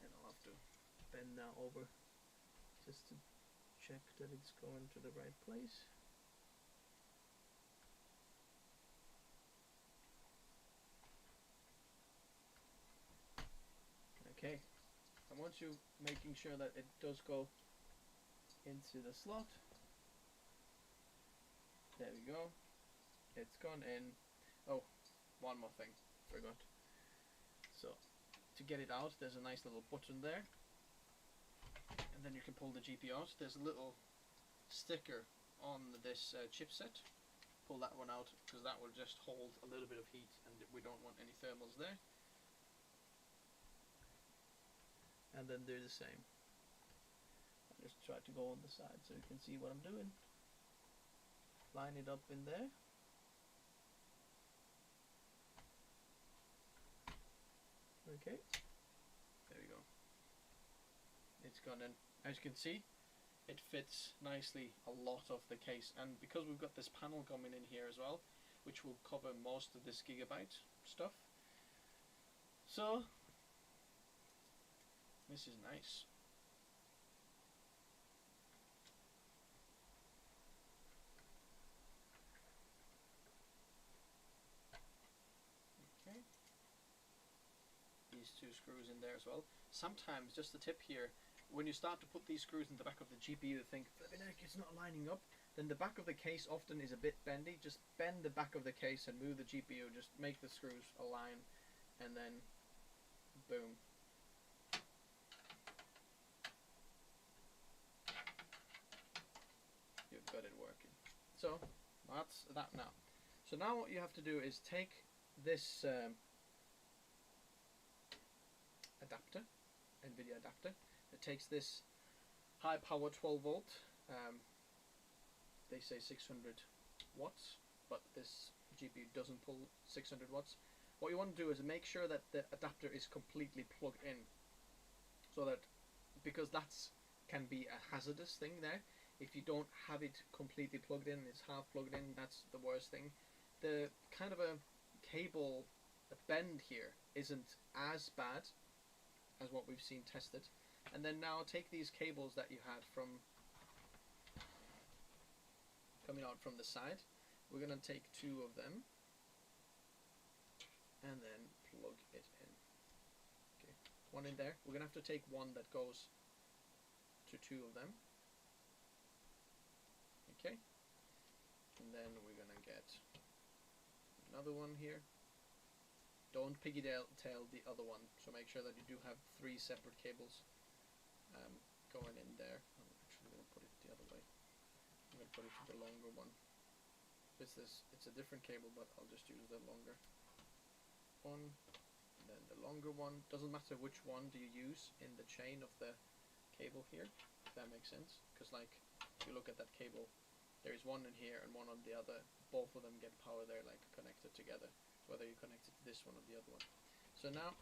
and I'll have to bend that over just to check that it's going to the right place. Okay, I want you making sure that it does go into the slot. There we go. It's gone in. Oh, one more thing, forgot. So, to get it out, there's a nice little button there. And then you can pull the GPU out. There's a little sticker on this chipset. Pull that one out, because that will just hold a little bit of heat, and we don't want any thermals there. And then do the same. I just try to go on the side so you can see what I'm doing. Line it up in there. Okay, there we go. It's gone in. As you can see, it fits nicely a lot of the case, and because we've got this panel coming in here as well, which will cover most of this gigabyte stuff, so this is nice. Okay, these two screws in there as well. Sometimes, just a tip here, when you start to put these screws in the back of the GPU, you think, flipping heck, it's not lining up. Then the back of the case often is a bit bendy. Just bend the back of the case and move the GPU. Just make the screws align, and then boom. You've got it working. So that's that now. So now what you have to do is take this adapter, NVIDIA adapter. It takes this high power 12 volt, they say 600 watts, but this GPU doesn't pull 600 watts. What you want to do is make sure that the adapter is completely plugged in, so that, because that's can be a hazardous thing there. If you don't have it completely plugged in, it's half plugged in, that's the worst thing. The kind of a cable bend here isn't as bad as what we've seen tested. And then now take these cables that you had from coming out from the side. We're going to take two of them and then plug it in. Okay, one in there. We're going to have to take one that goes to two of them. Okay, and then we're going to get another one here. Don't piggytail the other one, so make sure that you do have 3 separate cables going in there. I'm actually going to put it the other way. I'm going to put it to the longer one. It's a different cable, but I'll just use the longer one. And then the longer one, doesn't matter which one do you use in the chain of the cable here, if that makes sense. Because like, if you look at that cable, there is one in here and one on the other. Both of them get power there, like connected together, whether you connect it to this one or the other one. So now,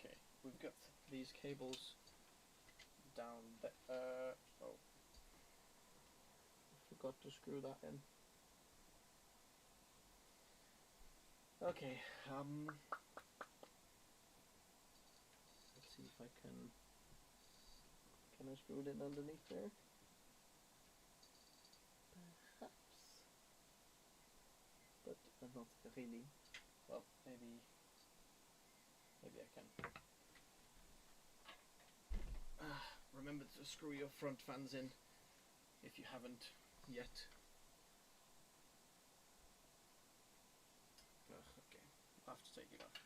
okay, we've got these cables down there. Oh, forgot to screw that in. Okay, let's see if I can I screw it in underneath there? Perhaps, but not really. Well, maybe I can. Remember to screw your front fans in if you haven't yet. Okay, I'll have to take it off.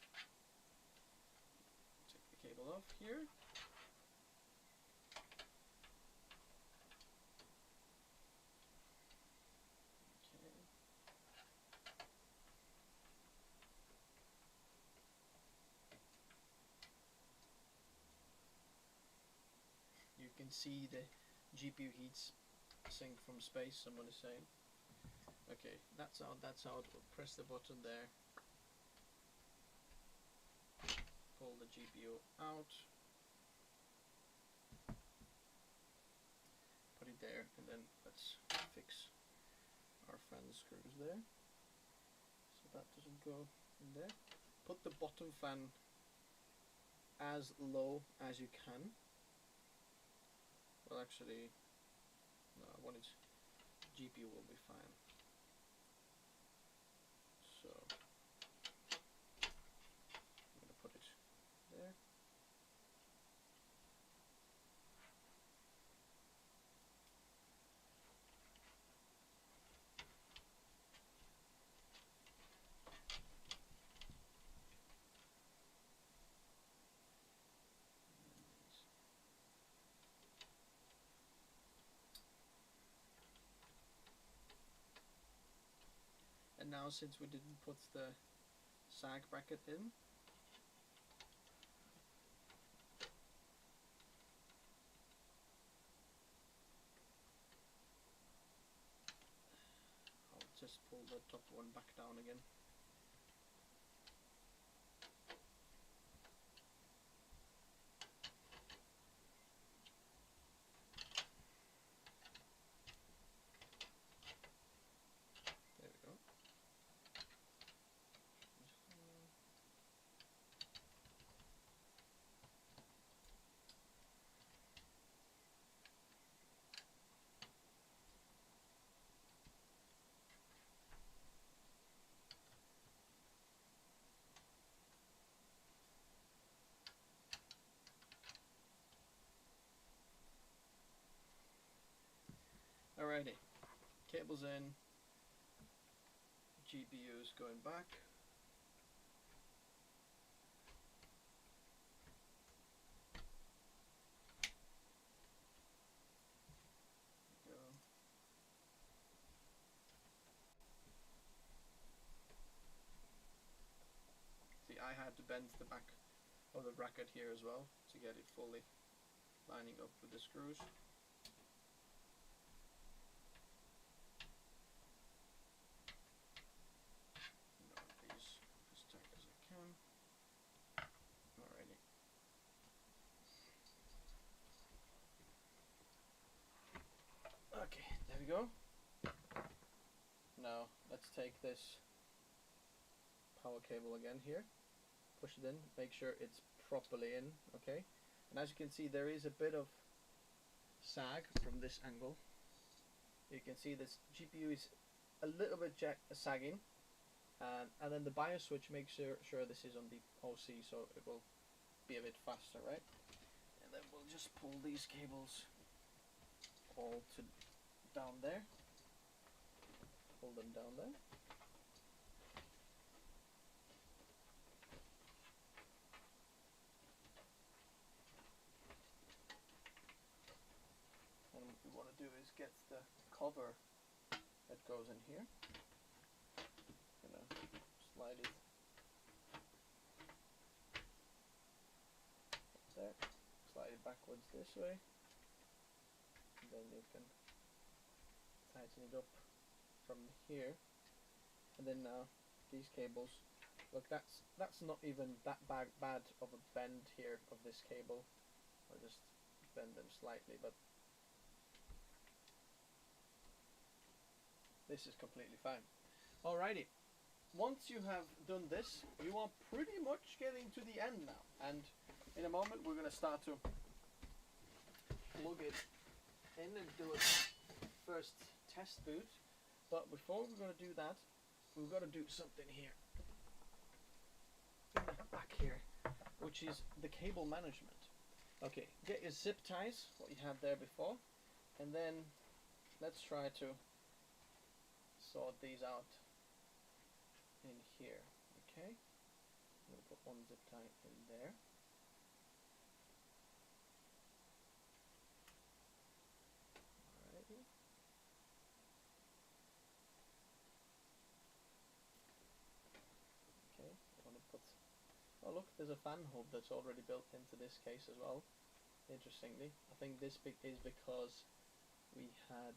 Take the cable off here. You can see the GPU heats sink from space, someone is saying. Okay, that's out, that's out. We'll press the button there. Pull the GPU out. Put it there, and then let's fix our friend's screws there. So that doesn't go in there. Put the bottom fan as low as you can. Well, actually, no, I want it. GPU will be fine. So I'm gonna put it there. And now, since we didn't put the sag bracket in, I'll just pull the top one back down again. There we go. Alrighty, cables in, GPU's going back. Go. See, I had to bend the back of the bracket here as well to get it fully lining up with the screws. These as tight as I can. Alrighty. Okay, there we go. Now let's take this power cable again here, push it in, make sure it's properly in, okay? And as you can see, there is a bit of sag from this angle. You can see this GPU is a little bit sagging, and then the BIOS switch makes sure this is on the OC, so it will be a bit faster, right? And then we'll just pull these cables all to down there. Pull them down there. And what we want to do is get the cover that goes in here. Gonna slide it there, slide it backwards this way, and then you can tighten it up from here. And then now these cables, look, that's not even that bad of a bend here of this cable. I'll just bend them slightly, but this is completely fine. Alrighty, once you have done this, you are pretty much getting to the end now, and in a moment we're going to start to plug it in and do a first test boot. But before we're going to do that, we've got to do something here in the back here, which is the cable management. Okay, get your zip ties, what you had there before, and then let's try to sort these out in here. Okay, I'm going to put one zip tie in there. Alrighty. Okay, I want to put, oh look, there's a fan hub that's already built into this case as well, interestingly. I think this is because we had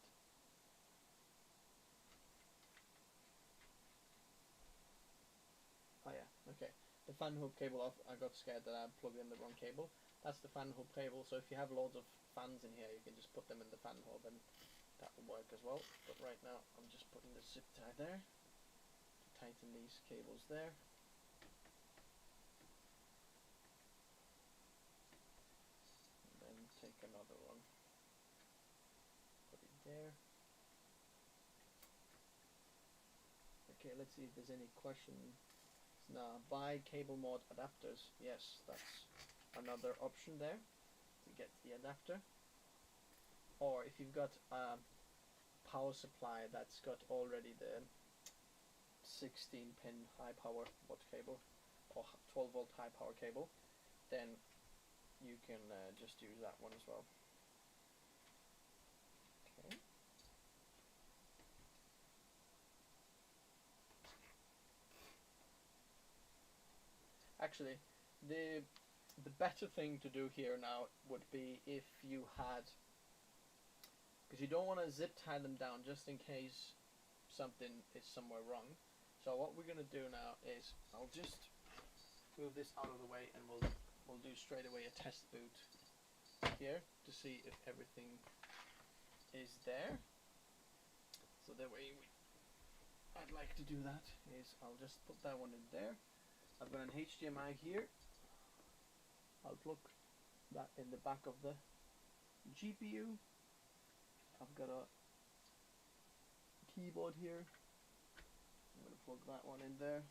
the fan hub cable off. I got scared that I plugged in the wrong cable. That's the fan hub cable, so if you have loads of fans in here, you can just put them in the fan hub and that will work as well. But right now, I'm just putting the zip tie there to tighten these cables there. And then take another one, put it there. Okay, let's see if there's any questions. Now, buy cable mod adapters. Yes, that's another option there to get the adapter. Or if you've got a power supply that's got already the 16-pin high power watt cable or 12-volt high power cable, then you can just use that one as well. Okay. Actually, the better thing to do here now would be if you had, because you don't want to zip tie them down just in case something is somewhere wrong. So what we're gonna do now is I'll just move this out of the way and we'll do straight away a test boot here to see if everything is there. So the way I'd like to do that is I'll just put that one in there. I've got an HDMI here. I'll plug that in the back of the GPU. I've got a keyboard here. I'm going to plug that one in there.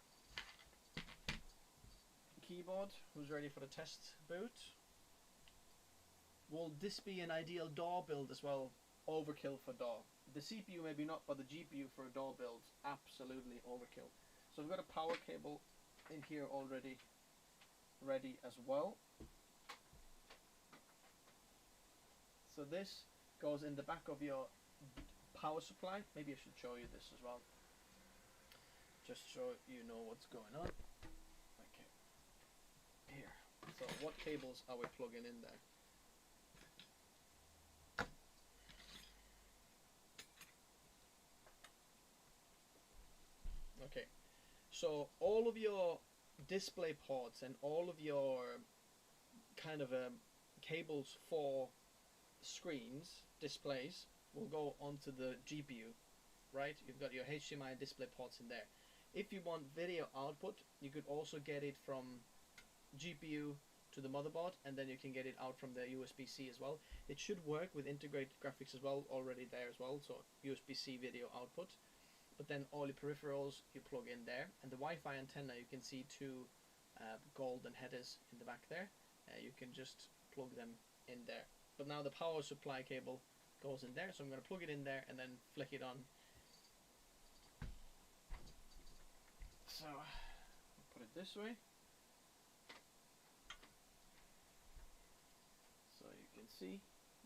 Keyboard, who's ready for the test boot? Will this be an ideal DAW build as well? Overkill for DAW. The CPU maybe not, but the GPU for a DAW build, absolutely overkill. So I've got a power cable in here already ready as well. So this goes in the back of your power supply. Maybe I should show you this as well, just so you know what's going on. Okay, here. So what cables are we plugging in there? Okay, so all of your display ports and all of your kind of cables for screens, displays, will go onto the GPU, right? You've got your HDMI display ports in there. If you want video output, you could also get it from GPU to the motherboard, and then you can get it out from the USB-C as well. It should work with integrated graphics as well, already there as well, so USB-C video output. But then all your peripherals you plug in there, and the Wi-Fi antenna, you can see two golden headers in the back there. You can just plug them in there. But now the power supply cable goes in there, so I'm going to plug it in there and then flick it on. So I'll put it this way, so you can see.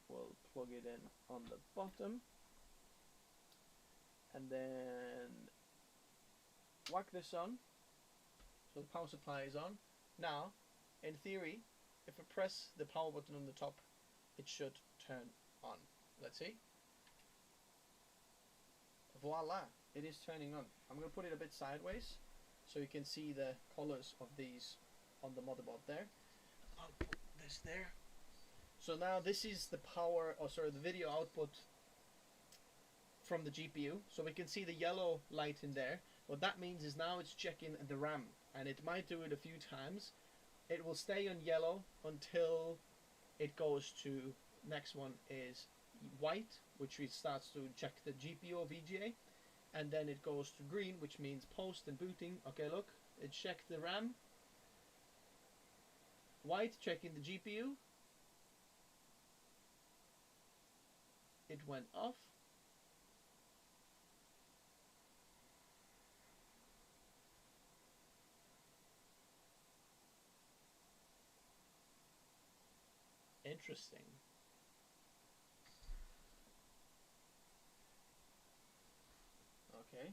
We'll plug it in on the bottom, and then whack this on, so the power supply is on. Now, in theory, if I press the power button on the top, it should turn on. Let's see. Voila, it is turning on. I'm going to put it a bit sideways so you can see the colors of these on the motherboard there. I'll put this there. So now this is the power, or sorry, the video output from the GPU. So we can see the yellow light in there. What that means is now it's checking the RAM, and it might do it a few times. It will stay on yellow until it goes to, next one is white, which it starts to check the GPU or VGA, and then it goes to green, which means post and booting. Okay, look, it checked the RAM. White, checking the GPU. It went off. Interesting. Okay.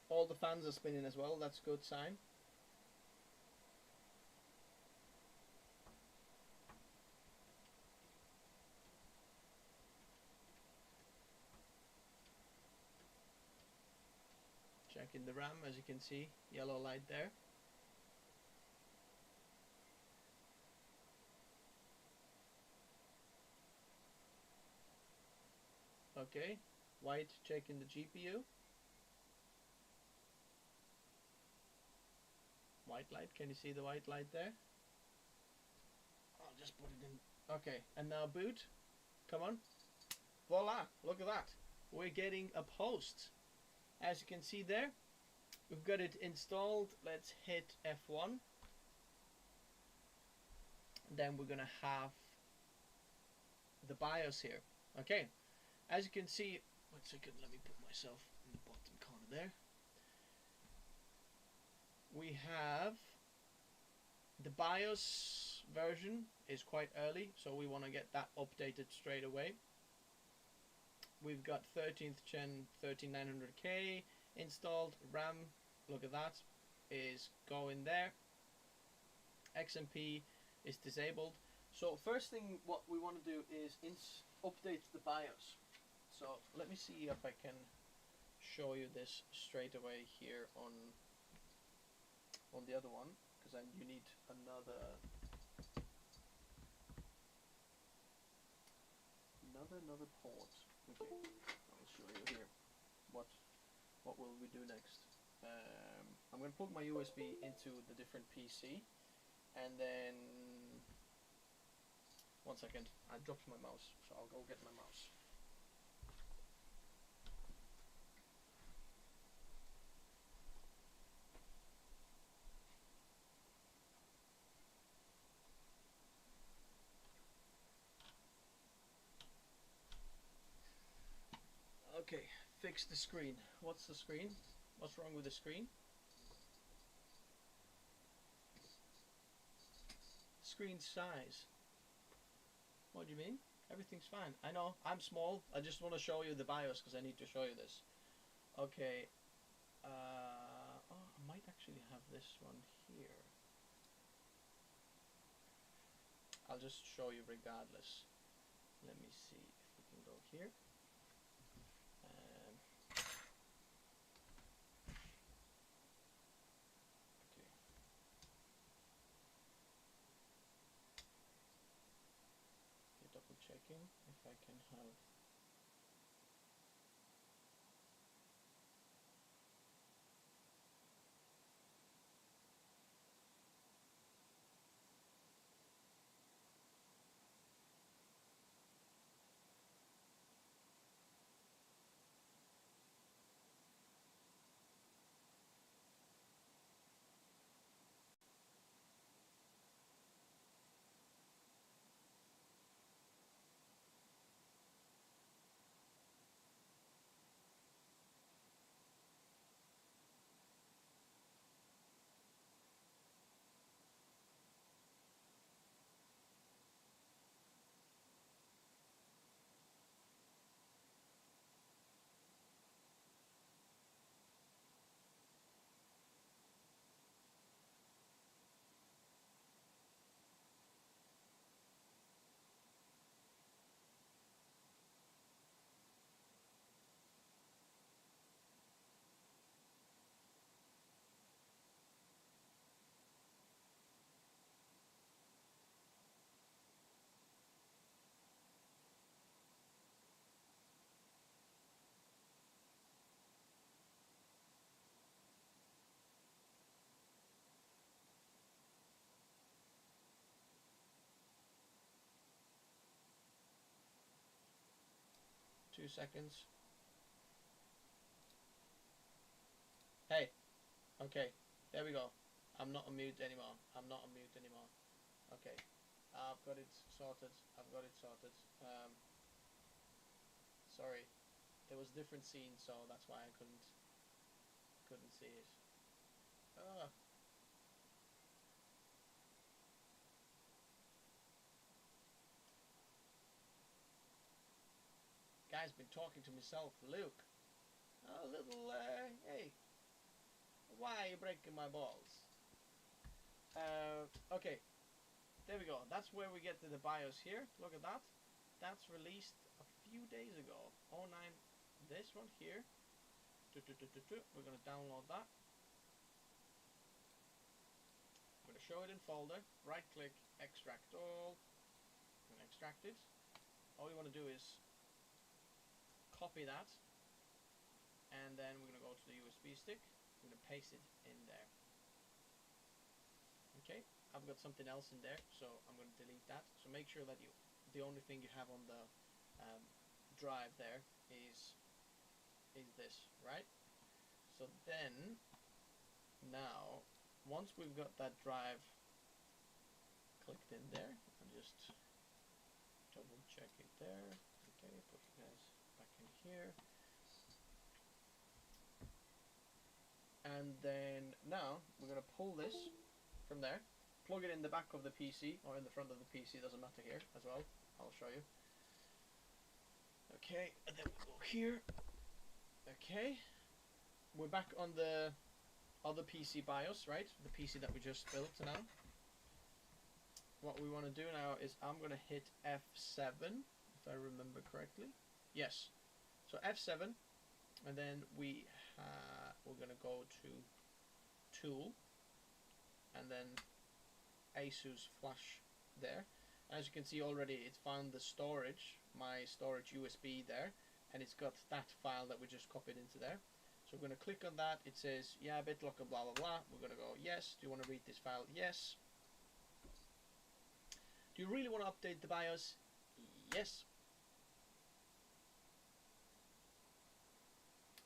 All the fans are spinning as well. That's a good sign. in the RAM, as you can see, yellow light there. Okay, white checking the GPU. White light, can you see the white light there? I'll just put it in. Okay, and now boot. Come on. Voila, look at that. We're getting a post. As you can see there, we've got it installed. Let's hit F1. Then we're gonna have the BIOS here. Okay, as you can see, 1 second, let me put myself in the bottom corner there. We have the BIOS version is quite early, so we want to get that updated straight away. We've got 13th gen 13900K installed. RAM, look at that, is going there. XMP is disabled. So first thing what we want to do is update the BIOS. So let me see if I can show you this straight away here on the other one, because then you need another port. Okay, I'll show you here what will we do next. I'm going to plug my USB into the different PC, and then 1 second, I dropped my mouse, so I'll go get my mouse. Okay, fix the screen. What's the screen? What's wrong with the screen? Screen size. What do you mean? Everything's fine. I know, I'm small. I just want to show you the BIOS because I need to show you this. Okay. Oh, I might actually have this one here. I'll just show you regardless. Let me see if we can go here. Double checking if I can have Two seconds. Hey. Okay. There we go. I'm not on mute anymore. I'm not on mute anymore. Okay. I've got it sorted. I've got it sorted. Sorry. There was different scenes, so that's why I couldn't see it. Guy's been talking to myself. Luke. A little, hey. Why are you breaking my balls? Okay. There we go. That's where we get to the BIOS here. Look at that. That's released a few days ago. 09. This one here We're going to download that. I'm going to show it in folder. Right click, extract all. I'm going to extract it. All you want to do is copy that. And then we're going to go to the USB stick. I'm going to paste it in there. Okay, I've got something else in there, so I'm going to delete that. So make sure that the only thing you have on the drive there is this, right? So then, now, once we've got that drive clicked in there, I'll just double check it there. Okay, put you guys back in here. And then now we're going to pull this from there, plug it in the back of the PC or in the front of the PC, doesn't matter here as well. I'll show you. Okay, and then we go here. Okay, we're back on the other PC BIOS, right? The PC that we just built now. What we want to do now is I'm going to hit F7, if I remember correctly. Yes. So F7, and then we're going to go to Tool, and then ASUS Flash there. As you can see already, it's found the storage, my storage USB there, and it's got that file that we just copied into there. So we're going to click on that. It says, yeah, BitLocker, blah, blah, blah. We're going to go, yes. Do you want to read this file? Yes. Do you really want to update the BIOS? Yes.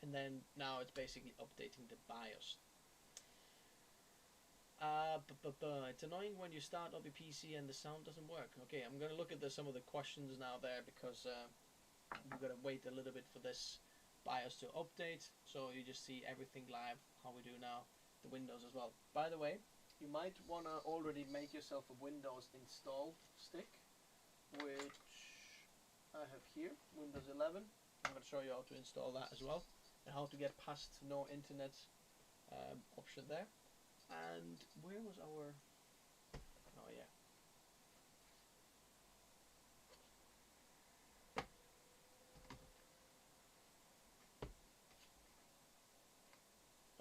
And then now it's basically updating the BIOS. It's annoying when you start up your PC and the sound doesn't work. Okay, I'm going to look at some of the questions now there, because we've got to wait a little bit for this BIOS to update, so you just see everything live, how we do now, the Windows as well. By the way, you might want to already make yourself a Windows install stick, which I have here, Windows 11. I'm going to show you how to install that as well, and how to get past no internet option there. And where was our... oh yeah.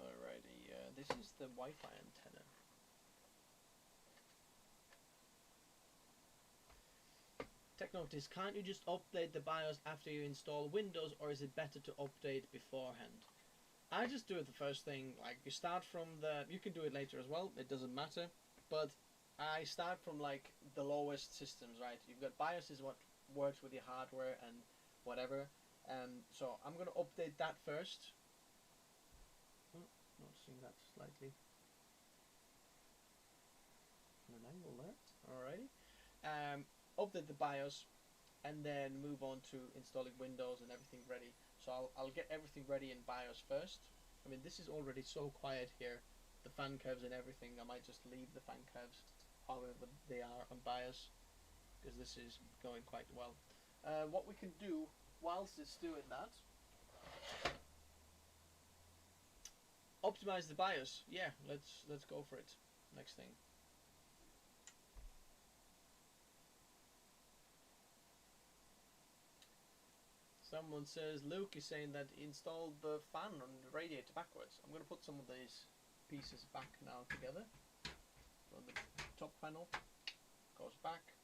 Alrighty, this is the Wi-Fi antenna. TechNotice, can't you just update the BIOS after you install Windows, or is it better to update beforehand? I just do it the first thing. Like, you start from the... you can do it later as well, it doesn't matter. But I start from like the lowest systems, right? You've got BIOS is what works with your hardware and whatever. So I'm going to update that first. Oh, noticing that slightly on an angle there. Alrighty. Update the BIOS and then move on to installing Windows and everything ready. So I'll get everything ready in BIOS first. I mean, this is already so quiet here, the fan curves and everything. I might just leave the fan curves however they are on BIOS, because this is going quite well. What we can do whilst it's doing that, optimize the BIOS. Yeah, let's go for it. Next thing. Someone says Luke is saying that he installed the fan on the radiator backwards. I'm going to put some of these pieces back now together. So the top panel goes back,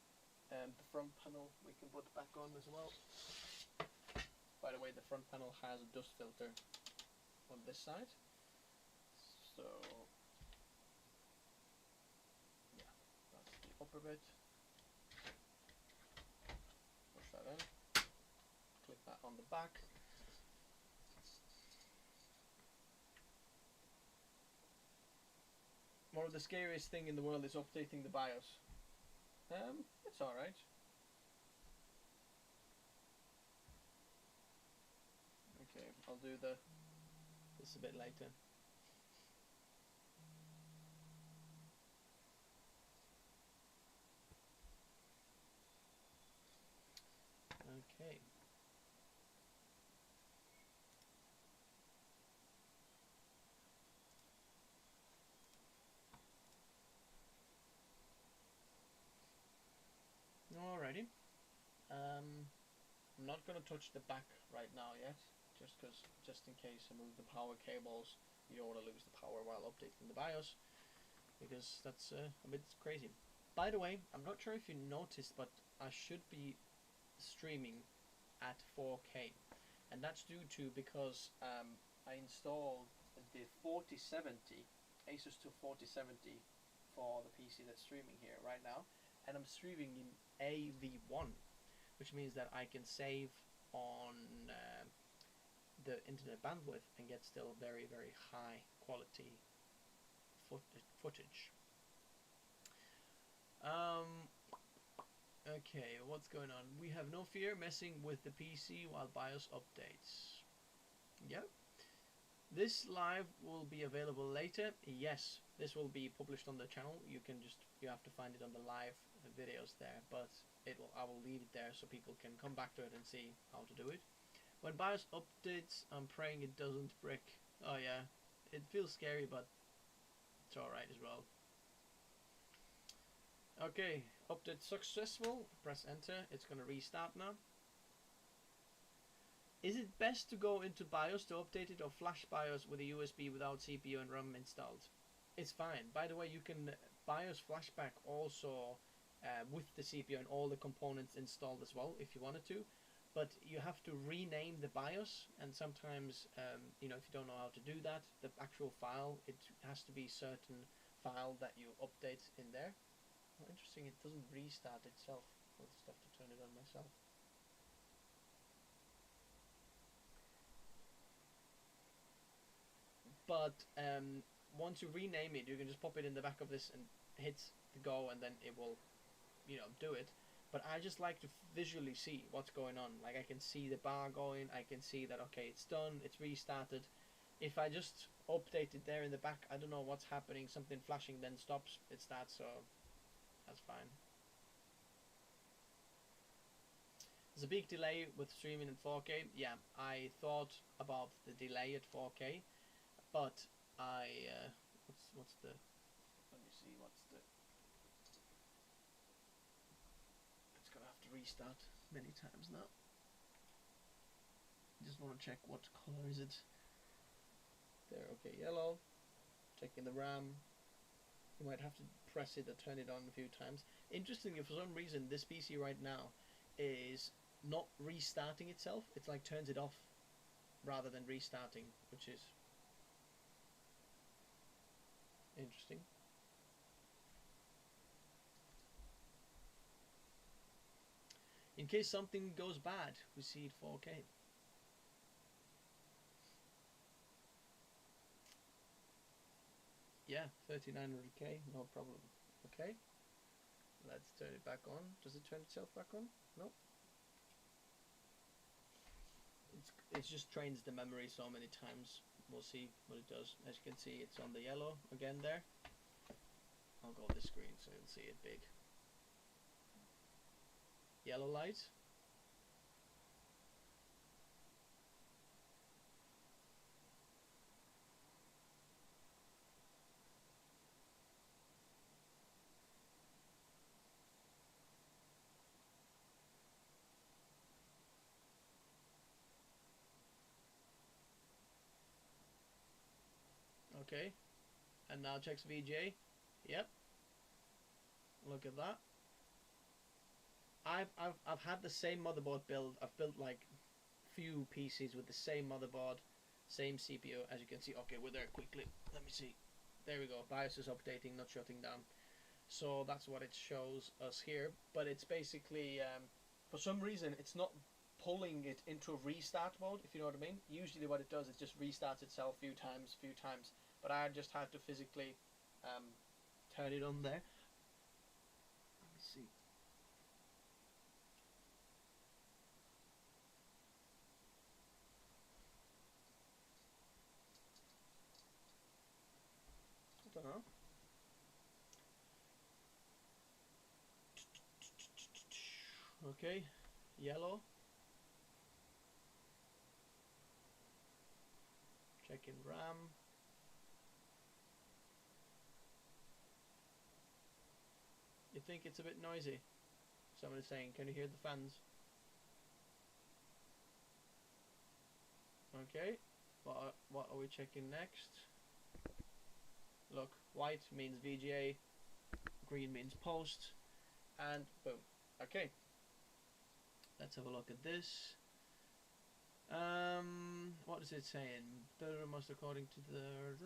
and the front panel we can put back on as well. By the way, the front panel has a dust filter on this side. So yeah, that's the upper bit. Push that in. Click that on the back. One of the scariest thing in the world is updating the BIOS. It's alright. Okay, I'll do this a bit later. Okay. Alrighty. I'm not going to touch the back right now yet. just in case I move the power cables, you don't want to lose the power while updating the BIOS, because that's a bit crazy. By the way, I'm not sure if you noticed, but I should be streaming at 4K, and that's due to because I installed the 4070 Asus to 4070 for the PC that's streaming here right now, and I'm streaming in AV1, which means that I can save on the internet bandwidth and get still very high quality footage. Okay, what's going on? We have no fear messing with the PC while BIOS updates. Yep. This live will be available later. Yes, this will be published on the channel. You have to find it on the live videos there, but I will leave it there so people can come back to it and see how to do it. When BIOS updates, I'm praying it doesn't brick. Oh yeah, it feels scary, but it's alright as well. Okay, update successful. Press enter. It's gonna restart now. Is it best to go into BIOS to update it, or flash BIOS with a USB without CPU and RAM installed? It's fine. By the way, you can BIOS flashback also with the CPU and all the components installed as well if you wanted to, but you have to rename the BIOS, and sometimes you know, if you don't know how to do that, the actual file, it has to be certain file that you update in there. Oh, interesting, it doesn't restart itself. I'll just have to turn it on myself. But once you rename it, you can just pop it in the back of this and hit the go, and then it will, you know, do it. But I just like to visually see what's going on. Like, I can see the bar going, I can see that, okay, it's done, it's restarted. If I just update it there in the back, I don't know what's happening, something flashing, then stops, it starts, so that's fine. There's a big delay with streaming in 4K. Yeah, I thought about the delay at 4K, but I what's the, let me see, what's the, it's gonna have to restart many times now. Just want to check what color is it. There, okay, yellow. Checking the RAM. You might have to press it or turn it on a few times. Interestingly, for some reason, this PC right now is not restarting itself. It's like turns it off rather than restarting, which is interesting. In case something goes bad, we see it 4K. Yeah, 3900K, no problem. Okay, let's turn it back on. Does it turn itself back on? No. It just trains the memory so many times. We'll see what it does. As you can see, it's on the yellow again there. I'll go this screen so you'll see it big. Yellow light. Okay, and now checks VGA. Yep. Look at that. I've had the same motherboard build. I've built like few PCs with the same motherboard, same CPU. As you can see, okay, we're there quickly. Let me see. There we go. BIOS is updating, not shutting down. So that's what it shows us here. But it's basically, for some reason, it's not pulling it into restart mode, if you know what I mean. Usually what it does is just restarts itself a few times. But I just had to physically turn it on there. Let me see. I don't know. Okay, yellow. Checking RAM. You think it's a bit noisy? Someone is saying, can you hear the fans? Okay, what are we checking next? Look, white means VGA, green means post, and boom. Okay, let's have a look at this. What is it saying? Must according to the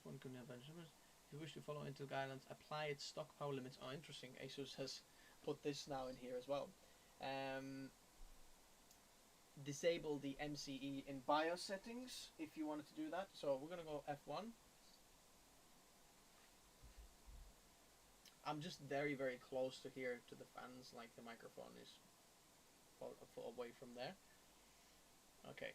F1 can eventually. If you wish to follow Intel guidelines, apply its stock power limits. Oh, interesting. ASUS has put this now in here as well. Disable the MCE in BIOS settings if you wanted to do that. So we're gonna go F1. I'm just very, very close to here to the fans, like the microphone is a foot away from there. Okay.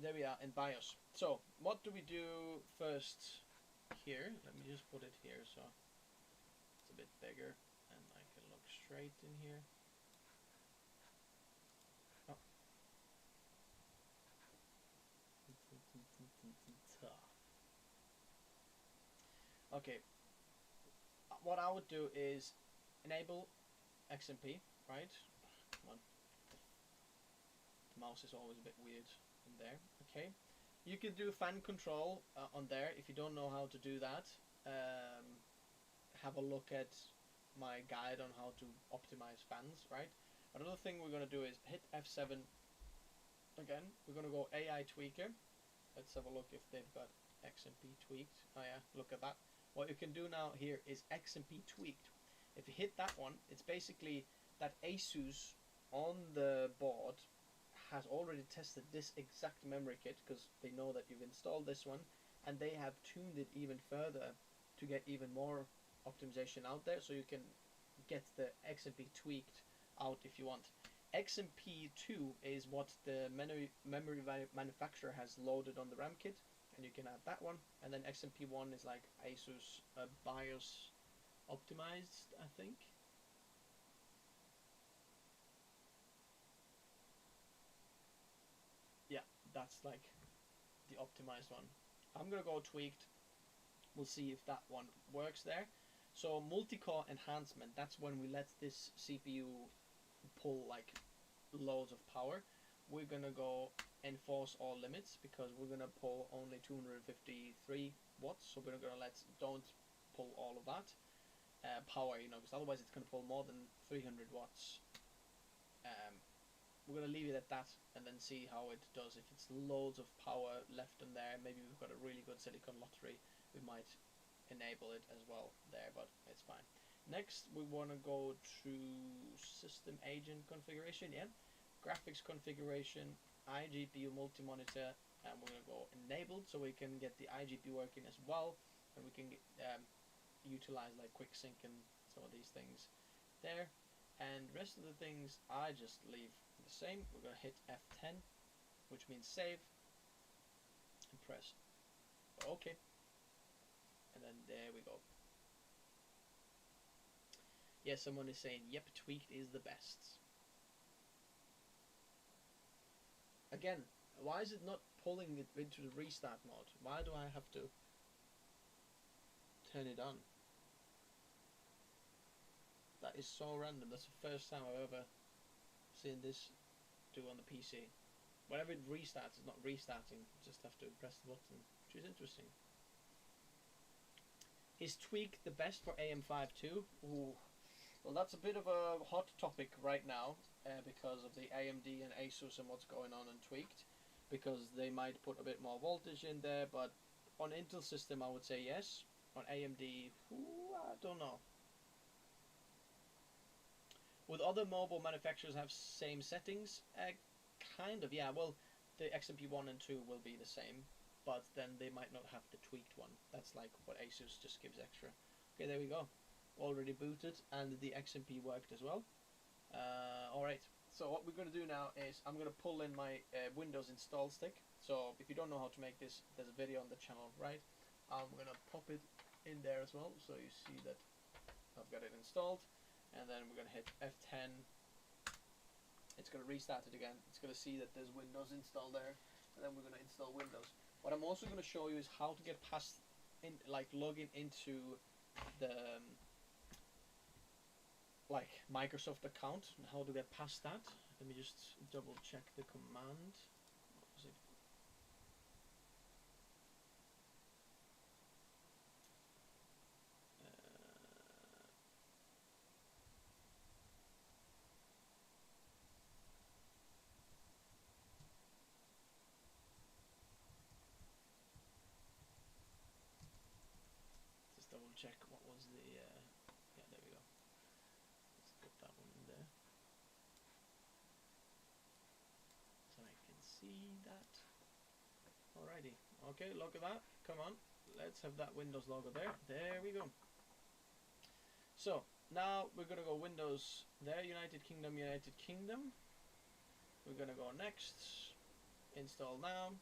There we are in BIOS. So what do we do first here? Let me just put it here so it's a bit bigger and I can look straight in here. Oh. Okay. What I would do is enable XMP, right? Come on. The mouse is always a bit weird in there. Okay. You can do fan control on there. If you don't know how to do that, have a look at my guide on how to optimize fans, right? Another thing we're going to do is hit F7 again. We're going to go AI tweaker. Let's have a look if they've got XMP tweaked. Oh yeah, look at that. What you can do now here is XMP tweaked. If you hit that one, it's basically that ASUS on the board has already tested this exact memory kit because they know that you've installed this one, and they have tuned it even further to get even more optimization out there, so you can get the XMP tweaked out if you want. XMP2 is what the memory manufacturer has loaded on the RAM kit, and you can add that one. And then XMP1 is like ASUS BIOS optimized, I think. Yeah, that's like the optimized one. I'm gonna go tweaked. We'll see if that one works there. So multi-core enhancement, that's when we let this CPU pull like loads of power. We're gonna go enforce all limits because we're gonna pull only 253 watts. So we're gonna don't pull all of that power, you know, because otherwise it's gonna pull more than 300 watts. We're gonna leave it at that and then see how it does. If it's loads of power left in there, maybe we've got a really good silicon lottery, we might enable it as well there, but it's fine. Next we want to go to system agent configuration, yeah, graphics configuration, iGPU multi-monitor, and we're going to go enabled so we can get the iGPU working as well, and we can get, utilize like quick sync and some of these things there. And the rest of the things I just leave the same. We're going to hit F10, which means save, and press OK. And then there we go. Yeah, someone is saying, yep, tweaked is the best. Again, why is it not pulling it into the restart mode? Why do I have to turn it on? That is so random. That's the first time I've ever seen this do on the PC. Whenever it restarts, it's not restarting. You just have to press the button, which is interesting. Is tweak the best for AM5 too? Ooh. Well, that's a bit of a hot topic right now because of the AMD and ASUS and what's going on in tweaked, because they might put a bit more voltage in there, but on Intel system I would say yes. On AMD, I don't know. Would other mobile manufacturers have same settings? Kind of, yeah. Well, the XMP1 and 2 will be the same, but then they might not have the tweaked one. That's like what ASUS just gives extra. Okay, there we go. Already booted, and the XMP worked as well. Alright, so what we're going to do now is I'm going to pull in my Windows install stick. So if you don't know how to make this, there's a video on the channel, right? I'm going to pop it in there as well, so you see that I've got it installed. And then we're going to hit F10. It's going to restart it again. It's going to see that there's Windows installed there, and then we're going to install Windows. What I'm also going to show you is how to get past, like logging into the like Microsoft account and how to get past that. Let me just double check the command. What was it? Just double check what was the yeah, there we go. Let's put that one in there so I can see that. Alrighty, okay, look at that. Come on, let's have that Windows logo there. There we go. So now we're gonna go Windows there, United Kingdom, United Kingdom. We're gonna go next, install now.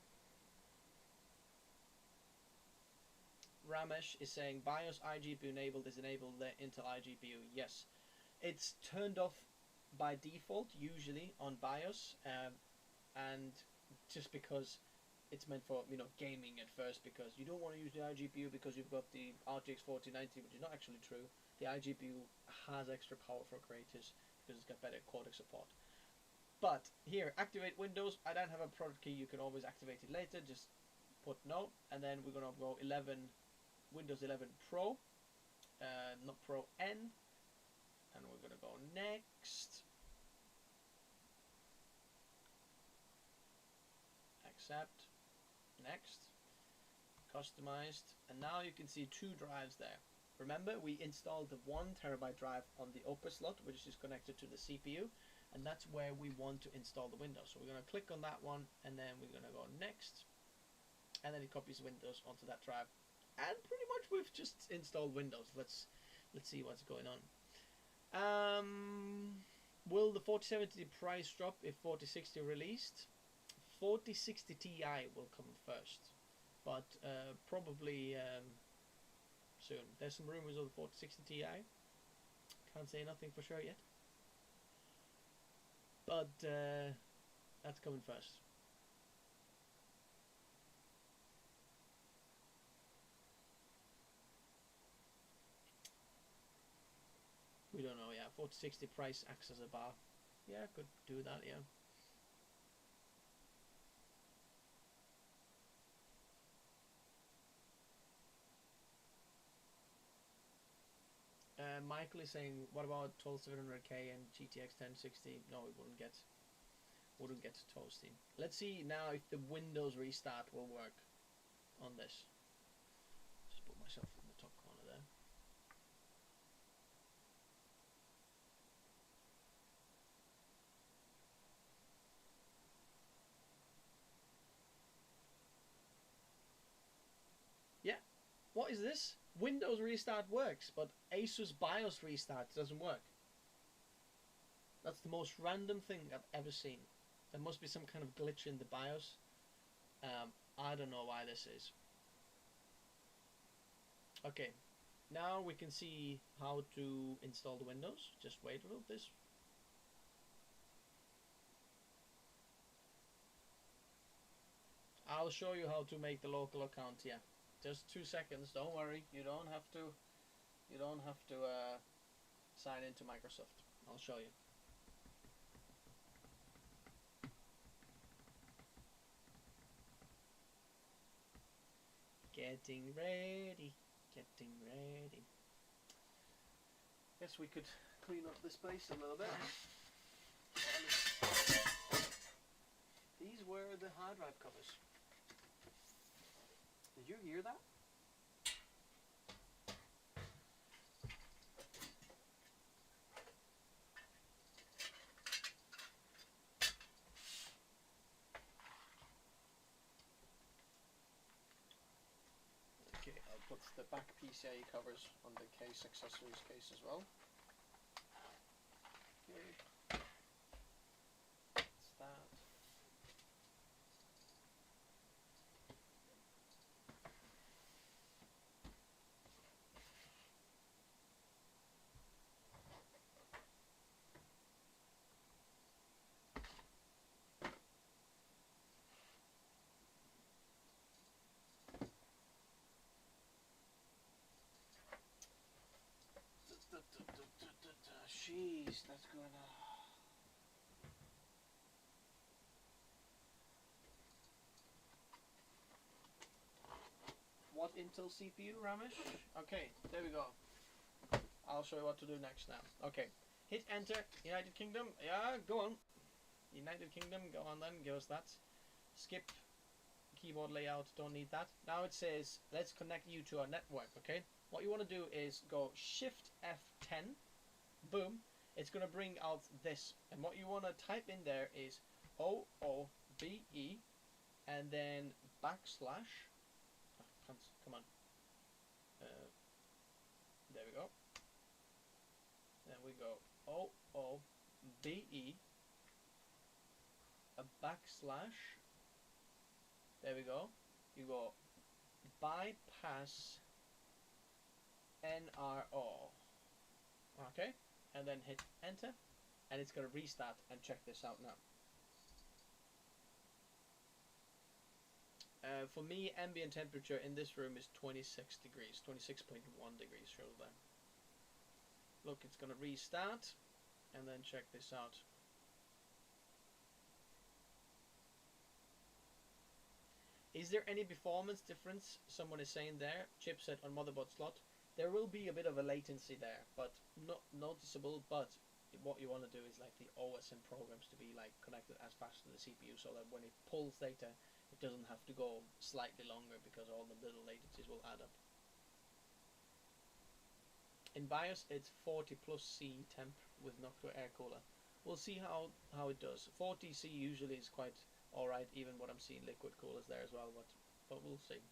Ramesh is saying BIOS iGPU enabled is enabled there, Intel iGPU. Yes, it's turned off by default usually on BIOS, and just because it's meant for, you know, gaming at first, because you don't want to use the iGPU because you've got the RTX 4090, which is not actually true. The iGPU has extra power for creators because it's got better codec support. But here, activate Windows. I don't have a product key. You can always activate it later. Just put no, and then we're gonna go Windows 11 Pro, not Pro N, and we're gonna go next. Accept. Next. Customized, and now you can see two drives there. Remember, we installed the 1 terabyte drive on the upper slot, which is connected to the CPU, and that's where we want to install the Windows. So we're going to click on that one, and then we're going to go next, and then it copies Windows onto that drive. And pretty much we've just installed Windows. Let's see what's going on. Will the 4070 price drop if 4060 released? 4060 Ti will come first, but probably soon. There's some rumors of the 4060 Ti. Can't say nothing for sure yet, but that's coming first. We don't know, yeah. 4060 price acts as a bar. Yeah, could do that, yeah. Michael is saying, what about 12700K and GTX 1060? No, it wouldn't get toasty. Let's see now if the Windows restart will work on this. Just put myself in the top corner there. Yeah, what is this? Windows restart works, but Asus BIOS restart doesn't work. That's the most random thing I've ever seen. There must be some kind of glitch in the BIOS. I don't know why this is. Okay, now we can see how to install the Windows. Just wait a little bit. I'll show you how to make the local account. Yeah, just 2 seconds. Don't worry. You don't have to sign into Microsoft. I'll show you. Getting ready. Guess we could clean up this place a little bit. These were the hard drive covers. Did you hear that? Okay, I'll put the back PCIe covers on the case, accessories case as well. Okay. That's that. Jeez, that's gonna. Intel CPU, Ramesh. Okay, there we go. I'll show you what to do next now. Okay, hit enter. United Kingdom. Yeah, go on. United Kingdom. Go on then. Give us that. Skip keyboard layout. Don't need that. Now it says let's connect you to our network. Okay. What you want to do is go Shift F10. Boom. It's gonna bring out this, and what you want to type in there is OOBE, and then backslash. Oh, come on. There we go. Then we go OOBE, a backslash. There we go. You go bypass NRO. Okay, and then hit enter, and it's gonna restart. And check this out now. For me, ambient temperature in this room is 26 degrees, 26.1 degrees shows there. Look, it's gonna restart, and then check this out. Is there any performance difference? Someone is saying there. Chipset on motherboard slot. There will be a bit of a latency there, but not noticeable. But what you want to do is like the OS and programs to be like connected as fast to the CPU, so that when it pulls data, it doesn't have to go slightly longer because all the little latencies will add up. In BIOS, it's 40 plus C temp with Noctua air cooler. We'll see how it does. 40 C usually is quite alright, even what I'm seeing liquid coolers there as well, but we'll see.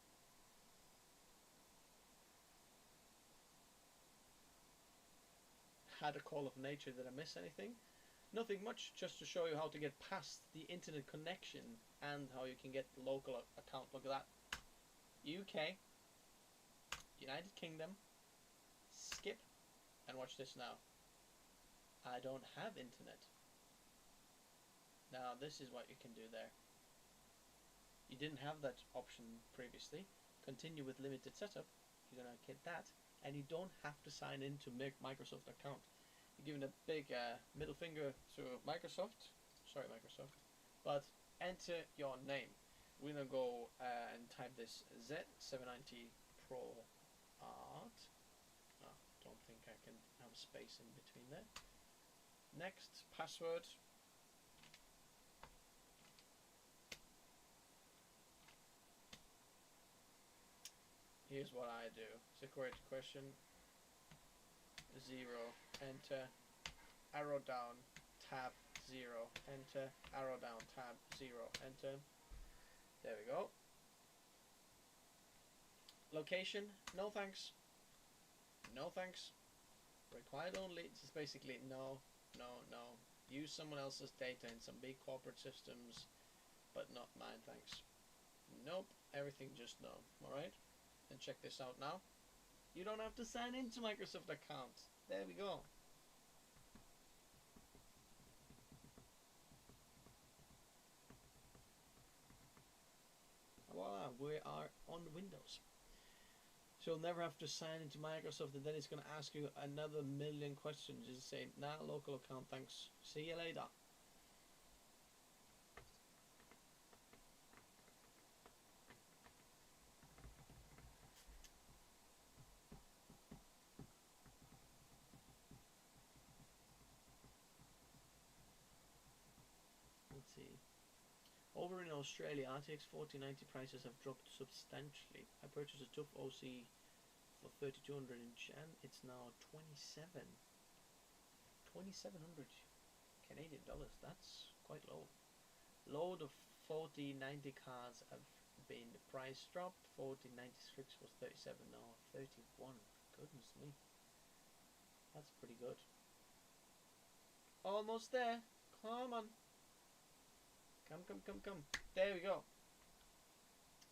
Had a call of nature. Did I miss anything? Nothing much, just to show you how to get past the internet connection and how you can get the local account. Look at that. UK, United Kingdom, skip, and watch this now. I don't have internet. Now this is what you can do there. You didn't have that option previously. Continue with limited setup. You're gonna get that, and you don't have to sign in to make Microsoft account. You're giving a big middle finger to Microsoft. Sorry, Microsoft. But enter your name. We're gonna go and type this Z790 Pro Art. Oh, don't think I can have space in between there. Next, password. Here's what I do. Security question. 0. Enter. Arrow down. Tab. 0. Enter. Arrow down. Tab. 0. Enter. There we go. Location. No thanks. No thanks. Required only. It's just basically no, no, no. Use someone else's data in some big corporate systems, but not mine, thanks. Nope. Everything just no. Alright? And check this out now. You don't have to sign into Microsoft account. There we go. Voila, we are on Windows. So you'll never have to sign into Microsoft, and then it's going to ask you another million questions. Just say, nah, local account, thanks. See you later. Let's see. Over in Australia, RTX 4090 prices have dropped substantially. I purchased a TUF OC for 3200 in Jan. It's now 2700 Canadian dollars. That's quite low. Load of 4090 cards have been price dropped. 4096 was 37, now 31. Goodness me. That's pretty good. Almost there. Come on. Come. There we go.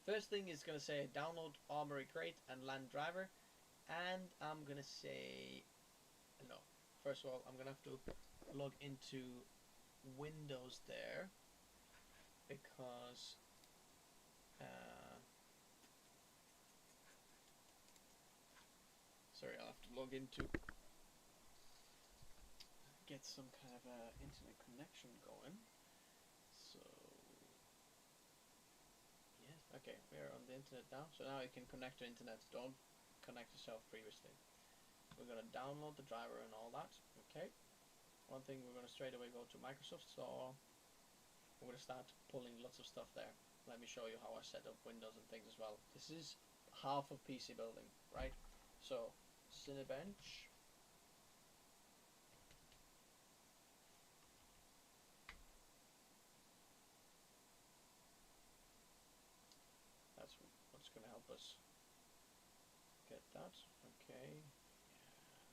First thing is going to say download Armory Crate and Land Driver. And I'm going to say no. First of all, I'm going to have to log into Windows there. Because sorry, I'll have to log into get some kind of internet connection going. So yes, Okay, we're on the internet now. So now you can connect to internet. Don't connect yourself previously. We're gonna download the driver and all that. Okay. One thing, we're gonna straight away go to Microsoft Store. We're gonna start pulling lots of stuff there. Let me show you how I set up Windows and things as well. This is half of PC building, right? So, Cinebench. That's what's gonna help us get that. Okay.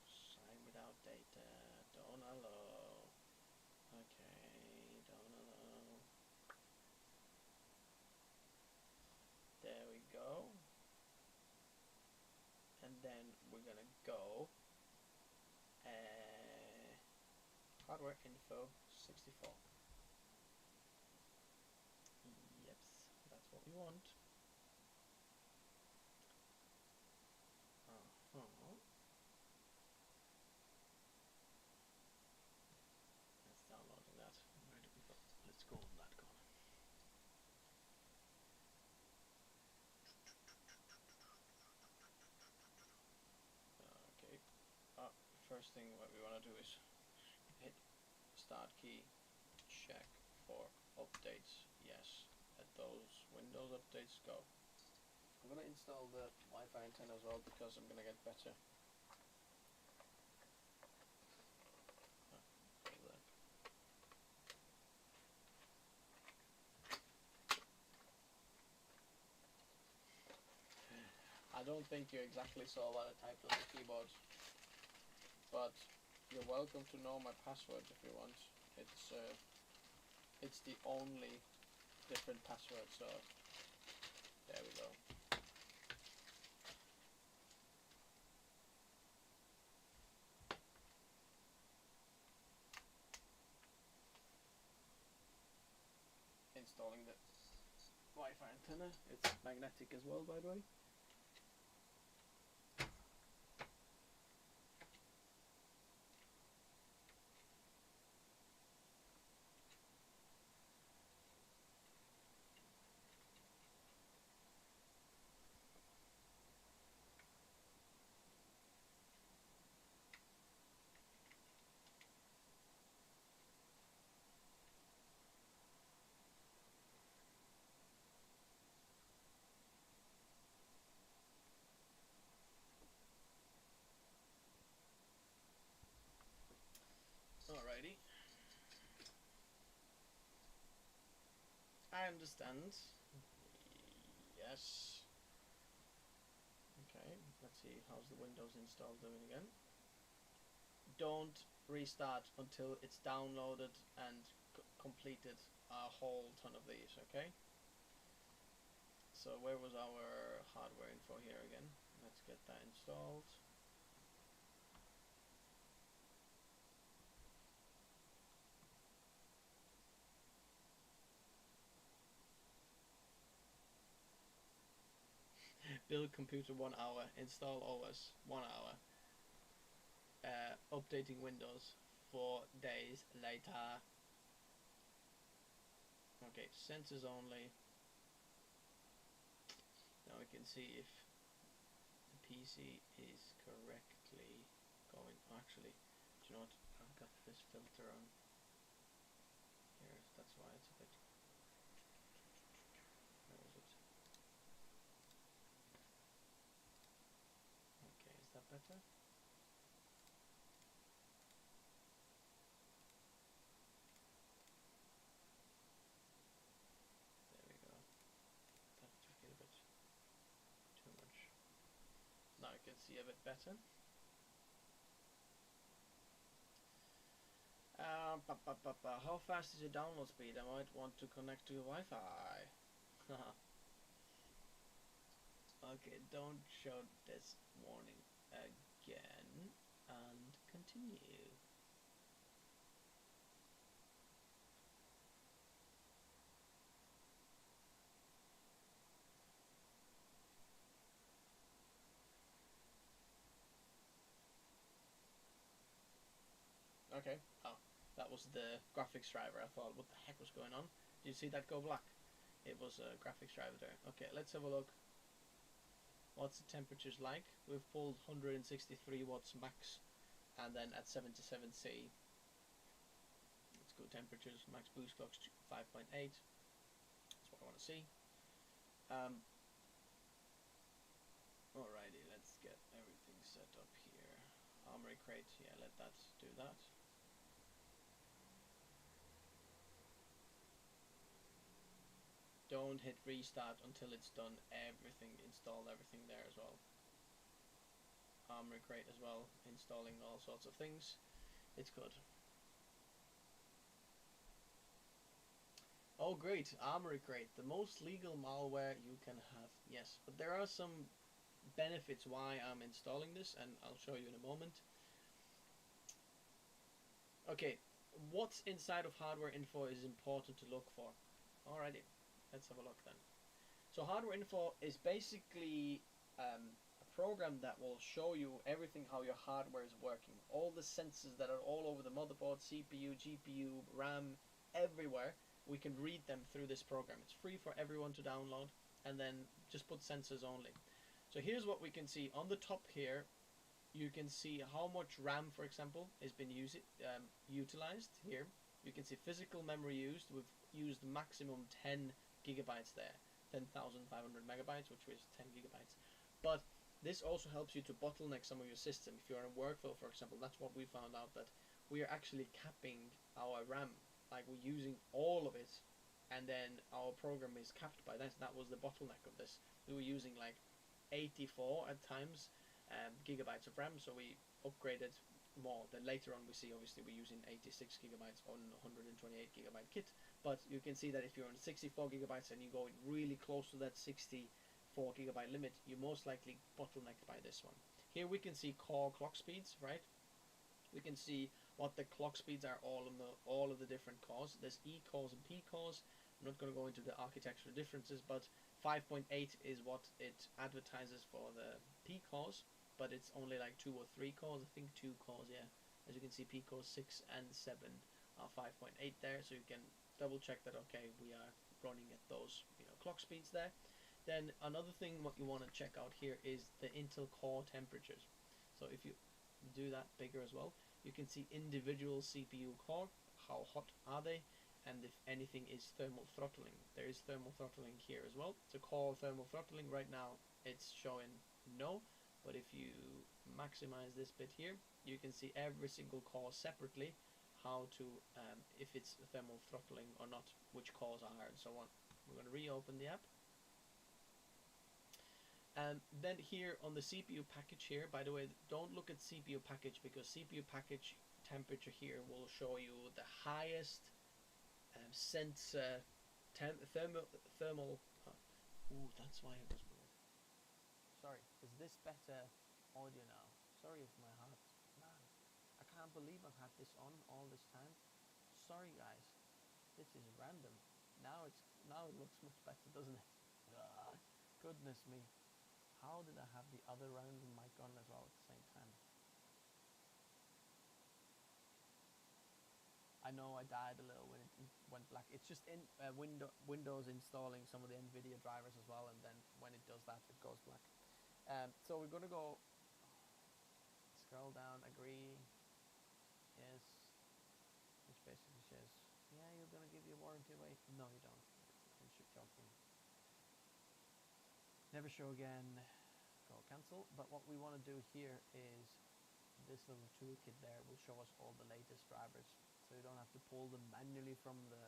Sign without data. Don't allow. Okay, don't allow. There we go. And then we're gonna go hardware info 64. Yep, that's what we want. Let's downloading that. Where do we go? Let's go on that corner. Okay. First thing what we want to do is hit start key, check for updates. Yes, let those Windows updates go. I'm gonna install the Wi-Fi antenna as well because I'm gonna get better. I don't think you exactly saw what I typed on the keyboard, but you're welcome to know my password if you want. It's the only different password, so there we go. Installing the Wi-Fi antenna. It's magnetic as well, by the way. Alrighty. I understand. Yes. Okay, let's see how's the Windows install doing again. Don't restart until it's downloaded and completed a whole ton of these, okay? So where was our hardware info here again? Let's get that installed. Build computer 1 hour, install OS 1 hour, updating Windows 4 days later. Okay, sensors only. Now we can see if the PC is correctly going. Actually, do you know what? I've got this filter on here, that's why it's a bit. Where is it? Okay, is that better? There we go. That took it a bit too much. Now I can see a bit better. How fast is your download speed? I might want to connect to your Wi-Fi. Okay, don't show this warning again and continue. Okay. Oh, that was the graphics driver. I thought, what the heck was going on? Did you see that go black? it was a graphics driver there. Okay, let's have a look. What's the temperatures like? We've pulled 163 watts max, and then at 77C. Let's go temperatures. Max boost clock's 5.8. That's what I want to see. Alrighty, let's get everything set up here. Armory crate, yeah, let that do that. Don't hit restart until it's done everything, installed everything there as well. Armory crate as well, installing all sorts of things. It's good. Oh great, Armory crate, the most legal malware you can have. Yes, but there are some benefits why I'm installing this, and I'll show you in a moment. Okay, what's inside of hardware info is important to look for. Alrighty, let's have a look then. So hardware info is basically a program that will show you everything how your hardware is working. All the sensors that are all over the motherboard, CPU, GPU, RAM, everywhere. We can read them through this program. It's free for everyone to download, and then just put sensors only. So here's what we can see on the top here. You can see how much RAM, for example, has been utilized here. You can see physical memory used. We've used maximum 10 gigabytes there, 10,500 megabytes, which is 10 gigabytes. But this also helps you to bottleneck some of your system. If you're in a workflow, for example, that's what we found out, that we are actually capping our RAM. Like, we're using all of it, and then our program is capped by that. That was the bottleneck of this. We were using like 84 at times gigabytes of RAM, so we upgraded more. Then later on we see obviously we're using 86 gigabytes on 128 gigabyte kit, but you can see that if you're on 64 gigabytes and you go really close to that 64 gigabyte limit, you're most likely bottlenecked by this one. Here we can see core clock speeds, right? We can see what the clock speeds are, all of the different cores. There's E cores and P cores. I'm not going to go into the architectural differences, but 5.8 is what it advertises for the P cores, but it's only like 2 or 3 cores. I think 2 cores, yeah. As you can see, P cores 6 and 7 are 5.8 there, so you can double check that, okay, we are running at those clock speeds there. Then another thing what you want to check out here is the Intel core temperatures. So if you do that bigger as well, you can see individual CPU core, how hot are they, and if anything is thermal throttling. There is thermal throttling here as well. So core thermal throttling right now, it's showing no, but if you maximize this bit here, you can see every single core separately, how to if it's thermal throttling or not, which cores are, and so on. We're going to reopen the app. And then here on the CPU package here, by the way, don't look at CPU package, because CPU package temperature here will show you the highest sensor thermal. Ooh, that's why it was weird. Sorry, is this better audio now? Sorry if my heart, man, I can't believe I've had this on all this time. Sorry guys, this is random. Now it looks much better, doesn't it? Goodness me. How did I have the other random mic on as well at the same time? I know I died a little when it went black. It's just in Windows installing some of the NVIDIA drivers as well, and then when it does that, it goes black. So we're going to go scroll down, agree, yes, which basically says, yeah, you're going to give your warranty away. No, you don't. You're joking. Never show again, go cancel. But what we want to do here is this little toolkit there will show us all the latest drivers, so you don't have to pull them manually from the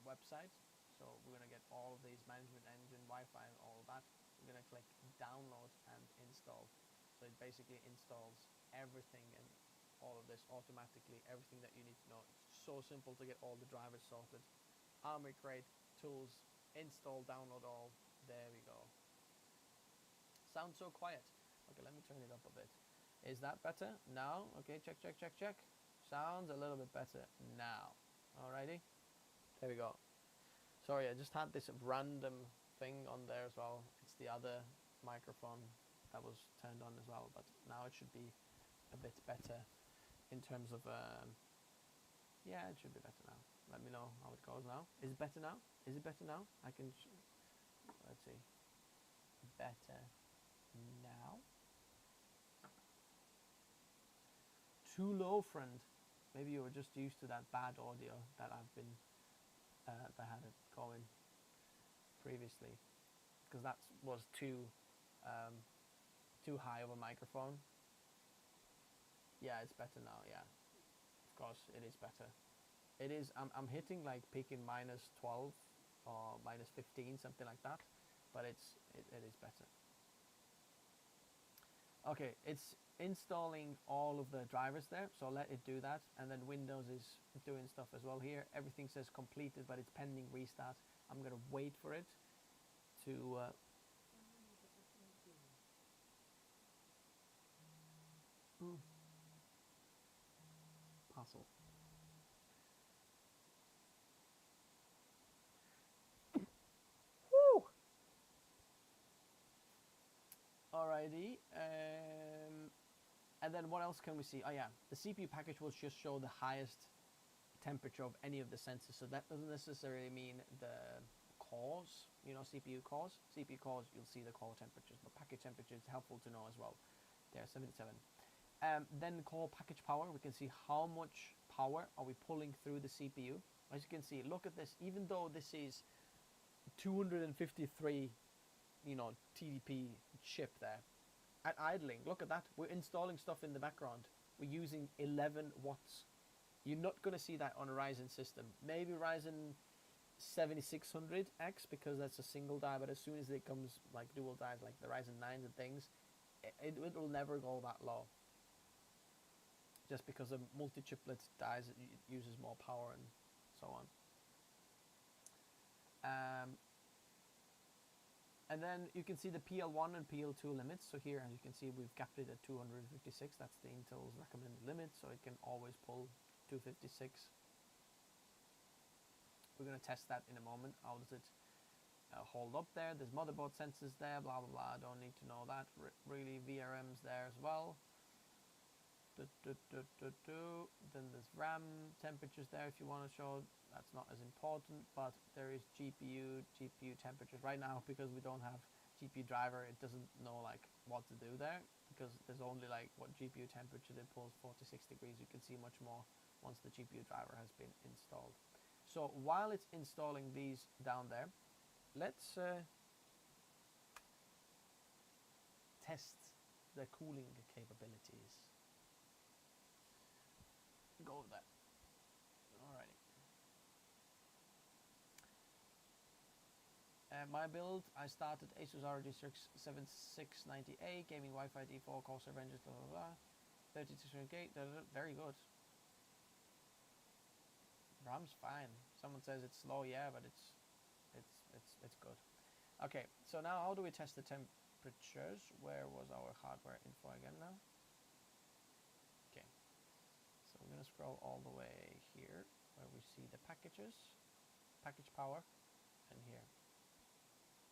website. So we're going to get all of these management engine, Wi-Fi and all of that. We're going to click download and install. So it basically installs everything and all of this automatically, everything that you need to know. It's so simple to get all the drivers sorted. Armory crate, tools, install, download all. There we go. Sounds so quiet. Okay, let me turn it up a bit. Is that better? Now? Okay, check. Sounds a little bit better now. Alrighty. There we go. Sorry, I just had this random thing on there as well. It's the other microphone that was turned on as well, but now it should be a bit better in terms of yeah, it should be better now. Let me know how it goes now. Is it better now? Is it better now? I can... let's see. Better now. Too low, friend. Maybe you were just used to that bad audio that I've been... that had it going previously. Because that was too high of a microphone. Yeah, it's better now, yeah. Of course, it is better. It is, I'm hitting like peak in -12 or -15, something like that. But it is better. Okay, it's installing all of the drivers there, so let it do that. And then Windows is doing stuff as well here. Everything says completed, but it's pending restart. I'm gonna wait for it to... puzzle. Woo! Alrighty. And then what else can we see? Oh yeah, the CPU package will just show the highest temperature of any of the sensors. So that doesn't necessarily mean the cores, you know, CPU cores. CPU cores, you'll see the core temperatures, but package temperature is helpful to know as well. There, 77. Then core package power, we can see how much power are we pulling through the CPU. As you can see, look at this, even though this is 253, you know, TDP chip there, at idling, look at that, we're installing stuff in the background. We're using 11 watts. You're not going to see that on a Ryzen system. Maybe Ryzen 7600X, because that's a single die, but as soon as it comes like dual dies, like the Ryzen 9s and things, it will never go that low. Just because of multi-chiplet dies, it uses more power and so on. And then you can see the PL1 and PL2 limits. So here, as you can see, we've capped it at 256. That's the Intel's recommended limit, so it can always pull 256. We're going to test that in a moment. How does it hold up there? There's motherboard sensors there, blah, blah, blah. I don't need to know that. Really, VRM's there as well. Then there's RAM temperatures there if you want to show. That's not as important, but there is GPU temperatures right now. Because we don't have GPU driver, it doesn't know like what to do there, because there's only like what GPU temperature that pulls 46 degrees. You can see much more once the GPU driver has been installed. So while it's installing these down there, let's test the cooling capabilities. Go with that. Alrighty. My build, I started Asus ROG 7690A, gaming Wi-Fi D4, Corsair Vengeance, blah blah blah. 3200 gate, very good. RAM's fine. Someone says it's slow, yeah, but it's good. Okay, so now how do we test the temperatures? Where was our hardware info again now? Okay. So we're going to scroll all the way here where we see the packages, package power, and here.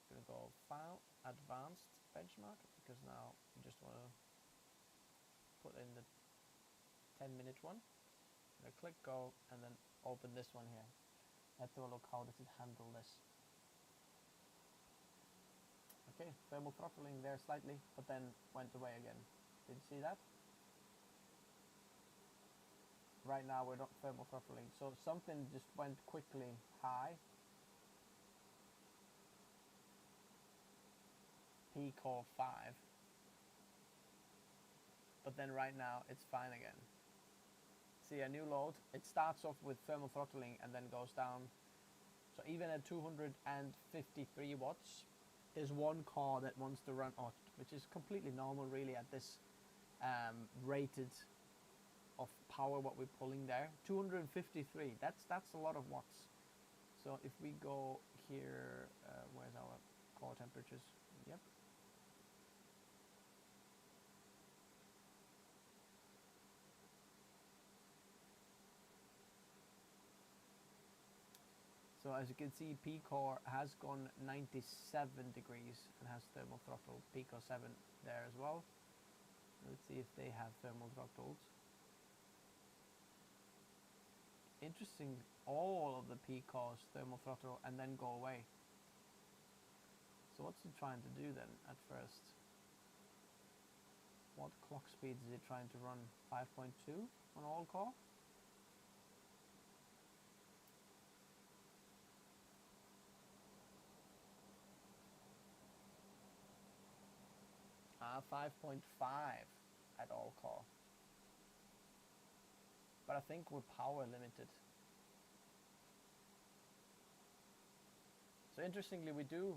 We're going to go File, Advanced Benchmark, because now we just want to put in the 10-minute one. I'm going to click Go and then open this one here. Let's have a look, how does it handle this. Okay, thermal throttling there slightly, but then went away again. Did you see that? Right now we're not thermal throttling, so something just went quickly high. Peak of 5. But then right now it's fine again. See, a new load, it starts off with thermal throttling and then goes down. So even at 253 watts, there's one core that wants to run hot, which is completely normal really at this rated of power what we're pulling there. 253, that's a lot of watts. So if we go here, where's our core temperatures? Yep. So as you can see, P-core has gone 97 degrees and has thermal throttle. P-core 7 there as well. Let's see if they have thermal throttles. interesting, all of the P cores thermal throttle and then go away. So what's it trying to do then at first? What clock speed is it trying to run? 5.2 on all core? 5.5 at all core. But I think we're power limited. So interestingly, we do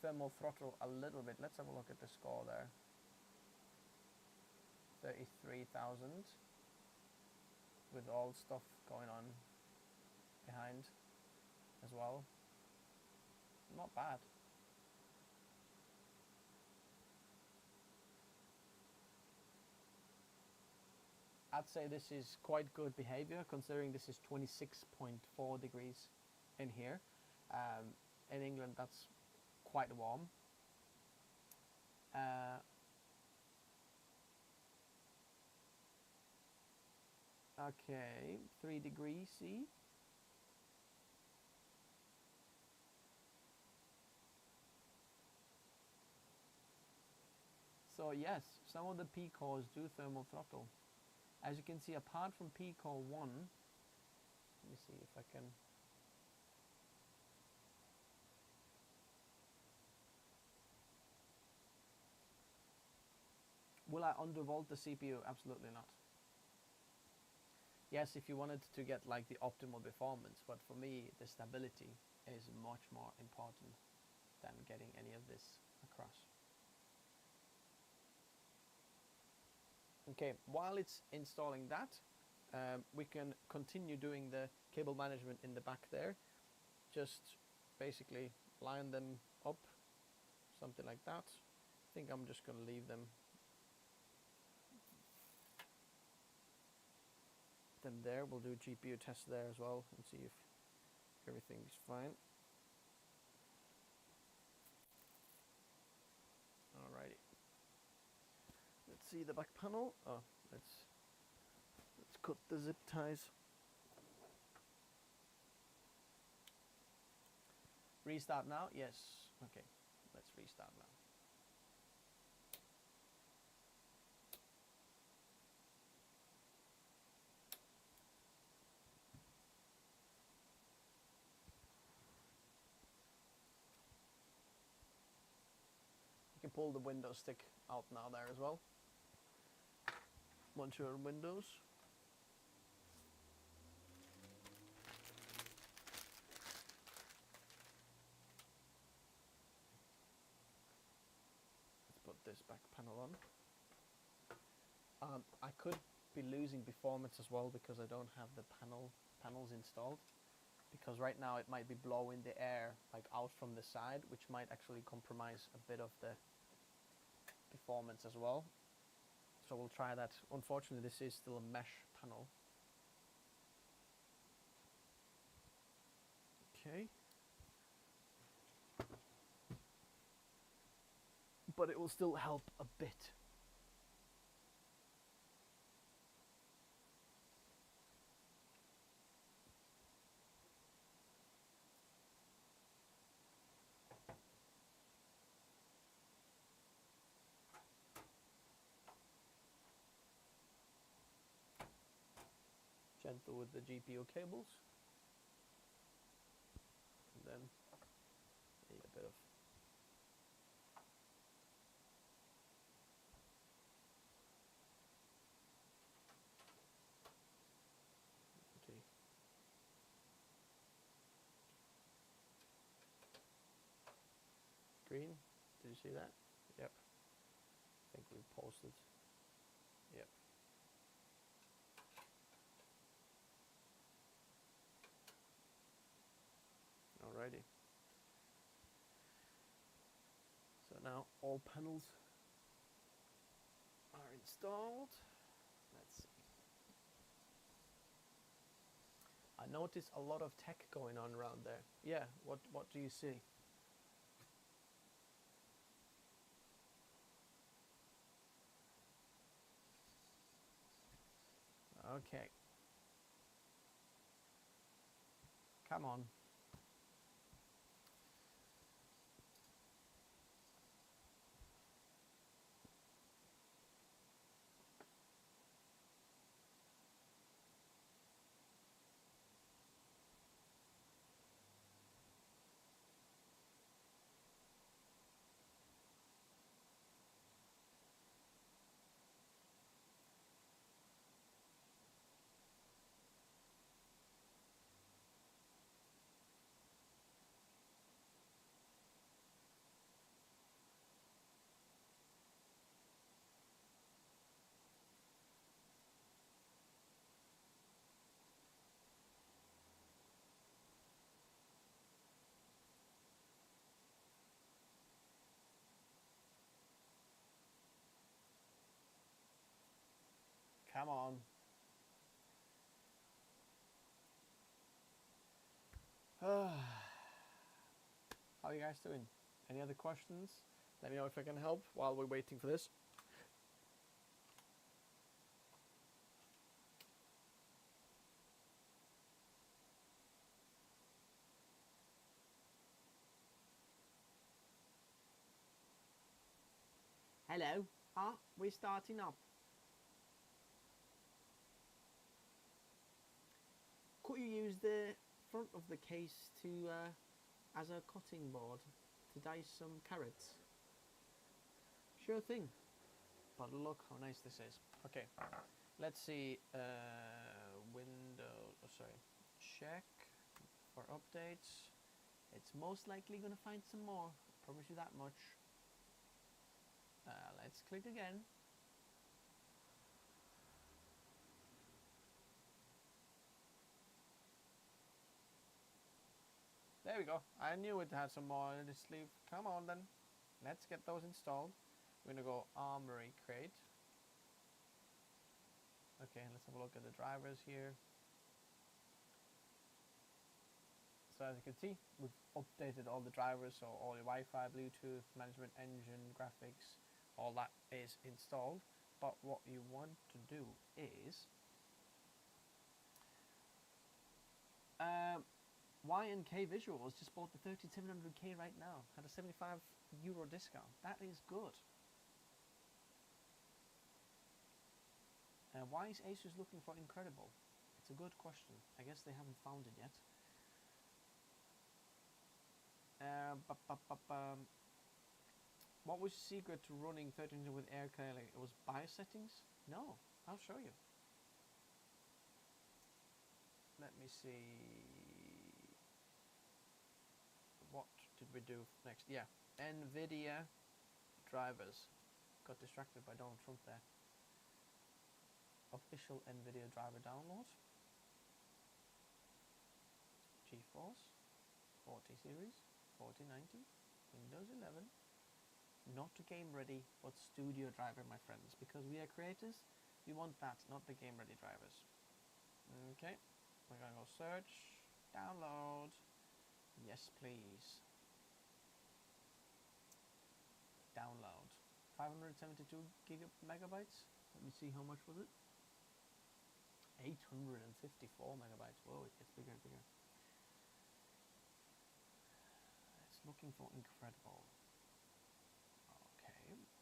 thermal throttle a little bit. Let's have a look at the score there. 33,000 with all stuff going on behind as well. Not bad. I'd say this is quite good behavior considering this is 26.4 degrees in here. In England that's quite warm. Okay, 3 degrees C. So yes, some of the P cores do thermal throttle. As you can see, apart from P core 1, let me see if I can. Will I undervolt the CPU? Absolutely not. Yes, if you wanted to get like the optimal performance, but for me the stability is much more important than getting any of this across. Okay, while it's installing that, we can continue doing the cable management in the back there. Just basically line them up, something like that. I think I'm just going to leave them there. We'll do a GPU test there as well and see if everything's fine. Alrighty. Let's see the back panel. Oh, let's cut the zip ties. Restart now? Yes. Okay, let's restart now. You can pull the window stick out now there as well. Once you're in Windows. Let's put this back panel on. I could be losing performance as well because I don't have the panels installed. Because right now it might be blowing the air like out from the side, which might actually compromise a bit of the performance as well. So we'll try that. Unfortunately, this is still a mesh panel. Okay. But it will still help a bit. Gentle with the GPU cables. And then need a bit of okay. Green, did you see that? Yep. I think we posted. Yep. Alrighty. So now all panels are installed. Let's see. I notice a lot of tech going on around there. Yeah, what do you see? Okay. Come on. Come on. How are you guys doing? Any other questions? Let me know if I can help while we're waiting for this. Hello. We're starting up. Could you use the front of the case to as a cutting board to dice some carrots? Sure thing. But look how nice this is. Okay, let's see. Window. Oh, sorry. Check for updates. It's most likely gonna find some more. I promise you that much. Let's click again. There we go. I knew it had some more in its sleeve. Come on then. Let's get those installed. We're gonna go Armory Crate. Okay, let's have a look at the drivers here. So as you can see, we've updated all the drivers, so all your Wi-Fi, Bluetooth, management engine, graphics, all that is installed. But what you want to do is Y&K Visuals just bought the 3700K right now, had a €75 discount. That is good. Why is Asus looking for incredible? It's a good question. I guess they haven't found it yet. What was the secret to running 1300 with air clearly? It was BIOS settings? No, I'll show you. Let me see. What did we do next? Yeah, NVIDIA drivers. Got distracted by Donald Trump there. Official NVIDIA driver download. GeForce 40 series, 4090, Windows 11. Not game ready, but studio driver, my friends. Because we are creators, we want that, not the game ready drivers. Okay, we're gonna go search, download. Yes, please. Download. 572 megabytes. Let me see, how much was it? 854 megabytes. Whoa, it gets bigger and bigger. It's looking for incredible.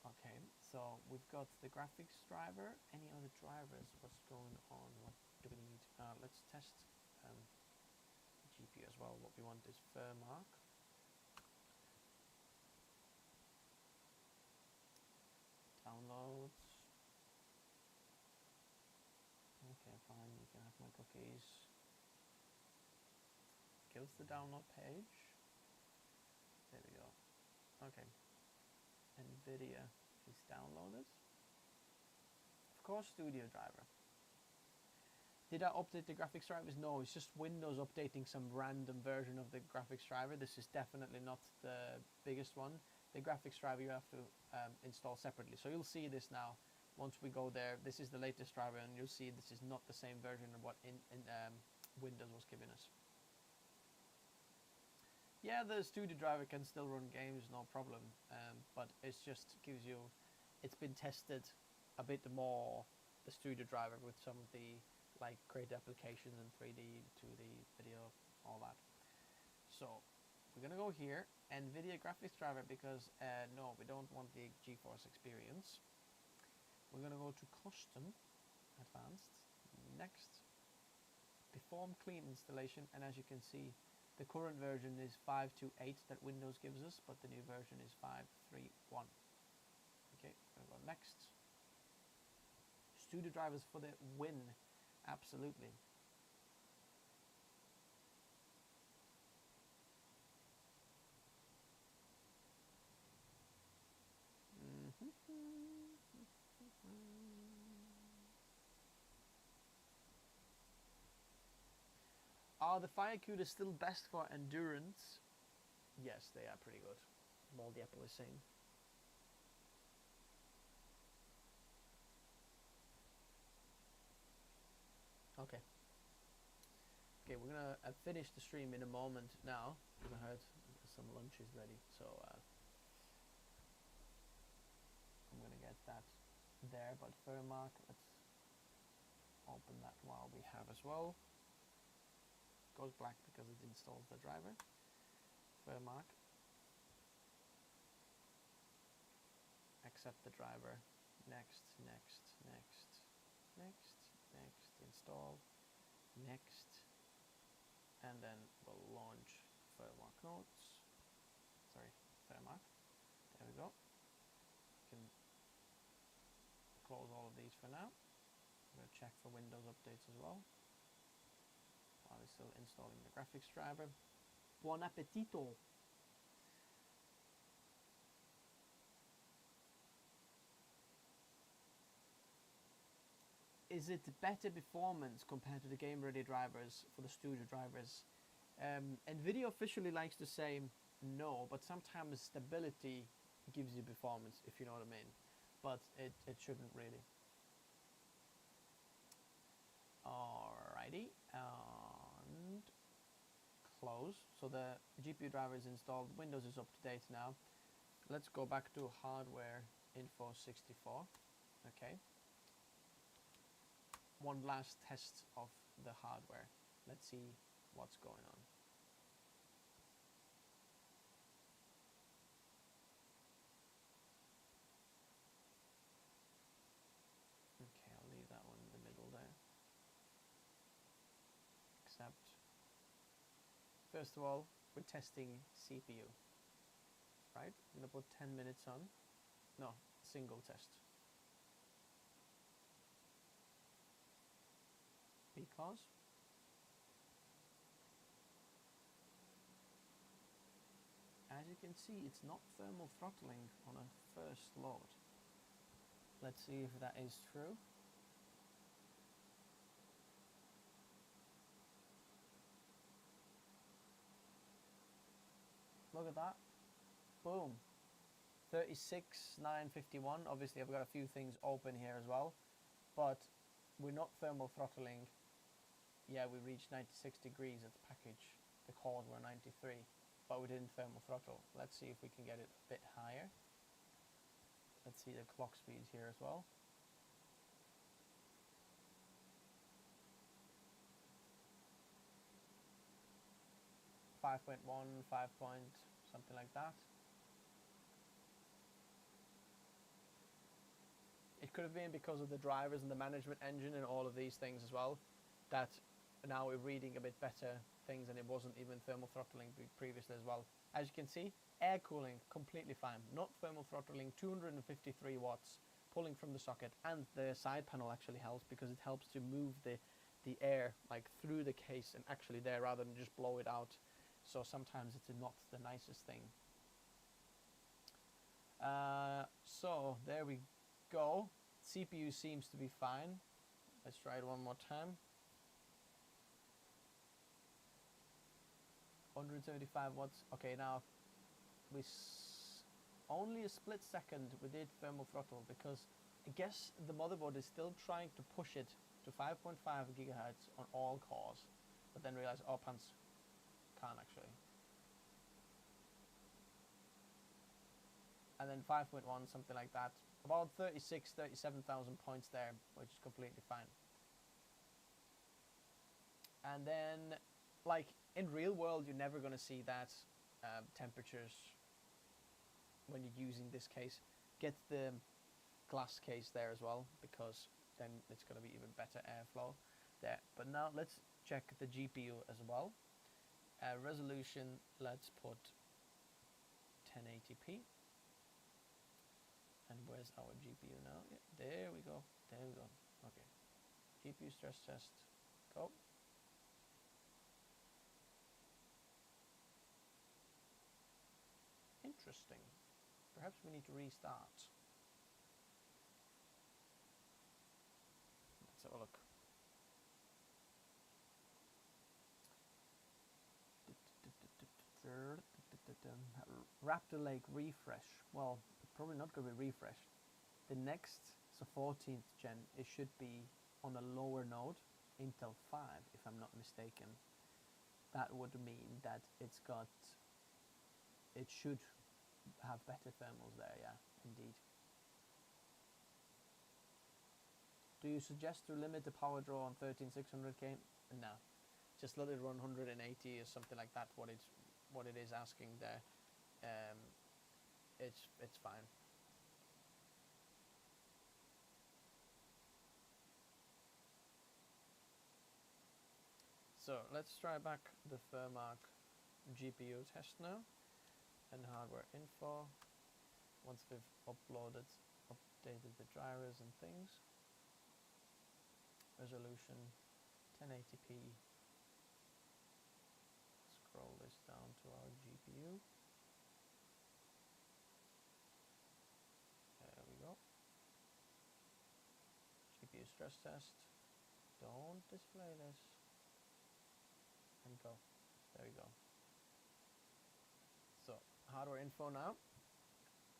Okay, so we've got the graphics driver. Any other drivers? What's going on? What do we need? Let's test GPU as well. What we want is Firmark. Downloads. Okay, fine, you can have my cookies. Kills the download page. There we go. Okay. NVIDIA is downloaded. Of course, studio driver. Did I update the graphics drivers? No, it's just Windows updating some random version of the graphics driver. This is definitely not the biggest one. The graphics driver you have to install separately. So you'll see this now. Once we go there, this is the latest driver, and you'll see this is not the same version of what Windows was giving us. Yeah, the studio driver can still run games, no problem, but it's just gives you, it's been tested a bit more, the studio driver, with some of the like create applications in 3D, 2D, video, all that. So we're gonna go here, NVIDIA graphics driver, because no, we don't want the GeForce experience. We're gonna go to custom, advanced, next, perform clean installation, and as you can see, the current version is 5.2.8 that Windows gives us, but the new version is 5.3.1. Okay, we're gonna go next. Studio drivers for the win, absolutely. Are the fire coolers still best for endurance? Yes, they are pretty good. Moldy Apple is saying. Okay. Okay, we're gonna finish the stream in a moment now, because I heard some lunch is ready, so I'm gonna get that there, but Furmark, let's open that while we have as well. Goes black because it installs the driver. Furmark. Accept the driver. Next, next, next, next, next, install, next, and then we'll launch Furmark notes. Sorry, Furmark. There we go. You can close all of these for now. I'm going to check for Windows updates as well. While we're still installing the graphics driver. Buon appetito! Is it better performance compared to the game-ready drivers for the studio drivers? NVIDIA officially likes to say no, but sometimes stability gives you performance, if you know what I mean. But it shouldn't really. Alrighty, and close. So the GPU driver is installed. Windows is up to date now. Let's go back to hardware info 64. Okay. One last test of the hardware. Let's see what's going on. Okay, I'll leave that one in the middle there. Accept. First of all, we're testing CPU. Right? I'm gonna put 10 minutes on. No, single test. Because as you can see, it's not thermal throttling on a first load. Let's see if that is true. Look at that. Boom. 36,951. Obviously, I've got a few things open here as well, but we're not thermal throttling. Yeah, we reached 96 degrees at the package. The cores were 93, but we didn't thermal throttle. Let's see if we can get it a bit higher. Let's see the clock speeds here as well. .1, 5 point, something like that. It could have been because of the drivers and the management engine and all of these things as well, that now we're reading a bit better things, and it wasn't even thermal throttling previously as well. As you can see, air cooling completely fine, not thermal throttling, 253 watts pulling from the socket, and the side panel actually helps because it helps to move the air like through the case and actually there rather than just blow it out. So sometimes it's not the nicest thing. So there we go. CPU seems to be fine. Let's try it one more time. 175 watts. Okay, now we only a split second we did thermal throttle because I guess the motherboard is still trying to push it to 5.5 gigahertz on all cores, but then realize, oh, pants can't actually. And then 5.1, something like that. About 37,000 points there, which is completely fine. And then, like, in real world, you're never going to see that temperatures when you're using this case. Get the glass case there as well, because then it's going to be even better airflow there. But now let's check the GPU as well. Resolution, let's put 1080p. And where's our GPU now? Yeah, there we go. There we go. Okay. GPU stress test. Go. Interesting. Perhaps we need to restart. Let's have a look. Raptor Lake refresh. Well, probably not going to be refreshed. The next, so 14th gen, it should be on a lower node, Intel 5, if I'm not mistaken. That would mean that it should have better thermals there, yeah, indeed. Do you suggest to limit the power draw on 13600K? No, just let it run 180 or something like that. What it is asking there, it's fine. So let's try back the Thermark GPU test now, and hardware info. Once we've updated the drivers and things. Resolution 1080p. Scroll this down to our GPU. There we go. GPU stress test. Don't display this. And go. There we go. So, hardware info now.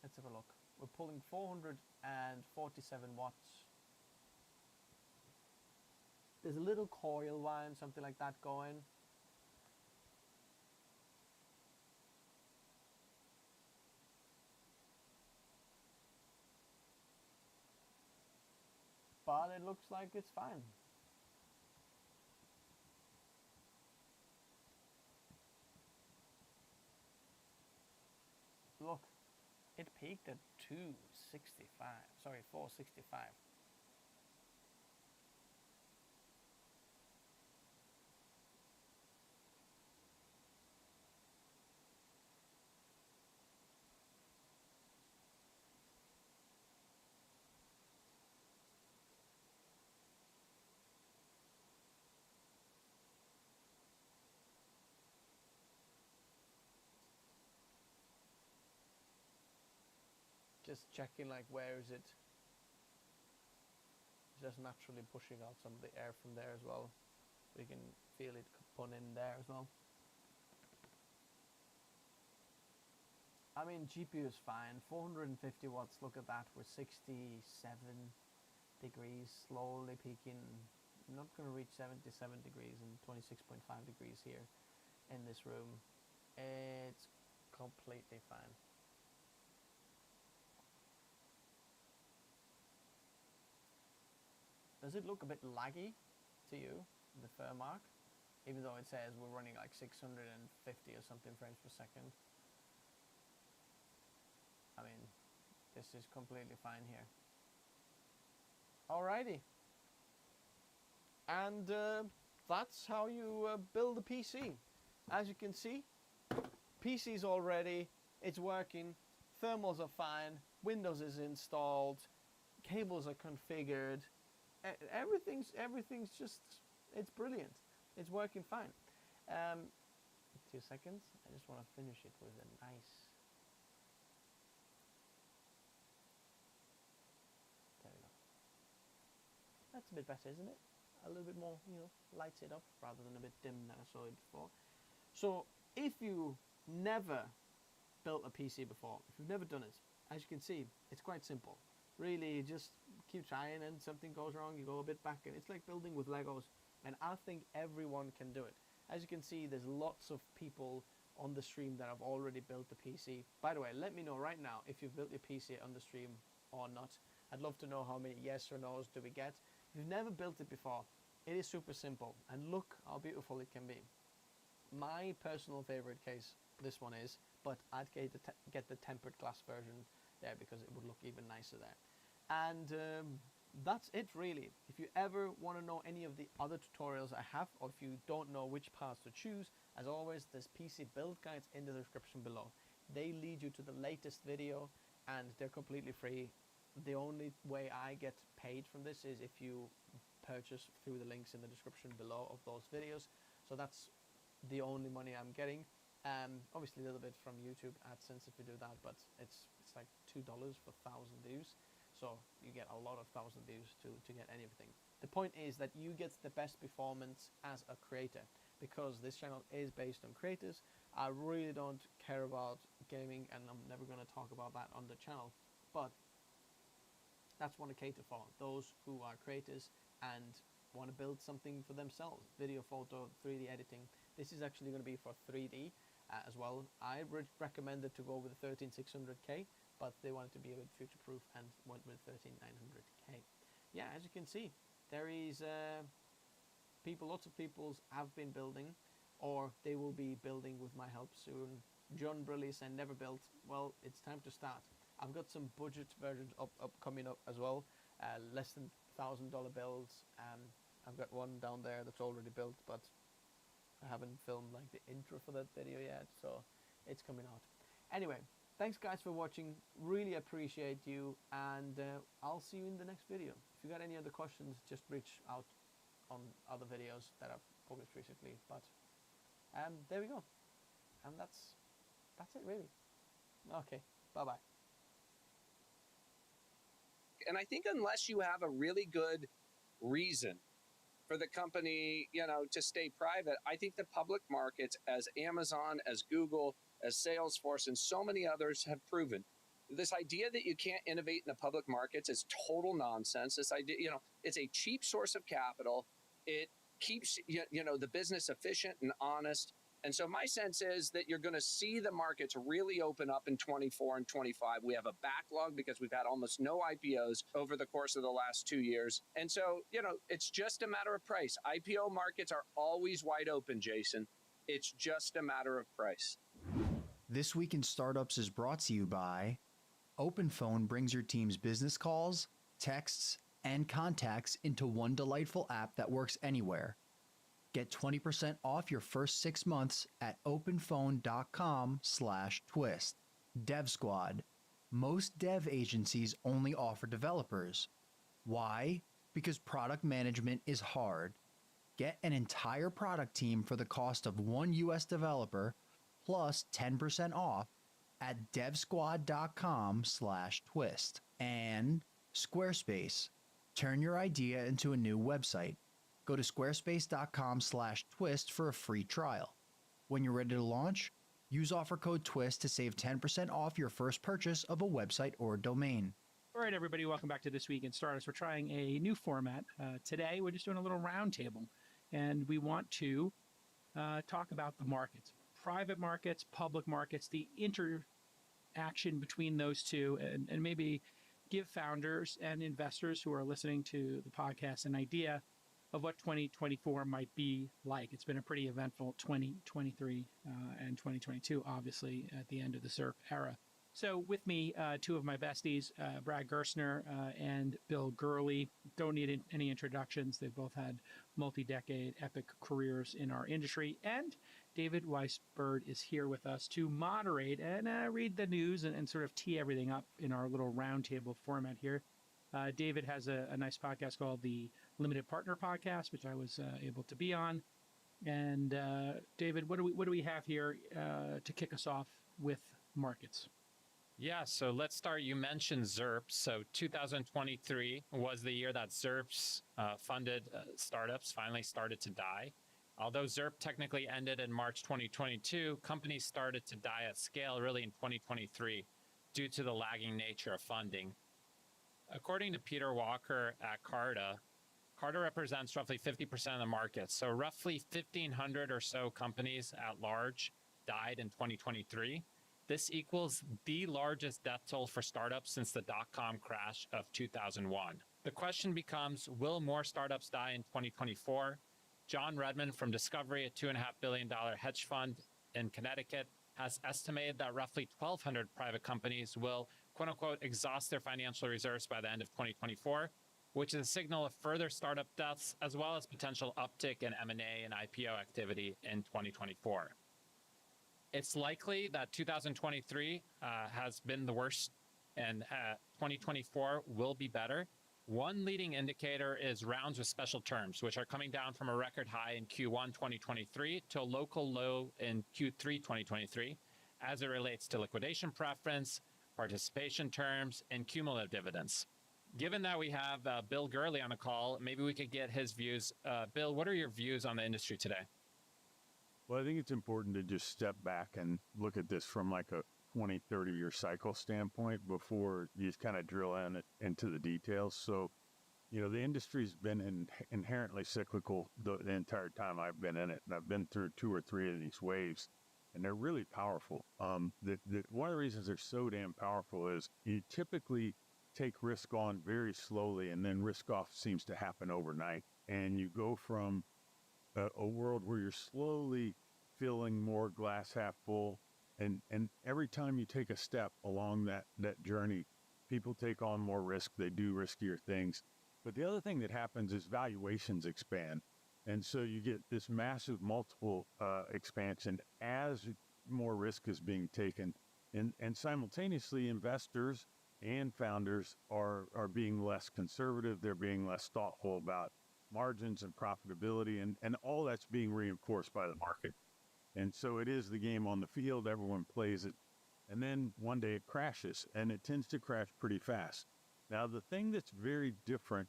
Let's have a look. We're pulling 447 watts. There's a little coil whine, something like that going. But it looks like it's fine. Look, it peaked at 265, sorry, 465. Just checking, like, where is it? It's just naturally pushing out some of the air from there as well. We can feel it put in there as well. I mean, GPU is fine. 450 watts, look at that. We're 67 degrees, slowly peaking. I'm not going to reach 77 degrees and 26.5 degrees here in this room. It's completely fine. Does it look a bit laggy to you, the Thermark? Even though it says we're running like 650 or something frames per second. I mean, this is completely fine here. Alrighty. And that's how you build a PC. As you can see, PC's all ready, it's working, thermals are fine, Windows is installed, cables are configured, everything's just, it's brilliant. It's working fine. 2 seconds. I just want to finish it with a nice. There we go. That's a bit better, isn't it? A little bit more, you know, lights it up rather than a bit dim that I saw it before. So if you never built a PC before, if you've never done it, as you can see, it's quite simple. Really, just keep trying, and something goes wrong, you go a bit back, and it's like building with Legos, and I think everyone can do it. As you can see, there's lots of people on the stream that have already built the PC. By the way, let me know right now if you've built your PC on the stream or not. I'd love to know how many yes or no's do we get. If you've never built it before, it is super simple, and look how beautiful it can be. My personal favorite case, this one is, but I'd get the tempered glass version there because it would look even nicer there. And that's it really. If you ever want to know any of the other tutorials I have, or if you don't know which parts to choose, as always, there's PC build guides in the description below. They lead you to the latest video and they're completely free. The only way I get paid from this is if you purchase through the links in the description below of those videos. So that's the only money I'm getting. Obviously a little bit from YouTube AdSense if you do that, but it's like $2 for 1,000 views. So you get a lot of 1,000 views to get anything. The point is that you get the best performance as a creator, because this channel is based on creators. I really don't care about gaming, and I'm never going to talk about that on the channel, but that's what I cater for, those who are creators and want to build something for themselves. Video, photo, 3D editing. This is actually going to be for 3D as well. I recommended to go with the 13600K, but they wanted to be a bit future-proof and went with 13900K. Yeah, as you can see, there is lots of people have been building, or they will be building with my help soon. John Briley said never built. Well, it's time to start. I've got some budget versions coming up as well, less than $1,000 builds. I've got one down there that's already built, but I haven't filmed like the intro for that video yet, so it's coming out. Anyway, thanks guys for watching. Really appreciate you, and I'll see you in the next video. If you got any other questions, just reach out on other videos that I've published recently. But there we go, and that's it really. Okay, bye bye. And I think unless you have a really good reason for the company, to stay private, I think the public markets, as Amazon, as Google, as Salesforce, and so many others have proven, this idea that you can't innovate in the public markets is total nonsense. This idea, it's a cheap source of capital. It keeps, the business efficient and honest. And so my sense is that you're going to see the markets really open up in 24 and 25. We have a backlog because we've had almost no IPOs over the course of the last 2 years. And so, it's just a matter of price. IPO markets are always wide open, Jason. It's just a matter of price. This Week in Startups is brought to you by OpenPhone. Brings your team's business calls, texts, and contacts into one delightful app that works anywhere. Get 20% off your first 6 months at openphone.com/twist. Dev Squad. Most dev agencies only offer developers. Why? Because product management is hard. Get an entire product team for the cost of one US developer plus 10% off at devsquad.com/twist. And Squarespace. Turn your idea into a new website. Go to squarespace.com/twist for a free trial. When you're ready to launch, use offer code TWIST to save 10% off your first purchase of a website or domain. All right, everybody, welcome back to This Week in Startups. We're trying a new format. Today, we're just doing a little roundtable, and we want to talk about the markets. Private markets, public markets, the interaction between those two, and maybe give founders and investors who are listening to the podcast an idea of what 2024 might be like. It's been a pretty eventful 2023 and 2022, obviously, at the end of the surf era. So with me, two of my besties, Brad Gerstner and Bill Gurley. Don't need any introductions. They've both had multi-decade epic careers in our industry. And David Weisbird is here with us to moderate and read the news and sort of tee everything up in our little roundtable format here. David has a nice podcast called the Limited Partner Podcast, which I was able to be on. And David, what do we have here to kick us off with markets? Yeah, so let's start. You mentioned ZERPs. So 2023 was the year that ZERPs funded startups finally started to die. Although ZERP technically ended in March 2022, companies started to die at scale really in 2023 due to the lagging nature of funding. According to Peter Walker at Carta represents roughly 50% of the market. So roughly 1,500 or so companies at large died in 2023. This equals the largest death toll for startups since the dot-com crash of 2001. The question becomes, will more startups die in 2024? John Redmond from Discovery, a $2.5 billion hedge fund in Connecticut, has estimated that roughly 1,200 private companies will, quote unquote, exhaust their financial reserves by the end of 2024, which is a signal of further startup deaths as well as potential uptick in M&A and IPO activity in 2024. It's likely that 2023 has been the worst and 2024 will be better. One leading indicator is rounds with special terms, which are coming down from a record high in Q1 2023 to a local low in Q3 2023 as it relates to liquidation preference, participation terms, and cumulative dividends. Given that we have Bill Gurley on the call, maybe we could get his views. Bill, what are your views on the industry today? Well, I think it's important to just step back and look at this from like a 20, 30-year cycle standpoint before you just kind of drill into the details. So, you know, the industry's been inherently cyclical the entire time I've been in it, and I've been through 2 or 3 of these waves, and they're really powerful. One of the reasons they're so damn powerful is you typically take risk on very slowly, and then risk off seems to happen overnight, and you go from a world where you're slowly filling more glass half full, and every time you take a step along that journey, people take on more risk, they do riskier things. But the other thing that happens is valuations expand, and so you get this massive multiple expansion as more risk is being taken, and simultaneously investors and founders are being less conservative, they're being less thoughtful about margins and profitability, and all that's being reinforced by the market. And so it is the game on the field, everyone plays it, and then one day it crashes, and it tends to crash pretty fast. Now, the thing that's very different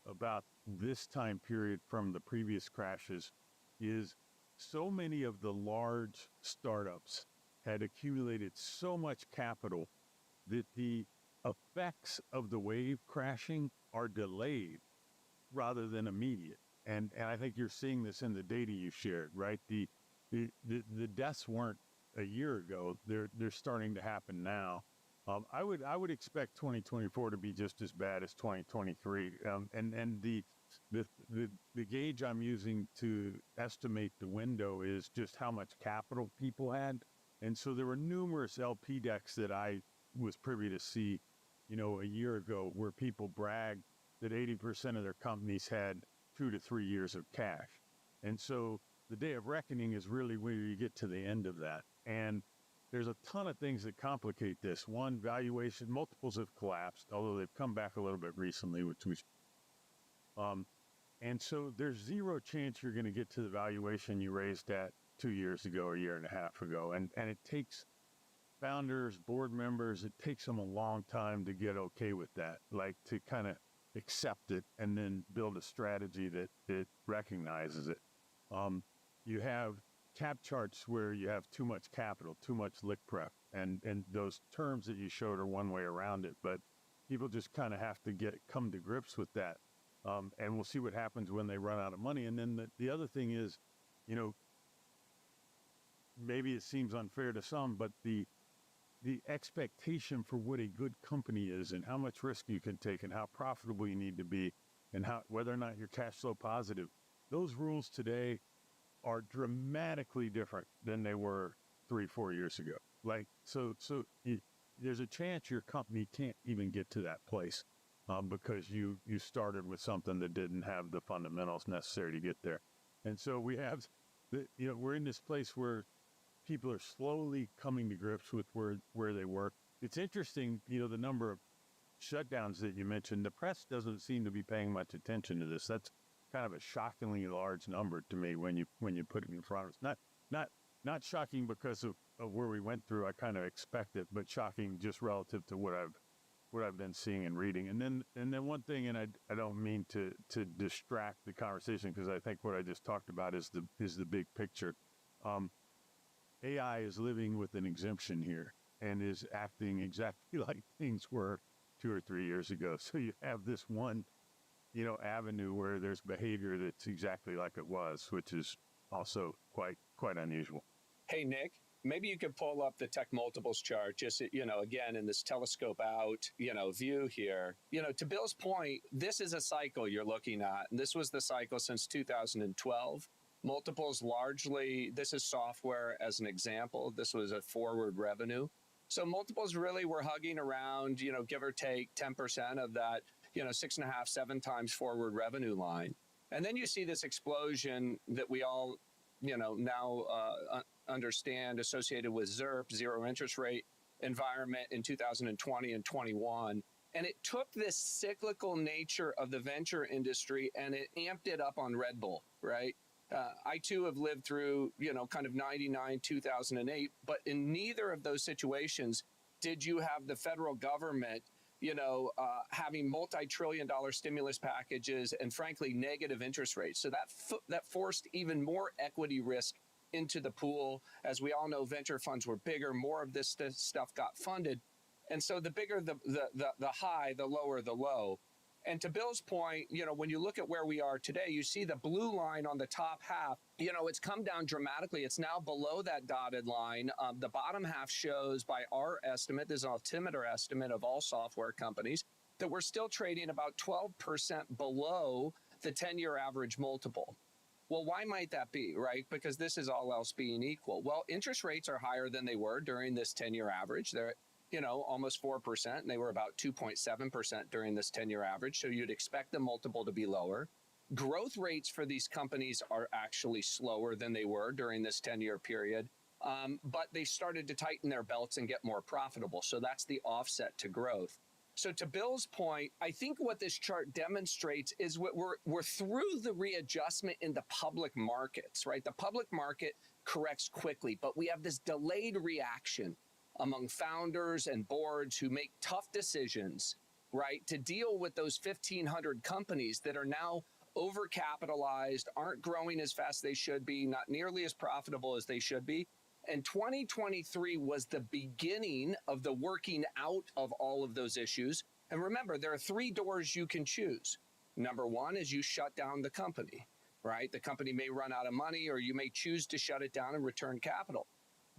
about this time period from the previous crashes is so many of the large startups had accumulated so much capital that the effects of the wave crashing are delayed rather than immediate. And I think you're seeing this in the data you shared, right? The deaths weren't a year ago. They're starting to happen now. I would expect 2024 to be just as bad as 2023. And the gauge I'm using to estimate the window is just how much capital people had. And so there were numerous LP decks that I was privy to see, you know, a year ago where people bragged that 80% of their companies had 2 to 3 years of cash. And so the day of reckoning is really where you get to the end of that. And there's a ton of things that complicate this. One, valuation, multiples have collapsed, although they've come back a little bit recently, which was, and so there's zero chance you're going to get to the valuation you raised at 2 years ago, or a year and a half ago. And it takes founders, board members, it takes them a long time to get okay with that, like to kind of accept it and then build a strategy that recognizes it. You have cap charts where you have too much capital, too much lick prep, and those terms that you showed are one way around it, but people just kind of have to come to grips with that. And we'll see what happens when they run out of money. And then the other thing is, you know, maybe it seems unfair to some, but the expectation for what a good company is and how much risk you can take and how profitable you need to be and whether or not you're cash flow positive, those rules today are dramatically different than they were 3-4 years ago. Like, so there's a chance your company can't even get to that place because you started with something that didn't have the fundamentals necessary to get there. And so we have, we're in this place where people are slowly coming to grips with where they work. It's interesting, the number of shutdowns that you mentioned. The press doesn't seem to be paying much attention to this. That's kind of a shockingly large number to me when you put it in front of us. Not shocking because of where we went through. I kind of expect it, but shocking just relative to what I've been seeing and reading. And then one thing, and I don't mean to distract the conversation because I think what I just talked about is the big picture. AI is living with an exemption here and is acting exactly like things were 2 or 3 years ago. So you have this one, avenue where there's behavior that's exactly like it was, which is also quite unusual. Hey, Nick, Maybe you could pull up the tech multiples chart, just, again, in this telescope out, view here. To Bill's point, this is a cycle you're looking at, and this was the cycle since 2012. Multiples largely, this is software as an example. This was a forward revenue. So multiples really were hugging around, give or take 10% of that, 6.5, 7 times forward revenue line. And then you see this explosion that we all, now understand associated with ZIRP, zero interest rate environment in 2020 and 21. And it took this cyclical nature of the venture industry and it amped it up on Red Bull, right? I too have lived through, kind of 99, 2008, but in neither of those situations did you have the federal government, having multi-trillion-dollar stimulus packages and frankly negative interest rates. So that forced even more equity risk into the pool. As we all know, venture funds were bigger, more of this stuff got funded. And so the bigger the high, the lower the low. And to Bill's point, when you look at where we are today, you see the blue line on the top half, it's come down dramatically. It's now below that dotted line. The bottom half shows, by our estimate, this is an altimeter estimate of all software companies, that we're still trading about 12% below the 10-year average multiple. Well, why might that be, right? Because this is all else being equal. Well, interest rates are higher than they were during this 10-year average. They're almost 4%, and they were about 2.7% during this 10-year average. So you'd expect the multiple to be lower. Growth rates for these companies are actually slower than they were during this 10-year period. But they started to tighten their belts and get more profitable. So that's the offset to growth. So to Bill's point, I think what this chart demonstrates is we're through the readjustment in the public markets, right? The public market corrects quickly, but we have this delayed reaction among founders and boards who make tough decisions, right, to deal with those 1,500 companies that are now overcapitalized, aren't growing as fast as they should be, not nearly as profitable as they should be. And 2023 was the beginning of the working out of all of those issues. And remember, there are 3 doors you can choose. Number 1 is you shut down the company, right? The company may run out of money, or you may choose to shut it down and return capital.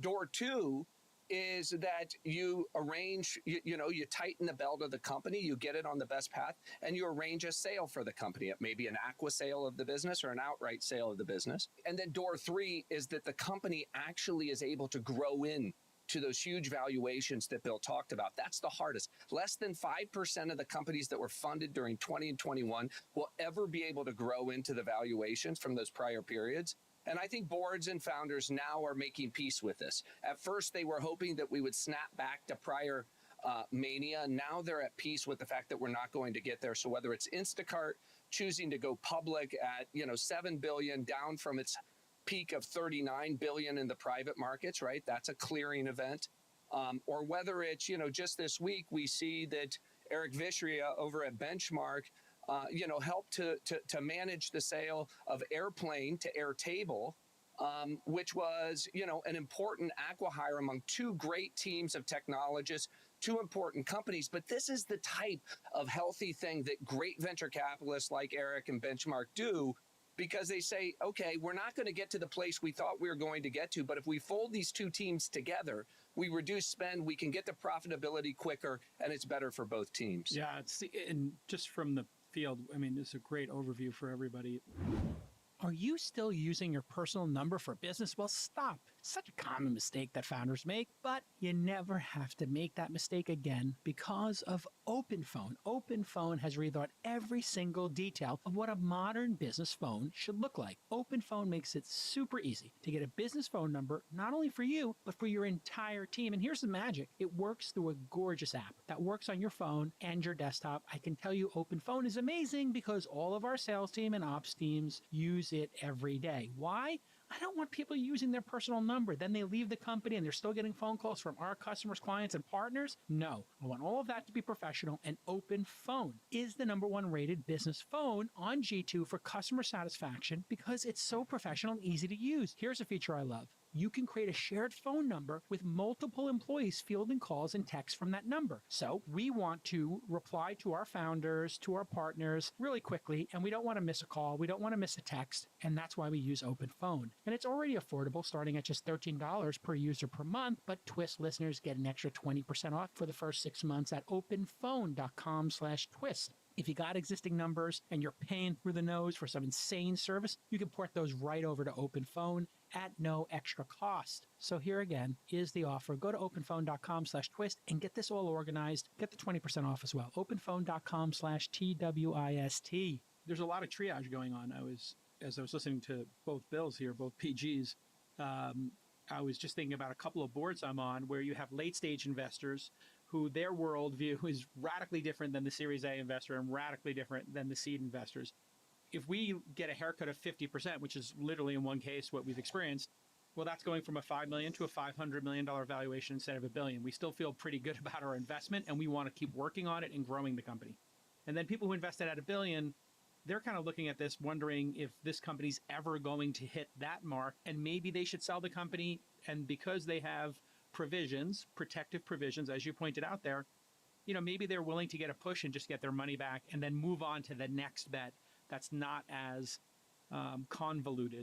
Door 2 is that you arrange, you tighten the belt of the company, you get it on the best path, and you arrange a sale for the company. It may be an aqua sale of the business or an outright sale of the business. And then door 3 is that the company actually is able to grow in to those huge valuations that Bill talked about. That's the hardest. Less than 5% of the companies that were funded during 20 and 21 will ever be able to grow into the valuations from those prior periods. And I think boards and founders now are making peace with this. At first, they were hoping that we would snap back to prior mania. Now they're at peace with the fact that we're not going to get there. So whether it's Instacart choosing to go public at, $7 billion down from its peak of $39 billion in the private markets, right? That's a clearing event. Or whether it's, just this week, we see that Eric Vishria over at Benchmark helped to manage the sale of Airplane to Airtable, which was, an important acqui-hire among 2 great teams of technologists, 2 important companies. But this is the type of healthy thing that great venture capitalists like Eric and Benchmark do, because they say, okay, we're not going to get to the place we thought we were going to get to, but if we fold these 2 teams together, we reduce spend, we can get the profitability quicker, and it's better for both teams. Yeah, and just from the field, this is a great overview for everybody. Are you still using your personal number for business? Well, stop. Such a common mistake that founders make, but you never have to make that mistake again because of OpenPhone. OpenPhone has rethought every single detail of what a modern business phone should look like. OpenPhone makes it super easy to get a business phone number, not only for you, but for your entire team. And here's the magic. It works through a gorgeous app that works on your phone and your desktop. I can tell you OpenPhone is amazing because all of our sales team and ops teams use it every day. Why? I don't want people using their personal number. Then they leave the company and they're still getting phone calls from our customers, clients, and partners. No, I want all of that to be professional, and OpenPhone is the #1 rated business phone on G2 for customer satisfaction because it's so professional and easy to use. Here's a feature I love. you can create a shared phone number with multiple employees fielding calls and texts from that number. So we want to reply to our founders, to our partners really quickly, and we don't want to miss a call. We don't want to miss a text, and that's why we use Open Phone. And it's already affordable, starting at just $13 per user per month, but Twist listeners get an extra 20% off for the first 6 months at openphone.com/twist. If you got existing numbers and you're paying through the nose for some insane service, you can port those right over to Open Phone at no extra cost. So here again is the offer. Go to openphone.com/twist and get this all organized. Get the 20% off as well. openphone.com/TWIST. There's a lot of triage going on. As I was listening to both bills here, both PGs, I was just thinking about a couple of boards I'm on where you have late stage investors who their worldview is radically different than the Series A investor and radically different than the seed investors. If we get a haircut of 50%, which is literally in one case what we've experienced, well, that's going from a $5 million to a $500 million valuation instead of $1 billion. We still feel pretty good about our investment, and we want to keep working on it and growing the company. And then people who invested at $1 billion, they're kind of looking at this, wondering if this company's ever going to hit that mark, and maybe they should sell the company. And because they have provisions, protective provisions, as you pointed out there, maybe they're willing to get a push and just get their money back and then move on to the next bet that's not as convoluted.